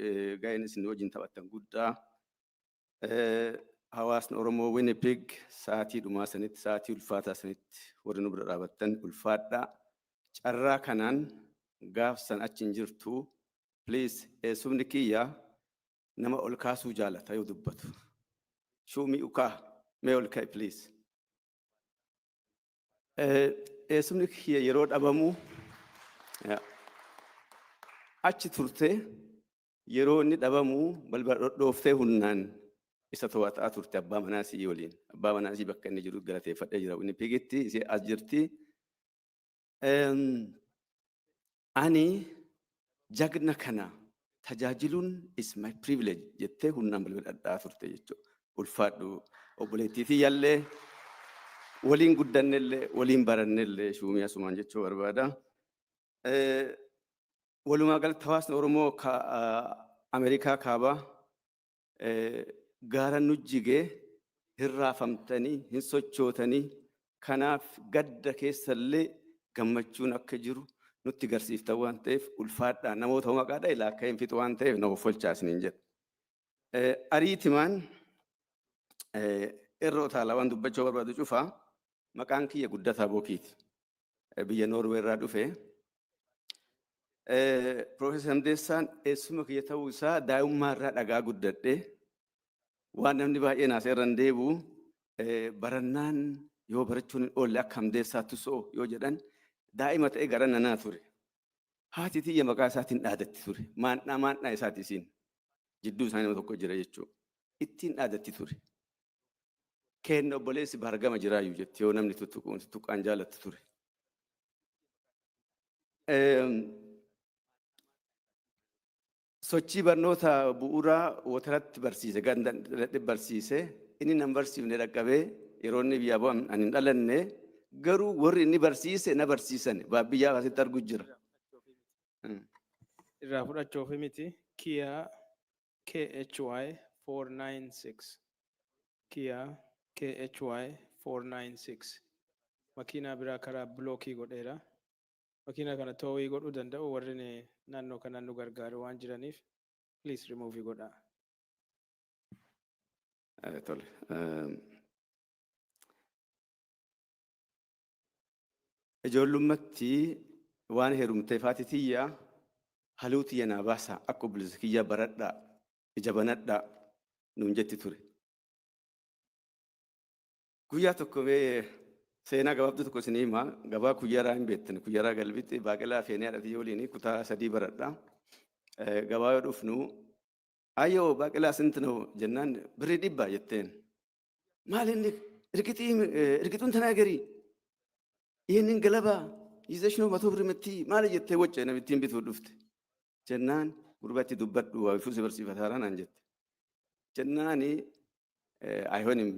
ga'een isin wajjin taphattan guddaa. Hawaasni Oromoo Winnipeg sa'aatii dhumaa sanitti sa'aatii ulfaataa sanitti warri nu bira dhaabattan ulfaadhaa. Carraa kanaan gaaf san achiin jirtu please eessumni kiyya nama ol kaasuu jaalata yoo dubbatu. Shuumii ukaa mee ol ka'i please. Eessumni kiyya yeroo dhabamu achi turte yeroo inni dhabamu balbala dhooftee humnaan isa to'ataa turte abbaa manaasii waliin. Abbaa manaasii bakka inni jiru galateeffadhee jira. Winnipegitti ishee as jirti. Ani jagna kana tajaajiluun is my privilege jettee humnaan balbala dhadhaa turte jechuudha. Ulfaadhu obboleettiitii yallee waliin guddannellee waliin barannellee shuumii asumaan jechuu barbaada. Walumaa galatti hawaasni Oromoo Ameerikaa kaabaa gaara nu jigee hin raafamtanii hin sochootanii kanaaf gadda keessallee gammachuun akka jiru nutti agarsiiftan waan ta'eef ulfaadhaa namoota maqaadha ilaa akka hin fixu waan ta'eef na offolchaa isiniin jedha. Ariitimaan irra utaalaa waan dubbachuu barbaadu cufaa maqaan kiyya guddataa bookiiti. Biyya Noorwee irraa dhufe. Profeesar Hamdeessaan eessuma kiyya ta'uu isaa daa'imummaa irraa dhagaa guddadhee waan namni baay'een asii irra hin deebi'u barannaan yoo barachuun hin oolle akka Hamdeessaa Tusoo yoo jedhan daa'ima ta'e gara nanaa ture. Haati tiyya maqaa isaatiin dhaadatti ture. Maannaa isaati isiin. Jidduu isaanii nama tokko jira jechuudha. Ittiin dhaadatti ture. Kenna obboleessi baargama jiraayyuu jetti yoo namni tuttuqaan jaalatti ture. Sochii barnoota bu'uuraa wataratti barsiise gandadhe barsiise inni nan barsiifne dhaqqabee yeroo inni biyyaa bu'an ani hin dhalanne garuu warri inni barsiise na barsiisan baabiyyaa asitti argu jira. Irraa fudhachuuf miti Kia KHY 496 Kia KHY 496 makiinaa biraa karaa bilookii godheera. Makiinaa kana toowii godhuu danda'u warri naannoo kanaan nu gargaaru waan jiraniif please remove godhaa. Tole. Ijoollummaatti waan heerumteef haati tiyya haluu tiyya naa baasaa akka obboleessa kiyya baradhaa ija banadhaa nuun jetti ture. Guyyaa tokko seenaa gabaabduu tokko isin himaa gabaa kuyyaraa hin beektan kuyyaraa galbitti baaqelaa feenee haadhatii waliin kutaa 3 baradhaa. Gabaa yoo dhufnu ayyoo baaqelaa sinti noo jennaan birrii 100 jetteen. Maal inni irkituun tanaa garii ይህንን ገለባ ይዘሽ ነው 100 ብር የምትይ ማለት ጀቴ ወጭ ነው የምትይን ቤት ወዱፍት ጀናን ጉርባቲ ዱበዱ ዋይፉ ሲበርሲ ፈታራን አንጀት ጀናኒ አይሆንም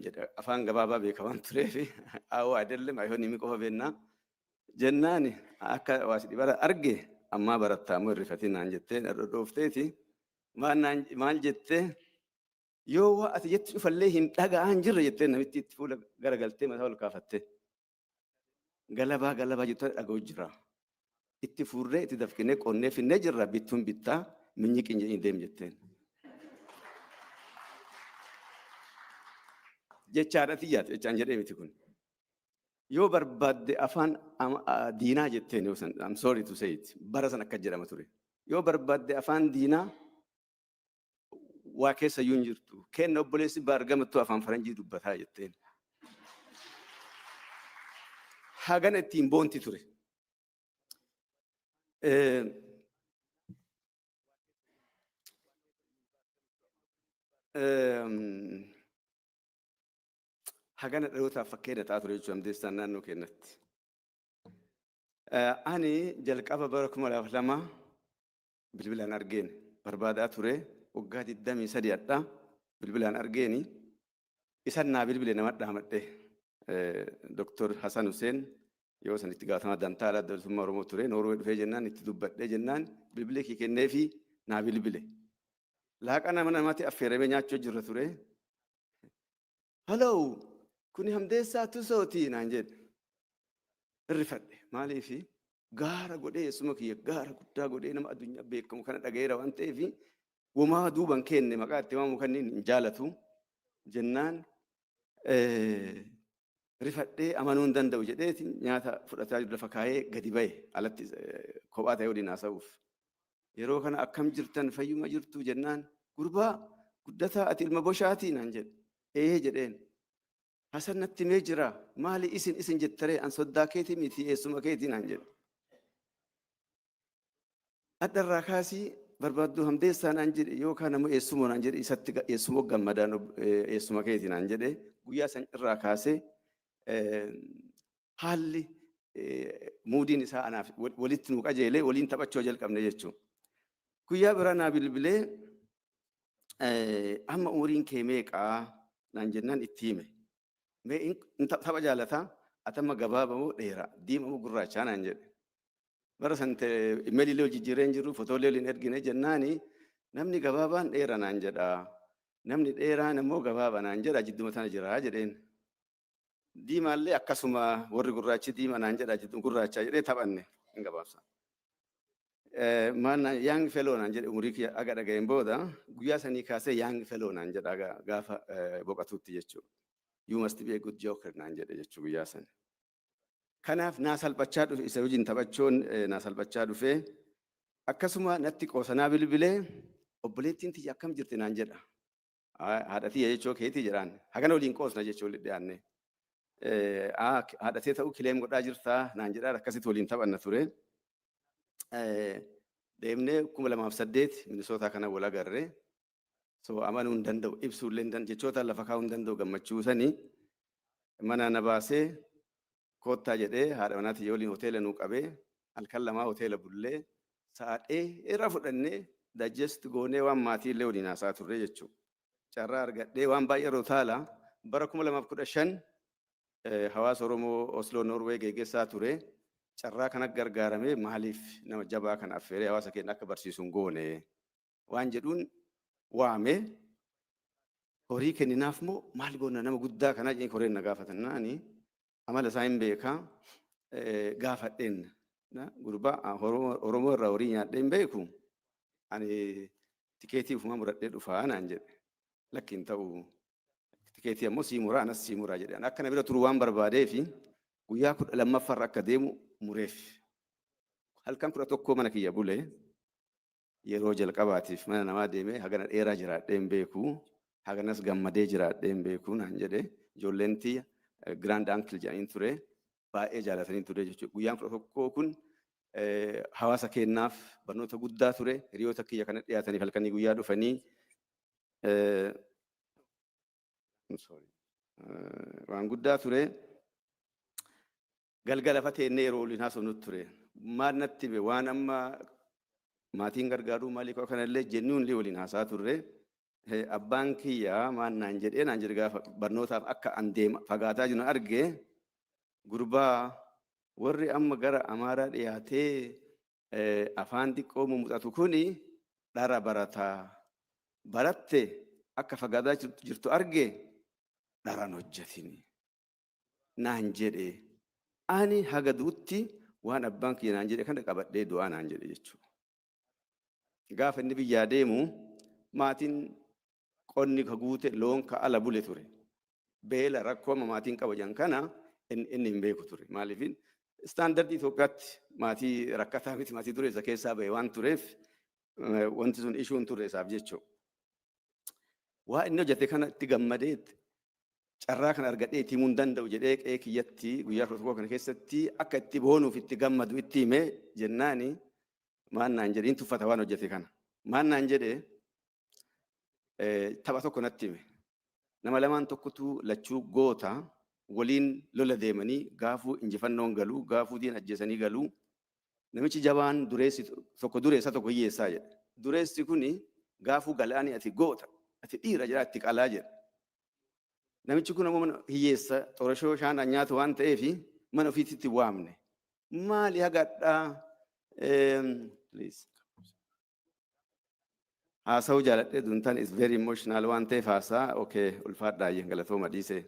አፋን ገባባ በከባን ትሬፊ አው አይደለም አይሆንም ይቆፈበና ጀናኒ አካ ዋሲ ዲባራ አርጌ አማ በረታ ምርፈቲና አንጀቴ ዶፍቴቲ ማል ጀቴ ዮ ዋት ጀት ፈለ ሂን ዳጋ አንጅር ጀቴ ነምቲ ፉለ ገረገልቴ መታወል ካፈቴ galabaa jettu dhaga'u jira. Itti fuurree itti dafqinee qonnee finnee jirra bittuun bittaa minyi qinje hin deem jetteen. Jechaadha xiyyaate jechaan jedhee miti kun. Yoo barbaadde afaan diinaa jetteen yoo san I'm sorry to say it bara san akka jedhama ture. Yoo barbaadde afaan diinaa waa keessa iyyuu hin jirtu. Kenna obboleessi baargamattuu afaan faranjii dubbataa jetteen. Hagan ittiin boonti ture. hagana dhalootaaf fakkeenya ta'aa ture jechuudha Hamdeessaan naannoo keenyatti. Ani jalqaba bara 2002 bilbilaan argeen barbaadaa ture waggaa 23 adda bilbilaan argeeni isan naa bilbile nama dhaamadhe Dr. Hassan Hussein yoo san itti gaafatamaa dantaa adda bilisummaa Oromoo ture Noorwee dhufee jennaan itti dubbadhee jennaan bilbilee kii kennee fi naa bilbile. Laaqa nama namatti affeeramee nyaachuu jirra ture. Haloo kuni Hamdeessaa Tusooti naan jedhe. Irrifadhe maaliifi gaara godhee eessuma kiyya gaara guddaa godhee nama addunyaa beekamu kana dhagayeera waan ta'eef womaa duuban kenne maqaa itti waamu kanneen hin jaalatu jennaan rifadhee amanuu hin danda'u jedheeti nyaata fudhataa lafa kaayee gadi ba'e alatti kophaa ta'ee waliin haasa'uuf. Yeroo kana akkam jirtan fayyuma jirtu jennaan gurbaa guddataa ati ilma boshaatii naan jedhe. Ee jedheen. Hasan natti mee jira maali isin jettaree an soddaa keetii miti eessuma keetii naan jedhe. Addarraa kaasii barbaaddu Hamdeessaa naan jedhe yookaan ammoo eessuma naan jedhe isatti eessuma gammadaan eessuma keetii naan jedhe guyyaa san irraa kaasee haalli muudiin isaa anaaf walitti nu qajeelee waliin taphachuu jalqabne jechuudha. Guyyaa biraa naa bilbilee amma umuriin kee meeqaa naan jennaan itti hime. Mee tapha jaalataa atamma gabaabaa moo dheeraa diimaa moo gurraachaa naan jedhe. Bara sante imeeliilee hojii jireen jiru fotoolee waliin ergine jennaani namni gabaabaan dheeraa naan jedha. Namni dheeraan immoo gabaabaa naan jedha jidduma tana jira jedheen. Diimaallee akkasuma warri gurraachi diimaa naan jedha jidduma gurraachaa jedhee taphanne hin gabaabsa. Maana young fellow naan jedhe umurii kiyya aga dhaga'een booda guyyaa sanii kaasee young fellow naan jedha gaafa boqatutti jechuudha. You must be a good joker naan jedhe jechuu guyyaa sana. Kanaaf naa salphachaa dhufe isa wajjin taphachuun naa salphachaa dhufee akkasuma natti qoosanaa bilbilee obboleettiin tiyya akkam jirti naan jedha. Haadha tiyya jechuu keetii jedhaan hagana waliin qoosna jechuu waliin dhiyaanne. Haadha tee ta'uu kileem godhaa jirtaa naan jedhaa akkasitti waliin taphanna ture. Deemnee 2008 Minisootaa kana wal agarree. So amanuu hin danda'u ibsuullee hin danda'u jechoota lafa kaa'uu hin danda'u gammachuu sanii mana na baasee koottaa jedhee haadha manaatii yoo waliin hoteela nuu qabee halkan lamaa hoteela bullee saadhee irra fudhannee digest goonee waan maatii illee waliin haasaa turre jechuudha. Carraa argadhee waan baay'ee yeroo taala bara 2015 hawaasa Oromoo Osloo Noorwee geggeessaa ture. Carraa kana gargaaramee maaliif nama jabaa kana affeeree hawaasa keenya akka barsiisuun goone waan jedhuun waame horii kenninaaf moo maal goona nama guddaa kana jedhee koreen na gaafatannaani amala isaa hin beekaa gaafadheen gurbaa Oromoo irraa horii nyaadhee hin beeku ani tikeetii ufuma muradhee dhufaa naan jedhe lakkiin ta'u tikeetii ammoo sii muraa anas sii muraa jedhe akkana bira turu waan barbaadee fi guyyaa 12 akka deemu mureef halkan 11 mana kiyya bulee yeroo jalqabaatiif mana namaa deemee hagana dheeraa jiraadhee hin beeku haganas gammadee jiraadhee hin beeku naan jedhe ijoolleen tiyya grand uncle jedhaniin ture baay'ee jaalatanii ture jechuudha. Guyyaan 11 kun hawaasa keenyaaf barnoota guddaa ture hiriyoota kiyya kana dhiyaataniif halkanii guyyaa dhufanii waan guddaa ture. Galgala fateennee yeroo waliin haasofnutti ture. Maal natti waan amma maatiin gargaaruu maalii koo kanallee jennuun illee waliin haasaa turre. Abbaan kiyyaa maan naan jedhee naan jedhe gaafa barnootaaf akka an deema fagaataa jiru arge gurbaa warri amma gara Amaaraa dhiyaatee afaan xiqqoo mumuxatu kuni dhara barataa baratte akka fagaataa jirtu arge dharaan hojjetini naan jedhe. Ani haga duutti waan abbaan kiyya naan jedhe kana qabadhee du'aa naan jedhe jechuudha. Gaafa inni biyyaa deemu maatiin qonni ka guute loon ka ala bule ture. Beela rakkoo maatiin qabajan kana inni hin beeku ture. Maaliif istaandardii Itoophiyaatti maatii rakkataa miti maatii dureessa keessaa bahe waan tureef wanti sun ishuun ture isaaf jechuudha. Waa inni hojjete kana itti gammadee carraa kana argadhee itti himuu hin danda'u jedhee qe'ee kiyyatti guyyaa 11 kana keessatti akka itti boonuuf itti gammadu itti himee jennaani maan naan jedhe tuffata waan hojjete kana. Maan naan jedhe tapha tokko natti hime. Nama lamaan tokkotu lachuu goota waliin lola deemanii gaafuu injifannoon galuu gaafuu diin ajjeesanii galuu. Namichi jabaan dureessi tokko dureessa tokko hiyyeessaa jedhe. Dureessi kuni gaafuu galaani ati goota ati dhiira jedha itti qalaa jedhe. Namichi kun ammoo hiyyeessa xorashoo shaan nyaatu waan ta'eef mana ofiitti waamne. Maali hagadhaa? Please. Haasa'uu jaaladhee duntaan is very emotional waan ta'eef haasaa okay ulfaadhaa galatooma dhiisee.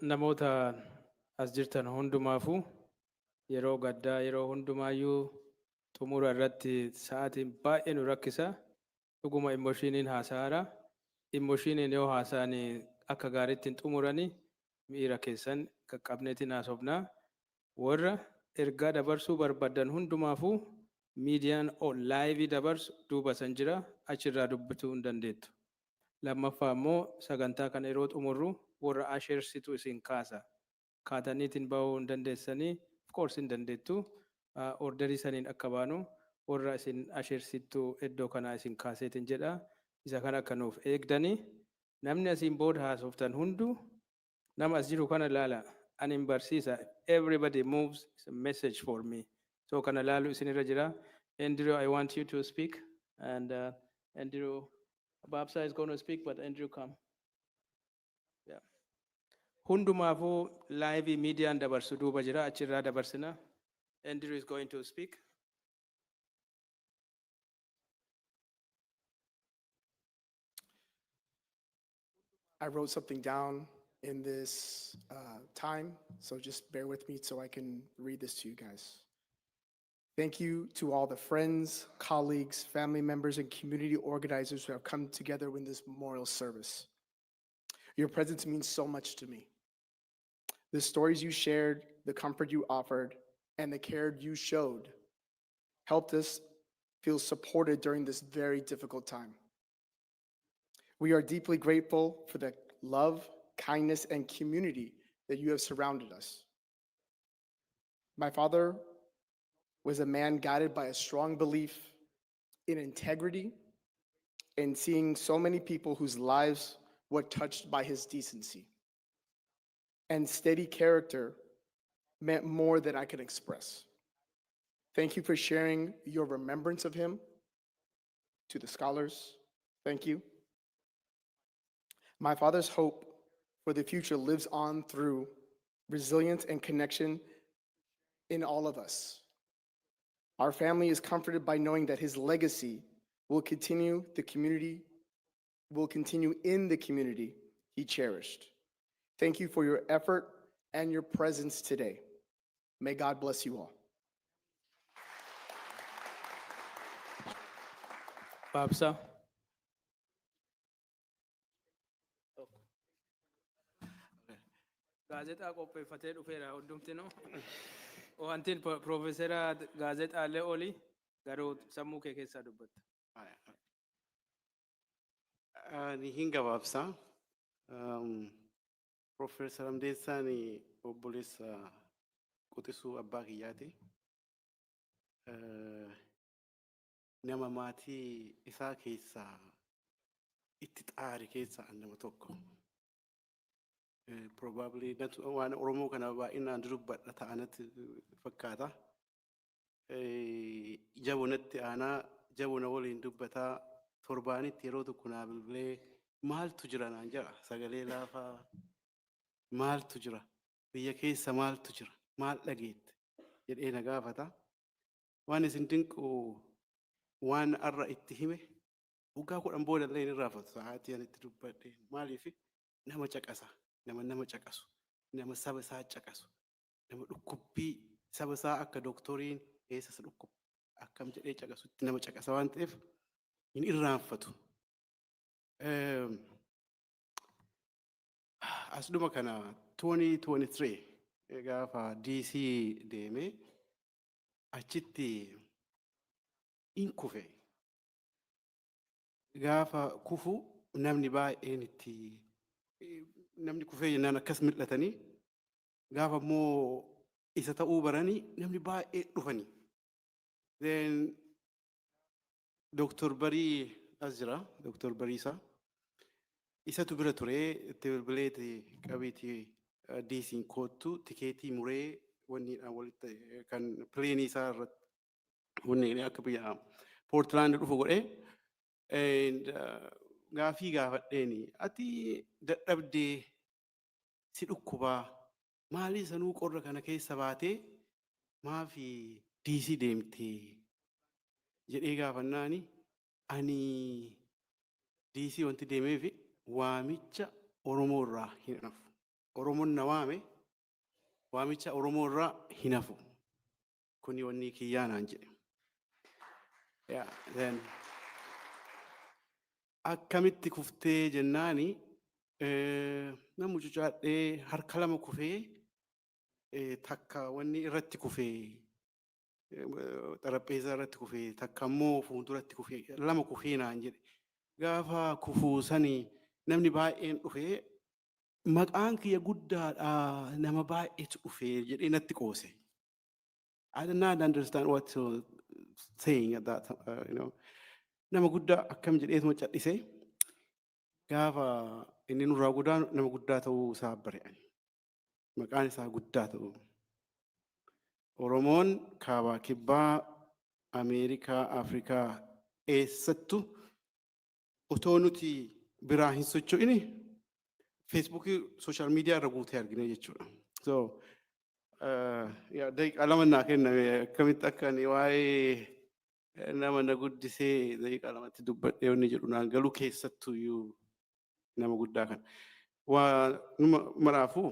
Namoota as jirtan hundumaafuu yeroo gaddaa yeroo hundumaayyuu xumura irratti sa'aatiin baay'ee nu rakkisa. Dhuguma emoshiniin haasaara. Emoshiniin yoo haasaan akka gaariitti hin xumurani miira keessan qaqqabneetiin haasofnaa. Warra ergaa dabarsuu barbaadan hundumaafuu miidiyaan laayivii dabarsu duuba san jira achirraa dubbituu hin dandeettu. Lammaffaa immoo sagantaa kana yeroo xumurru warra asheersitu isin kaasa. Kaataniitiin bahuu hin dandeessanii of course hin dandeettu. Orderii saniin akka baanu warra isin asheersittu iddoo kanaa isin kaaseetiin jedha. Isa kana akka nuuf eegdanii namni asiin booda haasoftan hundu nama as jiru kana laala. Ani hin barsiisa. Everybody moves. It's a message for me. So kana laalu isinirra jira. Andrew, I want you to speak. And Andrew, Babsa is going to speak, but Andrew come. Yeah. Hundumaafuu live media dabarsu duuba jira achirraa dabarsina. Andrew is going to speak. I wrote something down in this time, so just bear with me so I can read this to you guys. Thank you to all the friends, colleagues, family members, and community organizers who have come together in this memorial service. Your presence means so much to me. The stories you shared, the comfort you offered, and the care you showed helped us feel supported during this very difficult time. We are deeply grateful for the love, kindness, and community that you have surrounded us. My father was a man guided by a strong belief in integrity and seeing so many people whose lives were touched by his decency. And steady character meant more than I could express. Thank you for sharing your remembrance of him. To the scholars, thank you. My father's hope for the future lives on through resilience and connection in all of us. Our family is comforted by knowing that his legacy will continue in the community he cherished. Thank you for your effort and your presence today. May God bless you all. Babsa. Gaazexaa qopheeffatee dhufeera hundumtinuu. Wantiin Profeesera gaazexaalee olii garuu sammuu kee keessaa dubbatta. Ani hin gabaabsa. Profeesar Hamdeessaan obboleessa quxisuu abbaa kiyyaati. Nama maatii isaa keessaa itti xaari keessaa nama tokko. Probably waan Oromoo kana baay'inaan dubbadha ta'anatti fakkaata. Jabonatti aanaa jabona waliin dubbataa torbaanitti yeroo tokko naa bilbilee maaltu jira naan jedha sagalee laafaa maaltu jira biyya keessa maaltu jira maal dhageette jedhee na gaafata. Waan isin dinqu waan arra itti hime waggaa 10 booda illee hin raafatu sa'aatii ani itti dubbadhe maaliif nama caqasa. Nama caqasu, nama saba isaa caqasu, nama dhukkubbii saba isaa akka doktoriin eessa dhukkub akkam jedhee caqasutti nama caqasa waan ta'eef hin irraanfatu. Asduma kana 2023 gaafa DC deemee achitti in kufe. Gaafa kufu namni baay'een itti namni kufee jennaan akkas mil'atanii gaafa immoo isa ta'uu baranii namni baay'ee dhufanii. Then Dr. Barii as jira, Dr. Bariisaa. Isatu bira ture itti bilbileeti qabeetii diisiin koottu tikeetii muree wanniidhaan walitti kan pileenii isaa irratti wanni akka biyya Poortilaand dhufu godhee gaafii gaafadheeni ati dadhabdee si dhukkubaa maalii sanuu qorra kana keessa baatee maafi diisii deemtee jedhee gaafannaani ani diisii wanti deemeefi waamicha Oromoo irraa hin hafu. Oromoon na waame waamicha Oromoo irraa hin hafu. Kuni wanni kiyyaa naan jedhe. Then akkamitti kuftee jennaani nama mucucaadhee harka lama kufee takka wanni irratti kufee xarapheezaa irratti kufee takka immoo fuulduratti kufee lama kufee naan jedhe. Gaafa kufuu sanii namni baay'een dhufee maqaan kiyya guddaadha nama baay'eetu dhufee jedhee natti qoose. I did not understand what to saying at that nama guddaa akkam jedheetuma cadhise gaafa inni nurraa guddaa nama guddaa ta'uu isaa bari'ani. Maqaan isaa guddaa ta'uu. Oromoon kaabaa kibbaa Ameerikaa Afrikaa eessattu otoo nuti biraa hin socho'ini feesbuukii sooshaal miidiyaa irra guutee argine jechuudha. So daqiiqaa lama naa kenname akkamitti akka ani waa'ee nama na guddisee daqiiqaa lamatti dubbadhee wanni jedhu naan galuu keessattuu iyyuu nama guddaa kana. Waa maraafuu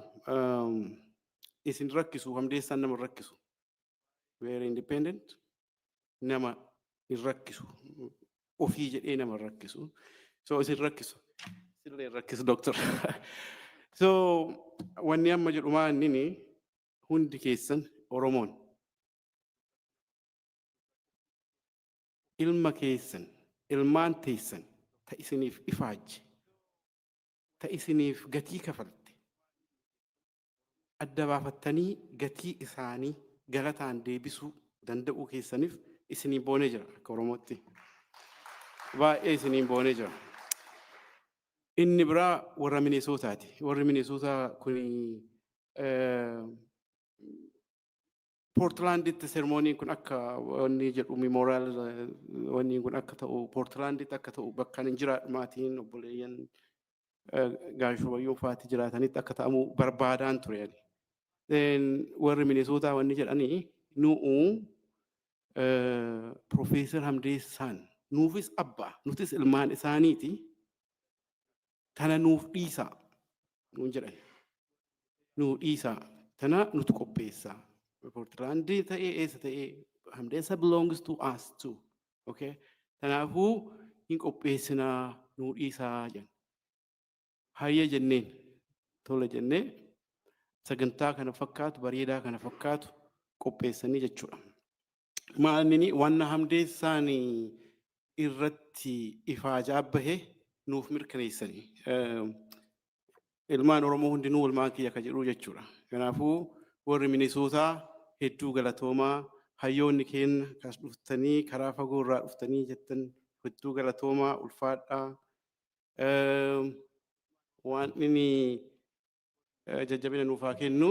isin rakkisu Hamdeessaan nama rakkisu. Very independent nama hin rakkisu. Ofii jedhee nama rakkisu. So isin rakkisu. Isinillee rakkisu doctor. So wanni amma jedhumaa innini hundi keessan Oromoon. Ilma keessan, ilmaan teessan ta isiniif ifaajje. Ta isiniif gatii kafalte. Adda baafattanii gatii isaanii galataan deebisuu danda'uu keessaniif isinii boonee jira akka Oromootti. Baay'ee isiniin boonee jira. Inni biraa warra Minisootaati. Warri Minisootaa kuni Poortilaanditti sermooniin kun akka wanni jedhu memorial wanni kun akka ta'u Poortilaanditti akka ta'u bakka hin jiraadhu maatiin obboleeyyan gaashuwayyoo faati jiraatanitti akka ta'amu barbaadaan ture. Warri Minisootaa wanni jedhanii nu'u Profeesar Hamdeessaan nuufis abbaa nutis ilmaan isaaniiti tana nuuf dhiisaa nuun jedhan. Nuuf dhiisaa tana nuti qopheessaa. Poortilaandii ta'ee eessa ta'ee Hamdeessa belongs to us too. Okay? Kanaafuu hin qopheessinaa nuu dhiisaa jedhan. Hayya jenneen tola jennee sagantaa kana fakkaatu bareedaa kana fakkaatu qopheessanii jechuudha. Maalini wanna Hamdeessaan irratti ifaajaa bahe nuuf mirkaneessanii. Ilmaan Oromoo hundinuu ilmaan kiyya ka jedhu jechuudha. Kanaafuu warri Minisootaa hedduu galatoomaa hayyoonni keenya kas dhuftanii karaa fagoo irraa dhuftanii jettan hedduu galatoomaa ulfaadhaa. Waan inni jajjabina nuuf haa kennu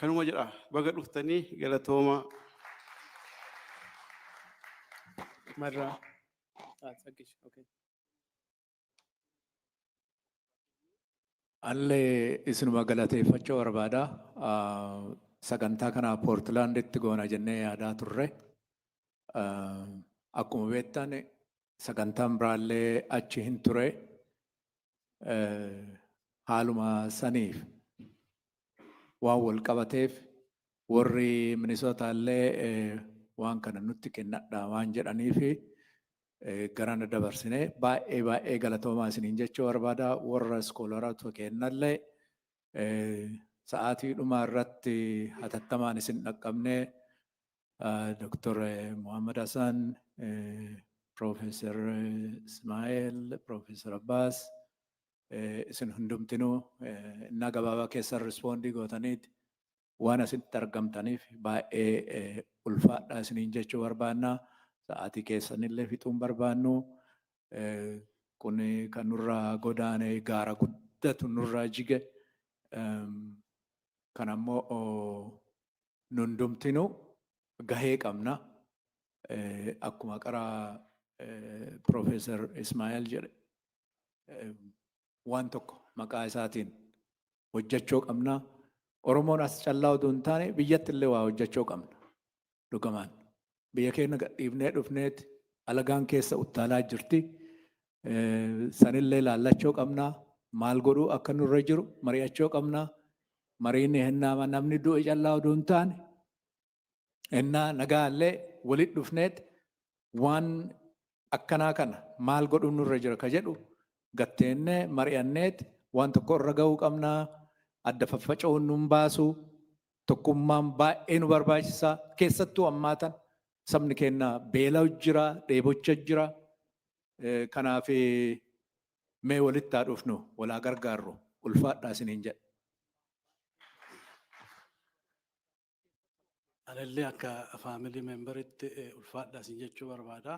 kanuma jedha baga dhuftanii galatoomaa. Marra. Okay. Allee isinuma galateeffachuu barbaada. Sagantaa kana Poortilaanditti goona jennee yaadaa turre. Akkuma beektan sagantaan biraallee achi hin ture. Haaluma saniif waan wal qabateef warri Minisootallee waan kana nutti kennadha waan jedhaniifi garana dabarsine baay'ee galatoomaa isiniin jechuu barbaada. Warra iskoolaraatu kennallee sa'aatii dhumaa irratti hatattamaan isin dhaqqabne Dr. Muhammad Hassan, Professor Ismail, Professor Abbas isin hundumtinuu innaa gabaabaa keessan rispoondii gootaniiti waan asitti argamtaniif baay'ee ulfaadhaa isiniin jechuu barbaanna. Sa'aatii keessanillee fixuun barbaannu. Kun kan nurraa godaane gaara guddatu nurraa jige. Kan ammoo nundumtinu gahee qabna. Akkuma qaraa Profeesar Ismaa'eel jedhe waan tokko maqaa isaatiin hojjechuu qabna. Oromoon as callaa utuu hin taane biyyatti illee waa hojjechuu qabna. Dhugamaan biyya keenya gadhiifnee dhufneeti alagaan keessa uttaalaa jirti. Sanillee laallachuu qabna. Maal godhuu akka nurra jiru mari'achuu qabna. Mariin hennaa namni du'e callaa utuu hin taane hennaa nagaallee walitti dhufneeti waan akkanaa kana maal godhuun nurra jira ka jedhu gatteennee mari'anneeti waan tokko irra gahuu qabna. Adda faffaca'uun nun baasu tokkummaan baay'ee nu barbaachisa. Keessattuu ammaatan sabni keenya beela'u jira, dheebocha jira. Kanaaf mee walitti haa dhufnu, walaa gargaarru, ulfaadhaa isiniin jedha. Anallee akka faamilii meembaritti ulfaadhaa isin jechuu barbaada.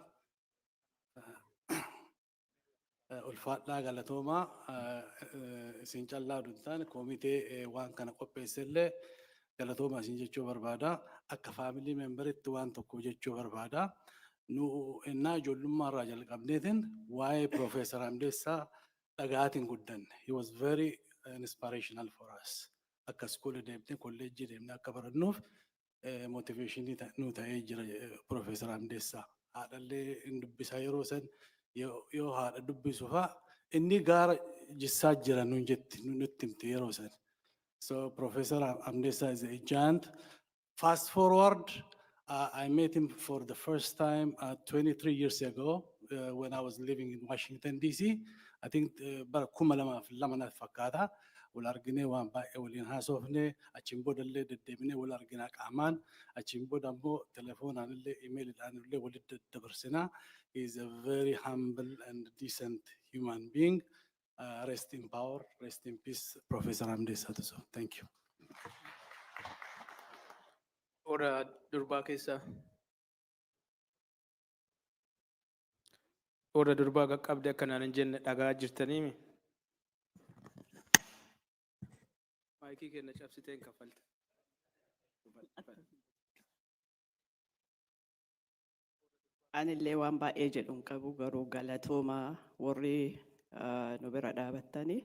Ulfaadhaa galatoomaa isin callaa utuu hin taane koomitee waan kana qopheessellee galatoomaa isin jechuu barbaada. Akka faamilii meembaritti waan tokko jechuu barbaada. Nu ennaa ijoollummaa irraa jalqabneetiin waa'ee Profeesar Hamdeessaa dhagaatiin guddanne. He was very inspirational for us. Akka iskoolii deemnee kolleejjii deemnee akka barannuuf motiveeshinii nu ta'ee jira Profeesar Hamdeessaa. Haadhallee hin dubbisaa yeroo san yoo haadha dubbisu fa'a inni gaara jissaa jira nuun jetti nutti himte yeroo san. So Professor Hamdeessaa is a giant. Fast forward, I met him for the first time 23 years ago when I was living in Washington, D.C. I think bara kuma lama na fakkaata. Wal arginee waan baay'ee waliin haasofne achiin boodallee deddeebinee wal arginaa qaamaan achiin booda ammoo telefoonaan illee imeeliidhaan illee walitti dabarsinaa. He is a very humble and decent human being. Rest in power, rest in peace, Professor Hamdeessaa Tusoo. Thank you. Ora durbaa keessa. Ora durbaa qaqqabde akkanaan hin jenne dhagaa jirtaniimi. Maayikii kenna cabsiteen kaffalte. Anillee waan baay'ee jedhuun qabu garuu galatoomaa warri nu bira dhaabattanii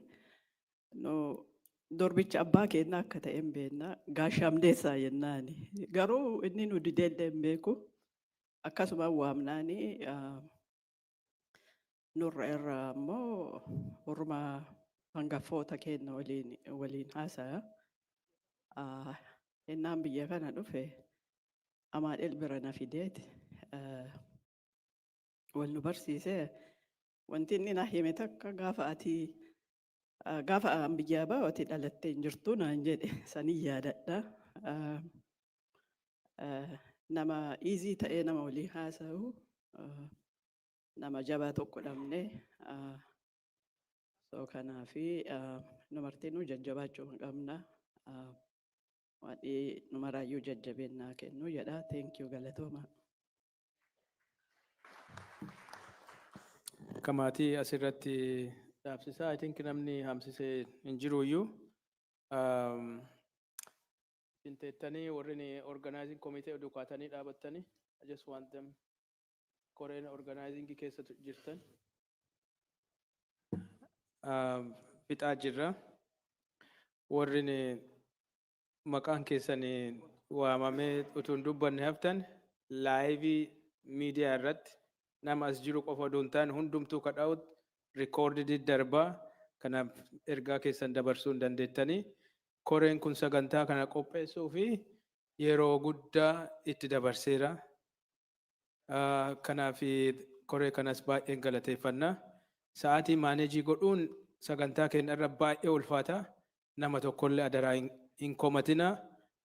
dorbicha abbaa keenya akka ta'e hin beekna gaasha Hamdeessaa jennaani garuu inni nu dideellee hin beeku akkasuma waamnaani nurra irraa ammoo orma hangaffoota keenya waliin haasaya innaan biyya kana dhufe amaadhel bira na fideeti wal nu barsiisee wanti inni na hime takka gaafa biyyaa baate dhalattee hin jirtu naan jedhe sanii yaadadha. Nama easy ta'ee nama waliin haasa'u nama jabaa tokko dhabne so kanaafi nu martinuu jajjabaachuu hin qabna. Waadhii numaraayyuu jajjabeennaa kennu jedha. Thank you galatooma. Kamaatii asirratti dhaabsisaa. I think namni hamsisee hin jiruyyuu. Sinteettanii warri organizing committee dukaatanii dhaabattanii. I just want them koreen organizing keessa jirtan. Fixaa jirra. Warri maqaan keessanii waamamee utuu hin dubbanne haftan laayivii miidiyaa irratti nama as jiru qofa oduu hin taane hundumtuu kadhaa'utti rikoordidii darbaa kanaaf ergaa keessan dabarsuu hin dandeettanii. Koreen kun sagantaa kana qopheessuu fi yeroo guddaa itti dabarseera. Kanaaf koree kanas baay'een galateeffannaa. Sa'aatii maaneejii godhuun sagantaa keenya irra baay'ee ulfaata. Nama tokkollee adaraa hin komatinaa.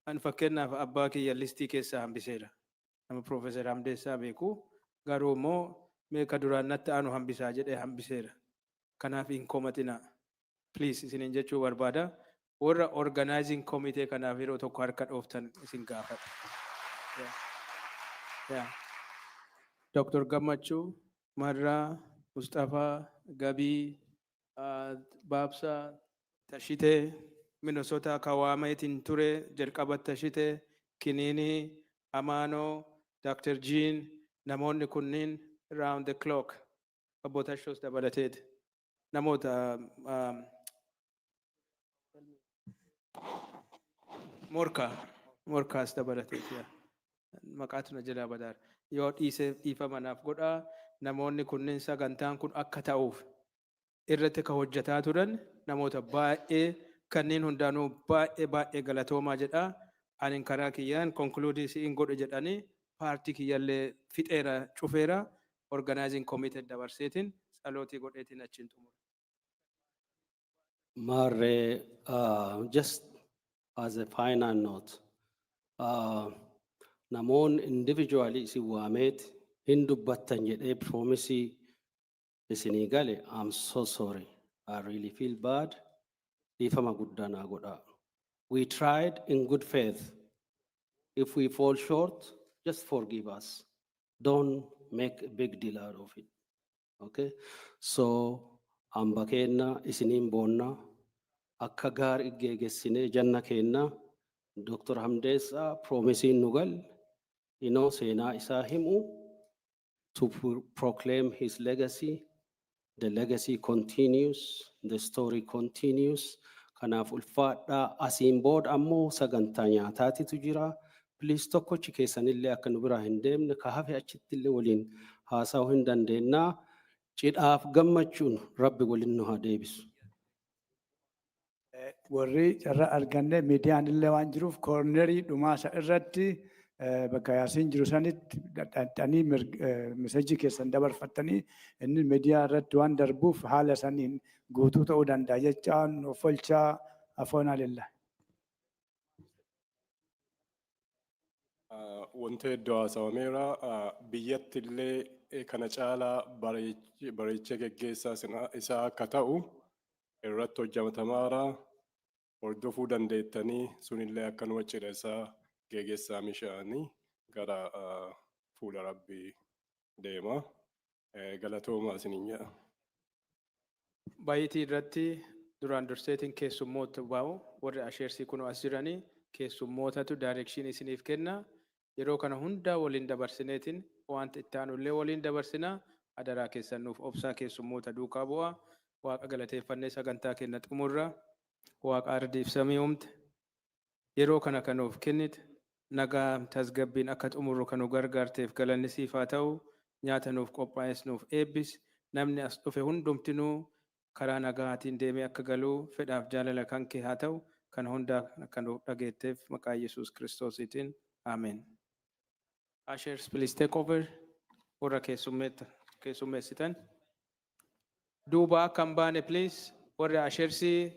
An fakkeenyaaf abbaa kiyya listii keessaa hambiseera. Nama Profeesar Hamdeessaa beeku. Garuu immoo meeqa duraan natti aanu hambisaa jedhee hambiseera. Kanaaf hin komatinaa. Please isiniin jechuu barbaada. warra organizing committee kanaaf yeroo tokko harka dhooftan isin gaafadha. Dr. Gammachuu, Marraa, Mustafaa, Gabii, Baabsaa, Tashitee, Minnesota Kawaameetiin ture, jalqaba Tashitee, Kiniinii, Amaanoo, Dr. Jean, namoonni kunniin round the clock. Obbo Tashoos dabalateeti. Namoota Morkaas dabalateeti. Maqaatu na jalaa badaara. Yoo dhiifamanaaf godhaa namoonni kunniin sagantaan kun akka ta'uuf irratti ka hojjetaa turan namoota baay'ee kanneen hundaanuu baay'ee galatoomaa jedhaa. Ani karaa kiyyaan konkuluudii si'in godhe jedhanii paartii kiyyallee fixeera cufeera organizing committee dabarseetiin salootii godheetiin achiin xumura. Marre, just as a final note, namoon individually isin waameet hin dubbattan jedhee promisii isinii gale, I'm so sorry. I really feel bad. Dhiifama guddaa naa godhaa. We tried in good faith. If we fall short, just forgive us. Don't make a big deal out of it. Okay? So, hamba keenna isiniin boonna akka gaarii geggeessinee janna keenna Dr. Hamdeessaa promising nugal, seenaa isaa himu to proclaim his legacy. The legacy continues, the story continues. Kanaaf ulfaadhaa asiin booda ammoo sagantaa nyaataatitu jira. Please tokkochi keessanillee akka nu biraa hin deemne ka hafe achitti illee waliin haasa'uu hin dandeennaa. Cidhaaf gammachuun Rabbi waliin nu haa deebisu. Warri carraa arganne miidiyaan illee waan jiruuf koornerii dhumaasa irratti bakka yaasiin jiru sanitti dhadhaanii meesajii keessan dabarfattanii inni miidiyaa irratti waan darbuuf haala saniin guutuu ta'uu danda'a jechaan of olchaa afoonaa lilla. Wanti iddoo haasawameera biyyatti illee kana caalaa bareechee gaggeessaa isaa akka ta'u irratti hojjetamaara hordofuu dandeettanii sunillee akkanuma cidha isaa gaggeessaa mishaanii gara fuula Rabbii deema. Galatoomaa isiniin jedha. Baay'itii irratti duraan durseetiin keessummoota baa'u warri asheersii kun as jiranii keessummootatu daayirekshinii isiniif kenna. Yeroo kana hundaa waliin dabarsineetiin wanta itti aanullee waliin dabarsinaa adaraa keessan nuuf obsaa keessummoota duukaa bu'aa. Waaqa galateeffannee sagantaa kenna xumurra. Waaqa ardiif samii uumte. Yeroo kana kan nuuf kennite nagaa tasgabbiin akka xumurru kan nu gargaarteef galanni siif haa ta'u. Nyaata nuuf qophaa'es nuuf eebbis. Namni as dhufe hundumtinuu karaa nagaatiin deemee akka galuu fedhaaf jaalala kan kee haa ta'u. Kana hundaa akka nuuf dhageetteef maqaa Yesuus Kiristoosiitiin. Ameen. Ushers, please take over. Warra keessummeessitan. Duuba akka hin baane, please. Warra asheersii